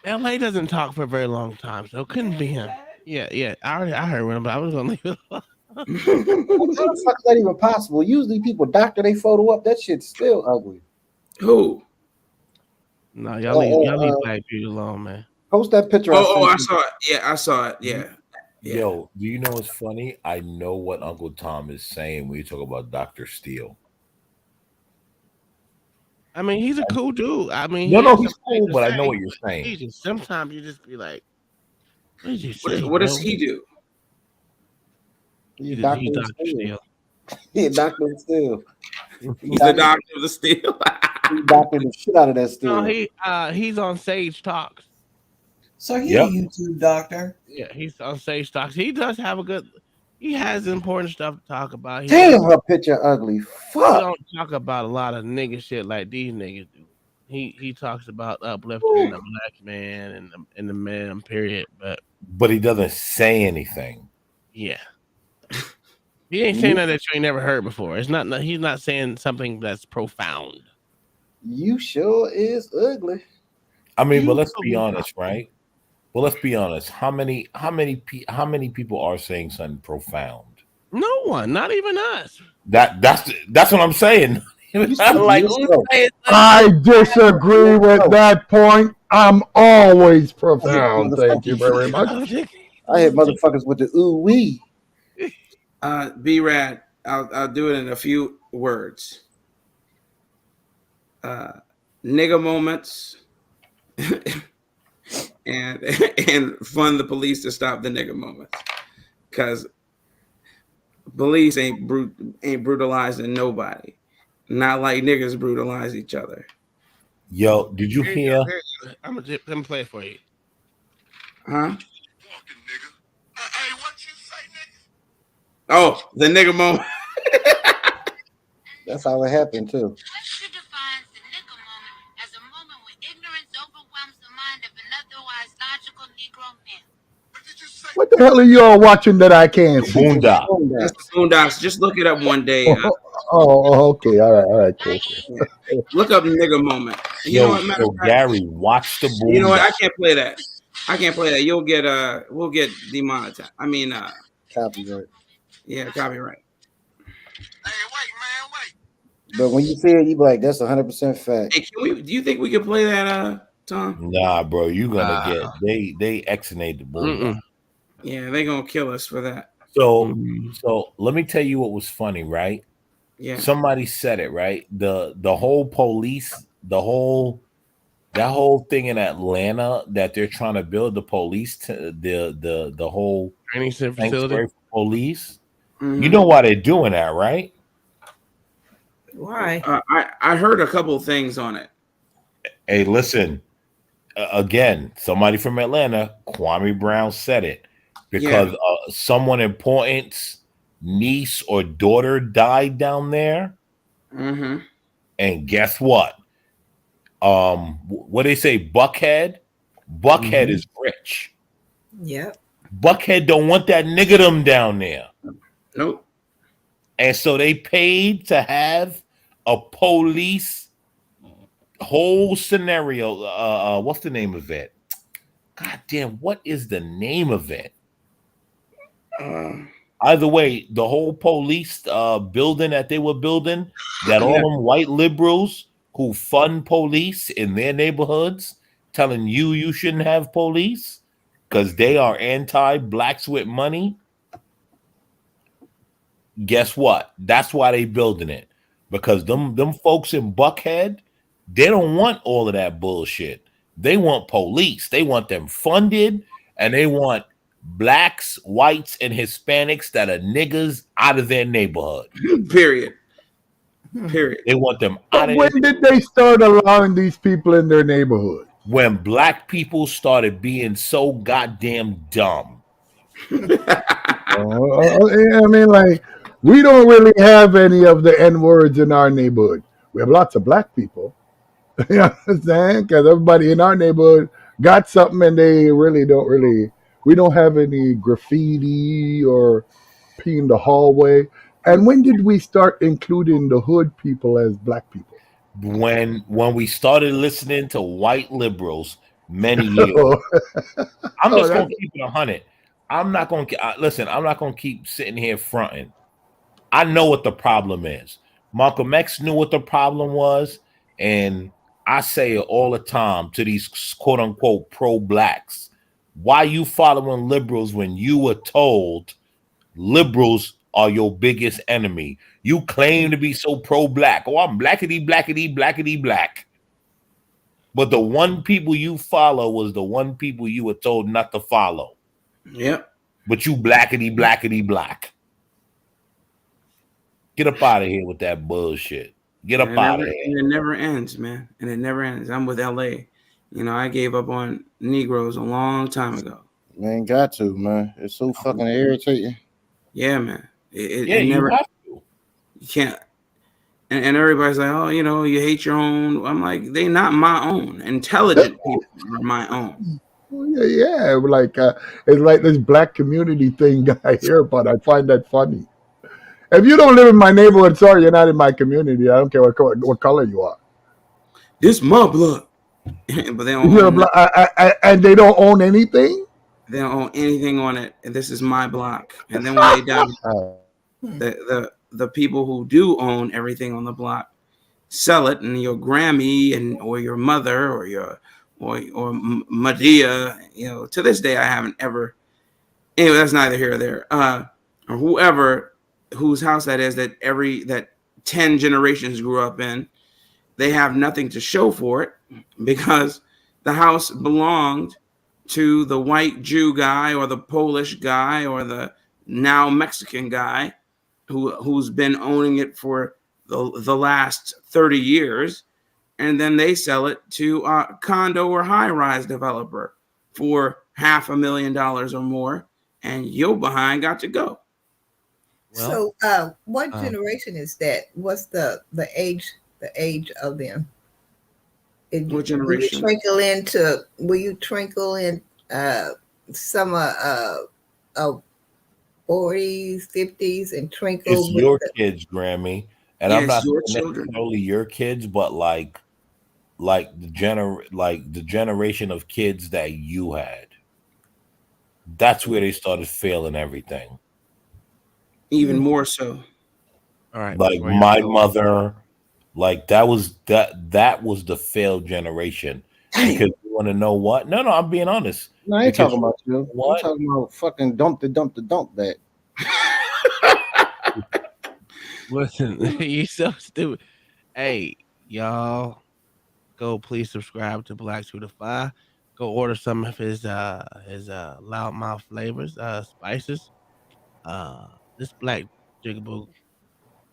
LA doesn't talk for a very long time, so it couldn't be him. Yeah. I heard him, but I was gonna leave it alone. How the fuck is that even possible? Usually people doctor they photo up. That shit's still ugly. Who? No, y'all leave Black Beauty alone, man. Post that picture. I saw it. Yeah, I saw it. Yeah. Yo, do you know what's funny? I know what Uncle Tom is saying when you talk about Dr. Steele. I mean, he's a cool dude. I mean, no, he's cool, but I know what you're saying. Sometimes you just be like, "What did you say?" What does he do? He's Dr. Steele. Steele. He's Dr. Steele. He's the doctor of the steel. He doctored the shit out of that steel. No, he's on Sage Talks. So he's a YouTube doctor. Yeah, he's on Sage Talks. He does have he has important stuff to talk about. Damn, her picture ugly. Fuck. He don't talk about a lot of nigga shit like these niggas do. He talks about uplifting the black man and the man, period. But he doesn't say anything. Yeah. He ain't saying that you ain't never heard before. He's not saying something that's profound. You sure is ugly. I mean, but let's be honest, right? Well, let's be honest. How many people are saying something profound? No one, not even us. That's what I'm saying. I disagree with that point. I'm always profound. Thank you very much. I hit motherfuckers with the ooh wee. B-Rad, I'll do it in a few words. Nigga moments and fund the police to stop the nigga moments, because police ain't brutalizing nobody, not like niggas brutalize each other. Yo, did you hear? I'm gonna play it for you. Huh? Oh, the nigga moment. That's how it happened too. What the hell are you all watching that I can't see? Boondocks. That's the Boondocks. Just look it up one day. Okay. All right, cool. Look up nigga moment. You know what, matter of fact, Gary, watch the Boondocks. You know what? I can't play that. You'll get we'll get demonetized. I mean copyright. Yeah, copyright. But when you see it, you be like, that's 100% fact. Hey, do you think we could play that, Tom? Nah, bro, you gonna get they exonate the Boondocks. Yeah, they gonna kill us for that. So let me tell you what was funny, right? Yeah. Somebody said it, right? The whole police, that whole thing in Atlanta that they're trying to build the police to the whole training facility. police. You Mhm. know why they're doing that, right? Why? I heard a couple of things on it. Hey, listen. Again, somebody from Atlanta, Kwame Brown said it Yeah. because someone important's niece or daughter died down there, Mm-hmm. and guess what? What they say, Buckhead is rich. Yep. Buckhead don't want that niggerdom down there, Nope. and so they paid to have a police whole scenario. What's the name of it? God damn, what is the name of it? Either way, the whole police building that they were building, that all Yeah. them white liberals who fund police in their neighborhoods, telling you shouldn't have police because they are anti-blacks with money. Guess what? That's why they building it, because them folks in Buckhead, they don't want all of that bullshit. They want police. They want them funded, and they want blacks, whites, and Hispanics that are niggas out of their neighborhood. Period. Period. They want them But out of when did they start allowing these people in their neighborhood? when black people started being so goddamn dumb. I mean, like, we don't really have any of the N words in our neighborhood. We have lots of black people. You know what I'm saying? Because everybody in our neighborhood got something and they really don't really. We don't have any graffiti or pee in the hallway. And when did we start including the hood people as black people? When we started listening to white liberals many years, I'm Oh, just that's gonna keep it 100. I'm not gonna listen. I'm not gonna keep sitting here fronting. I know what the problem is. Malcolm X knew what the problem was, and I say it all the time to these quote unquote pro blacks. Why you following liberals when you were told liberals are your biggest enemy? You claim to be so pro black. Oh, I'm blackety blackety blackety black. But the one people you follow was the one people you were told not to follow. Yep. But you blackety blackety black. Get up out of here with that bullshit. Get up out of here. And it never ends, man. And it never ends. I'm with LA. You know, I gave up on Negroes a long time ago. Man, got to, man. It's so fucking irritating. Yeah, man. It Yeah, you never. have to. You can't. And everybody's like, oh, you know, you hate your own. I'm like, they not my own. Intelligent people are my own. Oh, yeah. Like it's like this black community thing I hear about. I find that funny. If you don't live in my neighborhood, sorry, you're not in my community. I don't care what color you are. This my blood, but they don't You're own. and they don't own anything. They don't own anything on it. And this is my block. And then when they die, the people who do own everything on the block sell it, and your Grammy or your mother or Medea, you know, to this day I haven't ever. Anyway, that's neither here or there. Or whoever whose house that is that 10 generations grew up in, they have nothing to show for it because the house belonged to the white Jew guy or the Polish guy or the now Mexican guy who's been owning it for the last 30 years, and then they sell it to a condo or high-rise developer for $500,000 or more, and yo behind got to go. So, what generation is that? What's the age of them? What generation? Will you trinkle in some 40s, 50s, and trinkle It's with your kids, Grammy, and I'm not your saying children. necessarily your kids, but like the generation of kids that you had. That's where they started failing everything. Even more so. All right. Like my mother, like that was the failed generation. Because you want to know what? No, I'm being honest. No, I ain't Because talking about you. what? I'm talking about fucking dump that. Listen, you so stupid. Hey, y'all, go please subscribe to Black Shooter 5. Go order some of his loudmouth flavors, spices. This black jigaboo,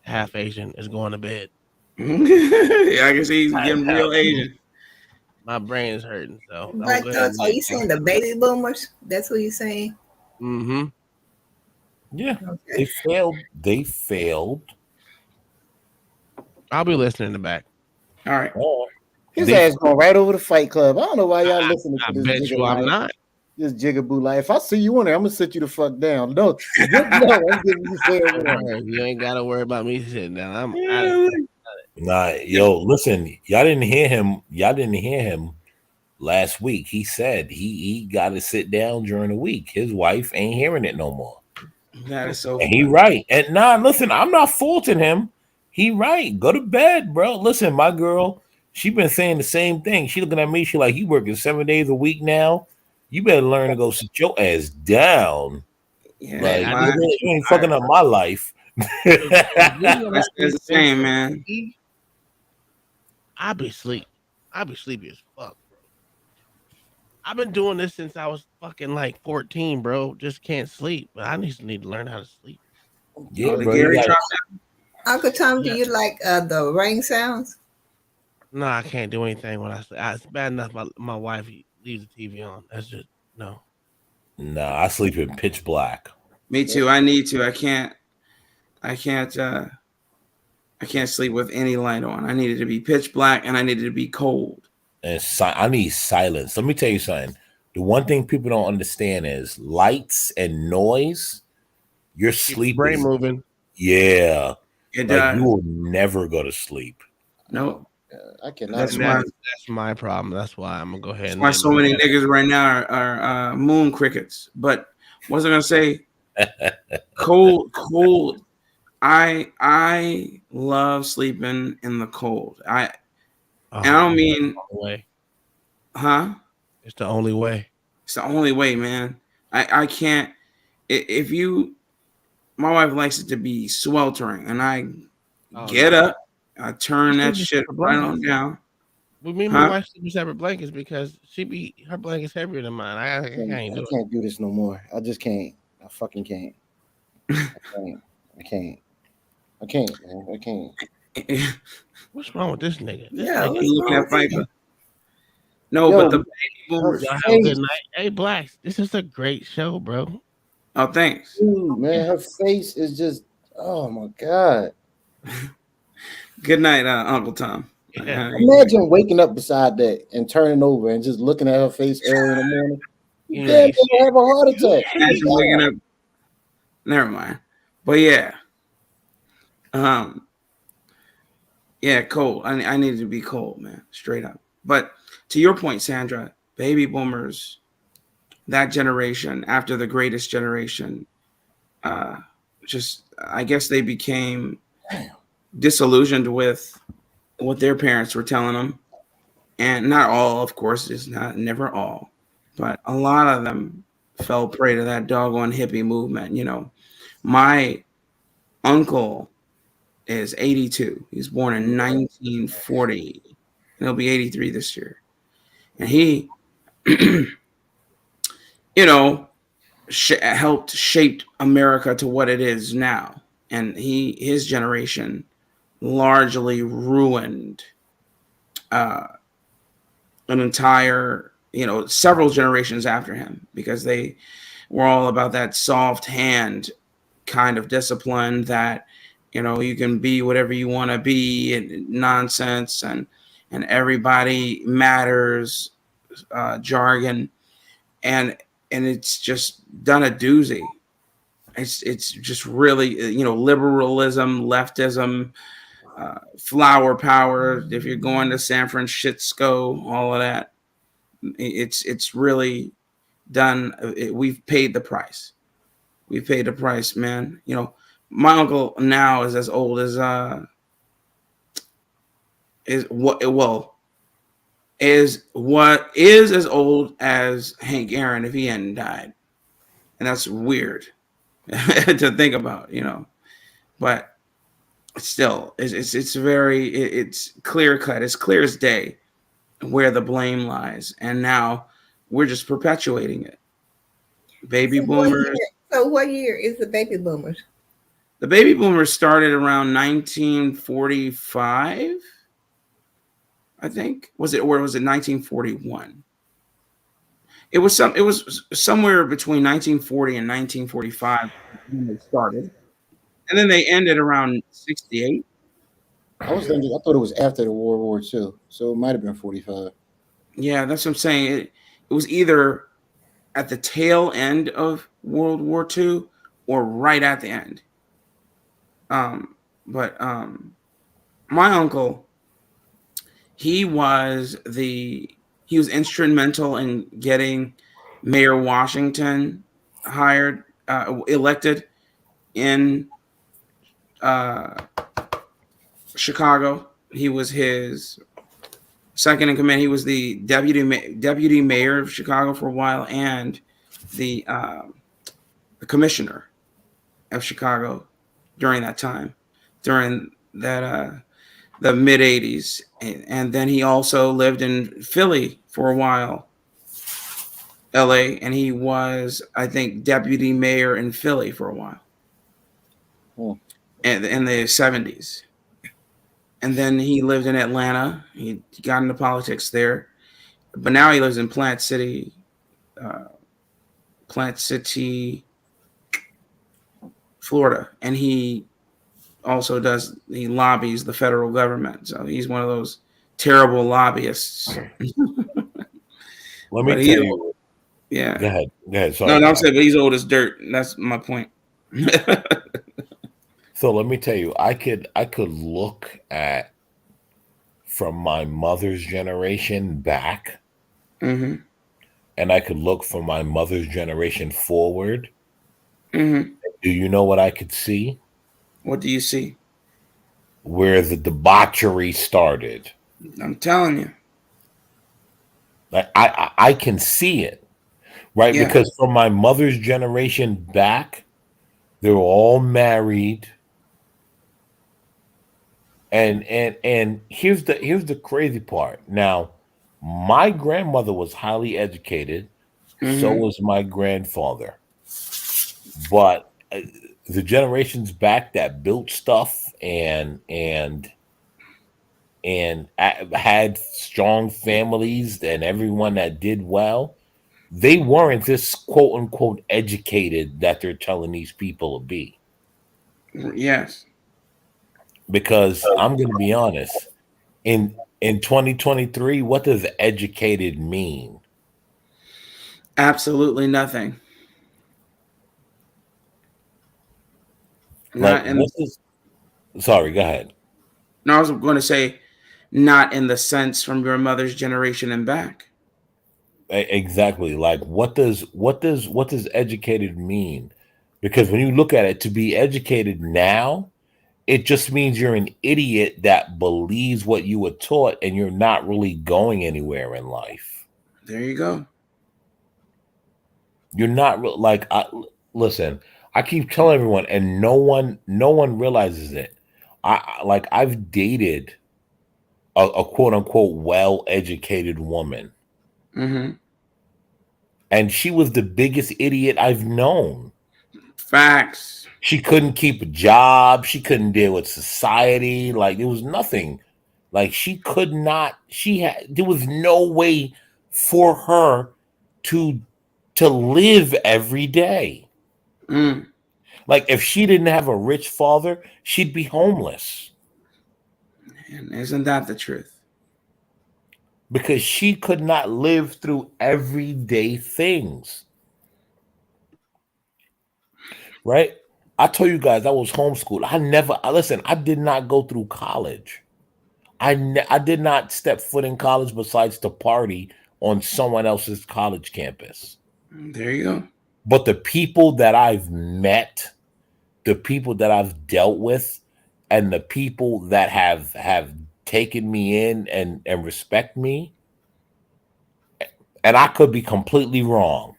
half Asian, is going to bed. Yeah, I can see he's getting real Asian. My brain is hurting, so I'm Black gonna go ahead and thoughts, are you wait. saying the baby boomers? That's what you're saying? Mm-hmm. Yeah, Okay. they failed. They failed. I'll be listening in the back. All right. His ass going right over the Fight Club. I don't know why y'all I, listening I to this bet nigga you I'm life. not. This jigaboo life. If I see you on there, I'm gonna sit you the fuck down. No, I'm giving you fair warning. You ain't gotta worry about me sitting down. I'm out of Nah, yo, listen, y'all didn't hear him. Y'all didn't hear him last week. He said he got to sit down during the week. His wife ain't hearing it no more. That is so And he funny. right. And nah, listen, I'm not faulting him. He right. Go to bed, bro. Listen, my girl, she been saying the same thing. She looking at me. She like, you working 7 days a week now. You better learn to go sit your ass down. Yeah, Like my, you ain't fucking up my life. I says the same, man. I be sleep. I be sleepy as fuck, bro. I've been doing this since I was fucking like 14, bro. Just can't sleep. But I need to learn how to sleep. Yeah, the bro. You Gary gotta, drop down. Uncle Tom, do you like the ring sounds? No, I can't do anything when I sleep. It's bad enough my wife leaves the TV on. That's just no. nah, I sleep in pitch black. Me too. I need to. I can't. I can't. I can't sleep with any light on. I need it to be pitch black, and I need it to be cold. And I need silence. Let me tell you something. The one thing people don't understand is lights and noise. Your sleep Brain is moving. yeah. It Like does. you will never go to sleep. No. I cannot. That's why. That's my problem. That's why I'm gonna go ahead That's and why so many niggas right now are moon crickets. But what was I gonna say? Cold. I love sleeping in the cold. And I don't mean, way. huh? It's the only way. It's the only way, man. I can't. If you, my wife likes it to be sweltering, and I get up, I turn that shit right on down. Well, me and my wife sleep in separate blankets because her blanket's heavier than mine. I can't do it. I can't do this no more. I just can't. I fucking can't. I can't, man. I can't. What's wrong with this nigga? This Yeah, nigga what's looking wrong at with Viper. No, Yo, but the baby boomers. Y'all have a good night. Hey, Blacks, this is a great show, bro. Oh, thanks. Dude, man, her face is just, oh my God. Good night, Uncle Tom. Yeah. Imagine waking up beside that and turning over and just looking at her face early in the morning. You Yeah, damn near have a heart attack. Imagine waking up. Never mind. But yeah. Yeah, cold. I needed to be cold, man. Straight up. But to your point, Sandra, baby boomers, that generation after the greatest generation, just I guess they became disillusioned with what their parents were telling them. And not all, of course, it's not never all, but a lot of them fell prey to that doggone hippie movement. You know, my uncle is 82. He was born in 1940. And he'll be 83 this year. And he, you know, helped shape America to what it is now. And his generation largely ruined an entire, several generations after him because they were all about that soft hand kind of discipline that, you can be whatever you want to be and nonsense and everybody matters jargon. And it's just done a doozy. It's just really, liberalism, leftism, flower power. If you're going to San Francisco, all of that, it's really done. We've paid the price. We've paid the price, man. My uncle now is as old as is as old as Hank Aaron if he hadn't died, and that's weird to think about, but still, it's very it's clear cut. It's clear as day where the blame lies, and now we're just perpetuating it. Baby boomers. So what year is the baby boomers? The baby boomers started around 1945, I think. Was it 1941? It was somewhere between 1940 and 1945 when they started. And then they ended around 68. I thought it was after the World War II, so it might have been 45. Yeah, that's what I'm saying. It was either at the tail end of World War II or right at the end. But my uncle, he was instrumental in getting Mayor Washington elected in Chicago. He was his second in command. He was the deputy mayor of Chicago for a while, and the commissioner of Chicago during that time, during that the mid '80s, and then he also lived in Philly for a while, LA, and he was, I think, deputy mayor in Philly for a while, in the '70s. And then he lived in Atlanta. He got into politics there, but now he lives in Plant City, Florida, and he lobbies the federal government. So he's one of those terrible lobbyists. Let me tell you. Yeah. Go ahead. Go ahead. Sorry. No, I'm saying, but he's old as dirt. That's my point. So let me tell you, I could look at from my mother's generation back, Mm-hmm. and I could look from my mother's generation forward. Mm-hmm. Do you know what I could see? What do you see? Where the debauchery started. I'm telling you. Like I can see it, right? Yeah. Because from my mother's generation back, they were all married. And here's the crazy part. Now, my grandmother was highly educated, so Mm-hmm. was my grandfather. But the generations back that built stuff and had strong families and everyone that did well, they weren't this quote unquote educated that they're telling these people to be. Yes. Because I'm going to be honest, in 2023, what does educated mean? Absolutely nothing. Like, Not in. what is? Sorry, go ahead. No, I was going to say, not in the sense from your mother's generation and back. Exactly. Like, what does educated mean? Because when you look at it, to be educated now, it just means you're an idiot that believes what you were taught, and you're not really going anywhere in life. There you go. You're not like listen. I keep telling everyone, and no one realizes it. I've dated a quote unquote well educated woman, Mm-hmm. and she was the biggest idiot I've known. Facts. She couldn't keep a job. She couldn't deal with society. Like, there was nothing. Like, she could not. There was no way for her to live every day. Mm. Like, if she didn't have a rich father, she'd be homeless. And isn't that the truth? Because she could not live through everyday things. Right? I told you guys I was homeschooled. I did not go through college. I did not step foot in college besides to party on someone else's college campus. There you go. But the people that I've met, the people that I've dealt with, and the people that have taken me in and respect me, and I could be completely wrong,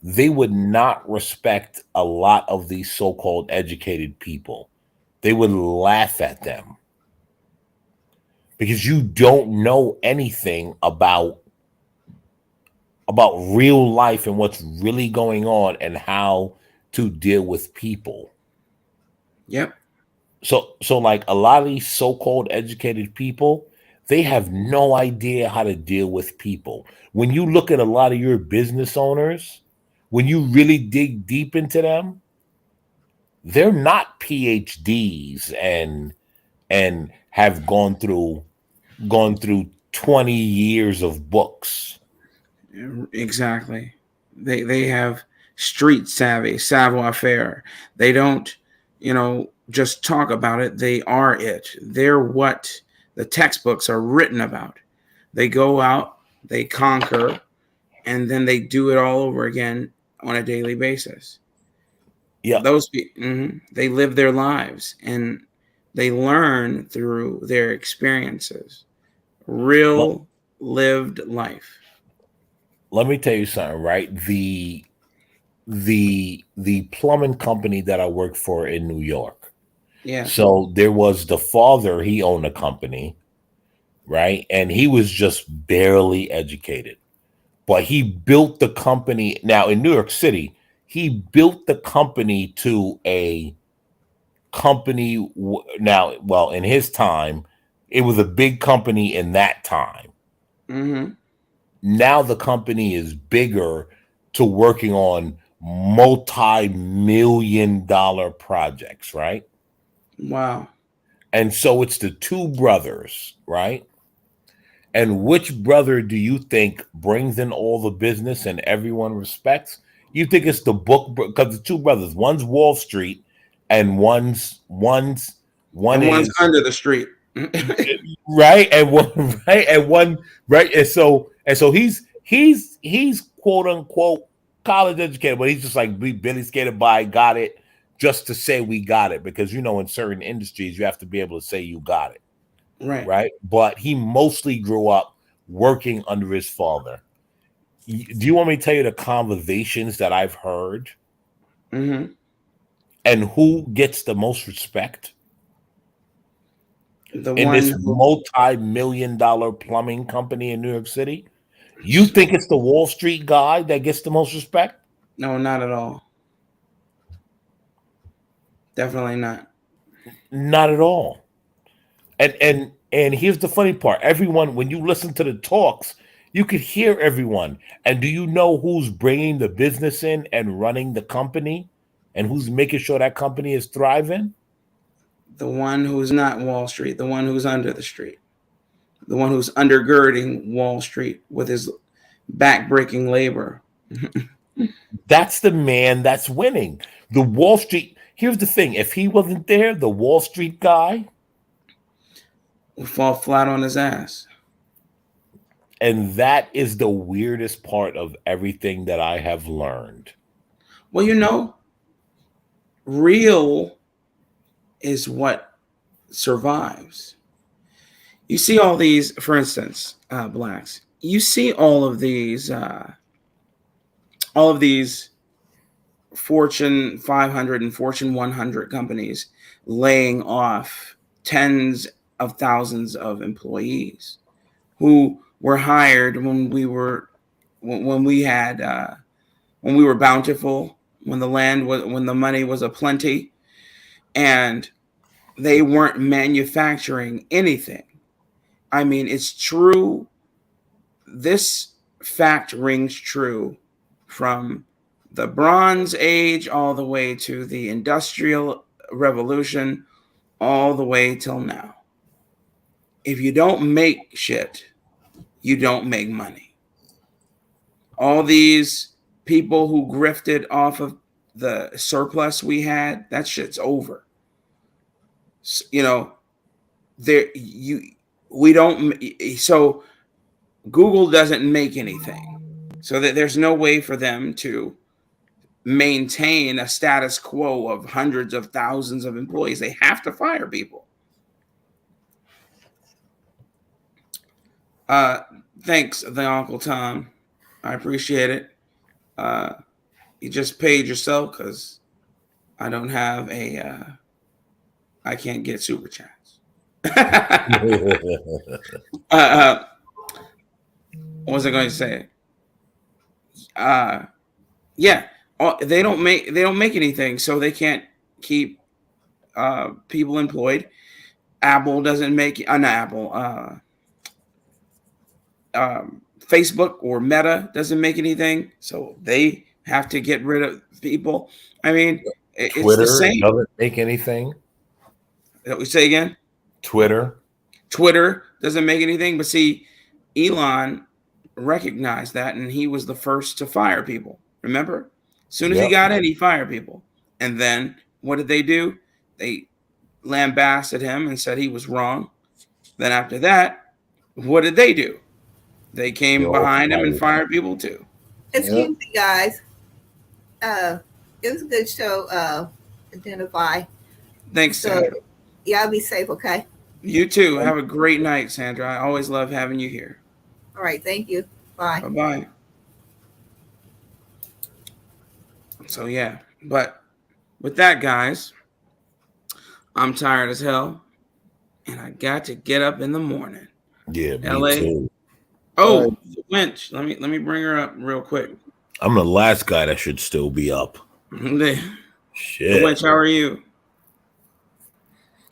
they would not respect a lot of these so-called educated people. They would laugh at them because you don't know anything about real life and what's really going on and how to deal with people. Yep. So like a lot of these so-called educated people, they have no idea how to deal with people. When you look at a lot of your business owners, when you really dig deep into them, they're not PhDs and have gone through 20 years of books. Exactly. They have street savvy, savoir faire. They don't, just talk about it. They are it. They're what the textbooks are written about. They go out, they conquer, and then they do it all over again on a daily basis. Yeah. Those they live their lives and they learn through their experiences. Real lived life. Let me tell you something, right? The plumbing company that I worked for in New York. Yeah. So there was the father, he owned a company, right? And he was just barely educated. But he built the company. Now in New York City, he built the company to a company. Now, well, in his time, it was a big company in that time. Mm-hmm. Now the company is bigger to working on multi-million-dollar projects, right? Wow. And so it's the two brothers, right? And which brother do you think brings in all the business and everyone respects? You think it's the book, because the two brothers, one's Wall Street and one one's is under the street. right, and one right, and one right, and so he's quote unquote college educated, but he's just like Billy skated by, got it, just to say we got it, because in certain industries you have to be able to say you got it. Right. Right. But he mostly grew up working under his father. Do you want me to tell you the conversations that I've heard? Mm-hmm. And who gets the most respect? The in one this multi-million-dollar plumbing company in New York City? You think it's the Wall Street guy that gets the most respect? No, not at all. Definitely not. Not at all. And here's the funny part. Everyone, when you listen to the talks, you could hear everyone. And do you know who's bringing the business in and running the company and who's making sure that company is thriving? The one who's not Wall Street, the one who's under the street, the one who's undergirding Wall Street with his backbreaking labor. That's the man that's winning. The Wall Street, here's the thing. If he wasn't there, the Wall Street guy would fall flat on his ass. And that is the weirdest part of everything that I have learned. Well, real is what survives. You see all these, for instance, blacks. You see all of these Fortune 500 and Fortune 100 companies laying off tens of thousands of employees who were hired when we were bountiful, when the money was aplenty, and they weren't manufacturing anything. I mean, it's true. This fact rings true from the Bronze Age all the way to the Industrial Revolution, all the way till now. If you don't make shit, you don't make money. All these people who grifted off of the surplus we had, that shit's over. We don't. So Google doesn't make anything, so that there's no way for them to maintain a status quo of hundreds of thousands of employees. They have to fire people. Thanks, the Uncle Tom. I appreciate it. You just paid yourself because I don't have I can't get super chats. What was I going to say? Yeah, They don't make anything, so they can't keep people employed. Apple doesn't make not Apple. Facebook or Meta doesn't make anything, so they have to get rid of people. I mean, it's the Twitter same. doesn't make anything. We say again. Twitter Doesn't make anything, but see, Elon recognized that, and he was the first to fire people. Remember, as soon as he Yep. got in, he fired people, and then what did they do? They lambasted him and said he was wrong. Then after that, what did they do? They came behind him and fired people too. Excuse me, guys. It was a good show. Identify. Thanks, Sandra. Y'all be safe, okay? You too. Have a great night, Sandra. I always love having you here. All right, thank you. Bye. Bye-bye. So yeah, but with that, guys, I'm tired as hell, and I got to get up in the morning. Yeah, me LA. too. Oh, the winch. Let me bring her up real quick. I'm the last guy that should still be up. Shit. The winch, how are you?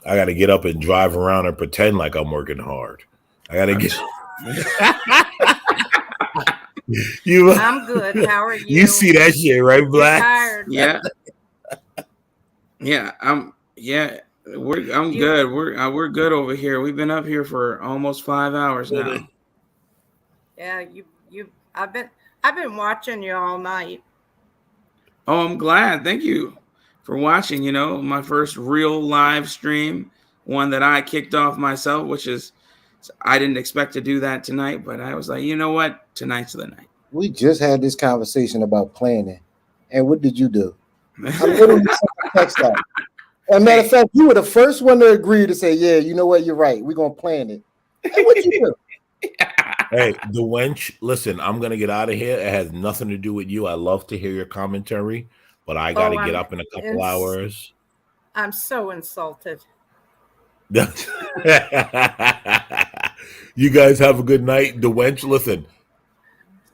I got to get up and drive around and pretend like I'm working hard. I got to get. I'm good. How are you? You see that shit, right, Black? Tired. Yeah. Yeah. I'm good. We're good over here. We've been up here for almost 5 hours now. Yeah, I've been watching you all night. Oh, I'm glad. Thank you for watching. You know, my first real live stream, one that I kicked off myself, which is I didn't expect to do that tonight, but I was like, you know what? Tonight's the night. We just had this conversation about planning, and what did you do? I literally sent a text out. As a matter of fact, you were the first one to agree to say, "Yeah, you know what? You're right. We're gonna plan it." And what you do? Hey, the wench, listen, I'm going to get out of here. It has nothing to do with you. I love to hear your commentary, but I got to get up in a couple hours. I'm so insulted. You guys have a good night. The wench, listen,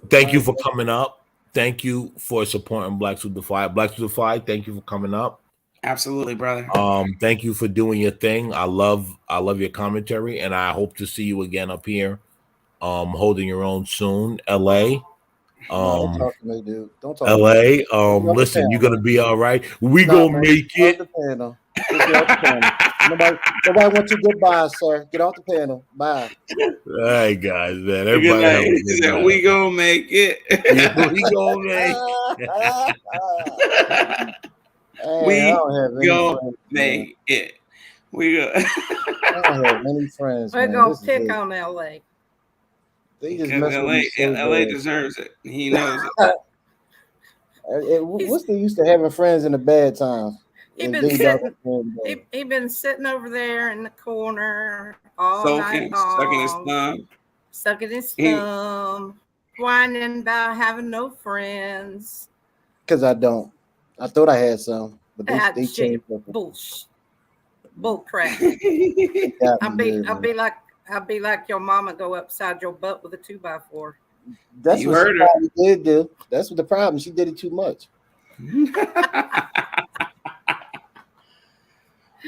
thank you for coming up. Thank you for supporting Blacks with the Fly. Blacks with the Fly, thank you for coming up. Absolutely, brother. Thank you for doing your thing. I love your commentary, and I hope to see you again up here. Holding your own soon, LA. Don't talk to me, dude. Don't talk LA. to me. Listen, you're gonna be all right. We gonna make it. Nobody wants you. Goodbye, sir. Get off the panel. Bye. All right, guys, man. Everybody have a good night. We gonna make it. We gonna make make it. We go. I don't have many friends. We're gonna pick on LA. They just mess with me so LA bad. deserves it. He knows it. What's the use to having friends in the bad times? He been sitting over there in the corner all night long, sucking his thumb, whining about having no friends. Because I don't. I thought I had some, but they changed. Bullshit. Bull crap. I'll be like your mama, go upside your butt with a 2x4. That's what she probably did do. That's what the problem. She did it too much.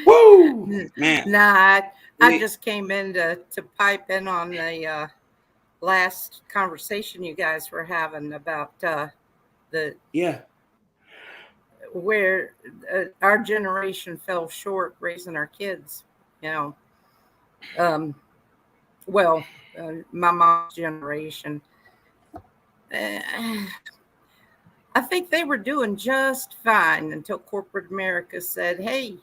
Woo, man. Nah, I just came in to pipe in on the last conversation you guys were having about where our generation fell short raising our kids. You know, my mom's generation. I think they were doing just fine until corporate America said, "Hey,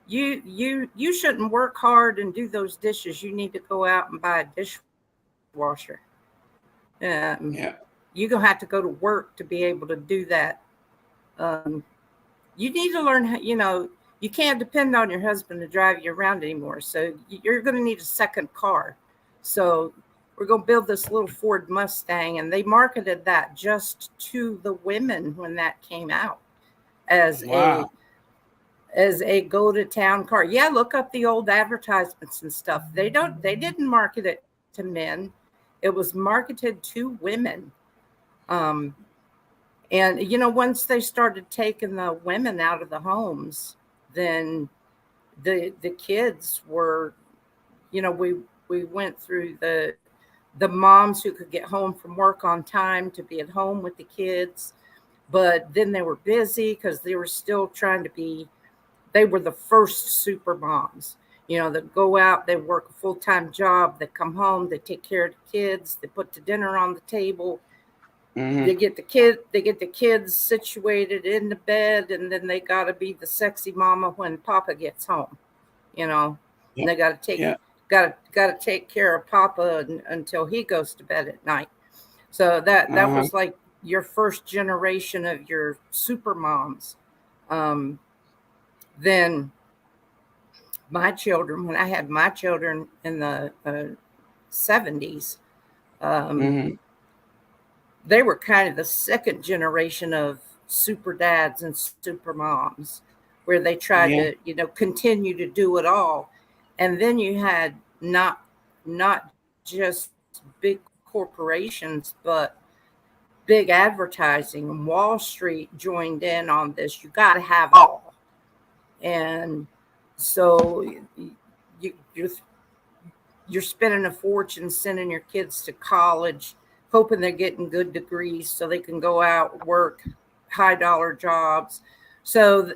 you shouldn't work hard and do those dishes. You need to go out and buy a dishwasher. You're gonna have to go to work to be able to do that. You need to learn how, you can't depend on your husband to drive you around anymore. So you're going to need a second car. So we're going to build this little Ford Mustang." And they marketed that just to the women when that came out as a go to town car. Yeah, look up the old advertisements and stuff. They didn't market it to men. It was marketed to women. And once they started taking the women out of the homes, then the kids were, we went through the moms who could get home from work on time to be at home with the kids, but then they were busy because they were still trying to be. They were the first super moms. That go out, they work a full-time job, they come home, they take care of the kids, they put the dinner on the table. They get the kids situated in the bed, and then they got to be the sexy mama when Papa gets home. And they got to take care of Papa until he goes to bed at night. So that was like your first generation of your super moms. Then my children, when I had my children in the 70s, they were kind of the second generation of super dads and super moms, where they tried to, continue to do it all. And then you had not just big corporations, but big advertising. Wall Street joined in on this. You got to have all. And so you're spending a fortune sending your kids to college, hoping they're getting good degrees so they can go out, work high dollar jobs. So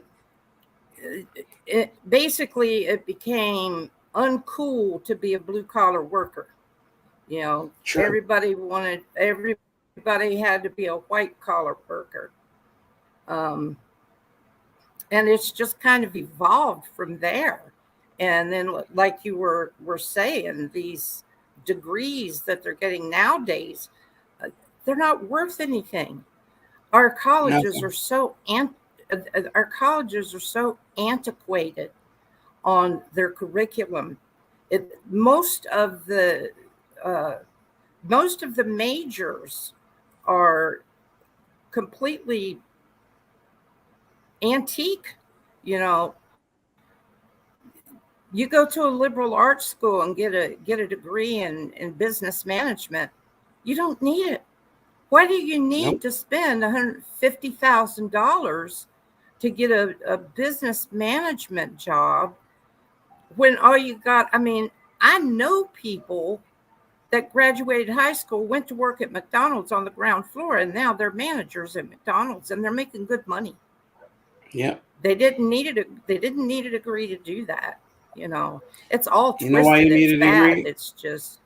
basically it became uncool to be a blue collar worker. Everybody had to be a white collar worker. And it's just kind of evolved from there. And then, like you were saying, these degrees that they're getting nowadays, they're not worth anything. Our colleges are so antiquated on their curriculum. Most of the majors are completely antique. You go to a liberal arts school and get a degree in business management. You don't need it. Why do you need to spend $150,000 to get a business management job when all you got? I mean, I know people that graduated high school, went to work at McDonald's on the ground floor, and now they're managers at McDonald's, and they're making good money. Yeah. They didn't need a degree to do that. It's all twisted. You know why you need a degree? It's just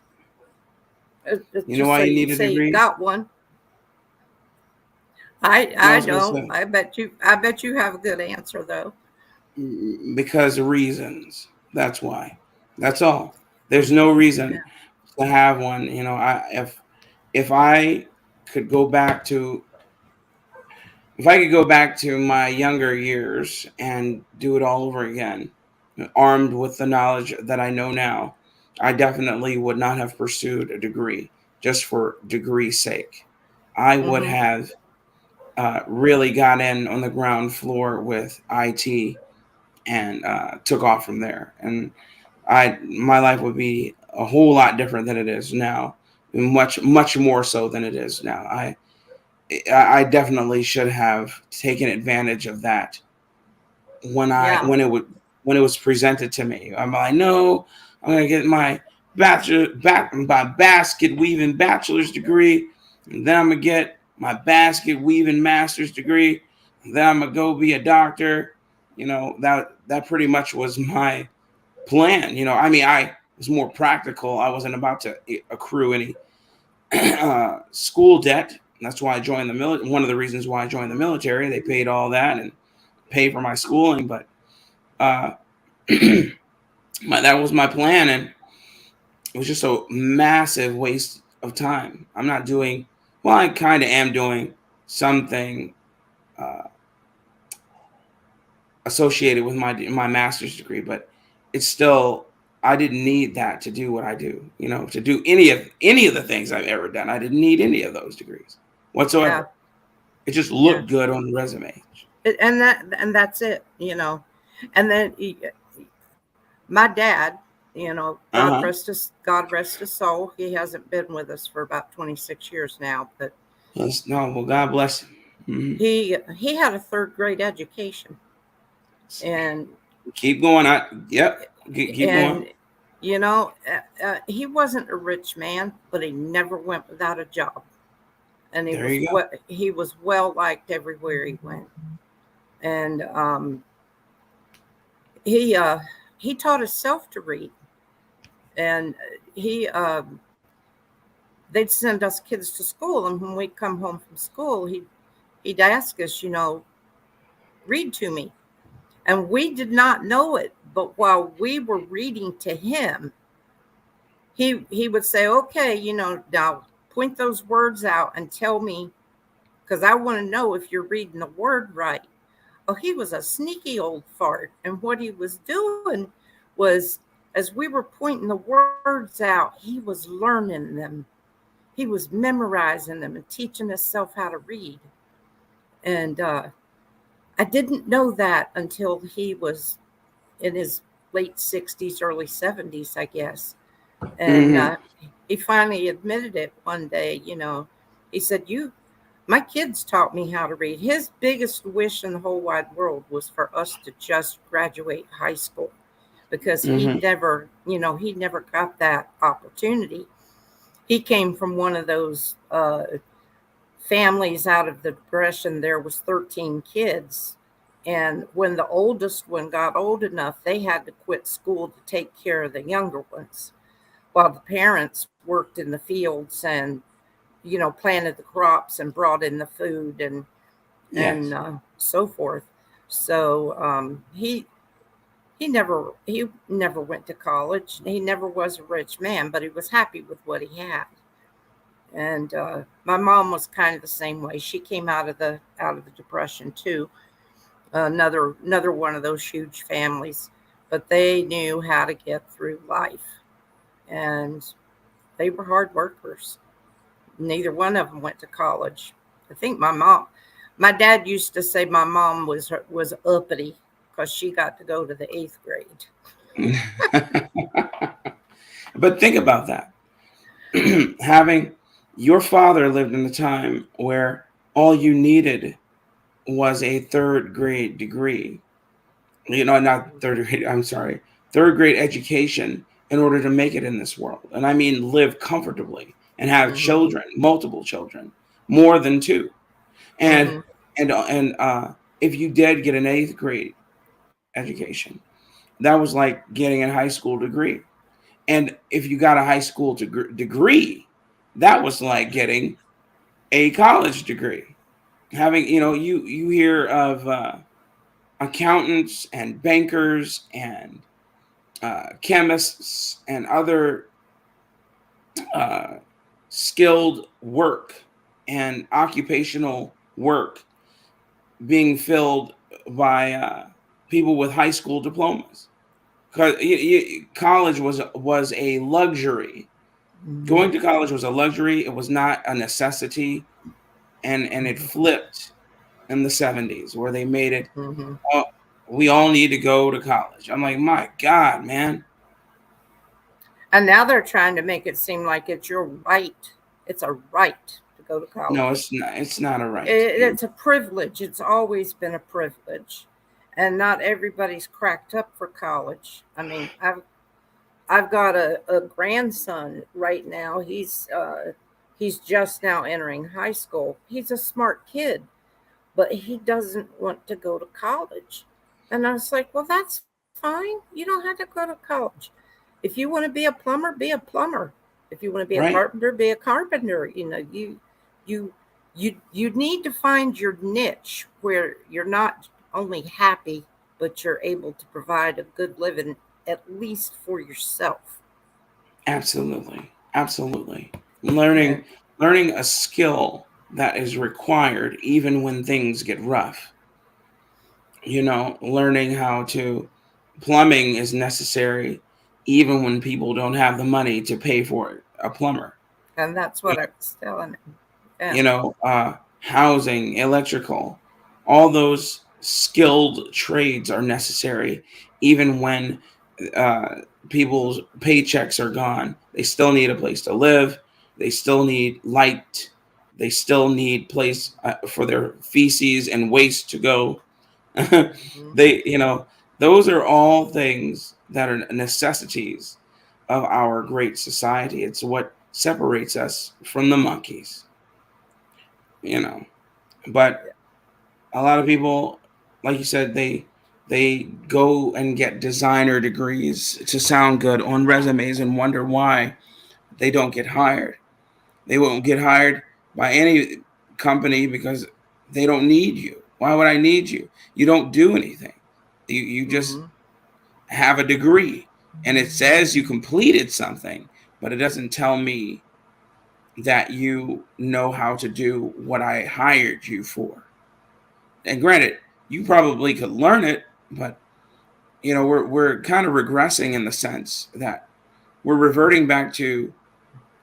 you know why you need a degree? You got one. I don't. I bet you have a good answer though. Because of reasons. That's why. That's all. There's no reason to have one. If I could go back to my younger years and do it all over again, armed with the knowledge that I know now, I definitely would not have pursued a degree just for degree's sake. I would have really got in on the ground floor with IT and took off from there. And my life would be a whole lot different than it is now, much more so than it is now. I definitely should have taken advantage of that when it was presented to me. I'm like, no, I'm gonna get my basket weaving bachelor's degree, and then I'm gonna get my basket weaving master's degree, and then I'm gonna go be a doctor. That pretty much was my plan. I was more practical. I wasn't about to accrue any school debt. That's why I joined the military. One of the reasons why I joined the military, they paid all that and paid for my schooling. But that was my plan, and it was just a massive waste of time. I'm not doing well. I kind of am doing something associated with my master's degree, but it's still. I didn't need that to do what I do. To do any of the things I've ever done. I didn't need any of those degrees whatsoever. It just looked good on the resume. And that's it. And then my dad, God rest his soul. He hasn't been with us for about 26 years now, but well, God bless him. He had a third grade education, and Keep going. Keep and going. you know, he wasn't a rich man, but he never went without a job, and There you go. he was well liked everywhere he went, and he taught himself to read, and he they'd send us kids to school, and when we'd come home from school, he'd ask us, read to me. And we did not know it, but while we were reading to him, he would say, okay, now point those words out and tell me, because I want to know if you're reading the word right. Oh, he was a sneaky old fart. And what he was doing was, as we were pointing the words out, he was learning them. He was memorizing them and teaching himself how to read. And I didn't know that until he was in his late 60s, early 70s, I guess. And he finally admitted it one day. He said, my kids taught me how to read. His biggest wish in the whole wide world was for us to just graduate high school, because he never got that opportunity. He came from one of those families out of the Depression. There was 13 kids. And when the oldest one got old enough, they had to quit school to take care of the younger ones, while the parents worked in the fields and, planted the crops and brought in the food and so forth. So he never went to college. He never was a rich man, but he was happy with what he had. And my mom was kind of the same way. She came out of the Depression too. Another one of those huge families, but they knew how to get through life, and they were hard workers. Neither one of them went to college. I think my dad used to say my mom was uppity because she got to go to the 8th grade. But think about that. Having your father lived in a time where all you needed was a third grade degree. Not third grade, I'm sorry, third grade education in order to make it in this world. And I mean, live comfortably and have children, multiple children, more than 2. And if you did get an 8th grade education, that was like getting a high school degree. And if you got a high school degree, that was like getting a college degree. Having, you hear of accountants and bankers and chemists and other skilled work and occupational work being filled by people with high school diplomas. Because college was a luxury. Going to college was a luxury. It was not a necessity, and it flipped in the 70s where they made it. We all need to go to college. I'm like, my God, man. And now they're trying to make it seem like it's your right. It's a right to go to college. No, it's not. It's not a right. It's a privilege. It's always been a privilege, and not everybody's cracked up for college. I mean, I've got a grandson right now. He's just now entering high school. He's a smart kid, but he doesn't want to go to college. And I was like, well, that's fine. You don't have to go to college. If you want to be a plumber, be a plumber. If you want to be a carpenter, be a carpenter. You need to find your niche where you're not only happy, but you're able to provide a good living, at least for yourself. Absolutely. Absolutely. Learning a skill that is required even when things get rough. Learning how to plumbing is necessary even when people don't have the money to pay for it, a plumber. And that's what I was telling him. Housing, electrical, all those skilled trades are necessary even when people's paychecks are gone. They still need a place to live. They still need light. They still need place for their feces and waste to go. They, those are all things that are necessities of our great society. It's what separates us from the monkeys, But a lot of people, like you said, they go and get designer degrees to sound good on resumes and wonder why they don't get hired. They won't get hired by any company because they don't need you. Why would I need you? You don't do anything. You just have a degree and it says you completed something, but it doesn't tell me that you know how to do what I hired you for. And granted, you probably could learn it, but we're kind of regressing in the sense that we're reverting back to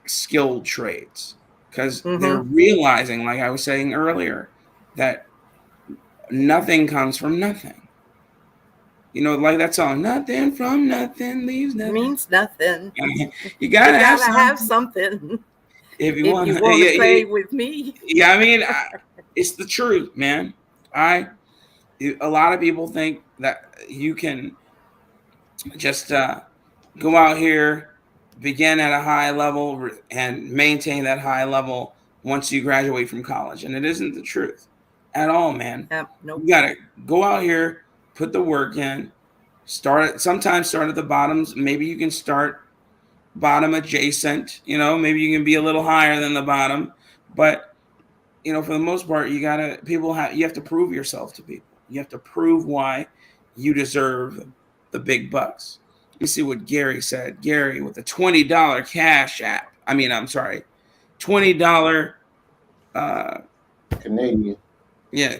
skilled trades because they're realizing, like I was saying earlier, that nothing comes from nothing. Like that song, nothing from nothing leaves nothing. Means nothing. You gotta have something. If you want to play with me. Yeah, I mean, it's the truth, man. A lot of people think that you can just go out here, begin at a high level, and maintain that high level once you graduate from college. And it isn't the truth at all, man. Nope. You got to go out here, put the work in, sometimes start at the bottoms. Maybe you can start bottom adjacent, maybe you can be a little higher than the bottom. But, for the most part, you have to prove yourself to people. You have to prove why you deserve the big bucks. Let me see what Gary said. Gary with the $20 cash app. I'm sorry, $20 Canadian. Yeah,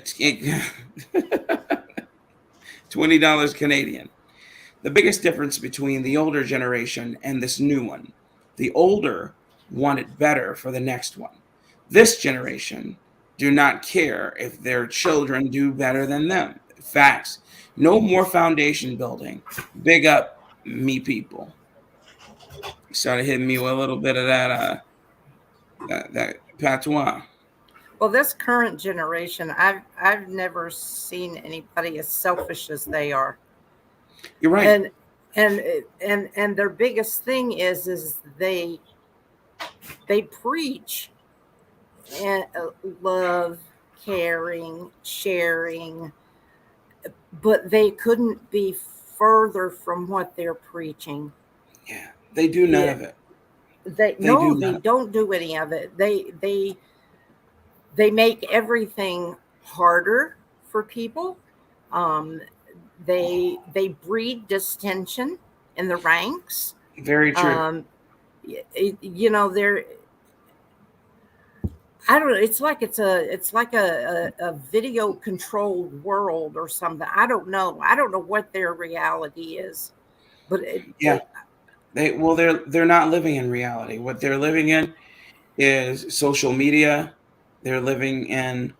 $20 Canadian. The biggest difference between the older generation and this new one, the older want it better for the next one. This generation do not care if their children do better than them. Facts. No more foundation building. Big up, me people. Started hitting me with a little bit of that patois. Well, this current generation, I've never seen anybody as selfish as they are. You're right. And their biggest thing is they preach and love, caring, sharing, but they couldn't be further from what they're preaching. Yeah, they do none of it. They don't do any of it. They make everything harder for people. They breed dissension in the ranks. Very true. They're, I don't know. It's like a video controlled world or something. I don't know. I don't know what their reality is, but they're not living in reality. What they're living in is social media. They're living in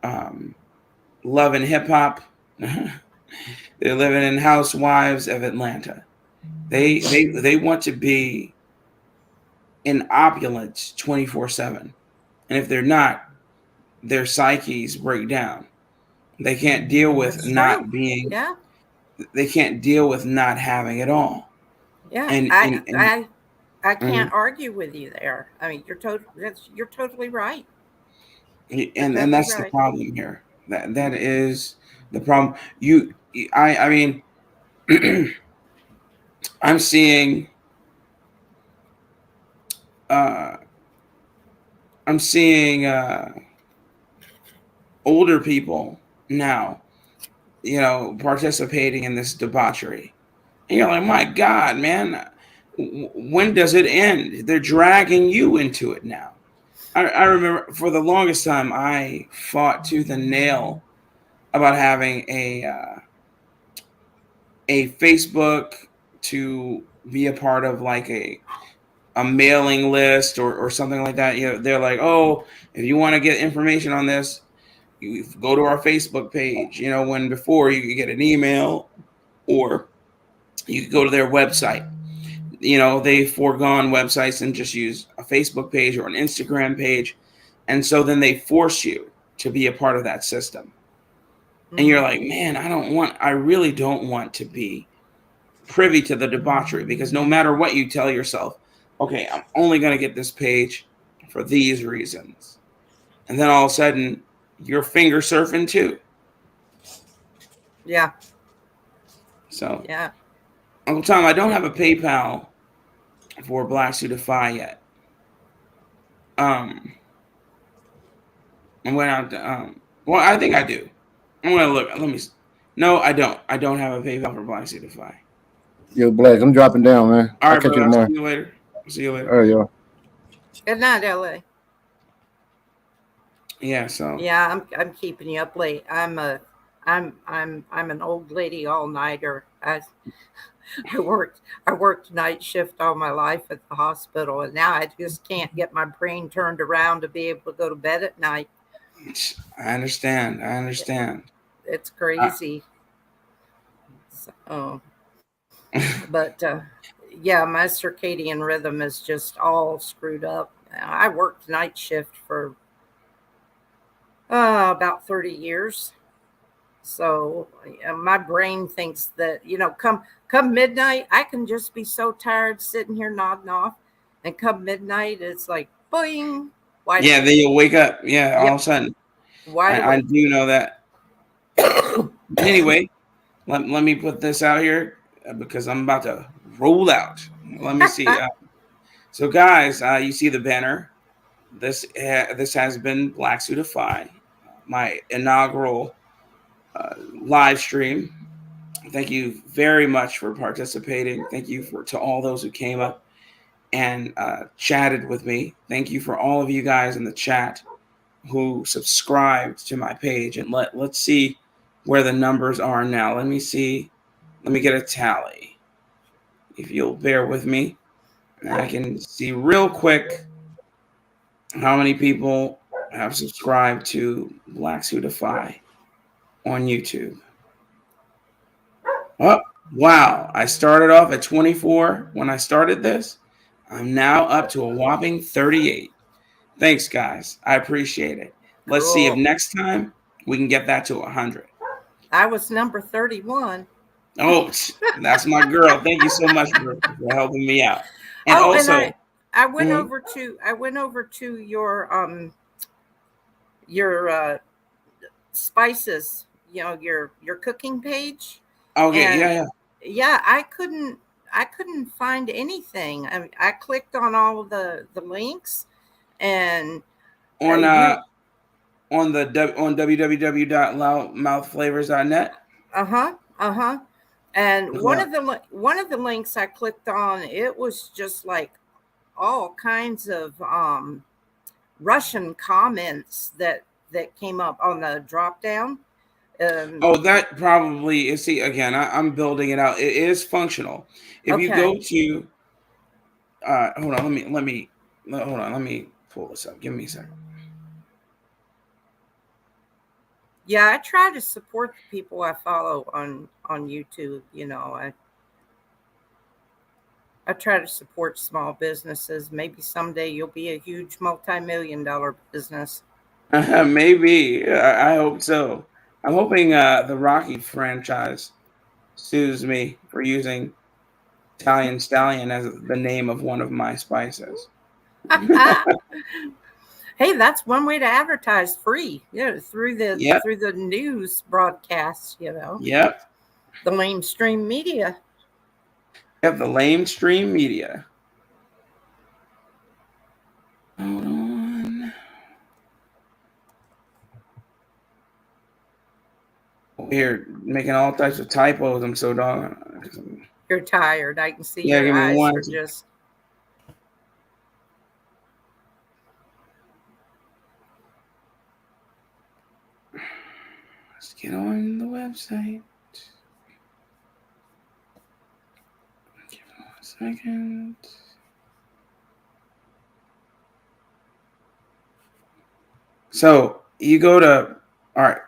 love and hip hop. They're living in Housewives of Atlanta. They want to be in opulence 24/7, and if they're not, their psyches break down. They can't deal with not being. Yeah. They can't deal with not having it all. Yeah, And I can't argue with you there. I mean, you're totally right. And that's the problem here. That is the problem. I mean, I'm seeing older people now, participating in this debauchery. And you're like, my God, man, when does it end? They're dragging you into it now. I remember for the longest time, I fought tooth and nail about having a Facebook to be a part of, like a mailing list or something like that. They're like, oh, if you want to get information on this, you go to our Facebook page. When before you could get an email or you could go to their website. They've foregone websites and just use a Facebook page or an Instagram page. And so then they force you to be a part of that system. And you're like, man, I really don't want to be privy to the debauchery, because no matter what you tell yourself, okay, I'm only going to get this page for these reasons. And then all of a sudden you're finger surfing too. Yeah. So, yeah. Uncle Tom, I don't have a PayPal for Black Suitify yet. I'm going out to, well, I think I do. I'm going to look. Let me. No, I don't. I don't have a PayPal for Black Suitify. Yo, Black, I'm dropping down, man. All I'll right, catch you brother. I'll tomorrow. see you later. See you later. All right, yo. Good night, LA. Yeah, so Yeah, I'm keeping you up late. I'm an old lady all nighter. I worked night shift all my life at the hospital, and now I just can't get my brain turned around to be able to go to bed at night. I understand. It's crazy. So, but yeah, my circadian rhythm is just all screwed up. I worked night shift for about 30 years. So my brain thinks that, come midnight, I can just be so tired sitting here nodding off. And come midnight, it's like, boing. Yeah, then you'll wake up. Yeah, all of a sudden. Wide I awake. do know that. But anyway, let me put this out here because I'm about to roll out. Let me see. So, guys, you see the banner. This has been Black Suitify, my inaugural live stream. Thank you very much for participating. Thank you to all those who came up and chatted with me. Thank you for all of you guys in the chat who subscribed to my page. And let's see where the numbers are now. Let me see. Let me get a tally. If you'll bear with me, I can see real quick how many people have subscribed to Black Suitify on YouTube. Oh, wow. I started off at 24 when I started this. I'm now up to a whopping 38. Thanks, guys. I appreciate it. Let's see if Cool. next time we can get that to 100. I was number 31. Oh, that's my girl. Thank you so much for helping me out. And also, and I went over to your spices, your cooking page. okay, And yeah, I couldn't find anything. I clicked on all of the links, and on www.loudmouthflavors.net. And one of the links I clicked on, it was just like all kinds of Russian comments that came up on the drop down. That probably is. See, again, I'm building it out. It is functional. If you go to, hold on, let me pull this up. Give me a second. Yeah, I try to support the people I follow on YouTube. I try to support small businesses. Maybe someday you'll be a huge multi-million-dollar business. Maybe. I hope so. I'm hoping the Rocky franchise sues me for using Italian Stallion as the name of one of my spices. Hey, that's one way to advertise free, through the news broadcasts, Yep. The mainstream media. Yep, the lamestream media. Hold on. We're making all types of typos. I'm so doggone. You're tired. I can see Yeah, your give me eyes one. are just. Let's get on the website. Give me 1 second. So you go to, all right.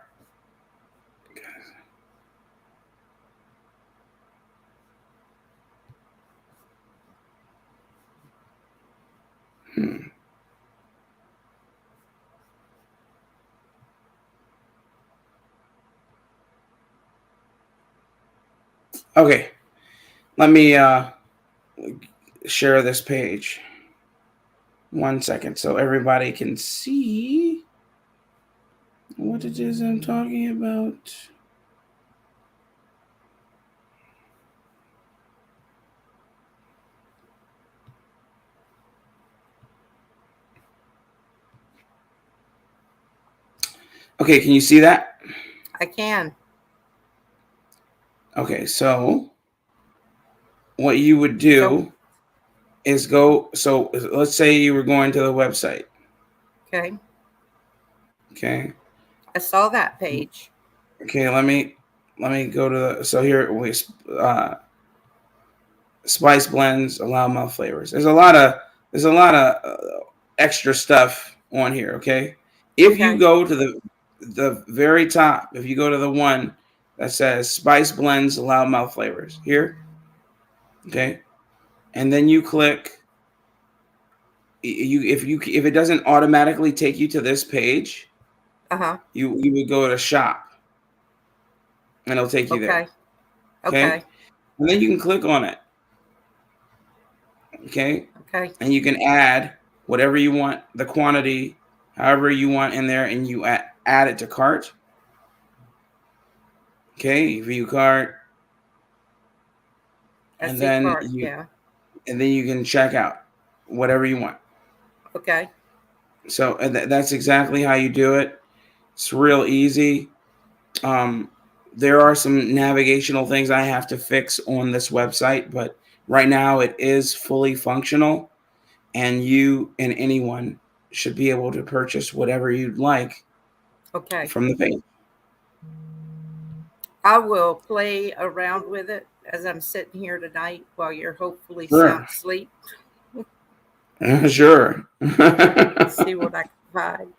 Okay, let me share this page. 1 second, so everybody can see what it is I'm talking about. Okay, can you see that? I can. Okay, so what you would do is go. So let's say you were going to the website. Okay. Okay. I saw that page. Okay, let me go to the. So here we spice blends, allow mouth flavors. There's a lot of extra stuff on here. Okay, if you Okay. go to the very top, if you go to the one that says spice blends, allow mouth flavors here. Okay, and then you click. If it doesn't automatically take you to this page, you would go to shop, and it'll take you there. Okay, and then you can click on it. Okay. Okay. And you can add whatever you want, the quantity, however you want in there, and you add it to cart. Okay, view cart, and then cart, yeah. and then you can check out whatever you want. Okay. So that's exactly how you do it. It's real easy. There are some navigational things I have to fix on this website, but right now it is fully functional, and you and anyone should be able to purchase whatever you'd like from the page. I will play around with it as I'm sitting here tonight while you're hopefully sound Sure. asleep. Sure. See what I can find.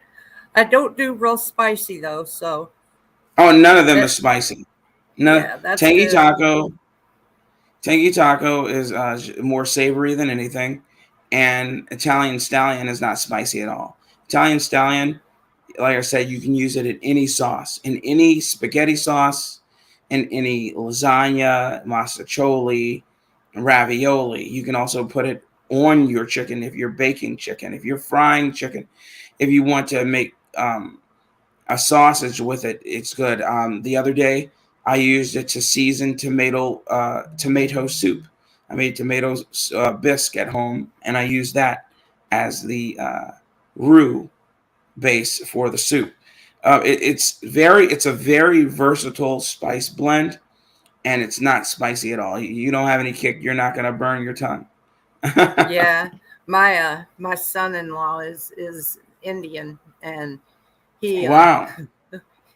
I don't do real spicy though, so. Oh, none of them is spicy. Yeah, that's Tangy good. Taco. Tangy Taco is more savory than anything, and Italian Stallion is not spicy at all. Italian Stallion, like I said, you can use it in any sauce, in any spaghetti sauce, in any lasagna, masticholi, ravioli. You can also put it on your chicken if you're baking chicken, if you're frying chicken, if you want to make a sausage with it. It's good. The other day, I used it to season tomato soup. I made tomato bisque at home, and I used that as the roux base for the soup. It's a very versatile spice blend, and it's not spicy at all. You don't have any kick. You're not going to burn your tongue. Yeah, my son-in-law is Indian, and he Wow.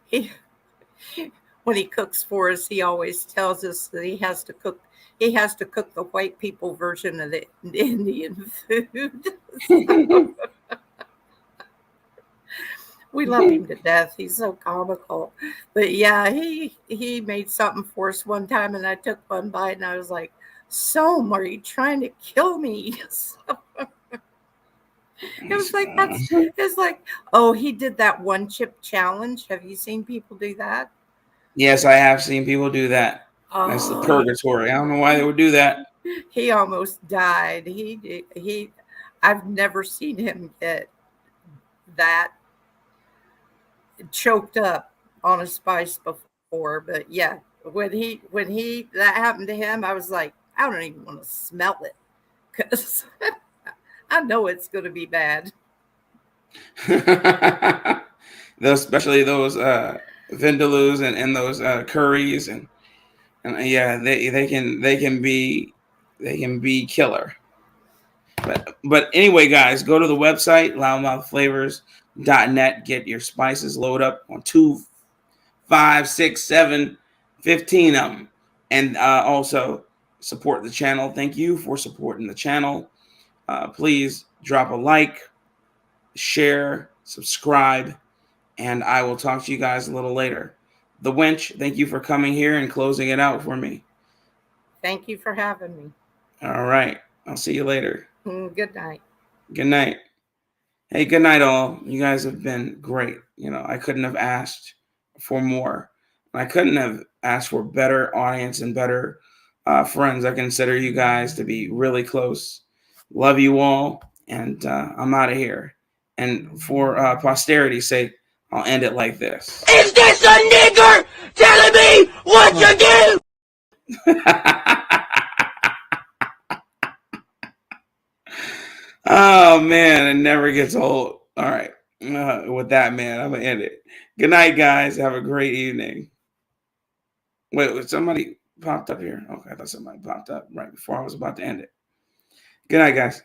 he when he cooks for us, he always tells us that he has to cook the white people version of the Indian food. So, we love him to death. He's so comical. But yeah, he made something for us one time, and I took one bite, and I was like, "Soam, are you trying to kill me?" It was like it's like, oh, he did that one chip challenge. Have you seen people do that? Yes, I have seen people do that. That's the purgatory. I don't know why they would do that. He almost died. I've never seen him get that choked up on a spice before, but yeah, when that happened to him, I was like, I don't even want to smell it because I know it's going to be bad. Especially those vindaloo and those curries and yeah, they can be killer. But anyway, guys, go to the website loudmouthflavors.net. Get your spices, load up on 2, 5, 6, 7, 15 of them, and also support the channel. Thank you for supporting the channel. Please drop a like, share, subscribe, and I will talk to you guys a little later. The Winch, thank you for coming here and closing it out for me. Thank you for having me. All right. I'll see you later. Good night. Good night. Hey, good night, all. You guys have been great. I couldn't have asked for more. I couldn't have asked for better audience and better friends. I consider you guys to be really close. Love you all, and I'm out of here. And for posterity's sake, I'll end it like this. Is this a nigger telling me what to do? Oh man, it never gets old. All right, with that, man, I'm gonna end it. Good night, guys. Have a great evening. Wait, somebody popped up here. Okay, I thought somebody popped up right before I was about to end it. Good night, guys.